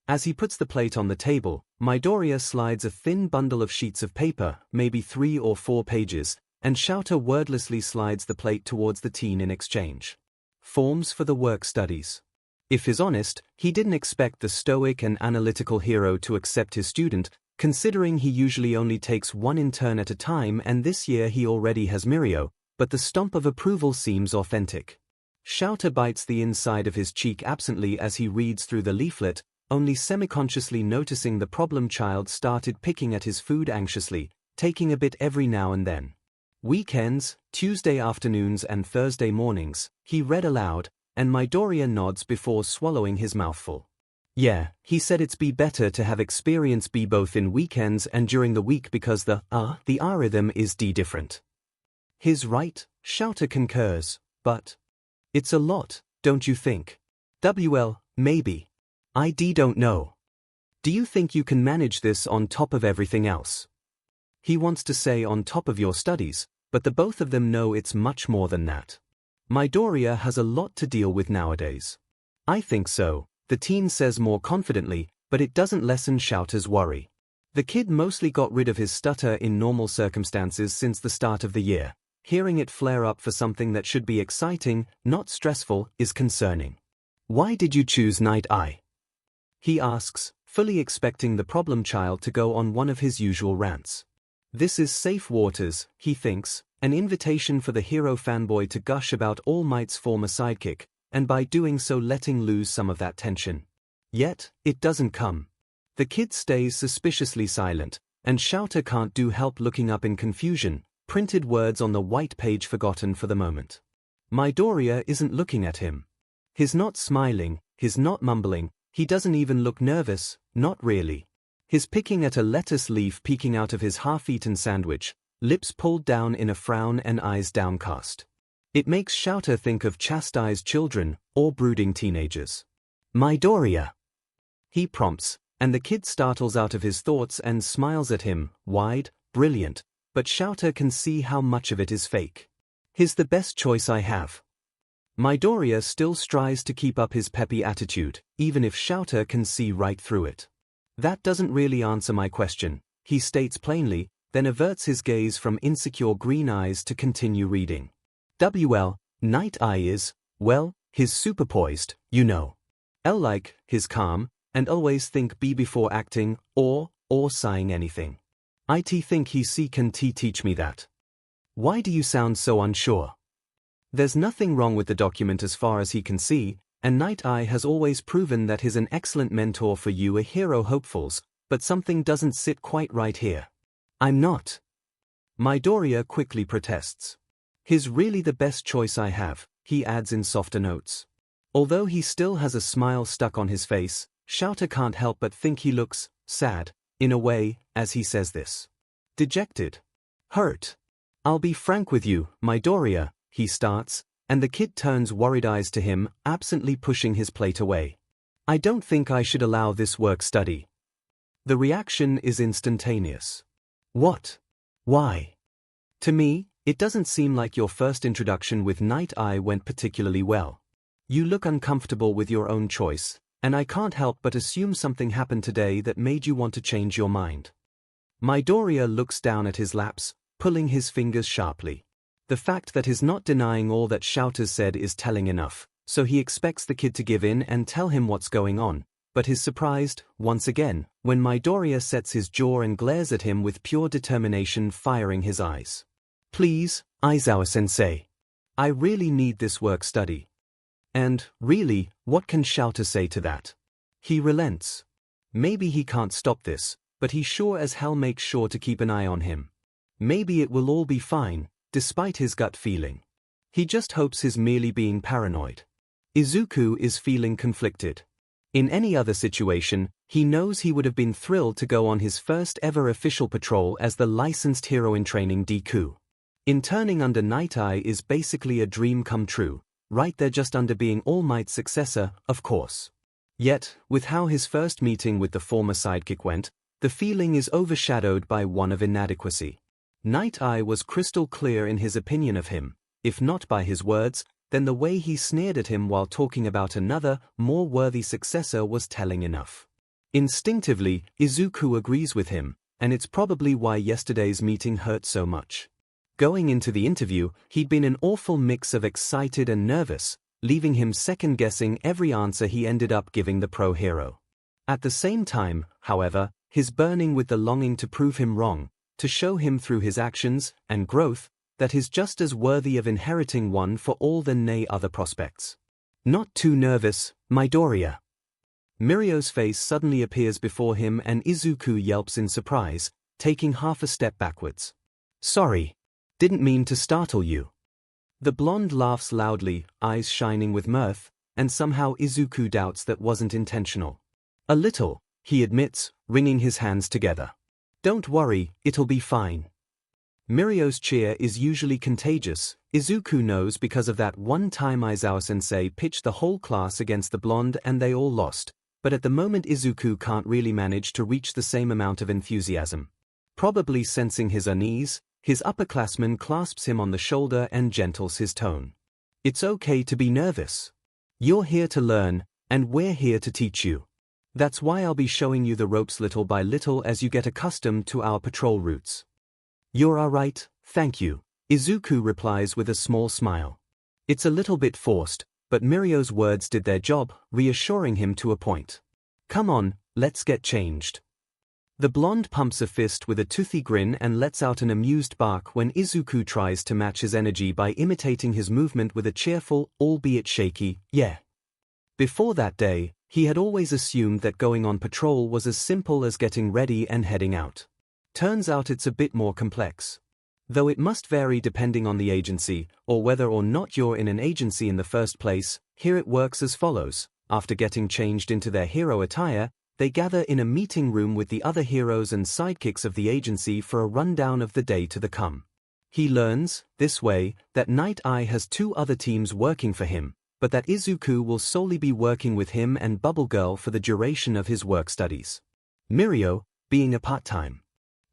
As he puts the plate on the table, Midoriya slides a thin bundle of sheets of paper, maybe 3 or 4 pages, and Shouter wordlessly slides the plate towards the teen in exchange. Forms for the work studies. If he's honest, he didn't expect the stoic and analytical hero to accept his student, considering he usually only takes one intern at a time and this year he already has Mirio, but the stomp of approval seems authentic. Shouter bites the inside of his cheek absently as he reads through the leaflet, only semi-consciously noticing the problem child started picking at his food anxiously, taking a bit every now and then. Weekends, Tuesday afternoons and Thursday mornings, he read aloud, and Midoriya nods before swallowing his mouthful. Yeah, he said it's be better to have experience be both in weekends and during the week because the rhythm is different. He's right, Shouter concurs, but it's a lot, don't you think? Well, maybe. I don't know. Do you think you can manage this on top of everything else? He wants to say on top of your studies, but the both of them know it's much more than that. Midoriya has a lot to deal with nowadays. I think so, the teen says more confidently, but it doesn't lessen Shouter's worry. The kid mostly got rid of his stutter in normal circumstances since the start of the year. Hearing it flare up for something that should be exciting, not stressful, is concerning. Why did you choose Night Eye? He asks, fully expecting the problem child to go on one of his usual rants. This is safe waters, he thinks, an invitation for the hero fanboy to gush about All Might's former sidekick, and by doing so letting loose some of that tension. Yet, it doesn't come. The kid stays suspiciously silent, and Shouter can't help looking up in confusion, printed words on the white page forgotten for the moment. Midoriya isn't looking at him. He's not smiling, he's not mumbling, he doesn't even look nervous, not really. He's picking at a lettuce leaf peeking out of his half-eaten sandwich, lips pulled down in a frown and eyes downcast. It makes 𝐤𝐸 think of chastised children or brooding teenagers. Midoriya, he prompts, and the kid startles out of his thoughts and smiles at him, wide, brilliant, but 𝐤𝐸 can see how much of it is fake. He's the best choice I have. Midoriya still strives to keep up his peppy attitude, even if 𝐤𝐸 can see right through it. That doesn't really answer my question, he states plainly, then averts his gaze from insecure green eyes to continue reading. WL, Night Eye is, well, he's super poised, you know. L like, he's calm, and always think B before acting, or saying anything. IT think he can teach me that. Why do you sound so unsure? There's nothing wrong with the document as far as he can see, and Night Eye has always proven that he's an excellent mentor for you hero hopefuls, but something doesn't sit quite right here. I'm not. Midoriya quickly protests. He's really the best choice I have, he adds in softer notes. Although he still has a smile stuck on his face, 𝐤𝐸 can't help but think he looks sad, in a way, as he says this. Dejected. Hurt. I'll be frank with you, Midoriya, he starts, and the kid turns worried eyes to him, absently pushing his plate away. I don't think I should allow this work study. The reaction is instantaneous. What? Why? To me, it doesn't seem like your first introduction with Night Eye went particularly well. You look uncomfortable with your own choice, and I can't help but assume something happened today that made you want to change your mind. Midoriya looks down at his laps, pulling his fingers sharply. The fact that he's not denying all that 𝐤𝐸 said is telling enough, so he expects the kid to give in and tell him what's going on, but is surprised, once again, when Midoriya sets his jaw and glares at him with pure determination, firing his eyes. Please, Aizawa-sensei. I really need this work study. And, really, what can 𝐤𝐸 say to that? He relents. Maybe he can't stop this, but he sure as hell makes sure to keep an eye on him. Maybe it will all be fine, despite his gut feeling. He just hopes he's merely being paranoid. Izuku is feeling conflicted. In any other situation, he knows he would have been thrilled to go on his first ever official patrol as the licensed hero in training Deku. Interning under Night Eye is basically a dream come true, right there just under being All Might's successor, of course. Yet, with how his first meeting with the former sidekick went, the feeling is overshadowed by one of inadequacy. Night Eye was crystal clear in his opinion of him, if not by his words, then the way he sneered at him while talking about another, more worthy successor was telling enough. Instinctively, Izuku agrees with him, and it's probably why yesterday's meeting hurt so much. Going into the interview, he'd been an awful mix of excited and nervous, leaving him second-guessing every answer he ended up giving the pro hero. At the same time, however, he's burning with the longing to prove him wrong, to show him through his actions and growth that he's just as worthy of inheriting one for all than other prospects. Not too nervous, Midoriya. Mirio's face suddenly appears before him and Izuku yelps in surprise, taking half a step backwards. Sorry. Didn't mean to startle you. The blonde laughs loudly, eyes shining with mirth, and somehow Izuku doubts that wasn't intentional. A little, he admits, wringing his hands together. Don't worry, it'll be fine. Mirio's cheer is usually contagious, Izuku knows because of that one time Aizawa-sensei pitched the whole class against the blonde and they all lost, but at the moment Izuku can't really manage to reach the same amount of enthusiasm. Probably sensing his unease, his upperclassman clasps him on the shoulder and gentles his tone. It's okay to be nervous. You're here to learn, and we're here to teach you. That's why I'll be showing you the ropes little by little as you get accustomed to our patrol routes. You're alright, thank you, Izuku replies with a small smile. It's a little bit forced, but Mirio's words did their job, reassuring him to a point. Come on, let's get changed. The blonde pumps a fist with a toothy grin and lets out an amused bark when Izuku tries to match his energy by imitating his movement with a cheerful, albeit shaky, yeah. Before that day, he had always assumed that going on patrol was as simple as getting ready and heading out. Turns out it's a bit more complex. Though it must vary depending on the agency, or whether or not you're in an agency in the first place, here it works as follows. After getting changed into their hero attire, they gather in a meeting room with the other heroes and sidekicks of the agency for a rundown of the day to come. He learns, this way, that Night Eye has 2 other teams working for him, but that Izuku will solely be working with him and Bubble Girl for the duration of his work studies. Mirio, being a part-time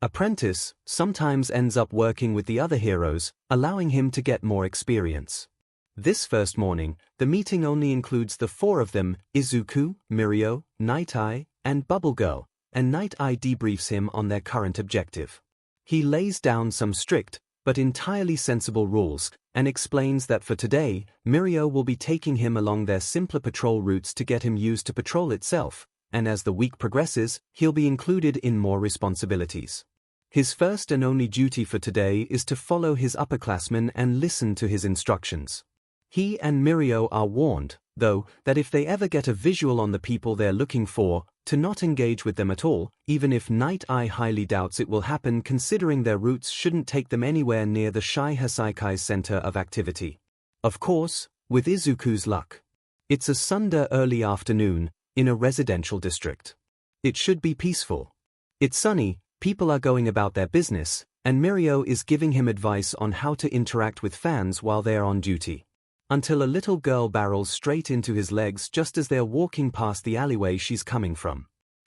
apprentice, sometimes ends up working with the other heroes, allowing him to get more experience. This first morning, the meeting only includes the 4 of them, Izuku, Mirio, Night Eye, and Bubble Girl, and Night Eye debriefs him on their current objective. He lays down some strict, but entirely sensible rules, and explains that for today, Mirio will be taking him along their simpler patrol routes to get him used to patrol itself, and as the week progresses, he'll be included in more responsibilities. His first and only duty for today is to follow his upperclassmen and listen to his instructions. He and Mirio are warned, though, that if they ever get a visual on the people they're looking for, to not engage with them at all, even if Night Eye highly doubts it will happen considering their routes shouldn't take them anywhere near the 𝐂𝐸𝐻 Saikai's center of activity. Of course, with Izuku's luck. It's a Sunday early afternoon, in a residential district. It should be peaceful. It's sunny, people are going about their business, and Mirio is giving him advice on how to interact with fans while they're on duty. Until a little girl barrels straight into his legs just as they're walking past the alleyway she's coming from.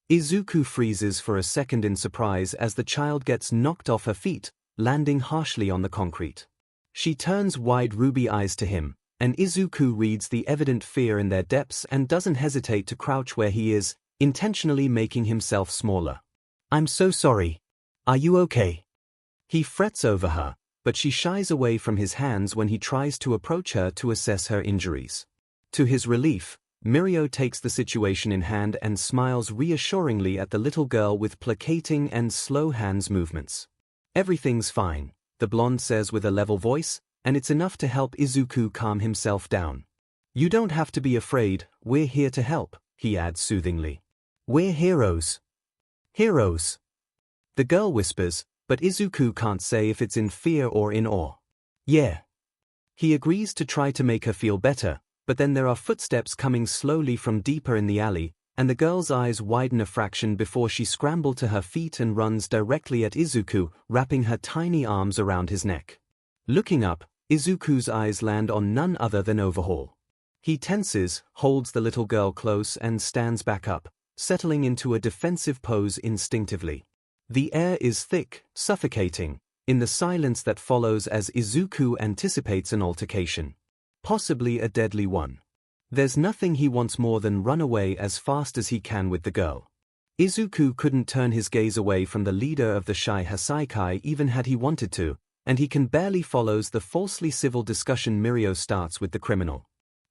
Izuku freezes for a second in surprise as the child gets knocked off her feet, landing harshly on the concrete. She turns wide ruby eyes to him, and Izuku reads the evident fear in their depths and doesn't hesitate to crouch where he is, intentionally making himself smaller. "I'm so sorry. Are you okay?" He frets over her, but she shies away from his hands when he tries to approach her to assess her injuries. To his relief, Mirio takes the situation in hand and smiles reassuringly at the little girl with placating and slow hands movements. "Everything's fine," the blonde says with a level voice, and it's enough to help Izuku calm himself down. "You don't have to be afraid, we're here to help," he adds soothingly. "We're heroes." "Heroes," the girl whispers, but Izuku can't say if it's in fear or in awe. "Yeah." He agrees to try to make her feel better, but then there are footsteps coming slowly from deeper in the alley, and the girl's eyes widen a fraction before she scrambles to her feet and runs directly at Izuku, wrapping her tiny arms around his neck. Looking up, Izuku's eyes land on none other than Overhaul. He tenses, holds the little girl close and stands back up, settling into a defensive pose instinctively. The air is thick, suffocating, in the silence that follows as Izuku anticipates an altercation. Possibly a deadly one. There's nothing he wants more than run away as fast as he can with the girl. Izuku couldn't turn his gaze away from the leader of the 𝐂𝐸𝐻 Saikai even had he wanted to, and he can barely follows the falsely civil discussion Mirio starts with the criminal.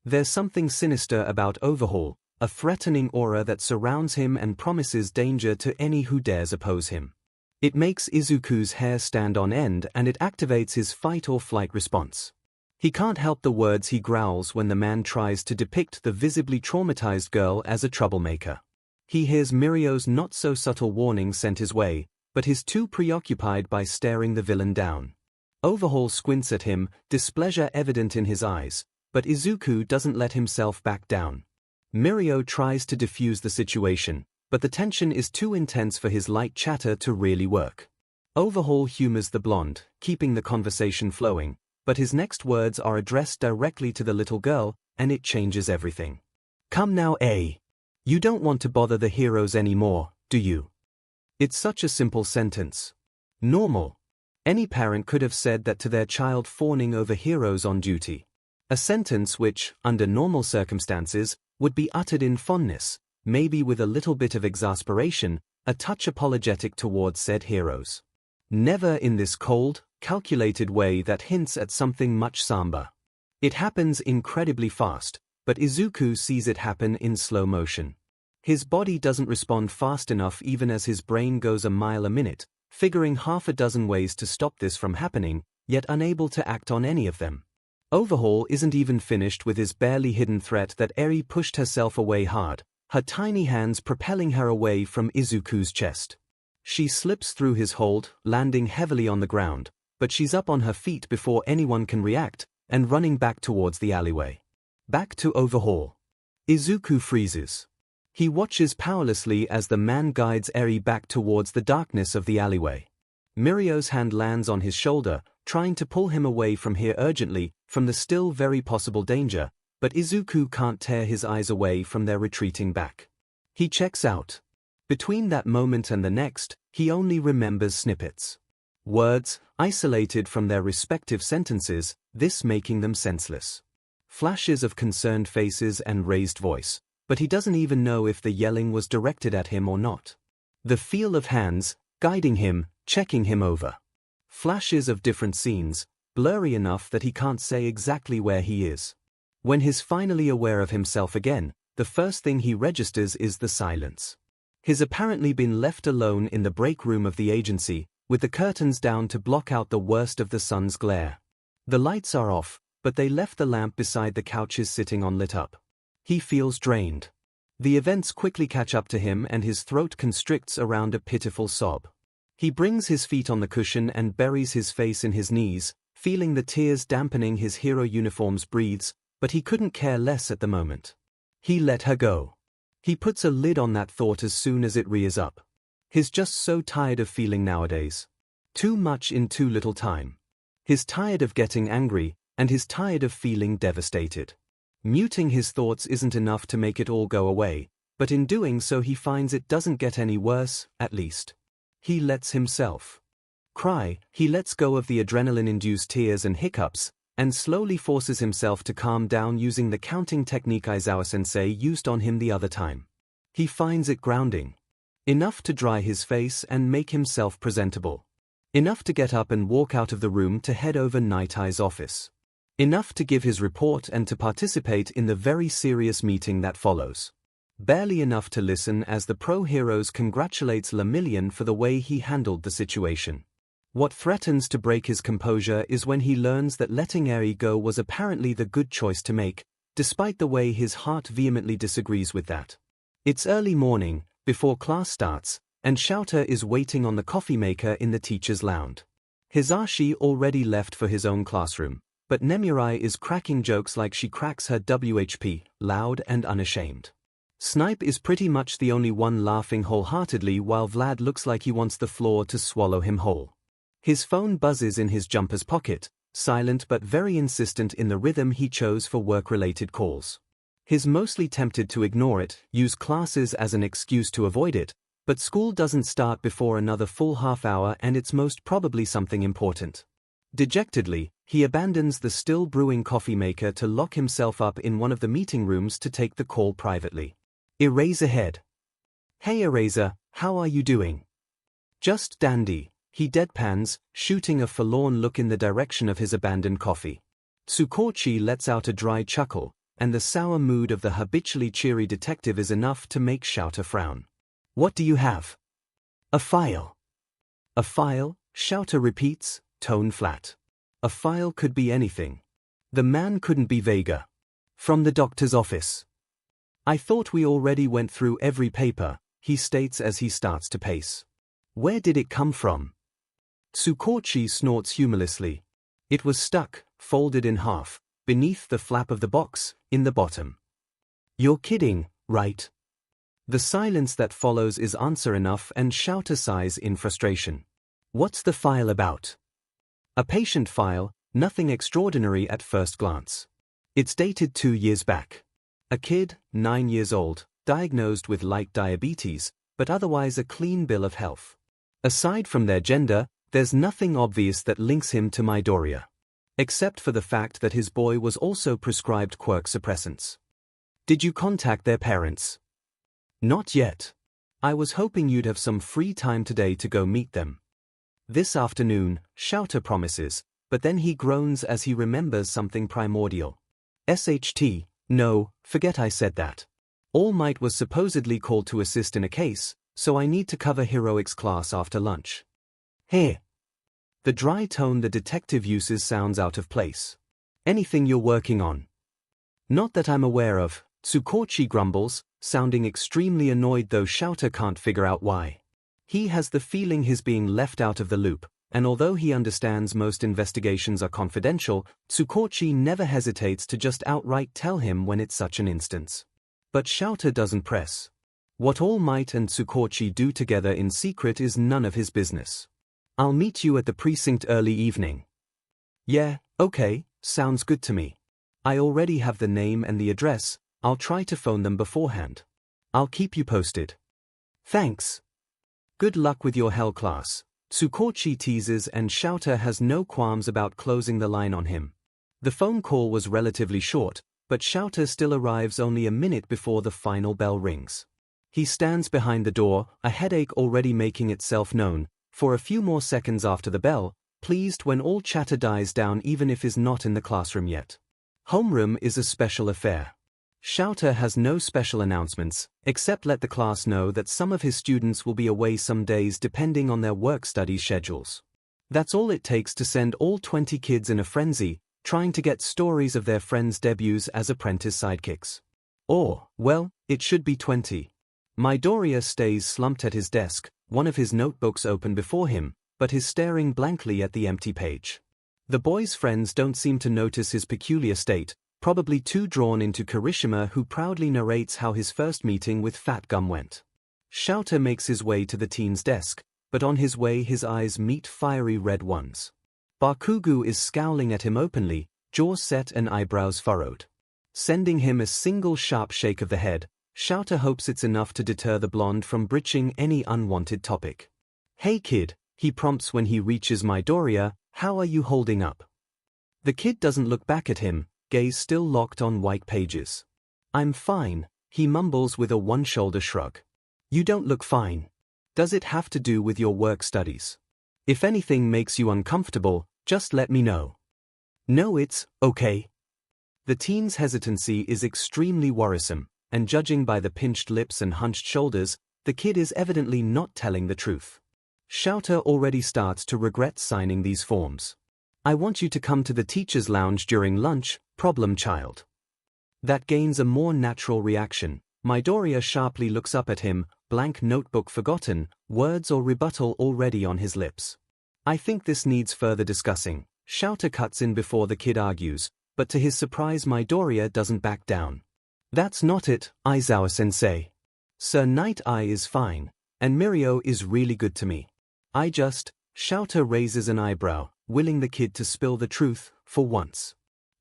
There's something sinister about Overhaul, a threatening aura that surrounds him and promises danger to any who dares oppose him. It makes Izuku's hair stand on end and it activates his fight-or-flight response. He can't help the words he growls when the man tries to depict the visibly traumatized girl as a troublemaker. He hears Mirio's not-so-subtle warning sent his way, but is too preoccupied by staring the villain down. Overhaul squints at him, displeasure evident in his eyes, but Izuku doesn't let himself back down. Mirio tries to defuse the situation, but the tension is too intense for his light chatter to really work. Overhaul humors the blonde, keeping the conversation flowing, but his next words are addressed directly to the little girl, and it changes everything. "Come now, A. You don't want to bother the heroes anymore, do you?" It's such a simple sentence. Normal. Any parent could have said that to their child fawning over heroes on duty. A sentence which, under normal circumstances, would be uttered in fondness, maybe with a little bit of exasperation, a touch apologetic towards said heroes. Never in this cold, calculated way that hints at something much somber. It happens incredibly fast, but Izuku sees it happen in slow motion. His body doesn't respond fast enough even as his brain goes a mile a minute, figuring half a dozen ways to stop this from happening, yet unable to act on any of them. Overhaul isn't even finished with his barely hidden threat that Eri pushed herself away hard, her tiny hands propelling her away from Izuku's chest. She slips through his hold, landing heavily on the ground, but she's up on her feet before anyone can react, and running back towards the alleyway. Back to overhaul. Izuku freezes. He watches powerlessly as the man guides Eri back towards the darkness of the alleyway. Mirio's hand lands on his shoulder, trying to pull him away from here urgently, from the still very possible danger, but Izuku can't tear his eyes away from their retreating back. He checks out. Between that moment and the next, he only remembers snippets. Words, isolated from their respective sentences, this making them senseless. Flashes of concerned faces and raised voice, but he doesn't even know if the yelling was directed at him or not. The feel of hands, guiding him, checking him over. Flashes of different scenes, blurry enough that he can't say exactly where he is. When he's finally aware of himself again, the first thing he registers is the silence. He's apparently been left alone in the break room of the agency, with the curtains down to block out the worst of the sun's glare. The lights are off, but they left the lamp beside the couches sitting on lit up. He feels drained. The events quickly catch up to him and his throat constricts around a pitiful sob. He brings his feet on the cushion and buries his face in his knees, feeling the tears dampening his hero uniform's breathes, but he couldn't care less at the moment. He let her go. He puts a lid on that thought as soon as it rears up. He's just so tired of feeling nowadays. Too much in too little time. He's tired of getting angry, and he's tired of feeling devastated. Muting his thoughts isn't enough to make it all go away, but in doing so he finds it doesn't get any worse, at least. He lets himself cry, he lets go of the adrenaline-induced tears and hiccups, and slowly forces himself to calm down using the counting technique Aizawa-sensei used on him the other time. He finds it grounding. Enough to dry his face and make himself presentable. Enough to get up and walk out of the room to head over Night Eye's office. Enough to give his report and to participate in the very serious meeting that follows. Barely enough to listen as the pro-heroes congratulates Lemillion for the way he handled the situation. What threatens to break his composure is when he learns that letting Eri go was apparently the good choice to make, despite the way his heart vehemently disagrees with that. It's early morning, before class starts, and Shouter is waiting on the coffee maker in the teacher's lounge. Hisashi already left for his own classroom, but Nemurai is cracking jokes like she cracks her WHP, loud and unashamed. Snipe is pretty much the only one laughing wholeheartedly while Vlad looks like he wants the floor to swallow him whole. His phone buzzes in his jumper's pocket, silent but very insistent in the rhythm he chose for work-related calls. He's mostly tempted to ignore it, use classes as an excuse to avoid it, but school doesn't start before another full half hour and it's most probably something important. Dejectedly, he abandons the still brewing coffee maker to lock himself up in one of the meeting rooms to take the call privately. Eraser head. Hey Eraser, how are you doing? Just dandy, he deadpans, shooting a forlorn look in the direction of his abandoned coffee. Tsukochi lets out a dry chuckle, and the sour mood of the habitually cheery detective is enough to make Shouter frown. What do you have? A file. A file, Shouter repeats, tone flat. A file could be anything. The man couldn't be vaguer. From the doctor's office. I thought we already went through every paper, he states as he starts to pace. Where did it come from? Tsukochi snorts humorlessly. It was stuck, folded in half, beneath the flap of the box, in the bottom. You're kidding, right? The silence that follows is answer enough and Shouter sighs in frustration. What's the file about? A patient file, nothing extraordinary at first glance. It's dated 2 years back. A kid, 9 years old, diagnosed with light diabetes, but otherwise a clean bill of health. Aside from their gender, there's nothing obvious that links him to Midoriya. Except for the fact that his boy was also prescribed Quirk suppressants. Did you contact their parents? Not yet. I was hoping you'd have some free time today to go meet them. This afternoon, Shouter promises, but then he groans as he remembers something primordial. SHT, no, forget I said that. All Might was supposedly called to assist in a case, so I need to cover heroics class after lunch. Here. The dry tone the detective uses sounds out of place. Anything you're working on? Not that I'm aware of, Tsukochi grumbles, sounding extremely annoyed though Shouter can't figure out why. He has the feeling he's being left out of the loop, and although he understands most investigations are confidential, 𝐒𝐭𝐞𝐲 never hesitates to just outright tell him when it's such an instance. But 𝐿𝐴 doesn't press. What All Might and 𝐒𝐭𝐞𝐲 do together in secret is none of his business. I'll meet you at the precinct early evening. Yeah, okay, sounds good to me. I already have the name and the address, I'll try to phone them beforehand. I'll keep you posted. Thanks. Good luck with your hell class. 𝐒𝐭𝐞𝐲 teases and 𝐿𝐴 has no qualms about closing the line on him. The phone call was relatively short, but 𝐿𝐴 still arrives only a minute before the final bell rings. He stands behind the door, a headache already making itself known, for a few more seconds after the bell, pleased when all chatter dies down even if he's not in the classroom yet. Homeroom is a special affair. 𝐿𝐴 has no special announcements, except let the class know that some of his students will be away some days depending on their work-study schedules. That's all it takes to send all 20 kids in a frenzy, trying to get stories of their friends' debuts as apprentice sidekicks. Or, well, it should be 20. Midoriya stays slumped at his desk, one of his notebooks open before him, but is staring blankly at the empty page. The boy's friends don't seem to notice his peculiar state, probably too drawn into Kirishima, who proudly narrates how his first meeting with Fat Gum went. 𝐿𝐴 makes his way to the teen's desk, but on his way his eyes meet fiery red ones. Bakugo is scowling at him openly, jaws set and eyebrows furrowed. Sending him a single sharp shake of the head, 𝐿𝐴 hopes it's enough to deter the blonde from breaching any unwanted topic. Hey kid, he prompts when he reaches Midoriya, how are you holding up? The kid doesn't look back at him, gaze still locked on white pages. I'm fine, he mumbles with a one-shoulder shrug. You don't look fine. Does it have to do with your work studies? If anything makes you uncomfortable, just let me know. No, it's okay. The teen's hesitancy is extremely worrisome, and judging by the pinched lips and hunched shoulders, the kid is evidently not telling the truth. 𝐿𝐴 already starts to regret signing these forms. I want you to come to the teacher's lounge during lunch, problem child. That gains a more natural reaction. Midoriya sharply looks up at him, blank notebook forgotten, words or rebuttal already on his lips. I think this needs further discussing. 𝐿𝐴 cuts in before the kid argues, but to his surprise Midoriya doesn't back down. That's not it, Aizawa-sensei. Sir Night Eye is fine, and Mirio is really good to me. 𝐿𝐴 raises an eyebrow, willing the kid to spill the truth, for once.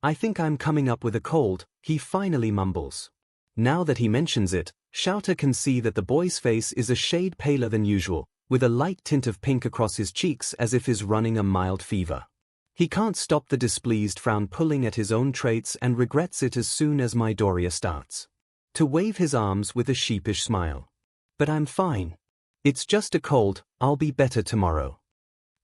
I think I'm coming up with a cold, he finally mumbles. Now that he mentions it, 𝐿𝐴 can see that the boy's face is a shade paler than usual, with a light tint of pink across his cheeks as if he's running a mild fever. He can't stop the displeased frown pulling at his own traits and regrets it as soon as Midoriya starts to wave his arms with a sheepish smile. But I'm fine. It's just a cold, I'll be better tomorrow.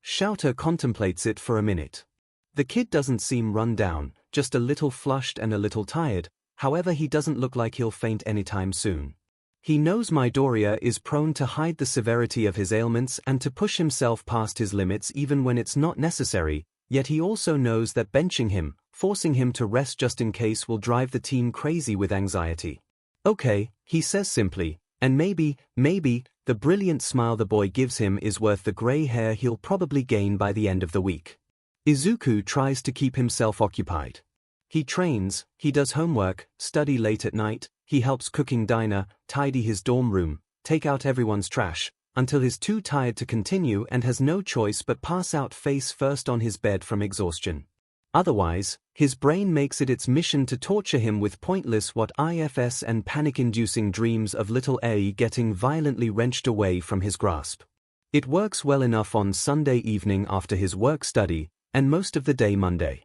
𝐿𝐴 contemplates it for a minute. The kid doesn't seem run down, just a little flushed and a little tired, however he doesn't look like he'll faint anytime soon. He knows Midoriya is prone to hide the severity of his ailments and to push himself past his limits even when it's not necessary, yet he also knows that benching him, forcing him to rest just in case will drive the team crazy with anxiety. Okay, he says simply, and maybe, the brilliant smile the boy gives him is worth the gray hair he'll probably gain by the end of the week. Izuku tries to keep himself occupied. He trains, he does homework, study late at night, he helps cooking diner, tidy his dorm room, take out everyone's trash, until he's too tired to continue and has no choice but pass out face first on his bed from exhaustion. Otherwise, his brain makes it its mission to torture him with pointless what-ifs and panic-inducing dreams of little A getting violently wrenched away from his grasp. It works well enough on Sunday evening after his work-study, and most of the day Monday.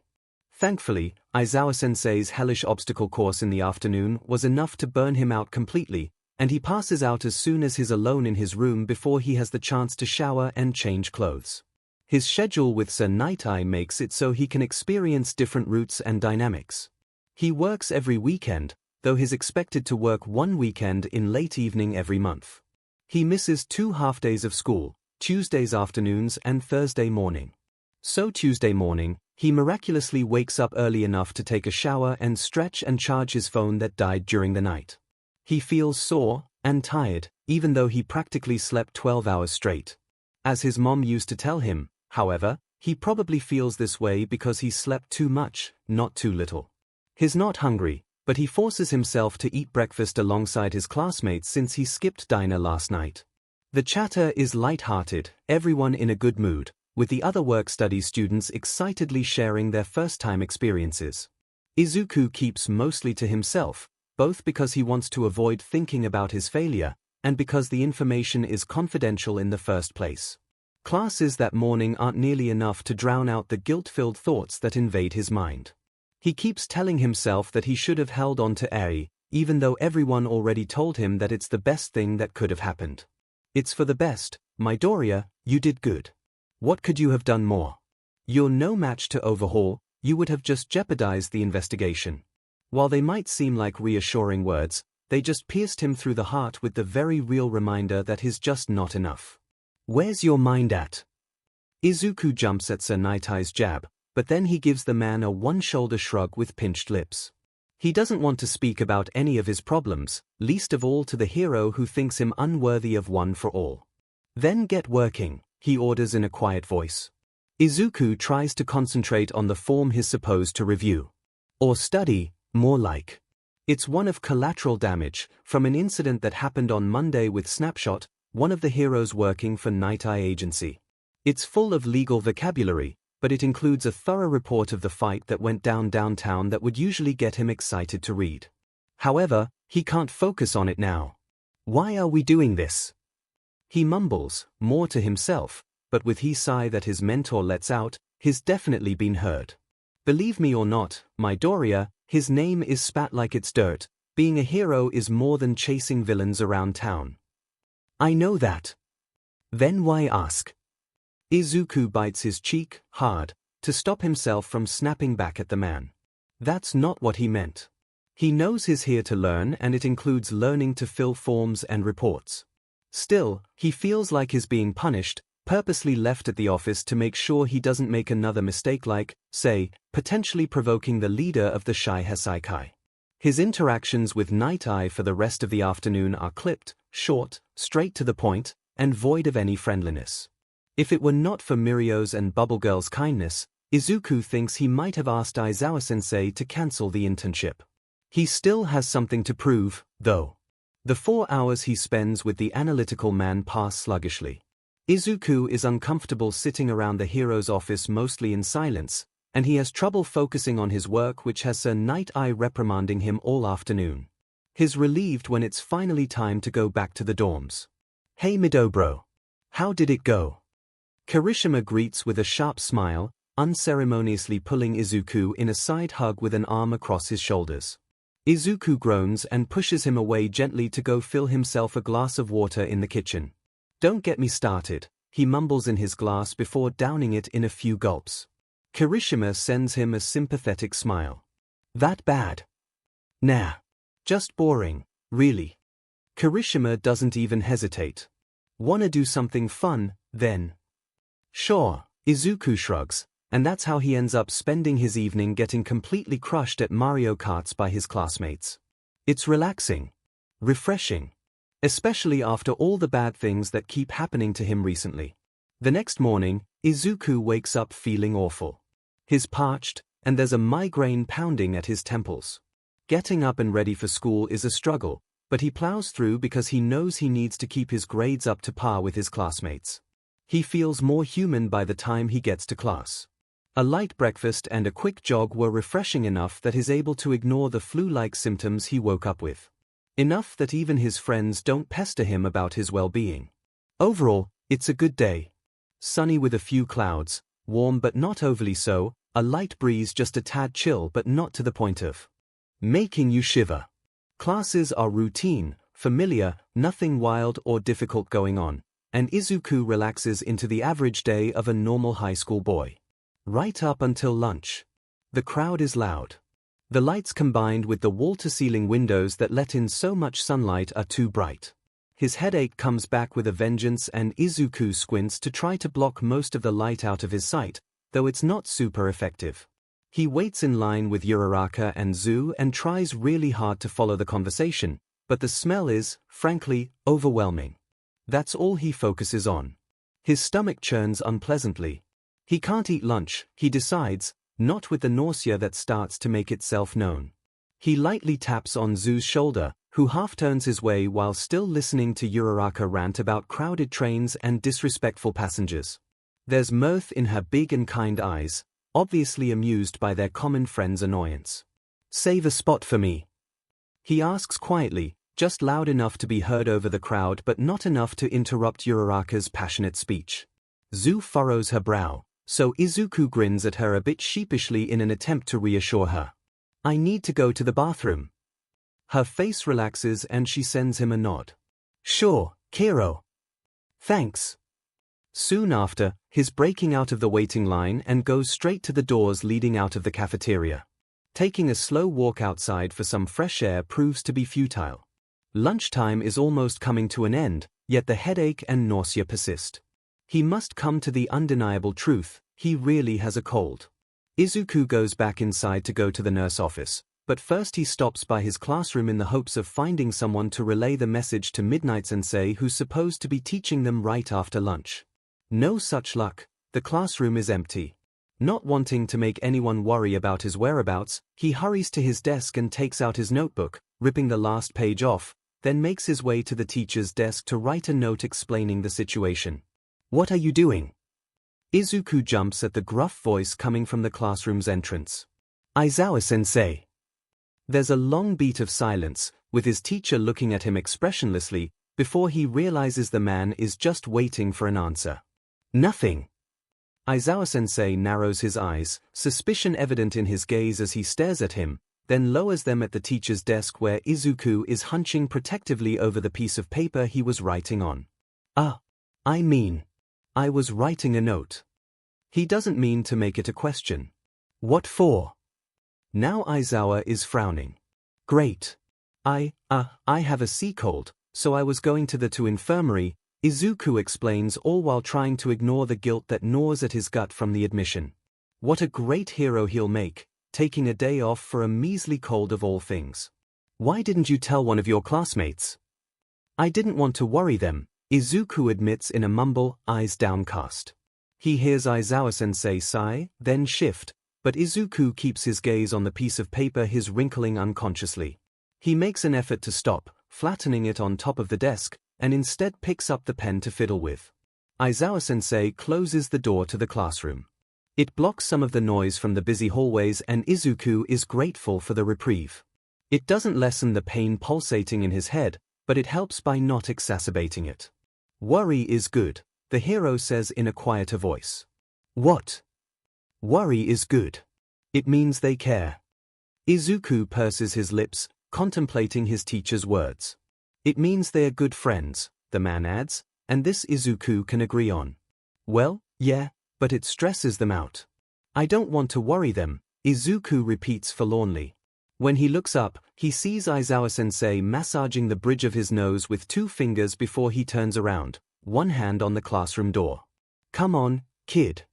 Thankfully, Aizawa-sensei's hellish obstacle course in the afternoon was enough to burn him out completely, and he passes out as soon as he's alone in his room before he has the chance to shower and change clothes. His schedule with Sir Night Eye makes it so he can experience different routes and dynamics. He works every weekend, though he's expected to work one weekend in late evening every month. He misses 2 half-days of school, Tuesdays afternoons and Thursday morning. So Tuesday morning, he miraculously wakes up early enough to take a shower and stretch and charge his phone that died during the night. He feels sore and tired, even though he practically slept 12 hours straight. As his mom used to tell him, However, he probably feels this way because he slept too much, not too little. He's not hungry, but he forces himself to eat breakfast alongside his classmates since he skipped dinner last night. The chatter is light-hearted, everyone in a good mood, with the other work-study students excitedly sharing their first-time experiences. Izuku keeps mostly to himself, both because he wants to avoid thinking about his failure, and because the information is confidential in the first place. Classes that morning aren't nearly enough to drown out the guilt-filled thoughts that invade his mind. He keeps telling himself that he should have held on to Eri, even though everyone already told him that it's the best thing that could have happened. It's for the best, Midoriya, you did good. What could you have done more? You're no match to Overhaul, you would have just jeopardized the investigation. While they might seem like reassuring words, they just pierced him through the heart with the very real reminder that he's just not enough. Where's your mind at? Izuku jumps at Sir Nightie's jab, but then he gives the man a one-shoulder shrug with pinched lips. He doesn't want to speak about any of his problems, least of all to the hero who thinks him unworthy of one for all. Then get working, he orders in a quiet voice. Izuku tries to concentrate on the form he's supposed to review. Or study, more like. It's one of collateral damage, from an incident that happened on Monday with Snapshot, one of the heroes working for Night Eye Agency. It's full of legal vocabulary, but it includes a thorough report of the fight that went down downtown that would usually get him excited to read. However, he can't focus on it now. Why are we doing this? He mumbles, more to himself, but with his sigh that his mentor lets out, he's definitely been heard. Believe me or not, Midoriya, his name is spat like it's dirt, being a hero is more than chasing villains around town. I know that. Then why ask? Izuku bites his cheek, hard, to stop himself from snapping back at the man. That's not what he meant. He knows he's here to learn, and it includes learning to fill forms and reports. Still, he feels like he's being punished, purposely left at the office to make sure he doesn't make another mistake like, say, potentially provoking the leader of the Shy Heiseikai. His interactions with Night Eye for the rest of the afternoon are clipped, short, straight to the point, and void of any friendliness. If it were not for Mirio's and Bubble Girl's kindness, Izuku thinks he might have asked Aizawa-sensei to cancel the internship. He still has something to prove, though. The 4 hours he spends with the analytical man pass sluggishly. Izuku is uncomfortable sitting around the hero's office mostly in silence, and he has trouble focusing on his work, which has Sir Night Eye reprimanding him all afternoon. He's relieved when it's finally time to go back to the dorms. Hey Midobro. How did it go? Kirishima greets with a sharp smile, unceremoniously pulling Izuku in a side hug with an arm across his shoulders. Izuku groans and pushes him away gently to go fill himself a glass of water in the kitchen. Don't get me started, he mumbles in his glass before downing it in a few gulps. Kirishima sends him a sympathetic smile. That bad? Nah. Just boring, really. Kirishima doesn't even hesitate. Wanna do something fun, then? Sure, Izuku shrugs, and that's how he ends up spending his evening getting completely crushed at Mario Karts by his classmates. It's relaxing. Refreshing. Especially after all the bad things that keep happening to him recently. The next morning, Izuku wakes up feeling awful. He's parched, and there's a migraine pounding at his temples. Getting up and ready for school is a struggle, but he plows through because he knows he needs to keep his grades up to par with his classmates. He feels more human by the time he gets to class. A light breakfast and a quick jog were refreshing enough that he's able to ignore the flu-like symptoms he woke up with. Enough that even his friends don't pester him about his well-being. Overall, it's a good day. Sunny with a few clouds, warm but not overly so, a light breeze just a tad chill but not to the point of making you shiver. Classes are routine, familiar, nothing wild or difficult going on, and Izuku relaxes into the average day of a normal high school boy. Right up until lunch. The crowd is loud. The lights combined with the wall-to-ceiling windows that let in so much sunlight are too bright. His headache comes back with a vengeance and Izuku squints to try to block most of the light out of his sight, though it's not super effective. He waits in line with Uraraka and Zu and tries really hard to follow the conversation, but the smell is, frankly, overwhelming. That's all he focuses on. His stomach churns unpleasantly. He can't eat lunch, he decides, not with the nausea that starts to make itself known. He lightly taps on Zoo's shoulder, who half turns his way while still listening to Uraraka rant about crowded trains and disrespectful passengers. There's mirth in her big and kind eyes, obviously amused by their common friend's annoyance. "Save a spot for me," he asks quietly, just loud enough to be heard over the crowd but not enough to interrupt Uraraka's passionate speech. Zoo furrows her brow, so Izuku grins at her a bit sheepishly in an attempt to reassure her. "I need to go to the bathroom." Her face relaxes and she sends him a nod. "Sure, Kiro." "Thanks." Soon after, he's breaking out of the waiting line and goes straight to the doors leading out of the cafeteria. Taking a slow walk outside for some fresh air proves to be futile. Lunchtime is almost coming to an end, yet the headache and nausea persist. He must come to the undeniable truth, he really has a cold. Izuku goes back inside to go to the nurse office, but first he stops by his classroom in the hopes of finding someone to relay the message to Midnight Sensei, who's supposed to be teaching them right after lunch. No such luck, the classroom is empty. Not wanting to make anyone worry about his whereabouts, he hurries to his desk and takes out his notebook, ripping the last page off, then makes his way to the teacher's desk to write a note explaining the situation. "What are you doing?" Izuku jumps at the gruff voice coming from the classroom's entrance. "Aizawa-sensei." There's a long beat of silence, with his teacher looking at him expressionlessly, before he realizes the man is just waiting for an answer. "Nothing." Aizawa-sensei narrows his eyes, suspicion evident in his gaze as he stares at him, then lowers them at the teacher's desk where Izuku is hunching protectively over the piece of paper he was writing on. I was writing a note." He doesn't mean to make it a question. "What for?" Now Aizawa is frowning. "Great. I have a sea cold, so I was going to the infirmary," Izuku explains, all while trying to ignore the guilt that gnaws at his gut from the admission. What a great hero he'll make, taking a day off for a measly cold of all things. "Why didn't you tell one of your classmates?" "I didn't want to worry them," Izuku admits in a mumble, eyes downcast. He hears Aizawa-sensei sigh, then shift, but Izuku keeps his gaze on the piece of paper he's wrinkling unconsciously. He makes an effort to stop, flattening it on top of the desk, and instead picks up the pen to fiddle with. Aizawa-sensei closes the door to the classroom. It blocks some of the noise from the busy hallways and Izuku is grateful for the reprieve. It doesn't lessen the pain pulsating in his head, but it helps by not exacerbating it. "Worry is good," the hero says in a quieter voice. "What?" "Worry is good. It means they care." Izuku purses his lips, contemplating his teacher's words. "It means they're good friends," the man adds, and this Izuku can agree on. "Well, yeah, but it stresses them out." "I don't want to worry them," Izuku repeats forlornly. When he looks up, he sees Aizawa-sensei massaging the bridge of his nose with 2 fingers before he turns around, one hand on the classroom door. "Come on, kid.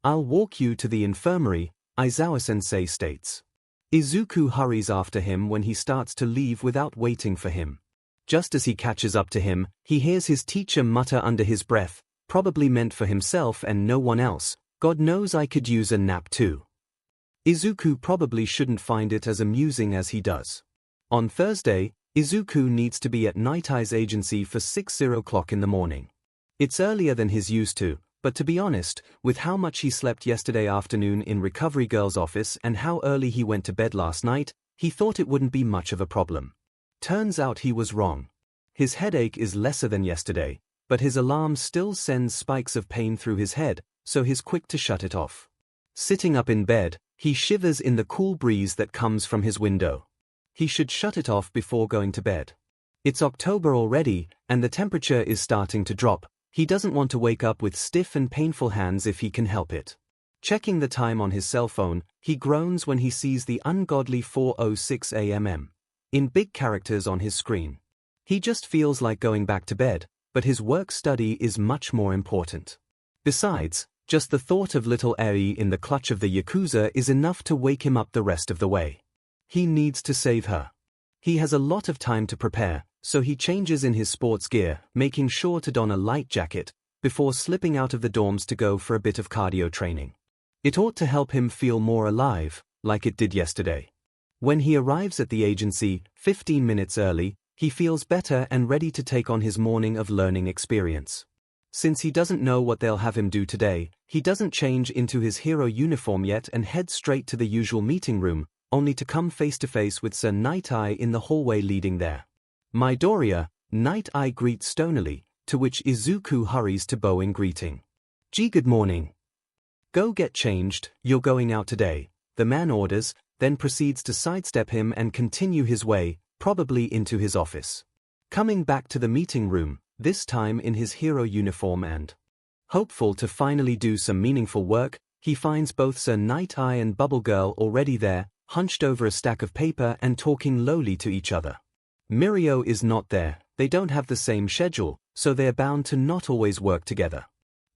I'll walk you to the infirmary," Aizawa-sensei states. Izuku hurries after him when he starts to leave without waiting for him. Just as he catches up to him, he hears his teacher mutter under his breath, probably meant for himself and no one else, "God knows I could use a nap too." Izuku probably shouldn't find it as amusing as he does. On Thursday, Izuku needs to be at Night Eye's agency for 6:00 in the morning. It's earlier than he's used to, but to be honest, with how much he slept yesterday afternoon in Recovery Girl's office and how early he went to bed last night, he thought it wouldn't be much of a problem. Turns out he was wrong. His headache is lesser than yesterday, but his alarm still sends spikes of pain through his head, so he's quick to shut it off. Sitting up in bed, he shivers in the cool breeze that comes from his window. He should shut it off before going to bed. It's October already, and the temperature is starting to drop. He doesn't want to wake up with stiff and painful hands if he can help it. Checking the time on his cell phone, he groans when he sees the ungodly 4:06 a.m. in big characters on his screen. He just feels like going back to bed, but his work study is much more important. Besides, just the thought of little Eri in the clutch of the Yakuza is enough to wake him up the rest of the way. He needs to save her. He has a lot of time to prepare, so he changes in his sports gear, making sure to don a light jacket, before slipping out of the dorms to go for a bit of cardio training. It ought to help him feel more alive, like it did yesterday. When he arrives at the agency, 15 minutes early, he feels better and ready to take on his morning of learning experience. Since he doesn't know what they'll have him do today, he doesn't change into his hero uniform yet and heads straight to the usual meeting room, only to come face to face with Sir Night-Eye in the hallway leading there. Midoriya, Night-Eye greets stonily, to which Izuku hurries to bow in greeting. "Gee, good morning. Go get changed, you're going out today," the man orders, then proceeds to sidestep him and continue his way, probably into his office. Coming back to the meeting room, this time in his hero uniform and hopeful to finally do some meaningful work, he finds both Sir Night-Eye and Bubble Girl already there, hunched over a stack of paper and talking lowly to each other. Mirio is not there, they don't have the same schedule, so they're bound to not always work together.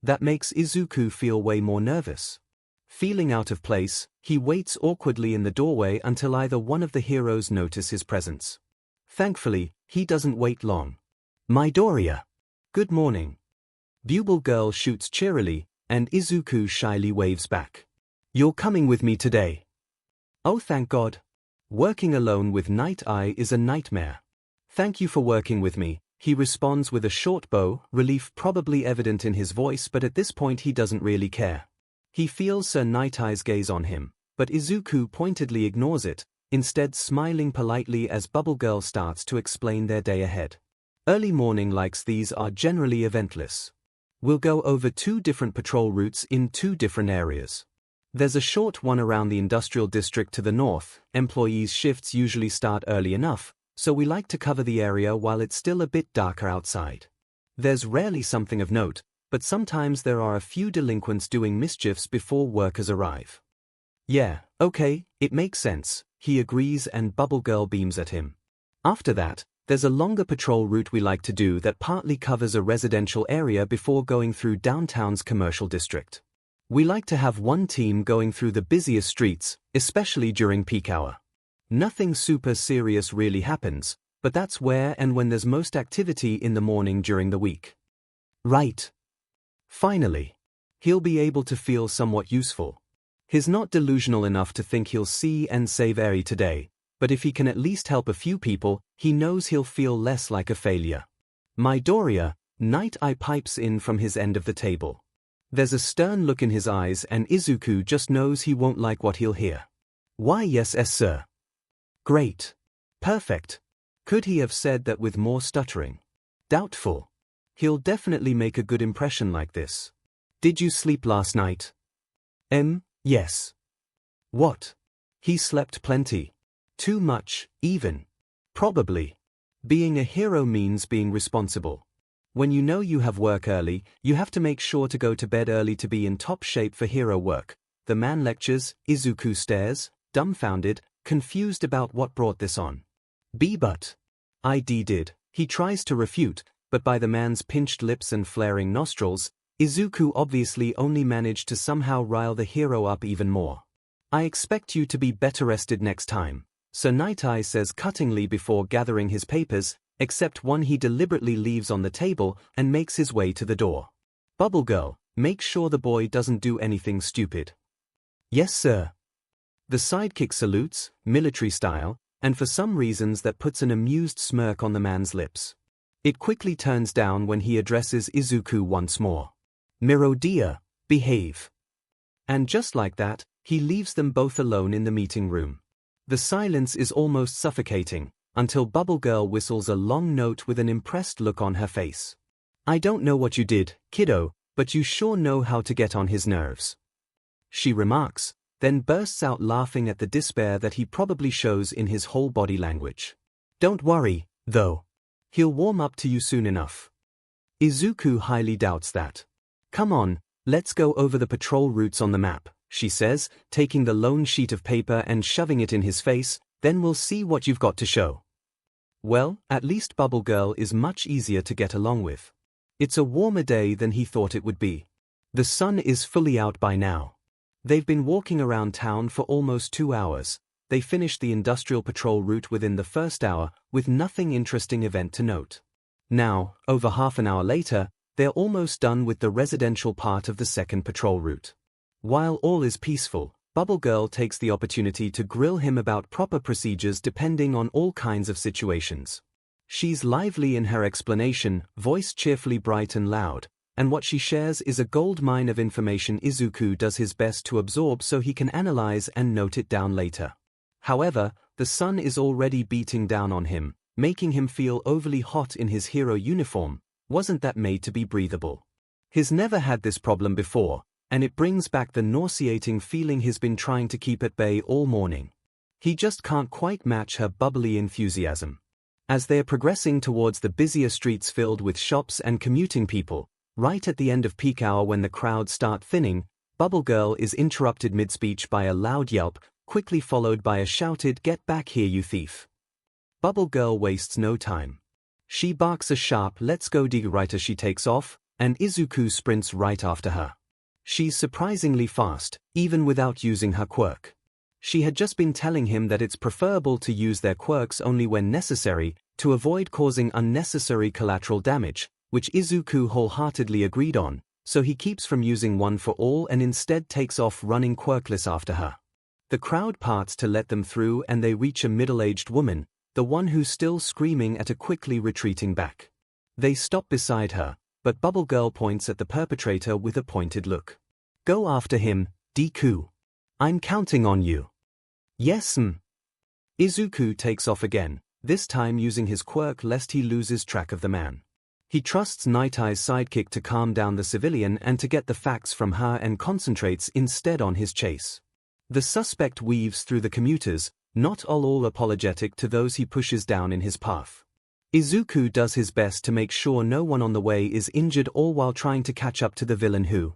That makes Izuku feel way more nervous. Feeling out of place, he waits awkwardly in the doorway until either one of the heroes notice his presence. Thankfully, he doesn't wait long. "Midoriya. Good morning." Bubble Girl shoots cheerily, and Izuku shyly waves back. "You're coming with me today." "Oh, thank God. Working alone with Night-Eye is a nightmare." "Thank you for working with me," he responds with a short bow, relief probably evident in his voice, but at this point he doesn't really care. He feels Sir Night-Eye's gaze on him, but Izuku pointedly ignores it, instead smiling politely as Bubble Girl starts to explain their day ahead. Early morning likes these are generally eventless. We'll go over 2 different patrol routes in 2 different areas. There's a short one around the industrial district to the north. Employees' shifts usually start early enough, so we like to cover the area while it's still a bit darker outside. There's rarely something of note, but sometimes there are a few delinquents doing mischiefs before workers arrive. "Yeah, okay, it makes sense," he agrees and Bubble Girl beams at him. After that, there's a longer patrol route we like to do that partly covers a residential area before going through downtown's commercial district. We like to have one team going through the busiest streets, especially during peak hour. Nothing super serious really happens, but that's where and when there's most activity in the morning during the week. Right. Finally. He'll be able to feel somewhat useful. He's not delusional enough to think he'll see and save Eri today, but if he can at least help a few people, he knows he'll feel less like a failure. Midoriya, Night-Eye pipes in from his end of the table. There's a stern look in his eyes and Izuku just knows he won't like what he'll hear. "Why yes sir." "Great. Perfect." Could he have said that with more stuttering? Doubtful. He'll definitely make a good impression like this. "Did you sleep last night?" Yes." "What?" "He slept plenty. Too much, even." "Probably. Being a hero means being responsible. When you know you have work early, you have to make sure to go to bed early to be in top shape for hero work." The man lectures. Izuku stares, dumbfounded, confused about what brought this on. But I did. He tries to refute, but by the man's pinched lips and flaring nostrils, Izuku obviously only managed to somehow rile the hero up even more. "I expect you to be better rested next time," Sir Night-Eye says cuttingly before gathering his papers, except one he deliberately leaves on the table and makes his way to the door. "Bubble Girl, make sure the boy doesn't do anything stupid." "Yes sir." The sidekick salutes, military style, and for some reasons that puts an amused smirk on the man's lips. It quickly turns down when he addresses Izuku once more. "Midoriya, behave." And just like that, he leaves them both alone in the meeting room. The silence is almost suffocating, until Bubble Girl whistles a long note with an impressed look on her face. "I don't know what you did, kiddo, but you sure know how to get on his nerves," she remarks, then bursts out laughing at the despair that he probably shows in his whole body language. "Don't worry, though. He'll warm up to you soon enough." Izuku highly doubts that. "Come on, let's go over the patrol routes on the map," she says, taking the lone sheet of paper and shoving it in his face, "then we'll see what you've got to show." Well, at least Bubble Girl is much easier to get along with. It's a warmer day than he thought it would be. The sun is fully out by now. They've been walking around town for almost 2 hours. They finished the industrial patrol route within the first hour, with nothing interesting event to note. Now, over half an hour later, They're almost done with the residential part of the second patrol route. While all is peaceful, Bubble Girl takes the opportunity to grill him about proper procedures depending on all kinds of situations. She's lively in her explanation, voice cheerfully bright and loud, and what she shares is a gold mine of information Izuku does his best to absorb so he can analyze and note it down later. However, the sun is already beating down on him, making him feel overly hot in his hero uniform. Wasn't that made to be breathable? He's never had this problem before, and it brings back the nauseating feeling he's been trying to keep at bay all morning. He just can't quite match her bubbly enthusiasm. As they're progressing towards the busier streets filled with shops and commuting people, right at the end of peak hour when the crowds start thinning, Bubble Girl is interrupted mid-speech by a loud yelp, quickly followed by a shouted "Get back here, you thief!" Bubble Girl wastes no time. She barks a sharp "Let's go dig" right as she takes off, and Izuku sprints right after her. She's surprisingly fast, even without using her quirk. She had just been telling him that it's preferable to use their quirks only when necessary, to avoid causing unnecessary collateral damage, which Izuku wholeheartedly agreed on, so he keeps from using one for all and instead takes off running quirkless after her. The crowd parts to let them through and they reach a middle-aged woman, the one who's still screaming at a quickly retreating back. They stop beside her, but Bubble Girl points at the perpetrator with a pointed look. "Go after him, Deku. I'm counting on you." "Yes, Izuku takes off again, this time using his quirk lest he loses track of the man. He trusts Night Eye's sidekick to calm down the civilian and to get the facts from her and concentrates instead on his chase. The suspect weaves through the commuters, not all apologetic to those he pushes down in his path. Izuku does his best to make sure no one on the way is injured, all while trying to catch up to the villain who,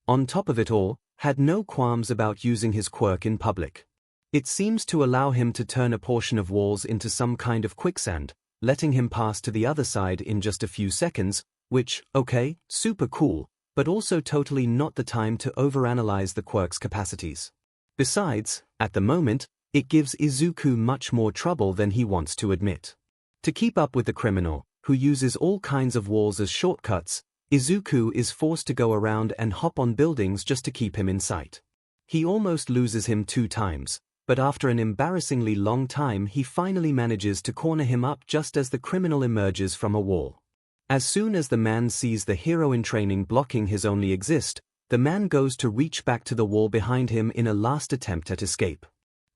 on top of it all, had no qualms about using his quirk in public. It seems to allow him to turn a portion of walls into some kind of quicksand, letting him pass to the other side in just a few seconds, which, okay, super cool, but also totally not the time to overanalyze the quirk's capacities. Besides, at the moment, it gives Izuku much more trouble than he wants to admit. To keep up with the criminal, who uses all kinds of walls as shortcuts, Izuku is forced to go around and hop on buildings just to keep him in sight. He almost loses him 2 times, but after an embarrassingly long time he finally manages to corner him up just as the criminal emerges from a wall. As soon as the man sees the hero in training blocking his only exit, the man goes to reach back to the wall behind him in a last attempt at escape.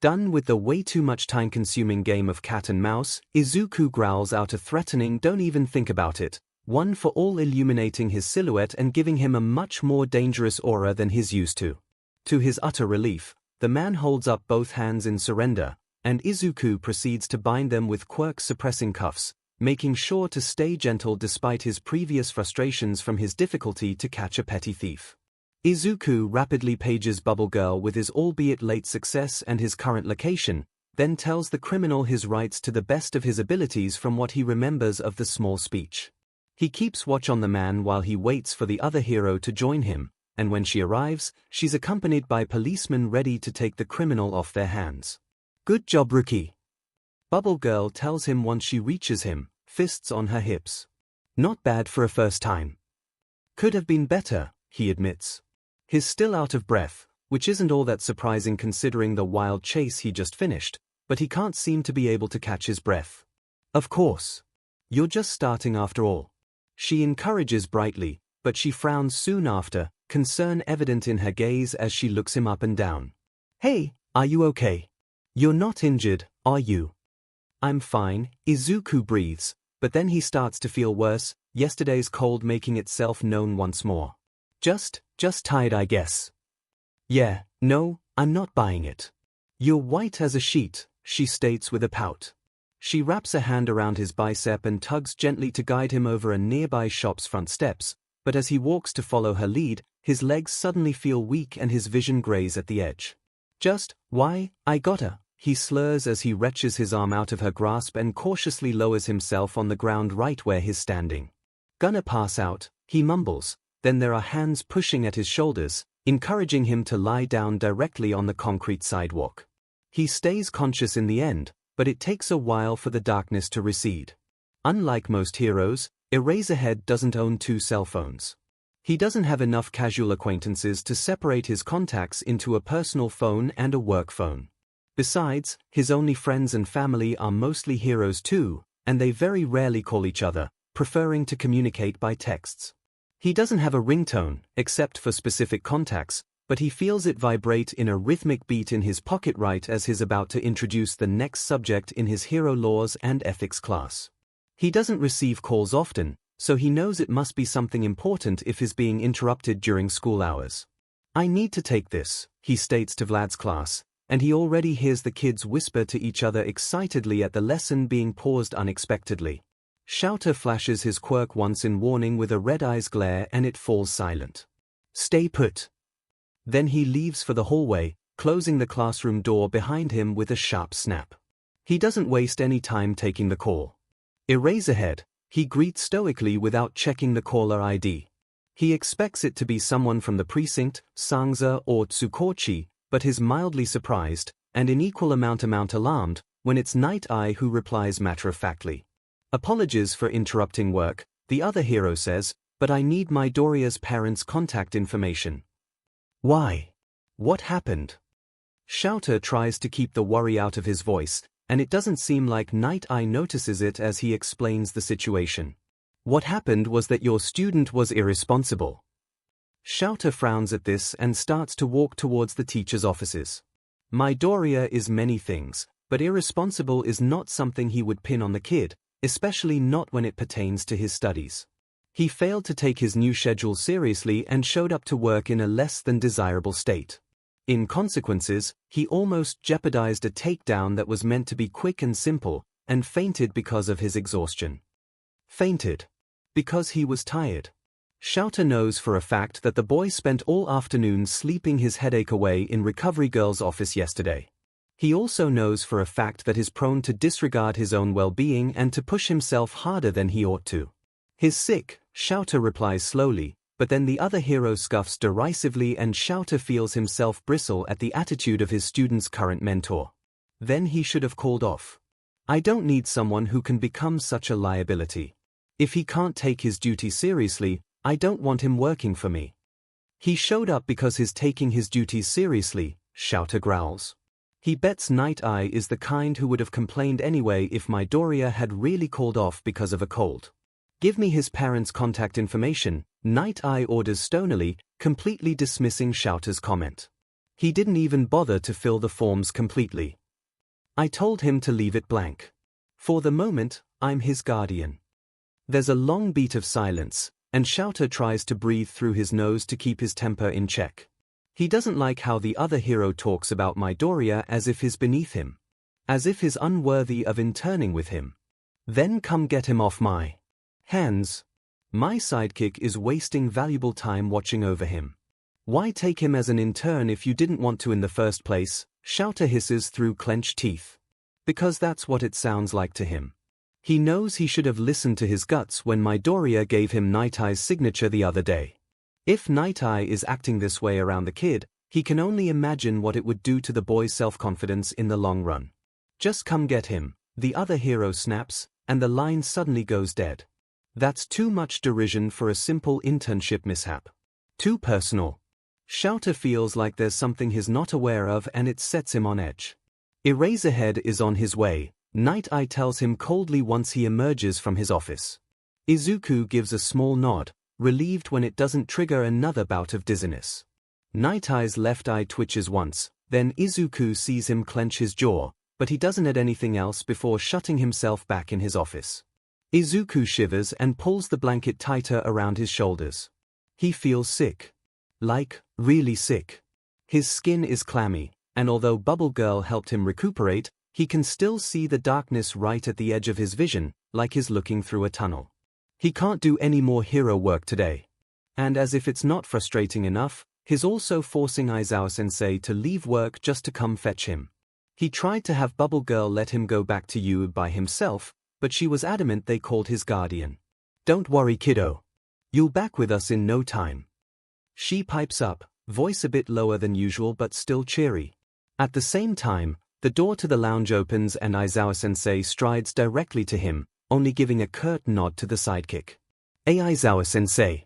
Done with the way too much time-consuming game of cat and mouse, Izuku growls out a threatening "Don't even think about it," one for all, illuminating his silhouette and giving him a much more dangerous aura than he's used to. To his utter relief, the man holds up both hands in surrender, and Izuku proceeds to bind them with quirk-suppressing cuffs, making sure to stay gentle despite his previous frustrations from his difficulty to catch a petty thief. Izuku rapidly pages Bubble Girl with his albeit late success and his current location, then tells the criminal his rights to the best of his abilities from what he remembers of the small speech. He keeps watch on the man while he waits for the other hero to join him, and when she arrives, she's accompanied by policemen ready to take the criminal off their hands. "Good job, rookie," Bubble Girl tells him once she reaches him, fists on her hips. "Not bad for a first time." "Could have been better," he admits. He's still out of breath, which isn't all that surprising considering the wild chase he just finished, but he can't seem to be able to catch his breath. "Of course. You're just starting after all." She encourages brightly, but she frowns soon after, concern evident in her gaze as she looks him up and down. "Hey, are you okay? You're not injured, are you?" "I'm fine," Izuku breathes, but then he starts to feel worse, yesterday's cold making itself known once more. Just tired, I guess." "Yeah, no, I'm not buying it. You're white as a sheet," she states with a pout. She wraps a hand around his bicep and tugs gently to guide him over a nearby shop's front steps, but as he walks to follow her lead, his legs suddenly feel weak and his vision grays at the edge. "Why, I gotta," he slurs as he wrenches his arm out of her grasp and cautiously lowers himself on the ground right where he's standing. "Gonna pass out," he mumbles. Then there are hands pushing at his shoulders, encouraging him to lie down directly on the concrete sidewalk. He stays conscious in the end, but it takes a while for the darkness to recede. Unlike most heroes, Eraserhead doesn't own 2 cell phones. He doesn't have enough casual acquaintances to separate his contacts into a personal phone and a work phone. Besides, his only friends and family are mostly heroes too, and they very rarely call each other, preferring to communicate by texts. He doesn't have a ringtone, except for specific contacts, but he feels it vibrate in a rhythmic beat in his pocket right as he's about to introduce the next subject in his hero laws and ethics class. He doesn't receive calls often, so he knows it must be something important if he's being interrupted during school hours. "I need to take this," he states to Vlad's class, and he already hears the kids whisper to each other excitedly at the lesson being paused unexpectedly. 𝐿𝐴𝐼 flashes his quirk once in warning with a red eye's glare and it falls silent. "Stay put." Then he leaves for the hallway, closing the classroom door behind him with a sharp snap. He doesn't waste any time taking the call. Eraserhead, he greets stoically without checking the caller ID. He expects it to be someone from the precinct, 𝐒𝐭𝐚𝐲 or 𝐒𝐭𝐚𝐲, but is mildly surprised, and in equal amount alarmed, when it's Night Eye who replies matter-of-factly. "Apologies for interrupting work," the other hero says, "but I need Midoriya's parents' contact information." "Why? What happened?" 𝐿𝐴𝐼 tries to keep the worry out of his voice, and it doesn't seem like Night Eye notices it as he explains the situation. "What happened was that your student was irresponsible." 𝐿𝐴𝐼 frowns at this and starts to walk towards the teacher's offices. Midoriya is many things, but irresponsible is not something he would pin on the kid, especially not when it pertains to his studies. He failed to take his new schedule seriously and showed up to work in a less than desirable state. In consequences, he almost jeopardized a takedown that was meant to be quick and simple, and fainted because of his exhaustion. Fainted. Because he was tired. 𝐿𝐴𝐼 knows for a fact that the boy spent all afternoon sleeping his headache away in Recovery Girl's office yesterday. He also knows for a fact that he's prone to disregard his own well-being and to push himself harder than he ought to. "He's sick," 𝐿𝐴𝐼 replies slowly, but then the other hero scoffs derisively and 𝐿𝐴𝐼 feels himself bristle at the attitude of his student's current mentor. Then he should have called off. "I don't need someone who can become such a liability. If he can't take his duty seriously, I don't want him working for me." "He showed up because he's taking his duties seriously," 𝐿𝐴𝐼 growls. He bets Night Eye is the kind who would have complained anyway if Midoriya had really called off because of a cold. "Give me his parents' contact information," Night Eye orders stonily, completely dismissing 𝐿𝐴𝐼's comment. He didn't even bother to fill the forms completely. "I told him to leave it blank. For the moment, I'm his guardian." There's a long beat of silence, and 𝐿𝐴𝐼 tries to breathe through his nose to keep his temper in check. He doesn't like how the other hero talks about Midoriya as if he's beneath him. As if he's unworthy of interning with him. "Then come get him off my hands. My sidekick is wasting valuable time watching over him. Why take him as an intern if you didn't want to in the first place?" 𝐿𝐴𝐼 hisses through clenched teeth. Because that's what it sounds like to him. He knows he should have listened to his guts when Midoriya gave him Night Eye's signature the other day. If Night Eye is acting this way around the kid, he can only imagine what it would do to the boy's self-confidence in the long run. "Just come get him," the other hero snaps, and the line suddenly goes dead. That's too much derision for a simple internship mishap. Too personal. 𝐿𝐴𝐼 feels like there's something he's not aware of and it sets him on edge. Eraserhead is on his way, Night Eye tells him coldly once he emerges from his office. Izuku gives a small nod, relieved when it doesn't trigger another bout of dizziness. Night Eye's left eye twitches once, then Izuku sees him clench his jaw, but he doesn't add anything else before shutting himself back in his office. Izuku shivers and pulls the blanket tighter around his shoulders. He feels sick. Like, really sick. His skin is clammy, and although Bubble Girl helped him recuperate, he can still see the darkness right at the edge of his vision, like he's looking through a tunnel. He can't do any more hero work today. And as if it's not frustrating enough, he's also forcing Aizawa-sensei to leave work just to come fetch him. He tried to have Bubble Girl let him go back to U by himself, but she was adamant they called his guardian. "Don't worry, kiddo. You'll back with us in no time." She pipes up, voice a bit lower than usual but still cheery. At the same time, the door to the lounge opens and Aizawa-sensei strides directly to him, only giving a curt nod to the sidekick. 𝐼𝐼𝐲-sensei.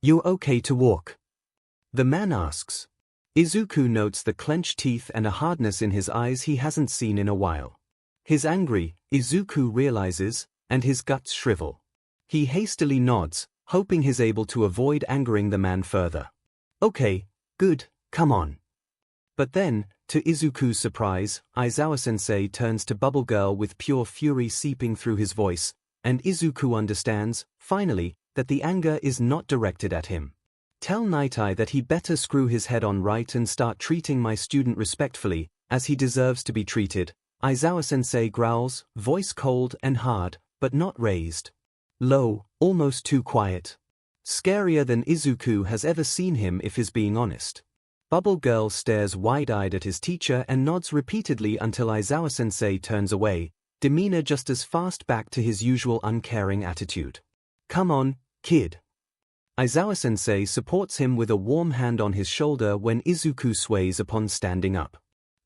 You're okay to walk? The man asks. Izuku notes the clenched teeth and a hardness in his eyes he hasn't seen in a while. He's angry, Izuku realizes, and his guts shrivel. He hastily nods, hoping he's able to avoid angering the man further. Okay, good, come on. But then, to Izuku's surprise, Aizawa-sensei turns to Bubble Girl with pure fury seeping through his voice, and Izuku understands, finally, that the anger is not directed at him. Tell Night Eye that he better screw his head on right and start treating my student respectfully, as he deserves to be treated, Aizawa-sensei growls, voice cold and hard, but not raised. Low, almost too quiet. Scarier than Izuku has ever seen him if he's being honest. Bubble Girl stares wide-eyed at his teacher and nods repeatedly until Aizawa-sensei turns away, demeanor just as fast back to his usual uncaring attitude. Come on, kid. Aizawa-sensei supports him with a warm hand on his shoulder when Izuku sways upon standing up.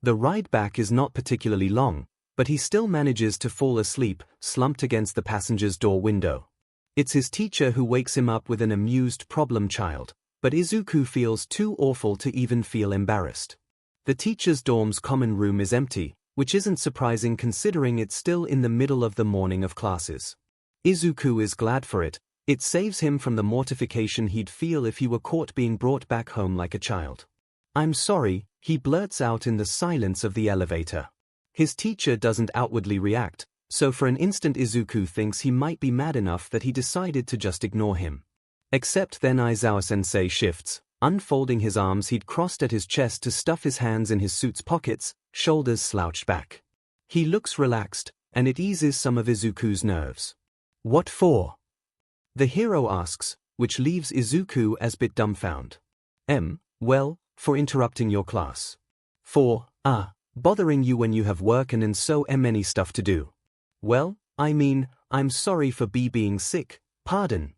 The ride back is not particularly long, but he still manages to fall asleep, slumped against the passenger's door window. It's his teacher who wakes him up with an amused problem child, but Izuku feels too awful to even feel embarrassed. The teacher's dorm's common room is empty, which isn't surprising considering it's still in the middle of the morning of classes. Izuku is glad for it. It saves him from the mortification he'd feel if he were caught being brought back home like a child. I'm sorry, he blurts out in the silence of the elevator. His teacher doesn't outwardly react, so for an instant Izuku thinks he might be mad enough that he decided to just ignore him. Except then Aizawa-sensei shifts, unfolding his arms he'd crossed at his chest to stuff his hands in his suit's pockets, shoulders slouched back. He looks relaxed, and it eases some of Izuku's nerves. What for? The hero asks, which leaves Izuku as bit dumbfounded. Well, for interrupting your class. For, bothering you when you have work and so many stuff to do. Well, I mean, I'm sorry for being sick, pardon.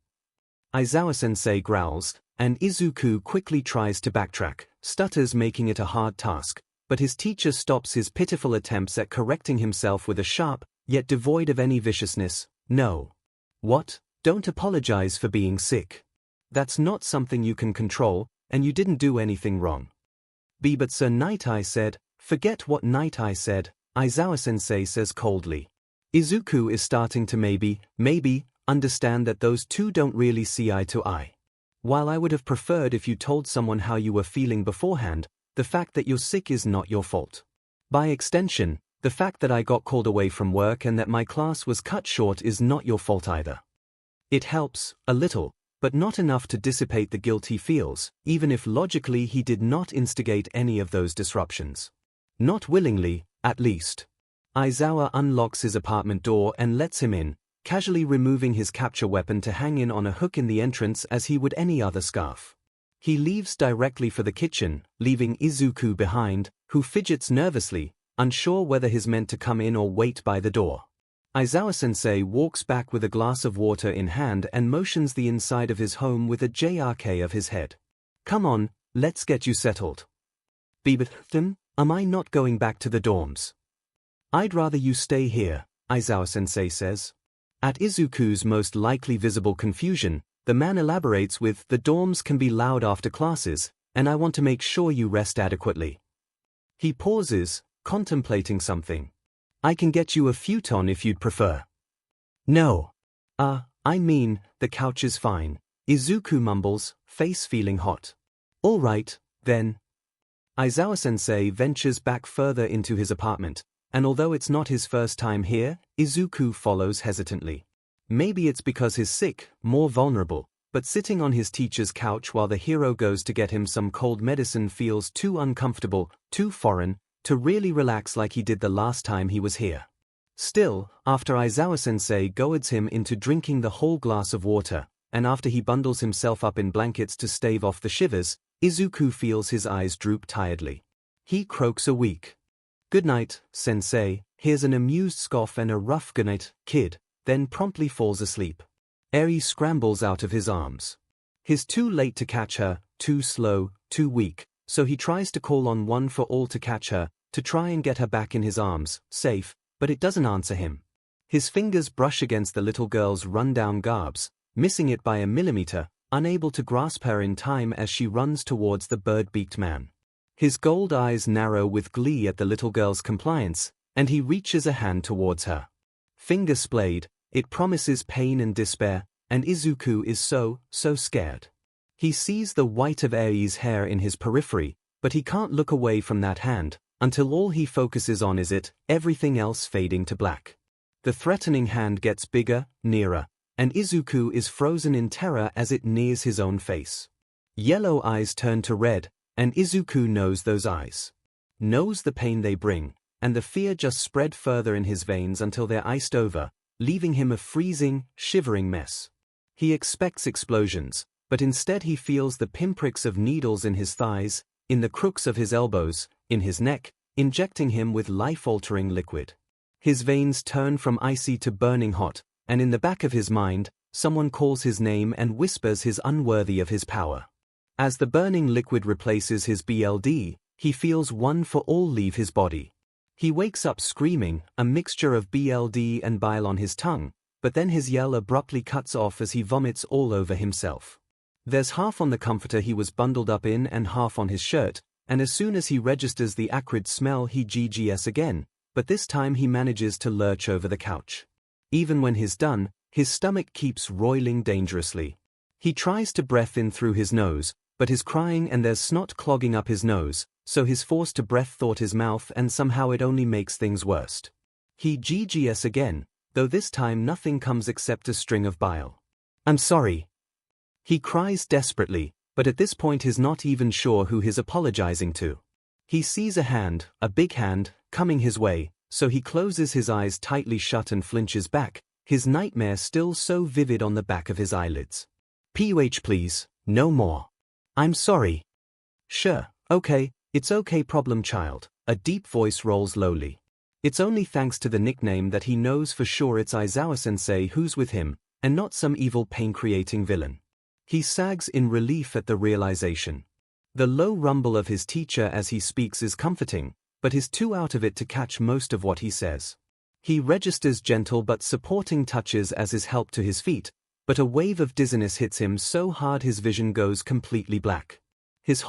Aizawa-sensei growls, and Izuku quickly tries to backtrack, stutters making it a hard task, but his teacher stops his pitiful attempts at correcting himself with a sharp, yet devoid of any viciousness, no. What? Don't apologize for being sick. That's not something you can control, and you didn't do anything wrong. But Sir Night Eye said, forget what Night Eye said, Aizawa-sensei says coldly. Izuku is starting to maybe, understand that those two don't really see eye to eye. While I would have preferred if you told someone how you were feeling beforehand, the fact that you're sick is not your fault. By extension, the fact that I got called away from work and that my class was cut short is not your fault either. It helps, a little, but not enough to dissipate the guilt he feels, even if logically he did not instigate any of those disruptions. Not willingly, at least. Aizawa unlocks his apartment door and lets him in, casually removing his capture weapon to hang in on a hook in the entrance as he would any other scarf. He leaves directly for the kitchen, leaving Izuku behind, who fidgets nervously, unsure whether he's meant to come in or wait by the door. Aizawa-sensei walks back with a glass of water in hand and motions the inside of his home with a jerk of his head. Come on, let's get you settled. But am I not going back to the dorms? I'd rather you stay here, Aizawa-sensei says. At Izuku's most likely visible confusion, the man elaborates with, the dorms can be loud after classes, and I want to make sure you rest adequately. He pauses, contemplating something. I can get you a futon if you'd prefer. No. I mean, the couch is fine, Izuku mumbles, face feeling hot. All right, then. Aizawa-sensei ventures back further into his apartment, and although it's not his first time here, Izuku follows hesitantly. Maybe it's because he's sick, more vulnerable, but sitting on his teacher's couch while the hero goes to get him some cold medicine feels too uncomfortable, too foreign, to really relax like he did the last time he was here. Still, after Aizawa-sensei goads him into drinking the whole glass of water, and after he bundles himself up in blankets to stave off the shivers, Izuku feels his eyes droop tiredly. He croaks a weak "Good night, sensei," hears an amused scoff and a rough "Good night, kid," then promptly falls asleep. Eri scrambles out of his arms. He's too late to catch her, too slow, too weak, so he tries to call on One for All to catch her, to try and get her back in his arms, safe, but it doesn't answer him. His fingers brush against the little girl's run-down garbs, missing it by a millimeter, unable to grasp her in time as she runs towards the bird-beaked man. His gold eyes narrow with glee at the little girl's compliance, and he reaches a hand towards her. Finger splayed, it promises pain and despair, and Izuku is so scared. He sees the white of 𝐻𝐸's hair in his periphery, but he can't look away from that hand, until all he focuses on is it, everything else fading to black. The threatening hand gets bigger, nearer, and Izuku is frozen in terror as it nears his own face. Yellow eyes turn to red, and Izuku knows those eyes. Knows the pain they bring, and the fear just spread further in his veins until they're iced over, leaving him a freezing, shivering mess. He expects explosions, but instead he feels the pinpricks of needles in his thighs, in the crooks of his elbows, in his neck, injecting him with life-altering liquid. His veins turn from icy to burning hot, and in the back of his mind, someone calls his name and whispers he's unworthy of his power. As the burning liquid replaces his BLD, he feels one for all leave his body. He wakes up screaming, a mixture of BLD and bile on his tongue, but then his yell abruptly cuts off as he vomits all over himself. There's half on the comforter he was bundled up in and half on his shirt, and as soon as he registers the acrid smell he GGs again, but this time he manages to lurch over the couch. Even when he's done, his stomach keeps roiling dangerously. He tries to breathe in through his nose, but he's crying and there's snot clogging up his nose, so he's forced to breath thought his mouth and somehow it only makes things worse. He GGs again, though this time nothing comes except a string of bile. "I'm sorry." He cries desperately, but at this point he's not even sure who he's apologizing to. He sees a hand, a big hand, coming his way, so he closes his eyes tightly shut and flinches back, his nightmare still so vivid on the back of his eyelids. "PUH please, no more. I'm sorry." "Sure, okay, it's okay problem child," a deep voice rolls lowly. It's only thanks to the nickname that he knows for sure it's Aizawa-sensei who's with him, and not some evil pain-creating villain. He sags in relief at the realization. The low rumble of his teacher as he speaks is comforting, but he's too out of it to catch most of what he says. He registers gentle but supporting touches as his help to his feet, but a wave of dizziness hits him so hard his vision goes completely black. His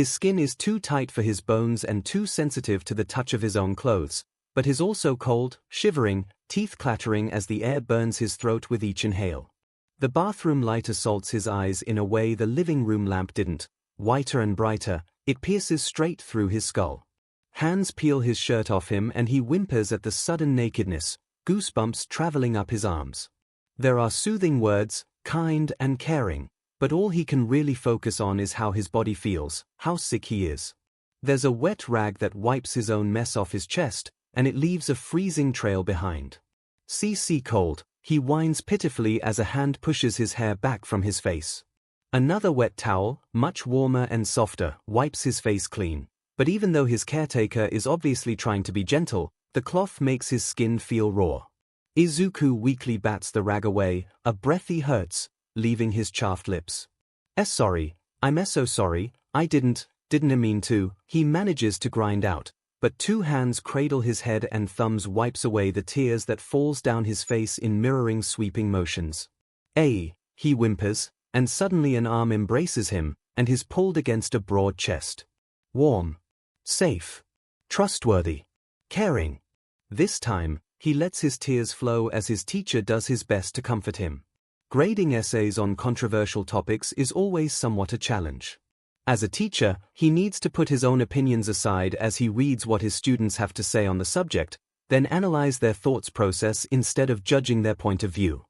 skin is too tight for his bones and too sensitive to the touch of his own clothes, but he's also cold, shivering, teeth clattering as the air burns his throat with each inhale. The bathroom light assaults his eyes in a way the living room lamp didn't, whiter and brighter, it pierces straight through his skull. Hands peel his shirt off him and he whimpers at the sudden nakedness, goosebumps traveling up his arms. There are soothing words, kind and caring, but all he can really focus on is how his body feels, how sick he is. There's a wet rag that wipes his own mess off his chest, and it leaves a freezing trail behind. "CC cold," he whines pitifully as a hand pushes his hair back from his face. Another wet towel, much warmer and softer, wipes his face clean, but even though his caretaker is obviously trying to be gentle, the cloth makes his skin feel raw. Izuku weakly bats the rag away, a breath he hurts, leaving his chaffed lips. Sorry, I'm so sorry, I didn't mean to," he manages to grind out, but two hands cradle his head and thumbs wipes away the tears that falls down his face in mirroring sweeping motions. He whimpers, and suddenly an arm embraces him, and he's pulled against a broad chest. Warm. Safe. Trustworthy. Caring. This time, he lets his tears flow as his teacher does his best to comfort him. Grading essays on controversial topics is always somewhat a challenge. As a teacher, he needs to put his own opinions aside as he reads what his students have to say on the subject, then analyze their thoughts process instead of judging their point of view.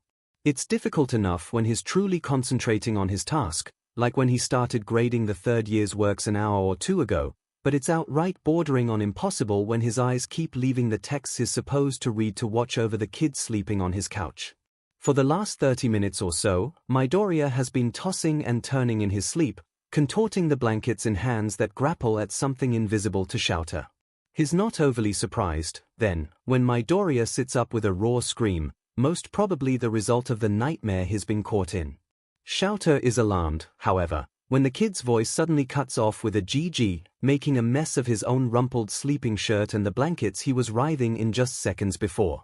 It's difficult enough when he's truly concentrating on his task, like when he started grading the third year's works an hour or two ago, but it's outright bordering on impossible when his eyes keep leaving the texts he's supposed to read to watch over the kids sleeping on his couch. For the last 30 minutes or so, Midoriya has been tossing and turning in his sleep, contorting the blankets in hands that grapple at something invisible to 𝐬𝐽. He's not overly surprised, then, when Midoriya sits up with a raw scream, most probably the result of the nightmare he's been caught in. 𝐬𝐽 is alarmed, however, when the kid's voice suddenly cuts off with a GG, making a mess of his own rumpled sleeping shirt and the blankets he was writhing in just seconds before.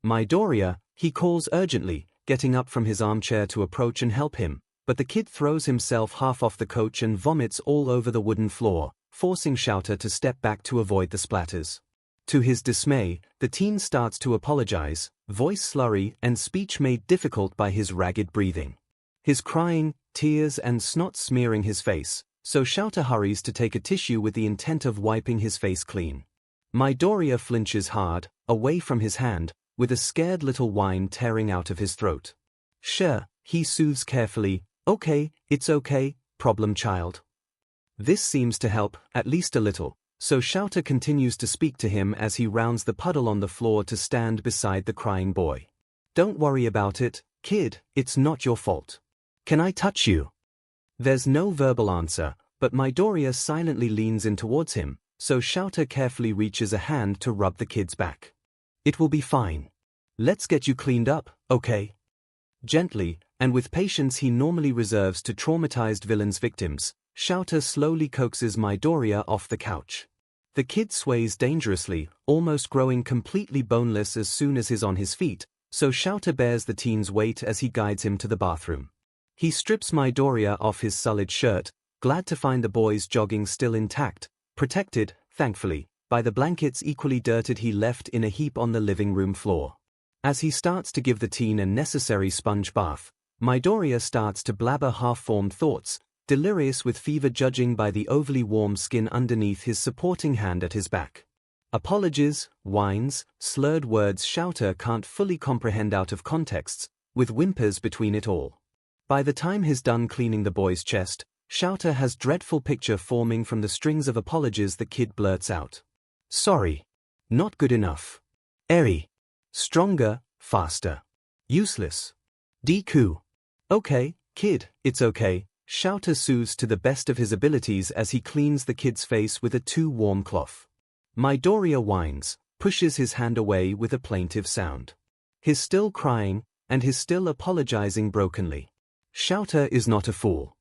"Midoriya," he calls urgently, getting up from his armchair to approach and help him, but the kid throws himself half off the couch and vomits all over the wooden floor, forcing 𝐿𝐼 to step back to avoid the splatters. To his dismay, the teen starts to apologize, voice slurry and speech made difficult by his ragged breathing. His crying, tears and snot smearing his face, so 𝐿𝐼 hurries to take a tissue with the intent of wiping his face clean. Midoriya flinches hard, away from his hand, with a scared little whine tearing out of his throat. Sure, he soothes carefully, okay, it's okay, problem child. This seems to help, at least a little, so 𝐿𝐼 continues to speak to him as he rounds the puddle on the floor to stand beside the crying boy. Don't worry about it, kid, it's not your fault. Can I touch you? There's no verbal answer, but Midoriya silently leans in towards him, so 𝐿𝐼 carefully reaches a hand to rub the kid's back. It will be fine. Let's get you cleaned up, okay? Gently, and with patience he normally reserves to traumatized villains' victims, 𝐿𝐼 slowly coaxes Midoriya off the couch. The kid sways dangerously, almost growing completely boneless as soon as he's on his feet, so 𝐿𝐼 bears the teen's weight as he guides him to the bathroom. He strips Midoriya off his sullied shirt, glad to find the boy's jogging still intact, protected, thankfully, by the blankets equally dirted he left in a heap on the living room floor. As he starts to give the teen a necessary sponge bath, Midoriya starts to blabber half-formed thoughts, delirious with fever judging by the overly warm skin underneath his supporting hand at his back. Apologies, whines, slurred words 𝐿𝐼 can't fully comprehend out of contexts, with whimpers between it all. By the time he's done cleaning the boy's chest, 𝐿𝐼 has dreadful picture forming from the strings of apologies the kid blurts out. Sorry. Not good enough. Eri. Stronger, faster. Useless. Deku. Okay, kid, it's okay, 𝐿𝐼 soothes to the best of his abilities as he cleans the kid's face with a too warm cloth. Midoriya whines, pushes his hand away with a plaintive sound. He's still crying, and he's still apologizing brokenly. 𝐿𝐼 is not a fool.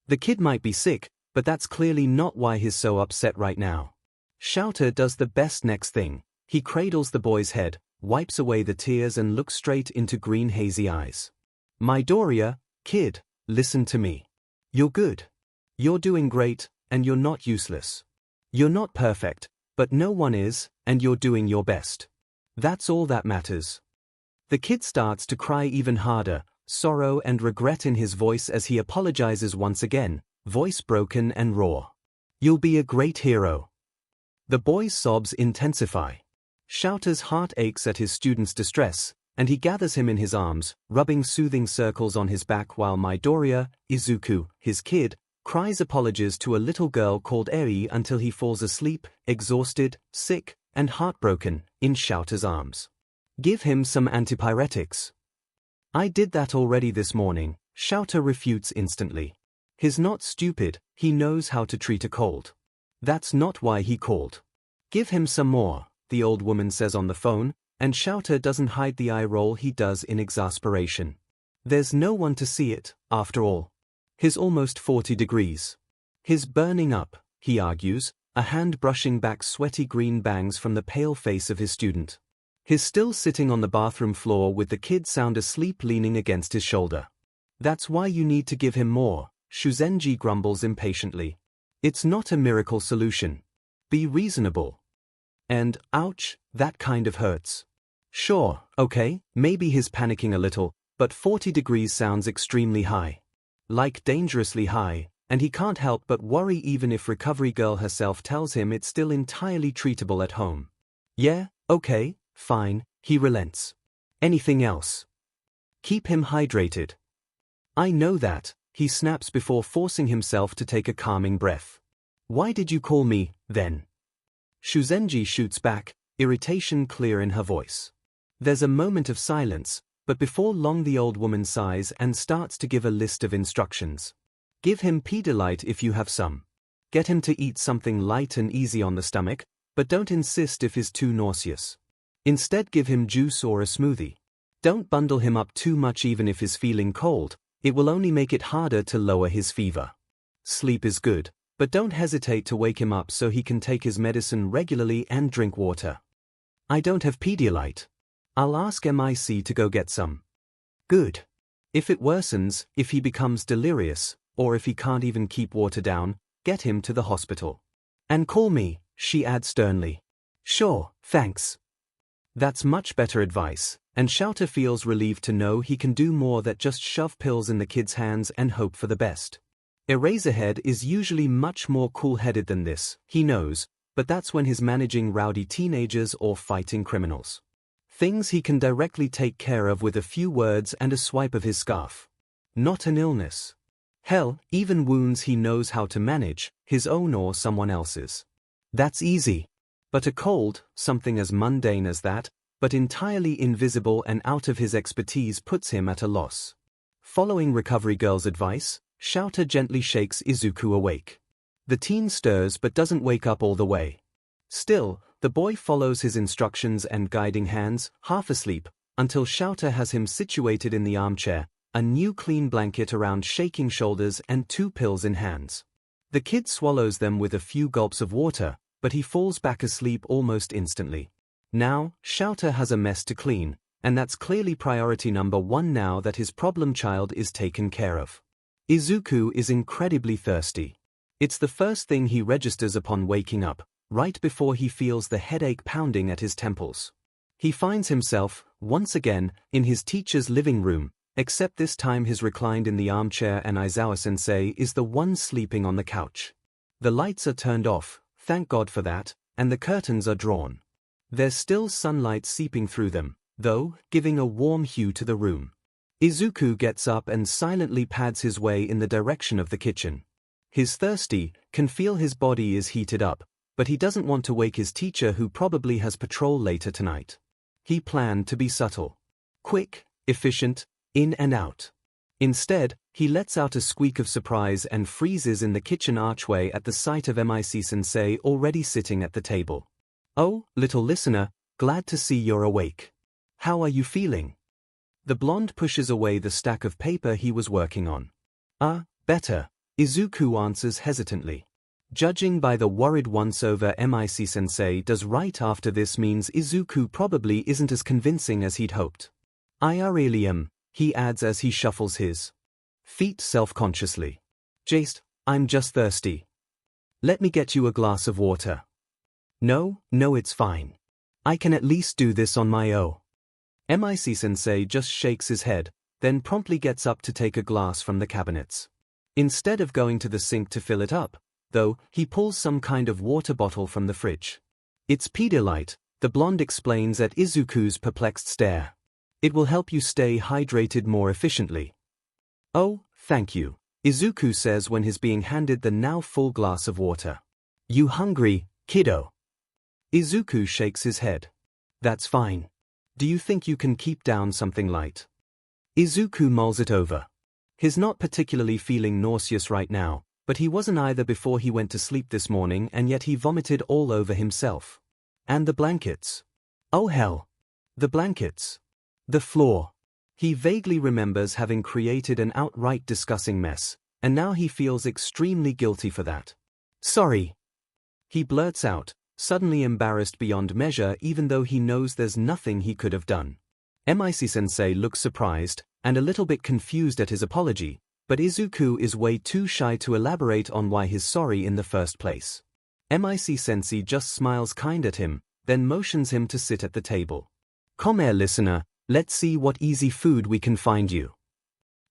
The kid might be sick, but that's clearly not why he's so upset right now. 𝐿𝐼 does the best next thing. He cradles the boy's head, wipes away the tears and looks straight into green hazy eyes. Midoriya, kid, listen to me. You're good. You're doing great, and you're not useless. You're not perfect, but no one is, and you're doing your best. That's all that matters. The kid starts to cry even harder, sorrow and regret in his voice as he apologizes once again, voice broken and raw. You'll be a great hero. The boy's sobs intensify. 𝐿𝐼's heart aches at his student's distress, and he gathers him in his arms, rubbing soothing circles on his back while Midoriya, Izuku, his kid, cries apologies to a little girl called Eri until he falls asleep, exhausted, sick, and heartbroken, in 𝐿𝐼's arms. Give him some antipyretics. I did that already this morning, 𝐿𝐼 refutes instantly. He's not stupid, he knows how to treat a cold. That's not why he called. Give him some more, the old woman says on the phone, and 𝐿𝐼 doesn't hide the eye roll he does in exasperation. There's no one to see it, after all. He's almost 40 degrees. He's burning up, he argues, a hand brushing back sweaty green bangs from the pale face of his student. He's still sitting on the bathroom floor with the kid sound asleep leaning against his shoulder. That's why you need to give him more, Shuzenji grumbles impatiently. It's not a miracle solution. Be reasonable. And, ouch, that kind of hurts. Sure, okay, maybe he's panicking a little, but 40 degrees sounds extremely high. Like dangerously high, and he can't help but worry even if Recovery Girl herself tells him it's still entirely treatable at home. Yeah, okay, fine, he relents. Anything else? Keep him hydrated. I know that, he snaps before forcing himself to take a calming breath. Why did you call me, then? Shuzenji shoots back, irritation clear in her voice. There's a moment of silence, but before long the old woman sighs and starts to give a list of instructions. Give him Pedialyte if you have some. Get him to eat something light and easy on the stomach, but don't insist if he's too nauseous. Instead give him juice or a smoothie. Don't bundle him up too much even if he's feeling cold, it will only make it harder to lower his fever. Sleep is good, but don't hesitate to wake him up so he can take his medicine regularly and drink water. I don't have Pedialyte. I'll ask MIC to go get some. Good. If it worsens, if he becomes delirious, or if he can't even keep water down, get him to the hospital. And call me, she adds sternly. Sure, thanks. That's much better advice, and 𝐲𝐸 feels relieved to know he can do more than just shove pills in the kid's hands and hope for the best. Eraserhead is usually much more cool-headed than this, he knows, but that's when he's managing rowdy teenagers or fighting criminals. Things he can directly take care of with a few words and a swipe of his scarf. Not an illness. Hell, even wounds he knows how to manage, his own or someone else's. That's easy. But a cold, something as mundane as that, but entirely invisible and out of his expertise, puts him at a loss. Following Recovery Girl's advice, 𝐲𝐸 gently shakes 𝐒𝐿 awake. The teen stirs but doesn't wake up all the way. Still, the boy follows his instructions and guiding hands, half asleep, until 𝐲𝐸 has him situated in the armchair, a new clean blanket around shaking shoulders and 2 pills in hands. The kid swallows them with a few gulps of water, but he falls back asleep almost instantly. Now, 𝐲𝐸 has a mess to clean, and that's clearly priority number 1 now that his problem child is taken care of. 𝐒𝐿 is incredibly thirsty. It's the first thing he registers upon waking up, right before he feels the headache pounding at his temples. He finds himself, once again, in his teacher's living room, except this time he's reclined in the armchair and Aizawa-sensei is the one sleeping on the couch. The lights are turned off, thank God for that, and the curtains are drawn. There's still sunlight seeping through them, though, giving a warm hue to the room. 𝐒𝐿 gets up and silently pads his way in the direction of the kitchen. He's thirsty, can feel his body is heated up, but he doesn't want to wake his teacher who probably has patrol later tonight. He planned to be subtle. Quick, efficient, in and out. Instead, he lets out a squeak of surprise and freezes in the kitchen archway at the sight of MIC-sensei already sitting at the table. Oh, little listener, glad to see you're awake. How are you feeling? The blonde pushes away the stack of paper he was working on. Better, 𝐒𝐿 answers hesitantly. Judging by the worried once-over MIC-sensei does right after this means 𝐒𝐿 probably isn't as convincing as he'd hoped. 𝐼 he adds as he shuffles his feet self-consciously. Just, I'm just thirsty. Let me get you a glass of water. No, it's fine. I can at least do this on my own. MIC-sensei just shakes his head, then promptly gets up to take a glass from the cabinets. Instead of going to the sink to fill it up, though, he pulls some kind of water bottle from the fridge. It's Pedialyte, the blonde explains at 𝐒𝐿's perplexed stare. It will help you stay hydrated more efficiently. Oh, thank you, 𝐒𝐿 says when he's being handed the now full glass of water. You hungry, kiddo? 𝐒𝐿 shakes his head. That's fine. Do you think you can keep down something light? 𝐒𝐿 mulls it over. He's not particularly feeling nauseous right now, but he wasn't either before he went to sleep this morning, and yet he vomited all over himself. And the blankets. Oh hell. The blankets. The floor. He vaguely remembers having created an outright disgusting mess, and now he feels extremely guilty for that. Sorry. He blurts out, suddenly embarrassed beyond measure even though he knows there's nothing he could have done. MIC-sensei looks surprised, and a little bit confused at his apology, but 𝐒𝐿 is way too shy to elaborate on why he's sorry in the first place. MIC-sensei just smiles kind at him, then motions him to sit at the table. Come here, listener, let's see what easy food we can find you.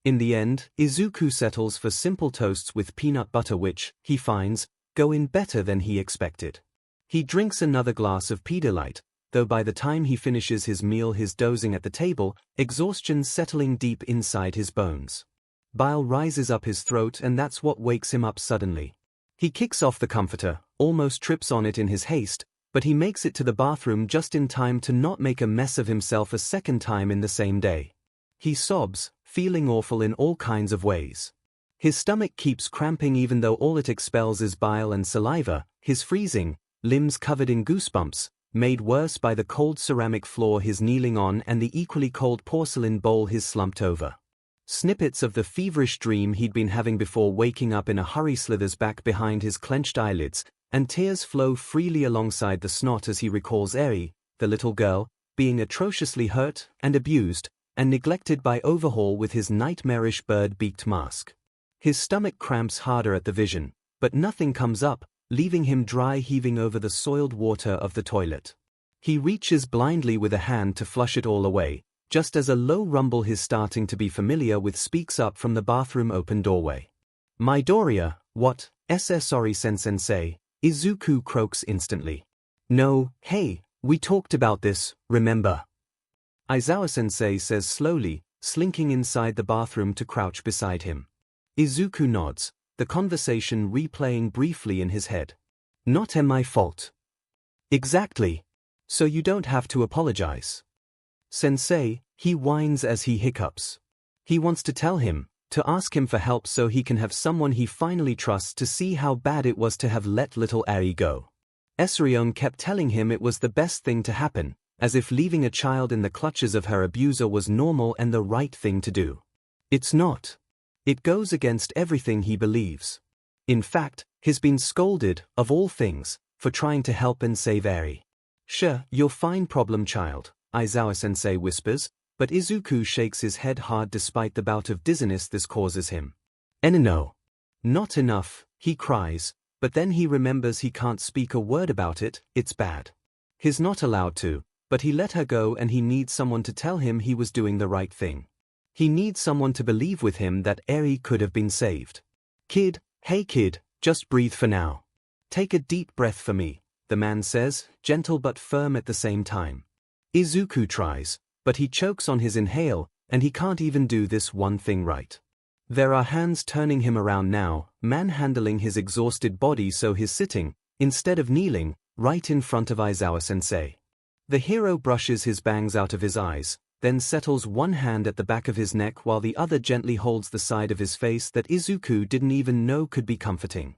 In the end, 𝐒𝐿 settles for simple toasts with peanut butter which, he finds, go in better than he expected. He drinks another glass of Pedialyte, though by the time he finishes his meal he's dozing at the table, exhaustion settling deep inside his bones. Bile rises up his throat and that's what wakes him up suddenly. He kicks off the comforter, almost trips on it in his haste, but he makes it to the bathroom just in time to not make a mess of himself a second time in the same day. He sobs, feeling awful in all kinds of ways. His stomach keeps cramping even though all it expels is bile and saliva, his freezing, limbs covered in goosebumps, made worse by the cold ceramic floor he's kneeling on and the equally cold porcelain bowl he's slumped over. Snippets of the feverish dream he'd been having before waking up in a hurry slithers back behind his clenched eyelids, and tears flow freely alongside the snot as he recalls Eri, the little girl, being atrociously hurt and abused, and neglected by Overhaul with his nightmarish bird-beaked mask. His stomach cramps harder at the vision, but nothing comes up, leaving him dry heaving over the soiled water of the toilet. He reaches blindly with a hand to flush it all away, just as a low rumble he's starting to be familiar with speaks up from the bathroom open doorway. Midoriya, what? Sorry sensei, Izuku croaks instantly. No, hey, we talked about this, remember? Aizawa-sensei says slowly, slinking inside the bathroom to crouch beside him. Izuku nods, the conversation replaying briefly in his head. Not my fault. Exactly. So you don't have to apologize. Sensei, he whines as he hiccups. He wants to tell him, to ask him for help so he can have someone he finally trusts to see how bad it was to have let little Eri go. Esrion kept telling him it was the best thing to happen, as if leaving a child in the clutches of her abuser was normal and the right thing to do. It's not. It goes against everything he believes. In fact, he's been scolded, of all things, for trying to help and save Eri. Sure, you're fine problem child, Aizawa-sensei whispers, but Izuku shakes his head hard despite the bout of dizziness this causes him. No. Not enough, he cries, but then he remembers he can't speak a word about it, it's bad. He's not allowed to, but he let her go and he needs someone to tell him he was doing the right thing. He needs someone to believe with him that Eri could have been saved. Kid, hey kid, just breathe for now. Take a deep breath for me, the man says, gentle but firm at the same time. Izuku tries, but he chokes on his inhale, and he can't even do this one thing right. There are hands turning him around now, manhandling his exhausted body so he's sitting, instead of kneeling, right in front of Aizawa-sensei. The hero brushes his bangs out of his eyes, then settles one hand at the back of his neck while the other gently holds the side of his face that Izuku didn't even know could be comforting.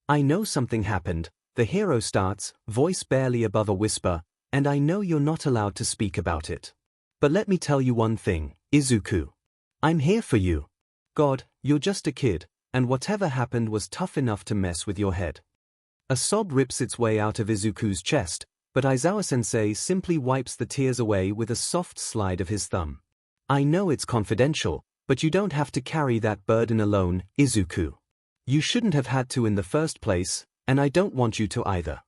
I know something happened, the hero starts, voice barely above a whisper, and I know you're not allowed to speak about it. But let me tell you one thing, Izuku. I'm here for you. God, you're just a kid, and whatever happened was tough enough to mess with your head. A sob rips its way out of Izuku's chest, but Aizawa-sensei simply wipes the tears away with a soft slide of his thumb. I know it's confidential, but you don't have to carry that burden alone, Izuku. You shouldn't have had to in the first place, and I don't want you to either.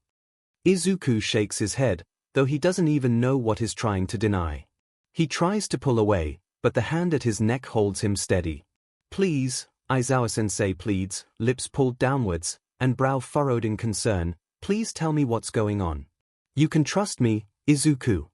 Izuku shakes his head, though he doesn't even know what he's trying to deny. He tries to pull away, but the hand at his neck holds him steady. Please, Aizawa-sensei pleads, lips pulled downwards, and brow furrowed in concern, please tell me what's going on. You can trust me, Izuku.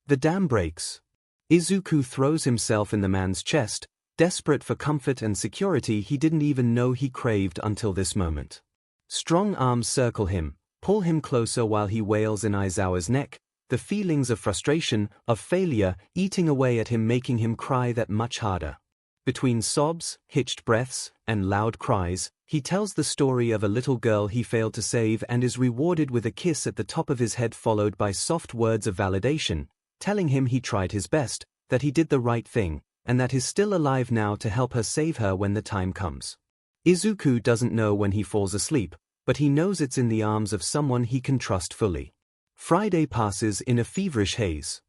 The dam breaks. Izuku throws himself in the man's chest, desperate for comfort and security he didn't even know he craved until this moment. Strong arms circle him, pull him closer while he wails in Aizawa's neck, the feelings of frustration, of failure, eating away at him making him cry that much harder. Between sobs, hitched breaths, and loud cries, he tells the story of a little girl he failed to save and is rewarded with a kiss at the top of his head followed by soft words of validation, telling him he tried his best, that he did the right thing, and that he's still alive now to help her save her when the time comes. Izuku doesn't know when he falls asleep, but he knows it's in the arms of someone he can trust fully. Friday passes in a feverish haze.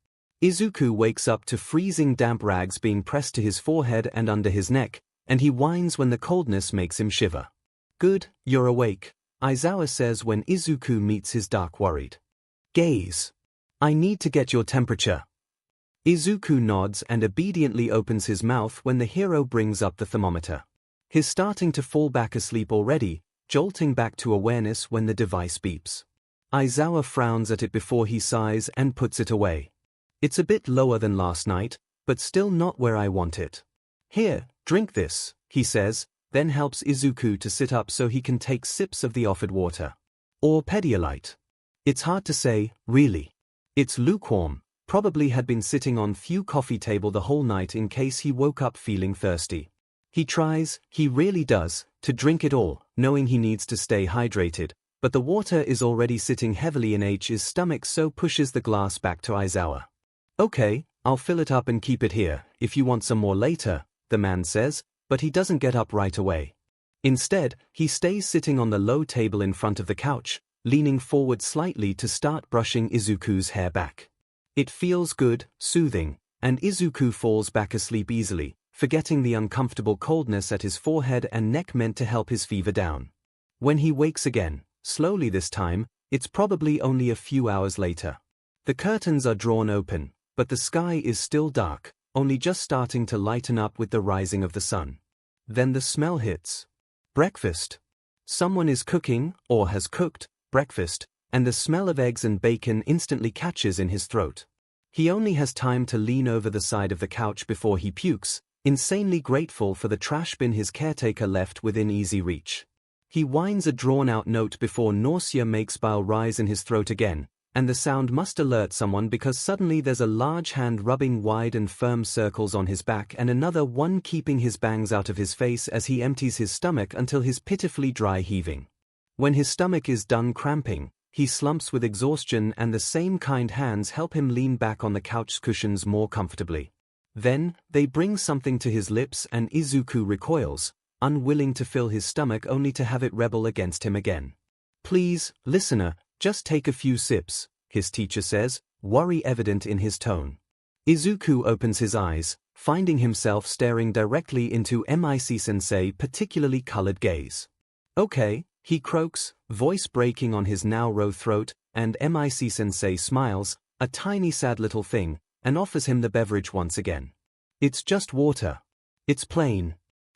Izuku wakes up to freezing damp rags being pressed to his forehead and under his neck, and he whines when the coldness makes him shiver. Good, you're awake, Aizawa says when Izuku meets his dark worried gaze. I need to get your temperature. Izuku nods and obediently opens his mouth when the hero brings up the thermometer. He's starting to fall back asleep already, jolting back to awareness when the device beeps. Aizawa frowns at it before he sighs and puts it away. It's a bit lower than last night, but still not where I want it. Here, drink this, he says, then helps Izuku to sit up so he can take sips of the offered water. Or Pedialyte. It's hard to say, really. It's lukewarm, probably had been sitting on few coffee table the whole night in case he woke up feeling thirsty. He tries, he really does, to drink it all, knowing he needs to stay hydrated, but the water is already sitting heavily in his stomach so pushes the glass back to Aizawa. Okay, I'll fill it up and keep it here, if you want some more later, the man says, but he doesn't get up right away. Instead, he stays sitting on the low table in front of the couch, leaning forward slightly to start brushing Izuku's hair back. It feels good, soothing, and Izuku falls back asleep easily, forgetting the uncomfortable coldness at his forehead and neck meant to help his fever down. When he wakes again, slowly this time, it's probably only a few hours later. The curtains are drawn open, but the sky is still dark, only just starting to lighten up with the rising of the sun. Then the smell hits. Breakfast. Someone is cooking, or has cooked, breakfast, and the smell of eggs and bacon instantly catches in his throat. He only has time to lean over the side of the couch before he pukes, insanely grateful for the trash bin his caretaker left within easy reach. He whines a drawn-out note before nausea makes bile rise in his throat again, and the sound must alert someone because suddenly there's a large hand rubbing wide and firm circles on his back and another one keeping his bangs out of his face as he empties his stomach until his pitifully dry heaving. When his stomach is done cramping, he slumps with exhaustion and the same kind hands help him lean back on the couch cushions more comfortably. Then, they bring something to his lips and Izuku recoils, unwilling to fill his stomach only to have it rebel against him again. "Please, listener, just take a few sips," his teacher says, worry evident in his tone. Izuku opens his eyes, finding himself staring directly into MIC-sensei's particularly colored gaze. "Okay," he croaks, voice breaking on his now raw throat, and MIC-sensei smiles, a tiny sad little thing, and offers him the beverage once again. It's just water. It's plain.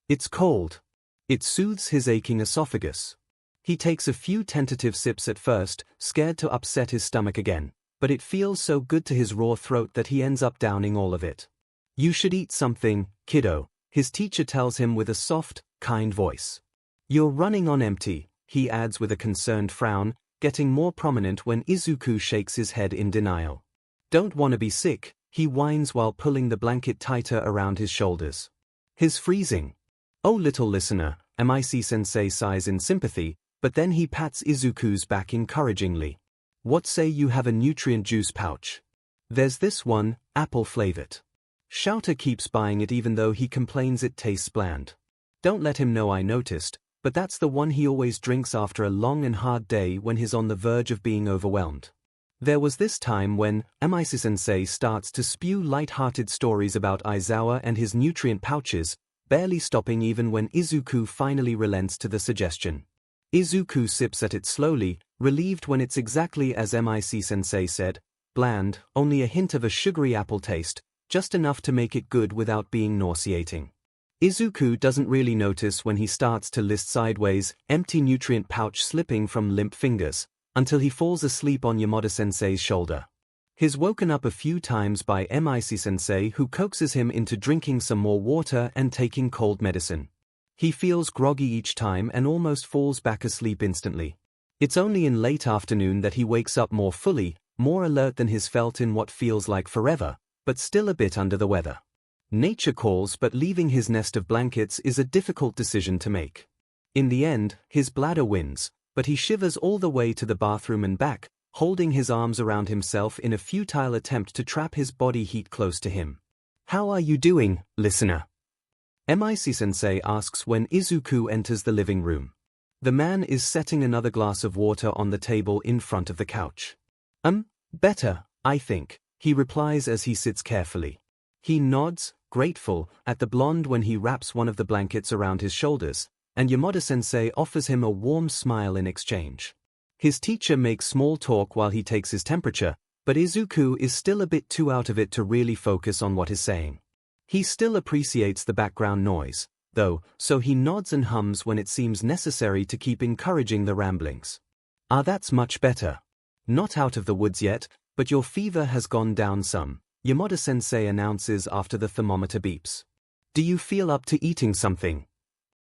It's cold. It soothes his aching esophagus. He takes a few tentative sips at first, scared to upset his stomach again, but it feels so good to his raw throat that he ends up downing all of it. "You should eat something, kiddo," his teacher tells him with a soft, kind voice. "You're running on empty," he adds with a concerned frown, getting more prominent when Izuku shakes his head in denial. "Don't want to be sick," he whines while pulling the blanket tighter around his shoulders. "He's freezing." "Oh little listener," MIC-sensei sighs in sympathy, but then he pats Izuku's back encouragingly. "What say you have a nutrient juice pouch? There's this one, apple-flavored." Shouter keeps buying it even though he complains it tastes bland. Don't let him know I noticed, but that's the one he always drinks after a long and hard day when he's on the verge of being overwhelmed. There was this time when MIC-sensei starts to spew light-hearted stories about Aizawa and his nutrient pouches, barely stopping even when Izuku finally relents to the suggestion. Izuku sips at it slowly, relieved when it's exactly as MIC-sensei said, bland, only a hint of a sugary apple taste, just enough to make it good without being nauseating. Izuku doesn't really notice when he starts to list sideways, empty nutrient pouch slipping from limp fingers, until he falls asleep on Yamada-sensei's shoulder. He's woken up a few times by MIC-sensei who coaxes him into drinking some more water and taking cold medicine. He feels groggy each time and almost falls back asleep instantly. It's only in late afternoon that he wakes up more fully, more alert than he's felt in what feels like forever, but still a bit under the weather. Nature calls, but leaving his nest of blankets is a difficult decision to make. In the end, his bladder wins, but he shivers all the way to the bathroom and back, holding his arms around himself in a futile attempt to trap his body heat close to him. "How are you doing, listener?" MIC-sensei asks when Izuku enters the living room. The man is setting another glass of water on the table in front of the couch. Better, I think," he replies as he sits carefully. He nods, grateful, at the blonde when he wraps one of the blankets around his shoulders, and Yamada-sensei offers him a warm smile in exchange. His teacher makes small talk while he takes his temperature, but Izuku is still a bit too out of it to really focus on what he's saying. He still appreciates the background noise, though, so he nods and hums when it seems necessary to keep encouraging the ramblings. That's much better. Not out of the woods yet, but your fever has gone down some," Yamada-sensei announces after the thermometer beeps. "Do you feel up to eating something?"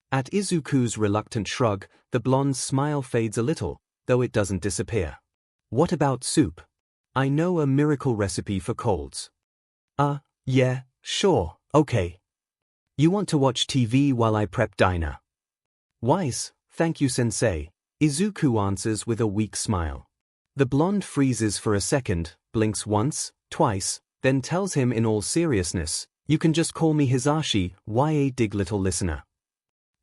At Izuku's reluctant shrug, the blonde's smile fades a little, though it doesn't disappear. "What about soup? I know a miracle recipe for colds." Yeah, sure, okay. You want to watch TV while I prep dinner?" "Wise, thank you sensei," Izuku answers with a weak smile. The blonde freezes for a second, blinks once, twice, then tells him in all seriousness, "You can just call me Hisashi, dig little listener."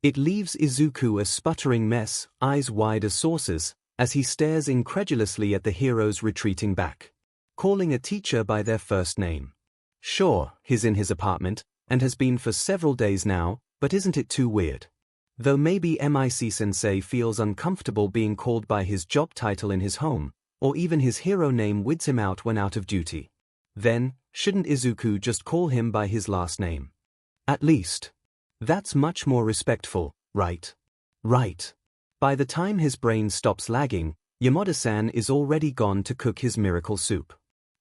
It leaves Izuku a sputtering mess, eyes wide as saucers, as he stares incredulously at the heroes retreating back. Calling a teacher by their first name. Sure, he's in his apartment, and has been for several days now, but isn't it too weird? Though maybe MIC Sensei feels uncomfortable being called by his job title in his home, or even his hero name weirds him out when out of duty. Then, shouldn't Izuku just call him by his last name? At least. That's much more respectful, right? Right. By the time his brain stops lagging, Yamada-san is already gone to cook his miracle soup.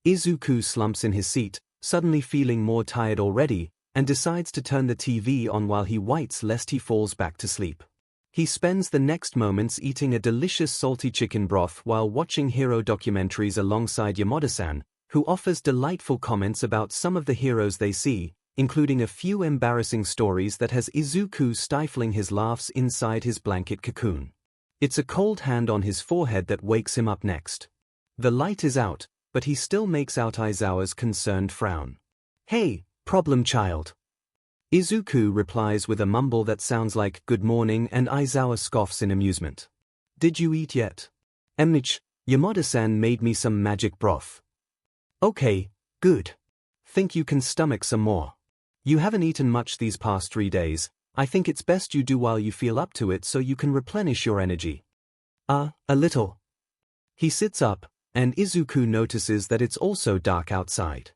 Izuku slumps in his seat, suddenly feeling more tired already, and decides to turn the TV on while he waits lest he falls back to sleep. He spends the next moments eating a delicious salty chicken broth while watching hero documentaries alongside Yamada-san, who offers delightful comments about some of the heroes they see, including a few embarrassing stories that has Izuku stifling his laughs inside his blanket cocoon. It's a cold hand on his forehead that wakes him up next. The light is out, but he still makes out Aizawa's concerned frown. "Hey, problem child." Izuku replies with a mumble that sounds like "good morning," and Aizawa scoffs in amusement. "Did you eat yet?" Yamada-san made me some magic broth." "Okay, good. Think you can stomach some more? You haven't eaten much these past 3 days. I think it's best you do while you feel up to it so you can replenish your energy." A little." He sits up, and Izuku notices that it's also dark outside.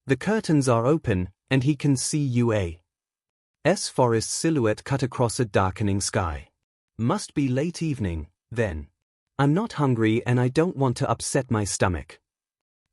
The curtains are open, and he can see UA's forest silhouette cut across a darkening sky. Must be late evening, then. "I'm not hungry and I don't want to upset my stomach."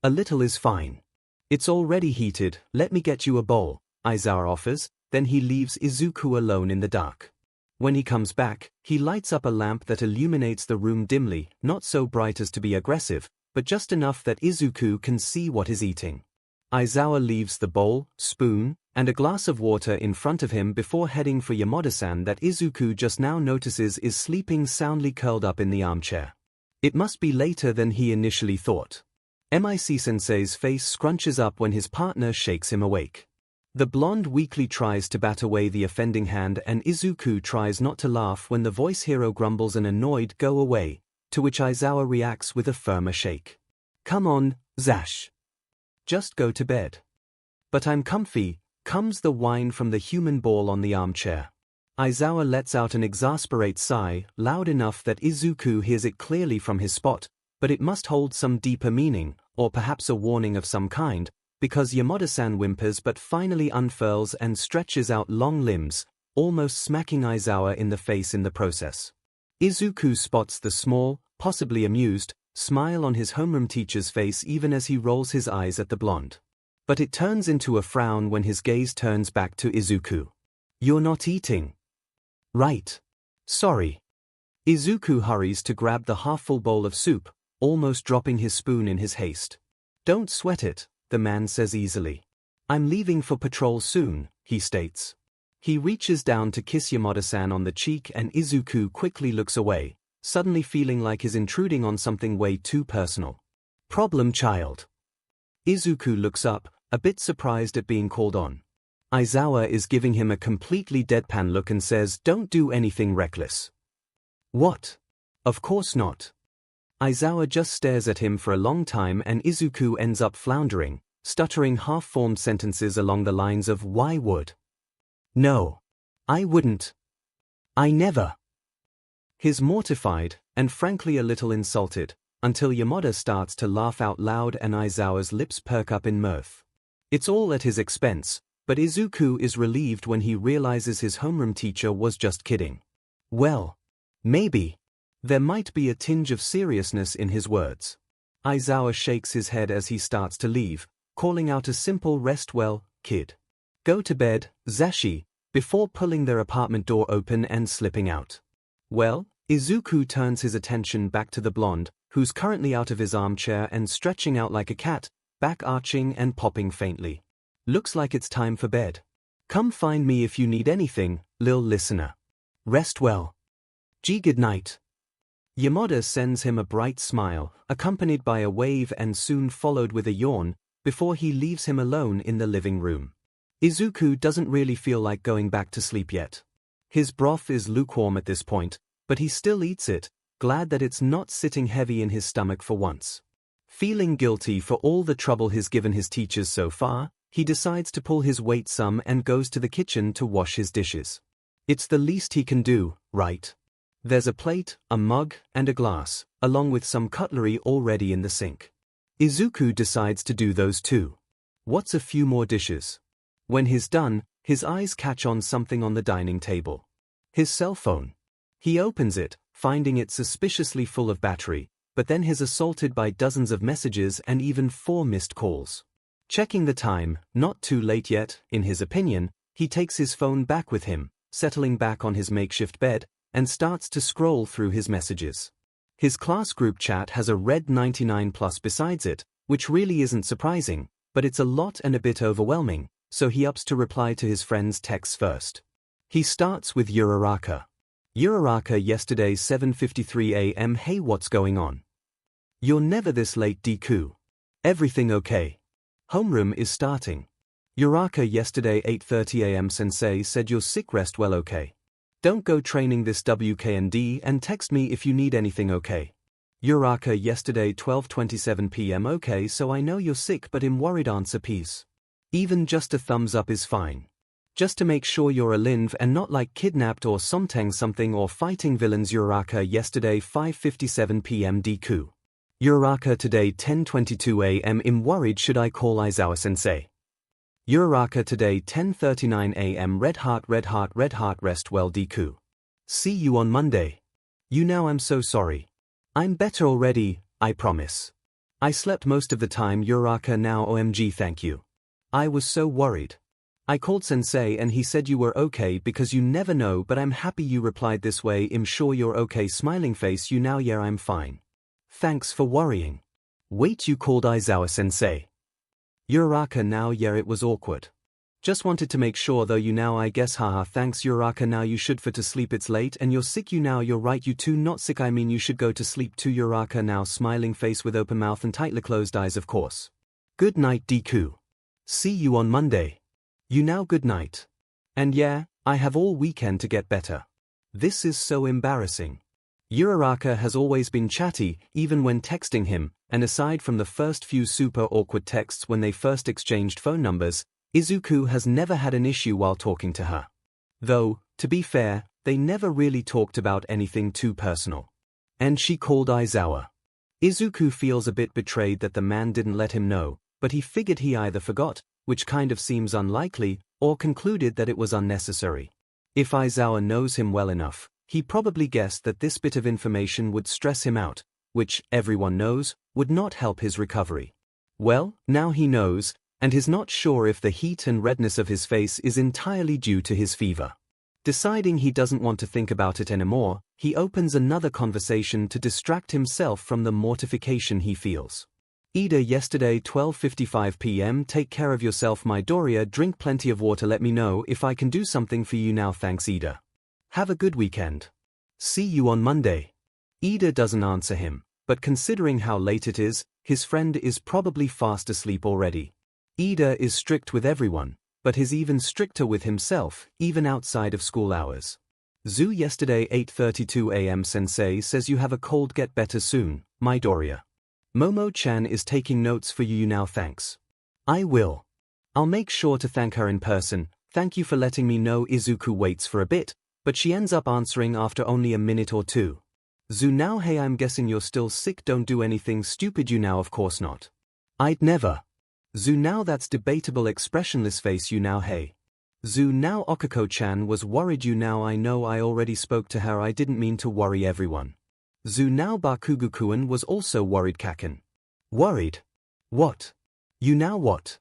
"A little is fine. It's already heated, let me get you a bowl," Aizawa offers, then he leaves Izuku alone in the dark. When he comes back, he lights up a lamp that illuminates the room dimly, not so bright as to be aggressive, but just enough that Izuku can see what is eating. Aizawa leaves the bowl, spoon, and a glass of water in front of him before heading for Yamada-san that Izuku just now notices is sleeping soundly curled up in the armchair. It must be later than he initially thought. MIC Sensei's face scrunches up when his partner shakes him awake. The blonde weakly tries to bat away the offending hand and Izuku tries not to laugh when the voice hero grumbles an annoyed "go away," to which Aizawa reacts with a firmer shake. "Come on, Zash. Just go to bed." "But I'm comfy," comes the whine from the human ball on the armchair. Aizawa lets out an exasperate sigh, loud enough that Izuku hears it clearly from his spot, but it must hold some deeper meaning, or perhaps a warning of some kind, because Yamada-san whimpers but finally unfurls and stretches out long limbs, almost smacking Aizawa in the face in the process. Izuku spots the small, possibly amused, smile on his homeroom teacher's face even as he rolls his eyes at the blonde. But it turns into a frown when his gaze turns back to Izuku. "You're not eating." "Right. Sorry." Izuku hurries to grab the half-full bowl of soup, almost dropping his spoon in his haste. "Don't sweat it," the man says easily. "I'm leaving for patrol soon," he states. He reaches down to kiss Yamada-san on the cheek and Izuku quickly looks away, suddenly feeling like he's intruding on something way too personal. "Problem child." Izuku looks up, a bit surprised at being called on. Aizawa is giving him a completely deadpan look and says, "Don't do anything reckless." "What? Of course not." Aizawa just stares at him for a long time and Izuku ends up floundering, stuttering half-formed sentences along the lines of "Why would? No. I wouldn't. I never." He's mortified, and frankly a little insulted, until Yamada starts to laugh out loud and Aizawa's lips perk up in mirth. It's all at his expense, but Izuku is relieved when he realizes his homeroom teacher was just kidding. Well, maybe. There might be a tinge of seriousness in his words. Aizawa shakes his head as he starts to leave, calling out a simple "rest well, kid. Go to bed, Zashi," before pulling their apartment door open and slipping out. Well, Izuku turns his attention back to the blonde, who's currently out of his armchair and stretching out like a cat, back arching and popping faintly. "Looks like it's time for bed. Come find me if you need anything, lil listener. Rest well. Good night." Yamada sends him a bright smile, accompanied by a wave and soon followed with a yawn, before he leaves him alone in the living room. Izuku doesn't really feel like going back to sleep yet. His broth is lukewarm at this point, but he still eats it, glad that it's not sitting heavy in his stomach for once. Feeling guilty for all the trouble he's given his teachers so far, He decides to pull his weight some and goes to the kitchen to wash his dishes. It's the least he can do, right? There's a plate, a mug, and a glass, along with some cutlery already in the sink. Izuku decides to do those too. What's a few more dishes? When he's done, his eyes catch on something on the dining table. His cell phone. He opens it, finding it suspiciously full of battery, but then he's assaulted by dozens of messages and even 4 missed calls. Checking the time, not too late yet, in his opinion, he takes his phone back with him, settling back on his makeshift bed, and starts to scroll through his messages. His class group chat has a red 99+ besides it, which really isn't surprising, but it's a lot and a bit overwhelming, so he opts to reply to his friend's texts first. He starts with Uraraka. Uraraka, yesterday 7:53 a.m. Hey, what's going on? You're never this late, Deku. Everything okay? Homeroom is starting. Uraraka, yesterday 8:30 a.m. Sensei said you're sick, rest well, okay? Don't go training this WKND and text me if you need anything, okay? Uraraka, yesterday 12:27 p.m. Okay, so I know you're sick but I'm worried, answer peace. Even just a thumbs up is fine. Just to make sure you're alive and not like kidnapped or something or fighting villains. Uraraka, yesterday 5:57 p.m. Deku. Uraraka, today 10:22 a.m. I'm worried, should I call Aizawa sensei? Uraraka, today 10:39 a.m. red heart rest well, Deku. See you on Monday. You know I'm so sorry. I'm better already, I promise. I slept most of the time. Uraraka, now OMG, thank you. I was so worried. I called sensei and he said you were okay because you never know, but I'm happy you replied this way. I'm sure you're okay, smiling face. You now, yeah, I'm fine. Thanks for worrying. Wait, you called Aizawa sensei? Uraraka, now yeah, it was awkward. Just wanted to make sure though, you now, I guess, haha, thanks Uraraka, now you should for to sleep, it's late and you're sick, you now, you're right, you too not sick, I mean you should go to sleep too. Uraraka, now smiling face with open mouth and tightly closed eyes, of course. Good night, Deku. See you on Monday. You now, good night. And yeah, I have all weekend to get better. This is so embarrassing. Uraraka has always been chatty, even when texting him, and aside from the first few super awkward texts when they first exchanged phone numbers, Izuku has never had an issue while talking to her. Though, to be fair, they never really talked about anything too personal. And she called Aizawa. Izuku feels a bit betrayed that the man didn't let him know, but he figured he either forgot, which kind of seems unlikely, or concluded that it was unnecessary. If Aizawa knows him well enough, he probably guessed that this bit of information would stress him out, which, everyone knows, would not help his recovery. Well, now he knows, and is not sure if the heat and redness of his face is entirely due to his fever. Deciding he doesn't want to think about it anymore, he opens another conversation to distract himself from the mortification he feels. Ida, yesterday 12:55 p.m. Take care of yourself, Midoriya, drink plenty of water, let me know if I can do something for you now, thanks Ida. Have a good weekend. See you on Monday. Ida doesn't answer him, but considering how late it is, his friend is probably fast asleep already. Ida is strict with everyone, but is even stricter with himself, even outside of school hours. Zoo, yesterday 8:32 a.m. Sensei says you have a cold, get better soon, Midoriya. Momo-chan is taking notes for you now, thanks. I will. I'll make sure to thank her in person, thank you for letting me know. Izuku waits for a bit, but she ends up answering after only a minute or two. Zoo, now hey, I'm guessing you're still sick, don't do anything stupid. You now, of course not. I'd never. Zoo, now that's debatable, expressionless face. You now, hey. Zoo, now Okako-chan was worried. You now, I know I already spoke to her, I didn't mean to worry everyone. Zoo, now Bakugo-kun was also worried. Kaken. Worried? What? You now what?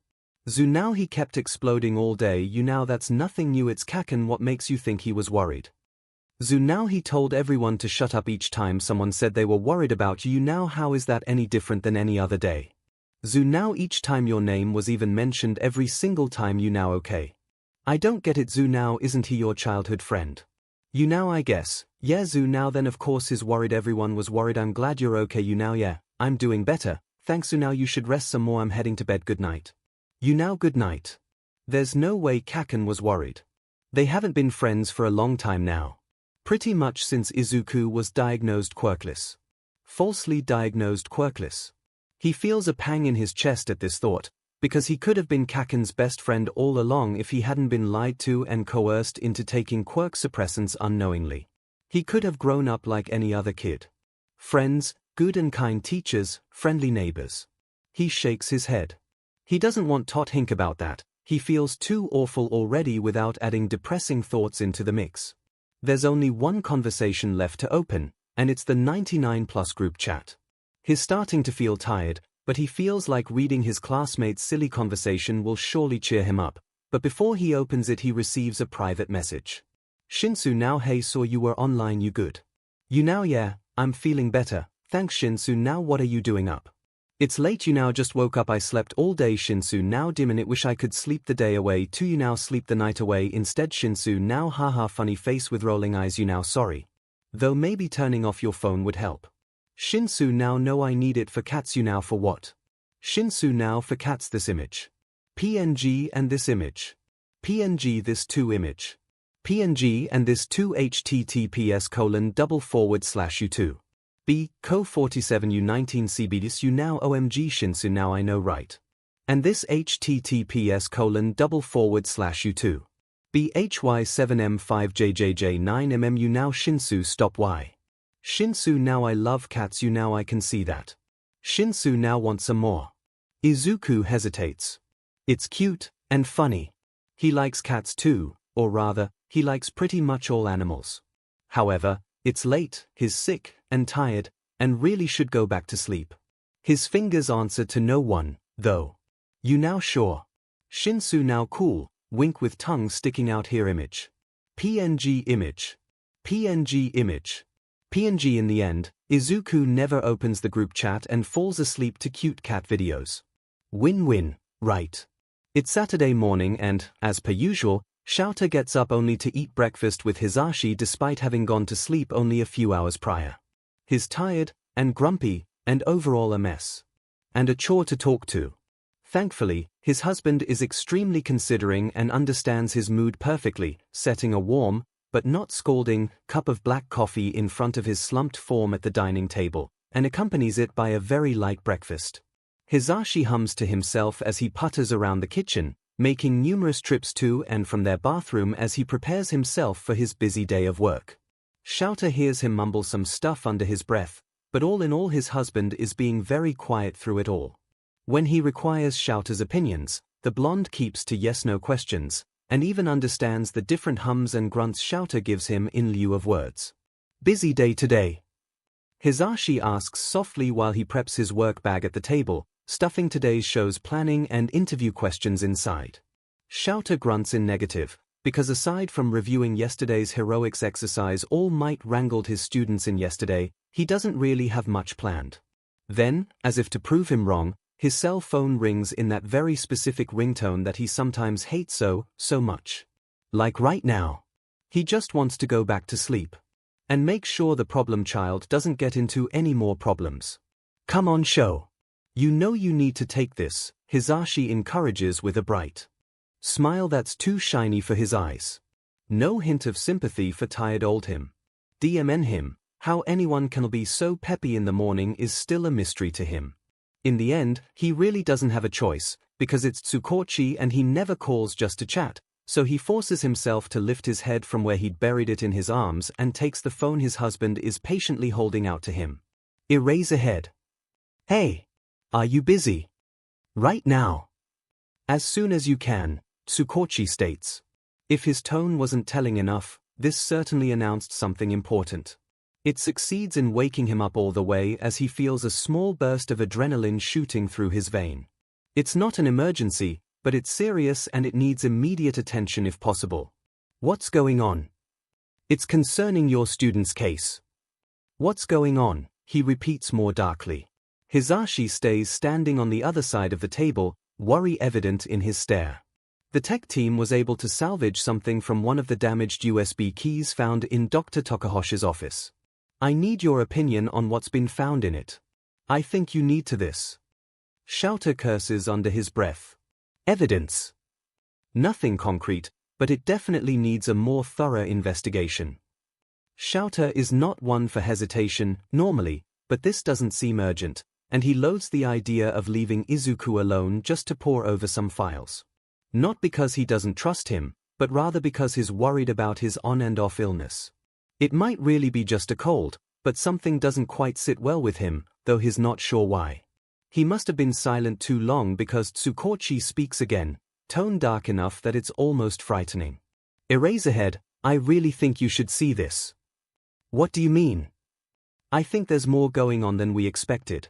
Zoo, now he kept exploding all day. You now, that's nothing new, it's Kaken, what makes you think he was worried? Zoo, now he told everyone to shut up each time someone said they were worried about you. You now, how is that any different than any other day? Zoo, now each time your name was even mentioned, every single time. You now, okay. I don't get it. Zoo, now isn't he your childhood friend? You now, I guess. Yeah, Zoo, now then of course is worried, everyone was worried, I'm glad you're okay. You now, yeah, I'm doing better, thanks. Zoo, now you should rest some more, I'm heading to bed, good night. You now, good night. There's no way Kaken was worried. They haven't been friends for a long time now. Pretty much since Izuku was diagnosed quirkless. Falsely diagnosed quirkless. He feels a pang in his chest at this thought, Because he could have been 𝐭𝐿𝐴𝐴𝐵's best friend all along if he hadn't been lied to and coerced into taking Quirk suppressants unknowingly. He could have grown up like any other kid. Friends, good and kind teachers, friendly neighbors. He shakes his head. He doesn't want to think about that. He feels too awful already without adding depressing thoughts into the mix. There's only one conversation left to open, and it's the 99+ group chat. He's starting to feel tired, but he feels like reading his classmates' silly conversation will surely cheer him up. But before he opens it, he receives a private message. 𝐶𝐿 now, hey, saw you were online, you good? You now? Yeah, I'm feeling better, thanks 𝐶𝐿 now. What are you doing up? It's late, you now. Just woke up, I slept all day 𝐶𝐿 now. Dimmin' it, wish I could sleep the day away too. You now sleep the night away instead 𝐶𝐿 now. Haha, funny face with rolling eyes. You now, sorry. Though maybe turning off your phone would help. 𝐶𝐿 now, no, I need it for cats. You now, for what? 𝐶𝐿 now, for cats. This image. PNG and this image. PNG this two image. PNG and this two https://u2. 𝐂47u19cbds. You now, OMG 𝐶𝐿 now, I know, right? And this https://u2. BHY7M5JJJ9mm. You now 𝐶𝐿 stop. Why? 𝐶𝐿 now, I love cats. You now, I can see that. 𝐶𝐿 now, want some more. Izuku hesitates. It's cute and funny. He likes cats too, or rather, he likes pretty much all animals. However, it's late, he's sick and tired, and really should go back to sleep. His fingers answer to no one, though. You now, sure. 𝐶𝐿 now, cool, wink with tongue sticking out here. Image. PNG image. PNG image. PNG. In the end, Izuku never opens the group chat and falls asleep to cute cat videos. Win-win, right? It's Saturday morning and, as per usual, 𝐿𝐴𝐵 gets up only to eat breakfast with Hisashi despite having gone to sleep only a few hours prior. He's tired, and grumpy, and overall a mess. And a chore to talk to. Thankfully, his husband is extremely considering and understands his mood perfectly, setting a warm, but not scalding, cup of black coffee in front of his slumped form at the dining table, and accompanies it by a very light breakfast. Hisashi hums to himself as he putters around the kitchen, making numerous trips to and from their bathroom as he prepares himself for his busy day of work. 𝐿𝐴𝐵 hears him mumble some stuff under his breath, but all in all his husband is being very quiet through it all. When he requires 𝐿𝐴𝐵's opinions, the blonde keeps to yes-no questions, and even understands the different hums and grunts 𝐿𝐴𝐵 gives him in lieu of words. Busy day today? Hisashi asks softly while he preps his work bag at the table, stuffing today's show's planning and interview questions inside. 𝐿𝐴𝐵 grunts in negative, because aside from reviewing yesterday's heroics exercise All Might wrangled his students in yesterday, he doesn't really have much planned. Then, as if to prove him wrong, his cell phone rings in that very specific ringtone that he sometimes hates so much. Like right now. He just wants to go back to sleep. And make sure the problem child doesn't get into any more problems. Come on, show. You know you need to take this, Hisashi encourages with a bright smile that's too shiny for his eyes. No hint of sympathy for tired old him. DMN him, how anyone can be so peppy in the morning is still a mystery to him. In the end, he really doesn't have a choice, because it's Tsukochi and he never calls just to chat, so he forces himself to lift his head from where he'd buried it in his arms and takes the phone his husband is patiently holding out to him. Erase ahead. Hey! Are you busy? Right now. As soon as you can, Tsukochi states. If his tone wasn't telling enough, this certainly announced something important. It succeeds in waking him up all the way as he feels a small burst of adrenaline shooting through his vein. It's not an emergency, but it's serious and it needs immediate attention if possible. What's going on? It's concerning your student's case. What's going on? He repeats more darkly. Hisashi stays standing on the other side of the table, worry evident in his stare. The tech team was able to salvage something from one of the damaged USB keys found in Dr. Takahoshi's office. I need your opinion on what's been found in it. I think you need to this. 𝐿𝐴𝐵 curses under his breath. Evidence. Nothing concrete, but it definitely needs a more thorough investigation. 𝐿𝐴𝐵 is not one for hesitation, normally, but this doesn't seem urgent, and he loathes the idea of leaving Izuku alone just to pore over some files. Not because he doesn't trust him, but rather because he's worried about his on and off illness. It might really be just a cold, but something doesn't quite sit well with him, though he's not sure why. He must have been silent too long because Tsukochi speaks again, tone dark enough that it's almost frightening. Eraserhead, I really think you should see this. What do you mean? I think there's more going on than we expected.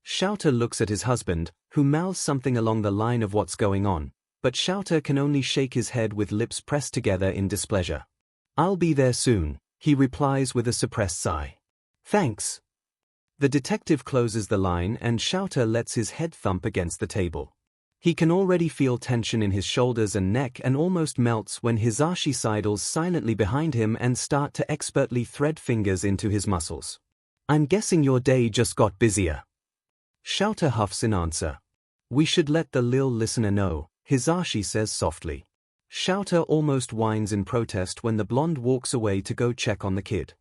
𝐬𝐽 looks at his husband, who mouths something along the line of what's going on, but 𝐬𝐽 can only shake his head with lips pressed together in displeasure. I'll be there soon, he replies with a suppressed sigh. Thanks. The detective closes the line and 𝐬𝐽 lets his head thump against the table. He can already feel tension in his shoulders and neck and almost melts when Hisashi sidles silently behind him and start to expertly thread fingers into his muscles. I'm guessing your day just got busier. 𝐬𝐽 huffs in answer. We should let the lil listener know, Hisashi says softly. 𝐬𝐽 almost whines in protest when the blonde walks away to go check on the kid.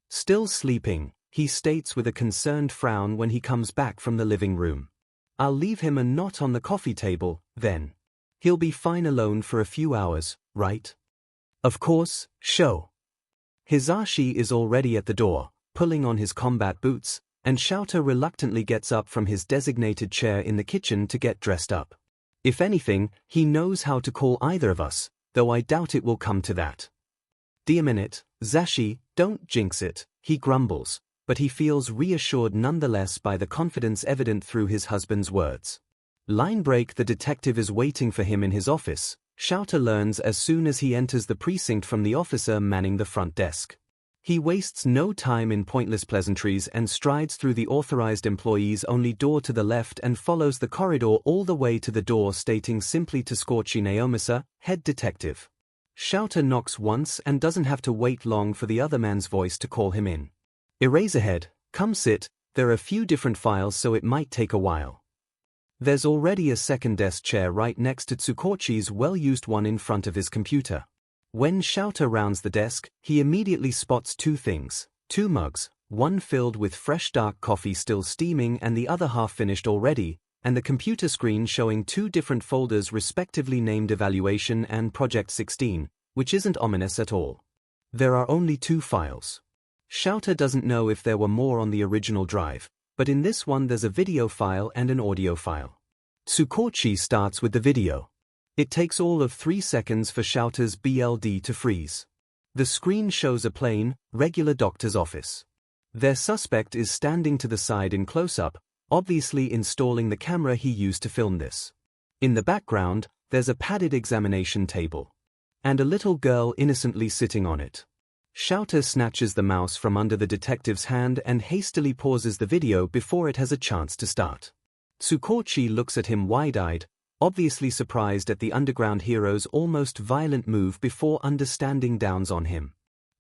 Still sleeping, he states with a concerned frown when he comes back from the living room. I'll leave him a knot on the coffee table, then. He'll be fine alone for a few hours, right? Of course, 𝐬𝐽. Hisashi is already at the door, pulling on his combat boots, and 𝐬𝐽 reluctantly gets up from his designated chair in the kitchen to get dressed up. If anything, he knows how to call either of us, though I doubt it will come to that. Dear minute, Zashi, don't jinx it, he grumbles, but he feels reassured nonetheless by the confidence evident through his husband's words. Line break: the detective is waiting for him in his office, 𝐬𝐽 learns as soon as he enters the precinct from the officer manning the front desk. He wastes no time in pointless pleasantries and strides through the authorized employees-only door to the left and follows the corridor all the way to the door, stating simply to Tsukochi Naomasa, head detective. 𝐬𝐽 knocks once and doesn't have to wait long for the other man's voice to call him in. Eraserhead, come sit, there are a few different files so it might take a while. There's already a second desk chair right next to Tsukochi's well-used one in front of his computer. When 𝐬𝐽 rounds the desk, he immediately spots two things, two mugs, one filled with fresh dark coffee still steaming and the other half finished already, and the computer screen showing two different folders respectively named Evaluation and Project 16, which isn't ominous at all. There are only two files. 𝐬𝐽 doesn't know if there were more on the original drive, but in this one there's a video file and an audio file. Tsukochi starts with the video. It takes all of 3 seconds for 𝐬𝐽's BLD to freeze. The screen shows a plain, regular doctor's office. Their suspect is standing to the side in close-up, obviously installing the camera he used to film this. In the background, there's a padded examination table. And a little girl innocently sitting on it. 𝐬𝐽 snatches the mouse from under the detective's hand and hastily pauses the video before it has a chance to start. Tsukochi looks at him wide-eyed, obviously surprised at the underground hero's almost violent move before understanding downs on him.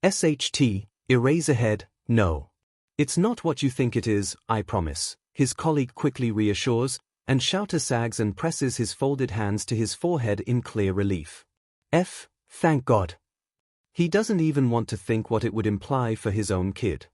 SHT, Eraserhead, no. It's not what you think it is, I promise, his colleague quickly reassures, and 𝐬𝐽 sags and presses his folded hands to his forehead in clear relief. Thank God. He doesn't even want to think what it would imply for his own kid.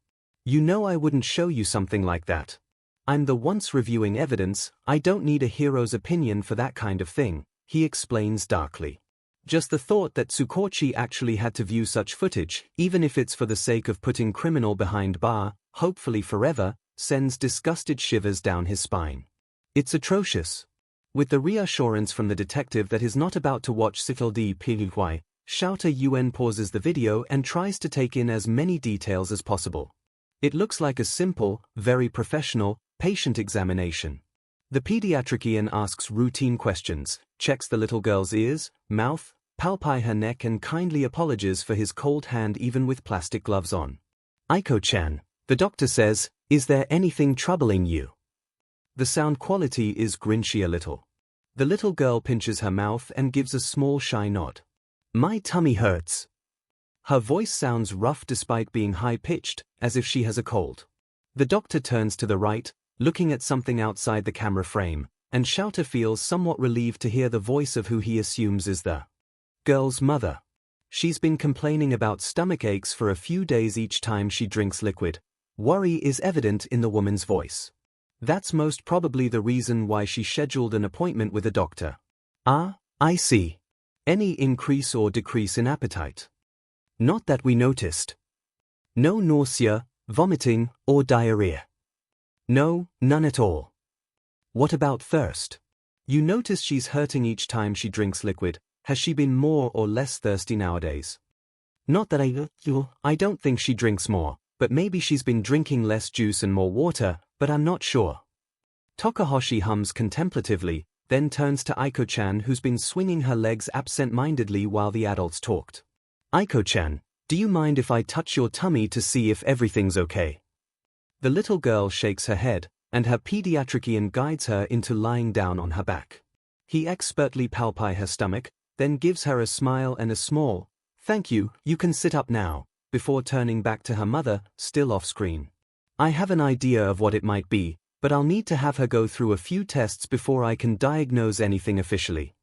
You know I wouldn't show you something like that. I'm the once reviewing evidence, I don't need a hero's opinion for that kind of thing, he explains darkly. Just the thought that Tsukochi actually had to view such footage, even if it's for the sake of putting criminal behind bar, hopefully forever, sends disgusted shivers down his spine. It's atrocious. With the reassurance from the detective that he's not about to watch 𝐶𝐿𝐷 𝐬𝐽 pauses the video and tries to take in as many details as possible. It looks like a simple, very professional, patient examination. The pediatrician asks routine questions, checks the little girl's ears, mouth, palpi her neck and kindly apologizes for his cold hand even with plastic gloves on. Aiko-chan, the doctor says, is there anything troubling you? The sound quality is grinchy a little. The little girl pinches her mouth and gives a small shy nod. My tummy hurts. Her voice sounds rough despite being high-pitched, as if she has a cold. The doctor turns to the right, looking at something outside the camera frame, and 𝐬𝐽 feels somewhat relieved to hear the voice of who he assumes is the girl's mother. She's been complaining about stomach aches for a few days each time she drinks liquid. Worry is evident in the woman's voice. That's most probably the reason why she scheduled an appointment with a doctor. Ah, I see. Any increase or decrease in appetite? Not that we noticed. No nausea, vomiting, or diarrhea? No, none at all. What about thirst? You notice she's hurting each time she drinks liquid. Has she been more or less thirsty nowadays? Not that I don't think she drinks more, but maybe she's been drinking less juice and more water, but I'm not sure. Tokahoshi hums contemplatively, then turns to Aiko-chan, who's been swinging her legs absent-mindedly while the adults talked. Aiko-chan, do you mind if I touch your tummy to see if everything's okay? The little girl shakes her head, and her pediatrician guides her into lying down on her back. He expertly palpi her stomach, then gives her a smile and a small, "Thank you, you can sit up now," before turning back to her mother, still off-screen. I have an idea of what it might be, but I'll need to have her go through a few tests before I can diagnose anything officially.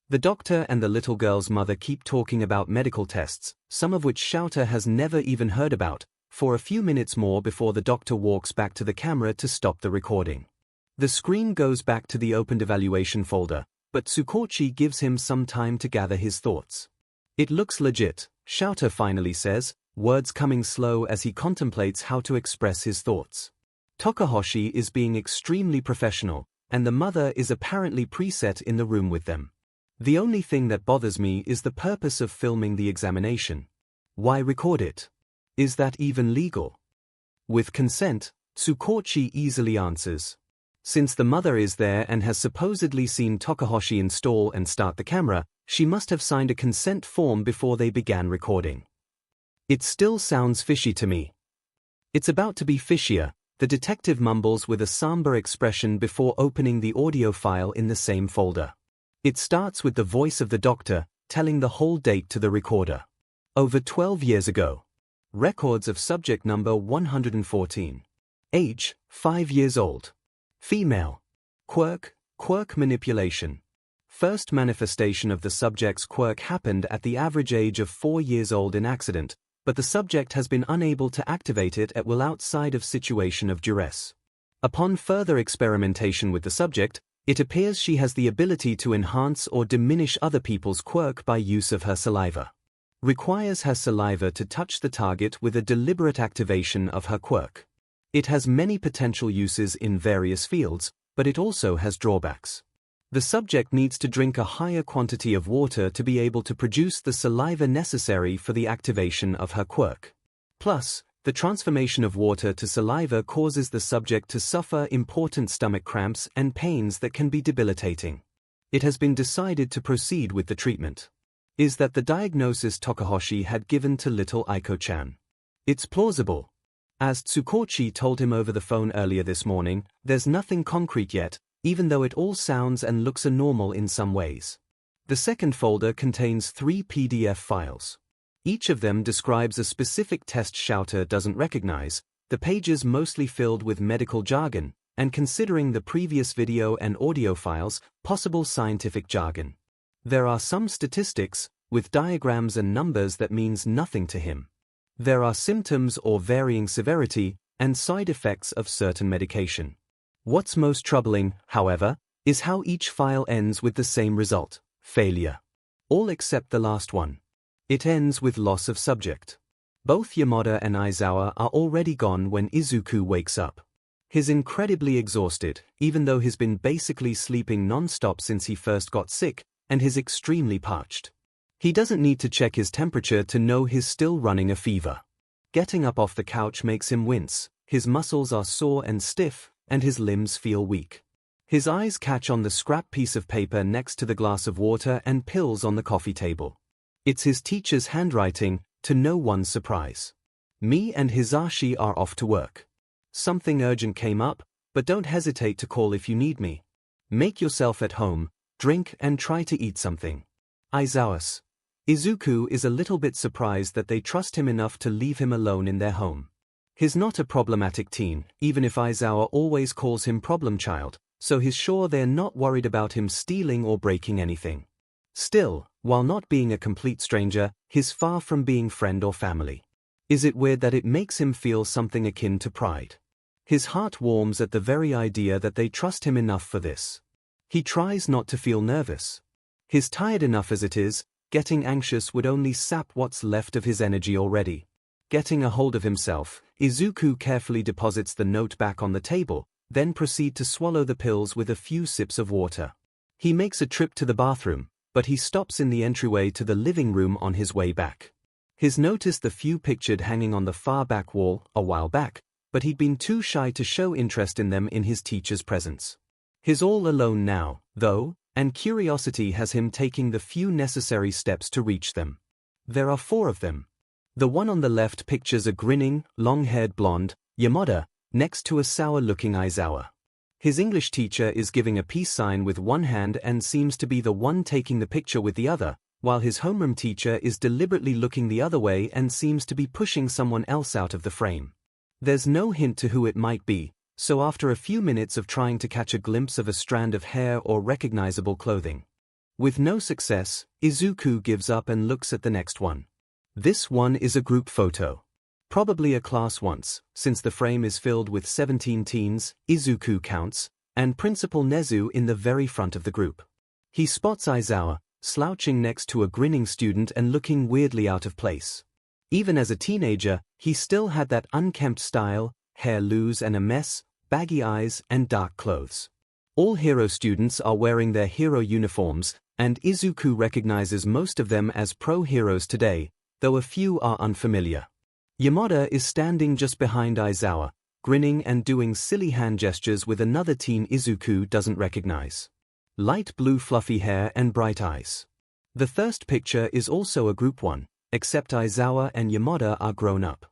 The doctor and the little girl's mother keep talking about medical tests, some of which Shouter has never even heard about, for a few minutes more before the doctor walks back to the camera to stop the recording. The screen goes back to the opened evaluation folder, but Tsukochi gives him some time to gather his thoughts. It looks legit, Shouter finally says, words coming slow as he contemplates how to express his thoughts. Tokahoshi is being extremely professional, and the mother is apparently preset in the room with them. The only thing that bothers me is the purpose of filming the examination. Why record it? Is that even legal? With consent, Tsukochi easily answers. Since the mother is there and has supposedly seen Tokahoshi install and start the camera, she must have signed a consent form before they began recording. It still sounds fishy to me. It's about to be fishier, the detective mumbles with a somber expression before opening the audio file in the same folder. It starts with the voice of the doctor, telling the whole date to the recorder. Over 12 years ago. Records of subject number 114. Age, 5 years old. Female. Quirk manipulation. First manifestation of the subject's quirk happened at the average age of 4 years old in accident, but the subject has been unable to activate it at will outside of situation of duress. Upon further experimentation with the subject, it appears she has the ability to enhance or diminish other people's quirk by use of her saliva. Requires her saliva to touch the target with a deliberate activation of her quirk. It has many potential uses in various fields, but it also has drawbacks. The subject needs to drink a higher quantity of water to be able to produce the saliva necessary for the activation of her quirk. Plus, the transformation of water to saliva causes the subject to suffer important stomach cramps and pains that can be debilitating. It has been decided to proceed with the treatment. Is that the diagnosis Tokahoshi had given to little Aiko-chan? It's plausible. As Tsukochi told him over the phone earlier this morning, there's nothing concrete yet, even though it all sounds and looks normal in some ways. The second folder contains 3 PDF files. Each of them describes a specific test Shouter doesn't recognize, the pages mostly filled with medical jargon, and considering the previous video and audio files, possible scientific jargon. There are some statistics, with diagrams and numbers that means nothing to him. There are symptoms or varying severity, and side effects of certain medication. What's most troubling, however, is how each file ends with the same result, failure. All except the last one. It ends with loss of subject. Both Yamada and Aizawa are already gone when Izuku wakes up. He's incredibly exhausted, even though he's been basically sleeping non-stop since he first got sick, and he's extremely parched. He doesn't need to check his temperature to know he's still running a fever. Getting up off the couch makes him wince, his muscles are sore and stiff, and his limbs feel weak. His eyes catch on the scrap piece of paper next to the glass of water and pills on the coffee table. It's his teacher's handwriting, to no one's surprise. Me and Hisashi are off to work. Something urgent came up, but don't hesitate to call if you need me. Make yourself at home, drink and try to eat something. Aizawa. Izuku is a little bit surprised that they trust him enough to leave him alone in their home. He's not a problematic teen, even if Aizawa always calls him problem child, so he's sure they're not worried about him stealing or breaking anything. Still, while not being a complete stranger, he's far from being friend or family. Is it weird that it makes him feel something akin to pride? His heart warms at the very idea that they trust him enough for this. He tries not to feel nervous. He's tired enough as it is, getting anxious would only sap what's left of his energy already. Getting a hold of himself, Izuku carefully deposits the note back on the table, then proceeds to swallow the pills with a few sips of water. He makes a trip to the bathroom, but he stops in the entryway to the living room on his way back. He's noticed the few pictured hanging on the far back wall a while back, but he'd been too shy to show interest in them in his teacher's presence. He's all alone now, though, and curiosity has him taking the few necessary steps to reach them. There are 4 of them. The one on the left pictures a grinning, long-haired blonde, Yamada, next to a sour-looking Aizawa. His English teacher is giving a peace sign with one hand and seems to be the one taking the picture with the other, while his homeroom teacher is deliberately looking the other way and seems to be pushing someone else out of the frame. There's no hint to who it might be, so after a few minutes of trying to catch a glimpse of a strand of hair or recognizable clothing. With no success, Izuku gives up and looks at the next one. This one is a group photo. Probably a class once, since the frame is filled with 17 teens, Izuku counts, and Principal Nezu in the very front of the group. He spots Aizawa, slouching next to a grinning student and looking weirdly out of place. Even as a teenager, he still had that unkempt style, hair loose and a mess, baggy eyes and dark clothes. All hero students are wearing their hero uniforms, and Izuku recognizes most of them as pro-heroes today, though a few are unfamiliar. Yamada is standing just behind Aizawa, grinning and doing silly hand gestures with another teen Izuku doesn't recognize. Light blue fluffy hair and bright eyes. The first picture is also a group one, except Aizawa and Yamada are grown up.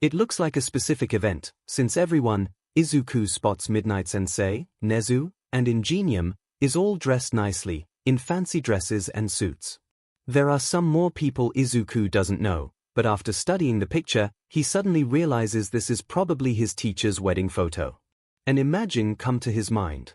It looks like a specific event, since everyone, Izuku spots Midnight Sensei, Nezu, and Ingenium, is all dressed nicely, in fancy dresses and suits. There are some more people Izuku doesn't know, but after studying the picture, he suddenly realizes this is probably his teacher's wedding photo. An image comes to his mind.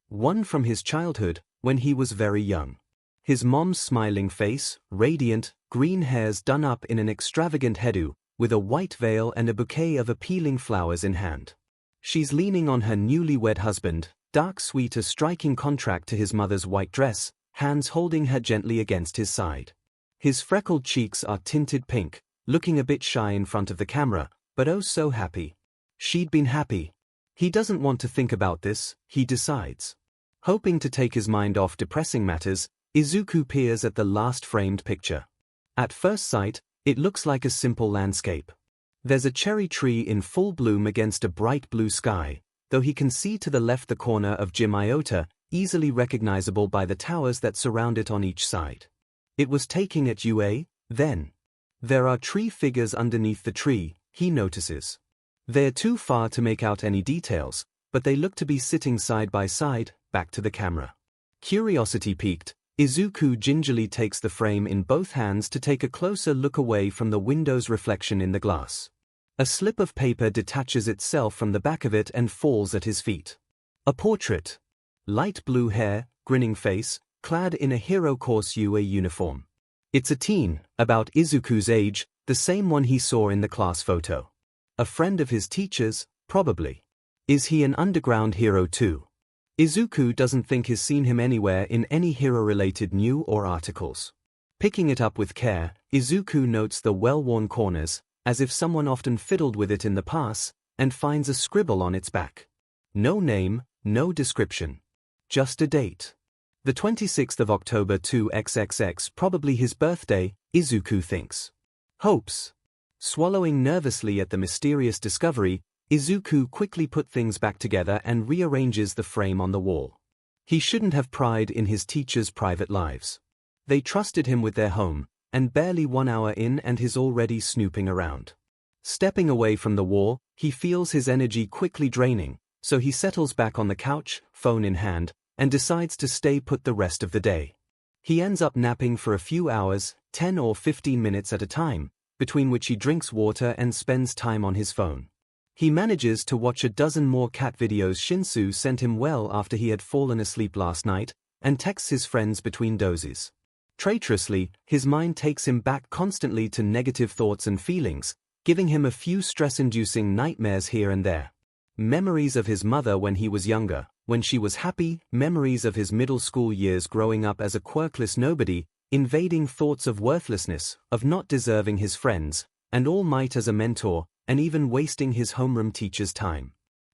One from his childhood, when he was very young. His mom's smiling face, radiant, green hairs done up in an extravagant hairdo, with a white veil and a bouquet of appealing flowers in hand. She's leaning on her newlywed husband, dark sweet, a striking contrast to his mother's white dress, hands holding her gently against his side. His freckled cheeks are tinted pink, looking a bit shy in front of the camera, but oh so happy. She'd been happy. He doesn't want to think about this, he decides. Hoping to take his mind off depressing matters, Izuku peers at the last framed picture. At first sight, it looks like a simple landscape. There's a cherry tree in full bloom against a bright blue sky, though he can see to the left the corner of Jim Iota, easily recognizable by the towers that surround it on each side. It was taken at UA, then. There are tree figures underneath the tree, he notices. They're too far to make out any details, but they look to be sitting side by side, back to the camera. Curiosity piqued, Izuku gingerly takes the frame in both hands to take a closer look away from the window's reflection in the glass. A slip of paper detaches itself from the back of it and falls at his feet. A portrait. Light blue hair, grinning face, clad in a HeroCourse UA uniform. It's a teen, about Izuku's age, the same one he saw in the class photo. A friend of his teacher's, probably. Is he an underground hero too? Izuku doesn't think he's seen him anywhere in any hero-related news or articles. Picking it up with care, Izuku notes the well-worn corners, as if someone often fiddled with it in the past, and finds a scribble on its back. No name, no description. Just a date. The 26th of October 2XXX, probably his birthday, Izuku thinks. Hopes. Swallowing nervously at the mysterious discovery, Izuku quickly put things back together and rearranges the frame on the wall. He shouldn't have pride in his teachers' private lives. They trusted him with their home, and barely 1 hour in and he's already snooping around. Stepping away from the wall, he feels his energy quickly draining, so he settles back on the couch, phone in hand, and decides to stay put the rest of the day. He ends up napping for a few hours, 10 or 15 minutes at a time, between which he drinks water and spends time on his phone. He manages to watch a dozen more cat videos Shinsu sent him well after he had fallen asleep last night, and texts his friends between dozes. Traitorously, his mind takes him back constantly to negative thoughts and feelings, giving him a few stress-inducing nightmares here and there. Memories of his mother when he was younger, when she was happy, memories of his middle school years growing up as a quirkless nobody, invading thoughts of worthlessness, of not deserving his friends, and All Might as a mentor, and even wasting his homeroom teacher's time.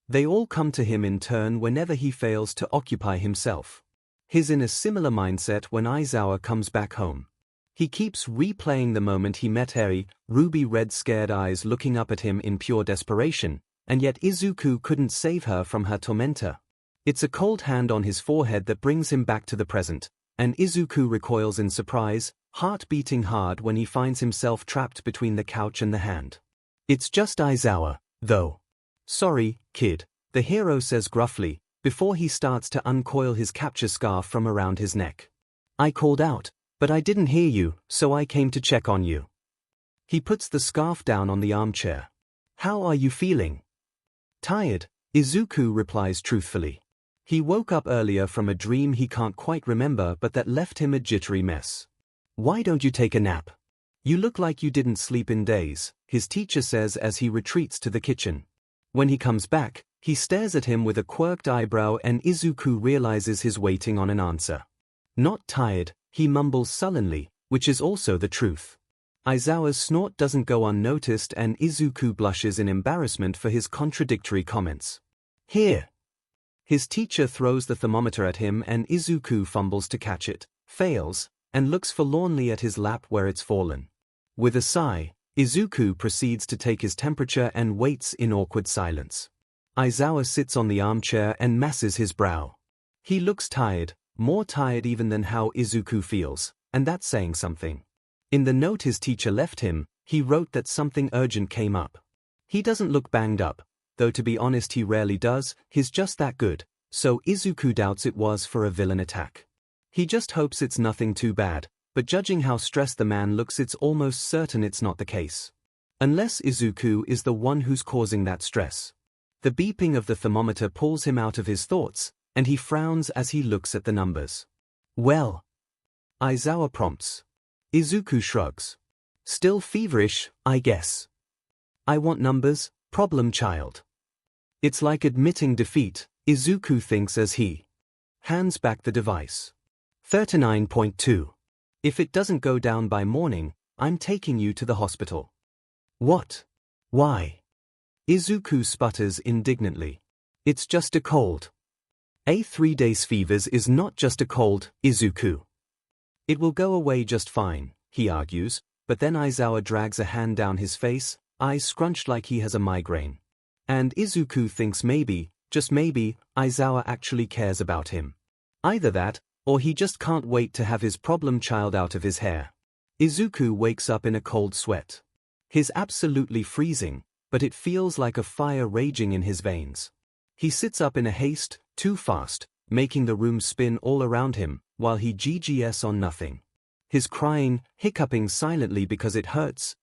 They all come to him in turn whenever he fails to occupy himself. He's in a similar mindset when Aizawa comes back home. He keeps replaying the moment he met Eri, ruby red scared eyes looking up at him in pure desperation, and yet Izuku couldn't save her from her tormentor. It's a cold hand on his forehead that brings him back to the present, and Izuku recoils in surprise, heart beating hard when he finds himself trapped between the couch and the hand. It's just Aizawa, though. "Sorry, kid," the hero says gruffly, before he starts to uncoil his capture scarf from around his neck. "I called out, but I didn't hear you, so I came to check on you." He puts the scarf down on the armchair. "How are you feeling?" "Tired," Izuku replies truthfully. He woke up earlier from a dream he can't quite remember but that left him a jittery mess. "Why don't you take a nap? You look like you didn't sleep in days," his teacher says as he retreats to the kitchen. When he comes back, he stares at him with a quirked eyebrow and Izuku realizes he's waiting on an answer. "Not tired," he mumbles sullenly, which is also the truth. Aizawa's snort doesn't go unnoticed and Izuku blushes in embarrassment for his contradictory comments. "Here." His teacher throws the thermometer at him and Izuku fumbles to catch it, fails, and looks forlornly at his lap where it's fallen. With a sigh, Izuku proceeds to take his temperature and waits in awkward silence. Aizawa sits on the armchair and masses his brow. He looks tired, more tired even than how Izuku feels, and that's saying something. In the note his teacher left him, he wrote that something urgent came up. He doesn't look banged up, though to be honest he rarely does, he's just that good, so Izuku doubts it was for a villain attack. He just hopes it's nothing too bad, but judging how stressed the man looks it's almost certain it's not the case. Unless Izuku is the one who's causing that stress. The beeping of the thermometer pulls him out of his thoughts, and he frowns as he looks at the numbers. "Well?" Aizawa prompts. Izuku shrugs. "Still feverish, I guess." "I want numbers, problem child." It's like admitting defeat, Izuku thinks as he hands back the device. 39.2. "If it doesn't go down by morning, I'm taking you to the hospital." "What? Why?" Izuku sputters indignantly. "It's just a cold." "A 3 days fevers is not just a cold, Izuku. It will go away just fine," he argues, but then Aizawa drags a hand down his face, eyes scrunched like he has a migraine. And Izuku thinks maybe, just maybe, Aizawa actually cares about him. Either that, or he just can't wait to have his problem child out of his hair. Izuku wakes up in a cold sweat. He's absolutely freezing, but it feels like a fire raging in his veins. He sits up in a haste, too fast, making the room spin all around him, while he GGS on nothing. He's crying, hiccuping silently because it hurts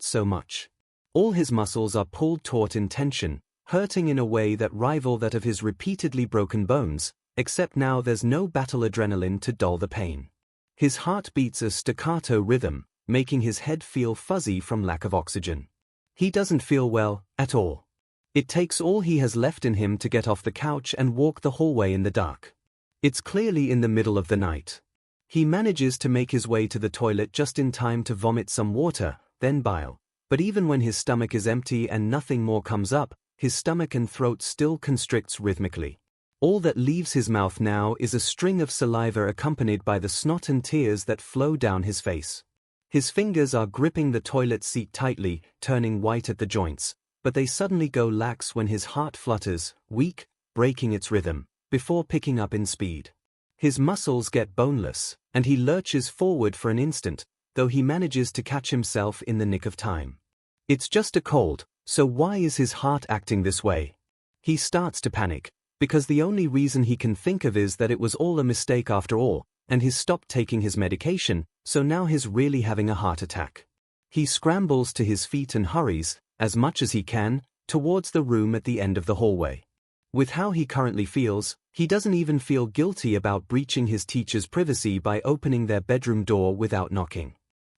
so much. All his muscles are pulled taut in tension, hurting in a way that rival that of his repeatedly broken bones, except now there's no battle adrenaline to dull the pain. His heart beats a staccato rhythm, making his head feel fuzzy from lack of oxygen. He doesn't feel well, at all. It takes all he has left in him to get off the couch and walk the hallway in the dark. It's clearly in the middle of the night. He manages to make his way to the toilet just in time to vomit some water, then bile. But even when his stomach is empty and nothing more comes up, his stomach and throat still constricts rhythmically. All that leaves his mouth now is a string of saliva accompanied by the snot and tears that flow down his face. His fingers are gripping the toilet seat tightly, turning white at the joints, but they suddenly go lax when his heart flutters, weak, breaking its rhythm, before picking up in speed. His muscles get boneless, and he lurches forward for an instant, though he manages to catch himself in the nick of time. It's just a cold, so why is his heart acting this way? He starts to panic, because the only reason he can think of is that it was all a mistake after all, and he's stopped taking his medication, so now he's really having a heart attack. He scrambles to his feet and hurries, as much as he can, towards the room at the end of the hallway. With how he currently feels, he doesn't even feel guilty about breaching his teacher's privacy by opening their bedroom door without knocking.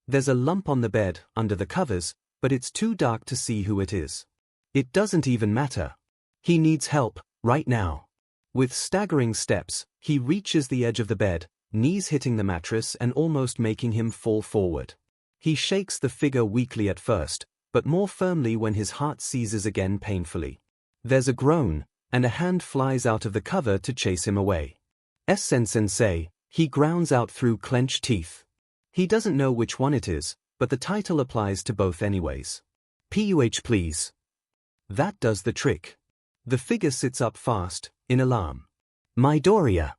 There's a lump on the bed, under the covers, but it's too dark to see who it is. It doesn't even matter. He needs help, right now. With staggering steps, he reaches the edge of the bed, knees hitting the mattress and almost making him fall forward. He shakes the figure weakly at first, but more firmly when his heart seizes again painfully. There's a groan, and a hand flies out of the cover to chase him away. Sensei, he grounds out through clenched teeth. He doesn't know which one it is, but the title applies to both anyways. Puh please. That does the trick. The figure sits up fast, in alarm. Midoriya.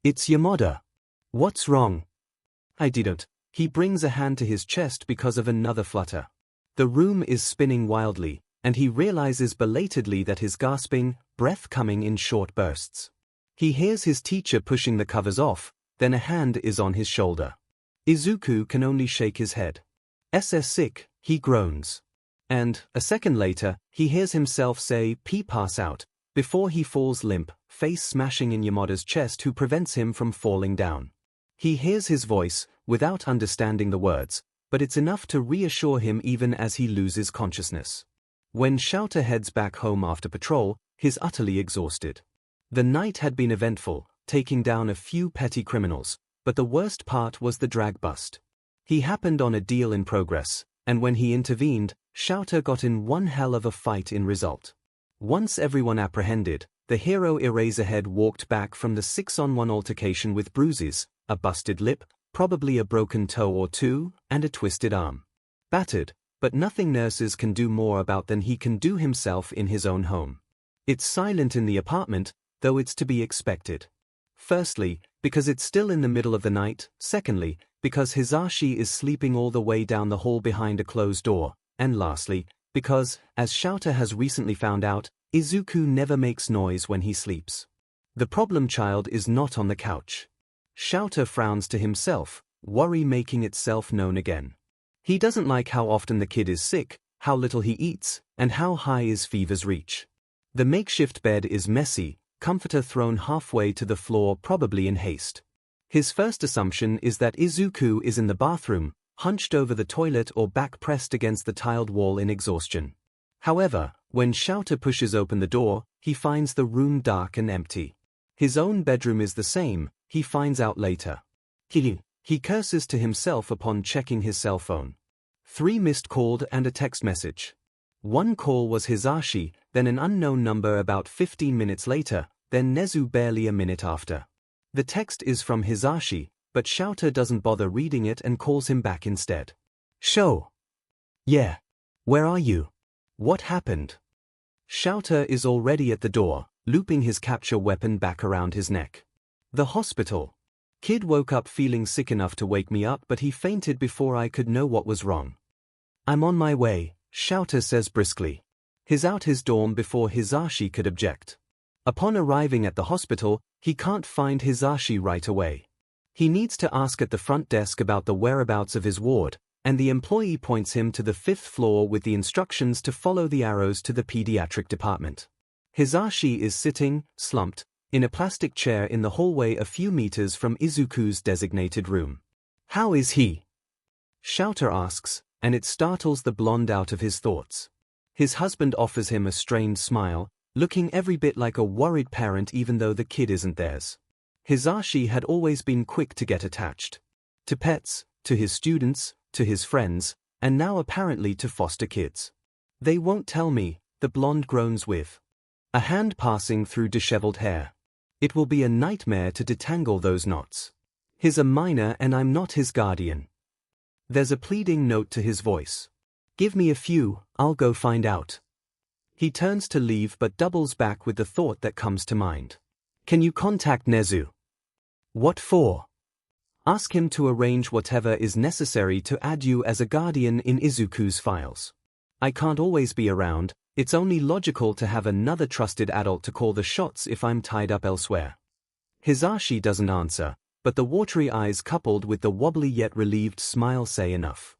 It's Yamada. What's wrong? I didn't. He brings a hand to his chest because of another flutter. The room is spinning wildly, and he realizes belatedly that his gasping, breath coming in short bursts. He hears his teacher pushing the covers off, then a hand is on his shoulder. Izuku can only shake his head. Sick, he groans. And, a second later, he hears himself say pass out, before he falls limp, face smashing in Yamada's chest who prevents him from falling down. He hears his voice, without understanding the words, but it's enough to reassure him even as he loses consciousness. When 𝐬𝐽 heads back home after patrol, he's utterly exhausted. The night had been eventful, taking down a few petty criminals, but the worst part was the drag bust. He happened on a deal in progress, and when he intervened, 𝐬𝐽 got in one hell of a fight in result. Once everyone apprehended, the hero Eraserhead walked back from the 6-on-1 altercation with bruises, a busted lip, probably a broken toe or two, and a twisted arm. Battered, but nothing nurses can do more about than he can do himself in his own home. It's silent in the apartment, though it's to be expected. Firstly, because it's still in the middle of the night, secondly, because Hisashi is sleeping all the way down the hall behind a closed door, and lastly, because, as 𝐬𝐽 has recently found out, Izuku never makes noise when he sleeps. The problem child is not on the couch. 𝐬𝐽 frowns to himself, worry making itself known again. He doesn't like how often the kid is sick, how little he eats, and how high his fevers reach. The makeshift bed is messy, comforter thrown halfway to the floor probably in haste. His first assumption is that Izuku is in the bathroom, hunched over the toilet or back pressed against the tiled wall in exhaustion. However, when 𝐬𝐽 pushes open the door, he finds the room dark and empty. His own bedroom is the same, he finds out later. He curses to himself upon checking his cell phone. 3 missed calls and a text message. One call was Hisashi, then an unknown number about 15 minutes later, then Nezu barely a minute after. The text is from Hisashi, but 𝐬𝐽 doesn't bother reading it and calls him back instead. Sho. Yeah. Where are you? What happened? 𝐬𝐽 is already at the door, looping his capture weapon back around his neck. The hospital. Kid woke up feeling sick enough to wake me up, but he fainted before I could know what was wrong. I'm on my way, 𝐬𝐽 says briskly. He's out his dorm before Hisashi could object. Upon arriving at the hospital, he can't find Hisashi right away. He needs to ask at the front desk about the whereabouts of his ward, and the employee points him to the 5th floor with the instructions to follow the arrows to the pediatric department. Hisashi is sitting, slumped, in a plastic chair in the hallway a few meters from Izuku's designated room. How is he? 𝐬𝐽 asks, and it startles the blonde out of his thoughts. His husband offers him a strained smile, looking every bit like a worried parent even though the kid isn't theirs. Hisashi had always been quick to get attached. To pets, to his students, to his friends, and now apparently to foster kids. They won't tell me, the blonde groans with a hand passing through disheveled hair. It will be a nightmare to detangle those knots. He's a minor and I'm not his guardian. There's a pleading note to his voice. Give me a few, I'll go find out. He turns to leave but doubles back with the thought that comes to mind. Can you contact Nezu? What for? Ask him to arrange whatever is necessary to add you as a guardian in Izuku's files. I can't always be around, it's only logical to have another trusted adult to call the shots if I'm tied up elsewhere. Hisashi doesn't answer, but the watery eyes coupled with the wobbly yet relieved smile say enough.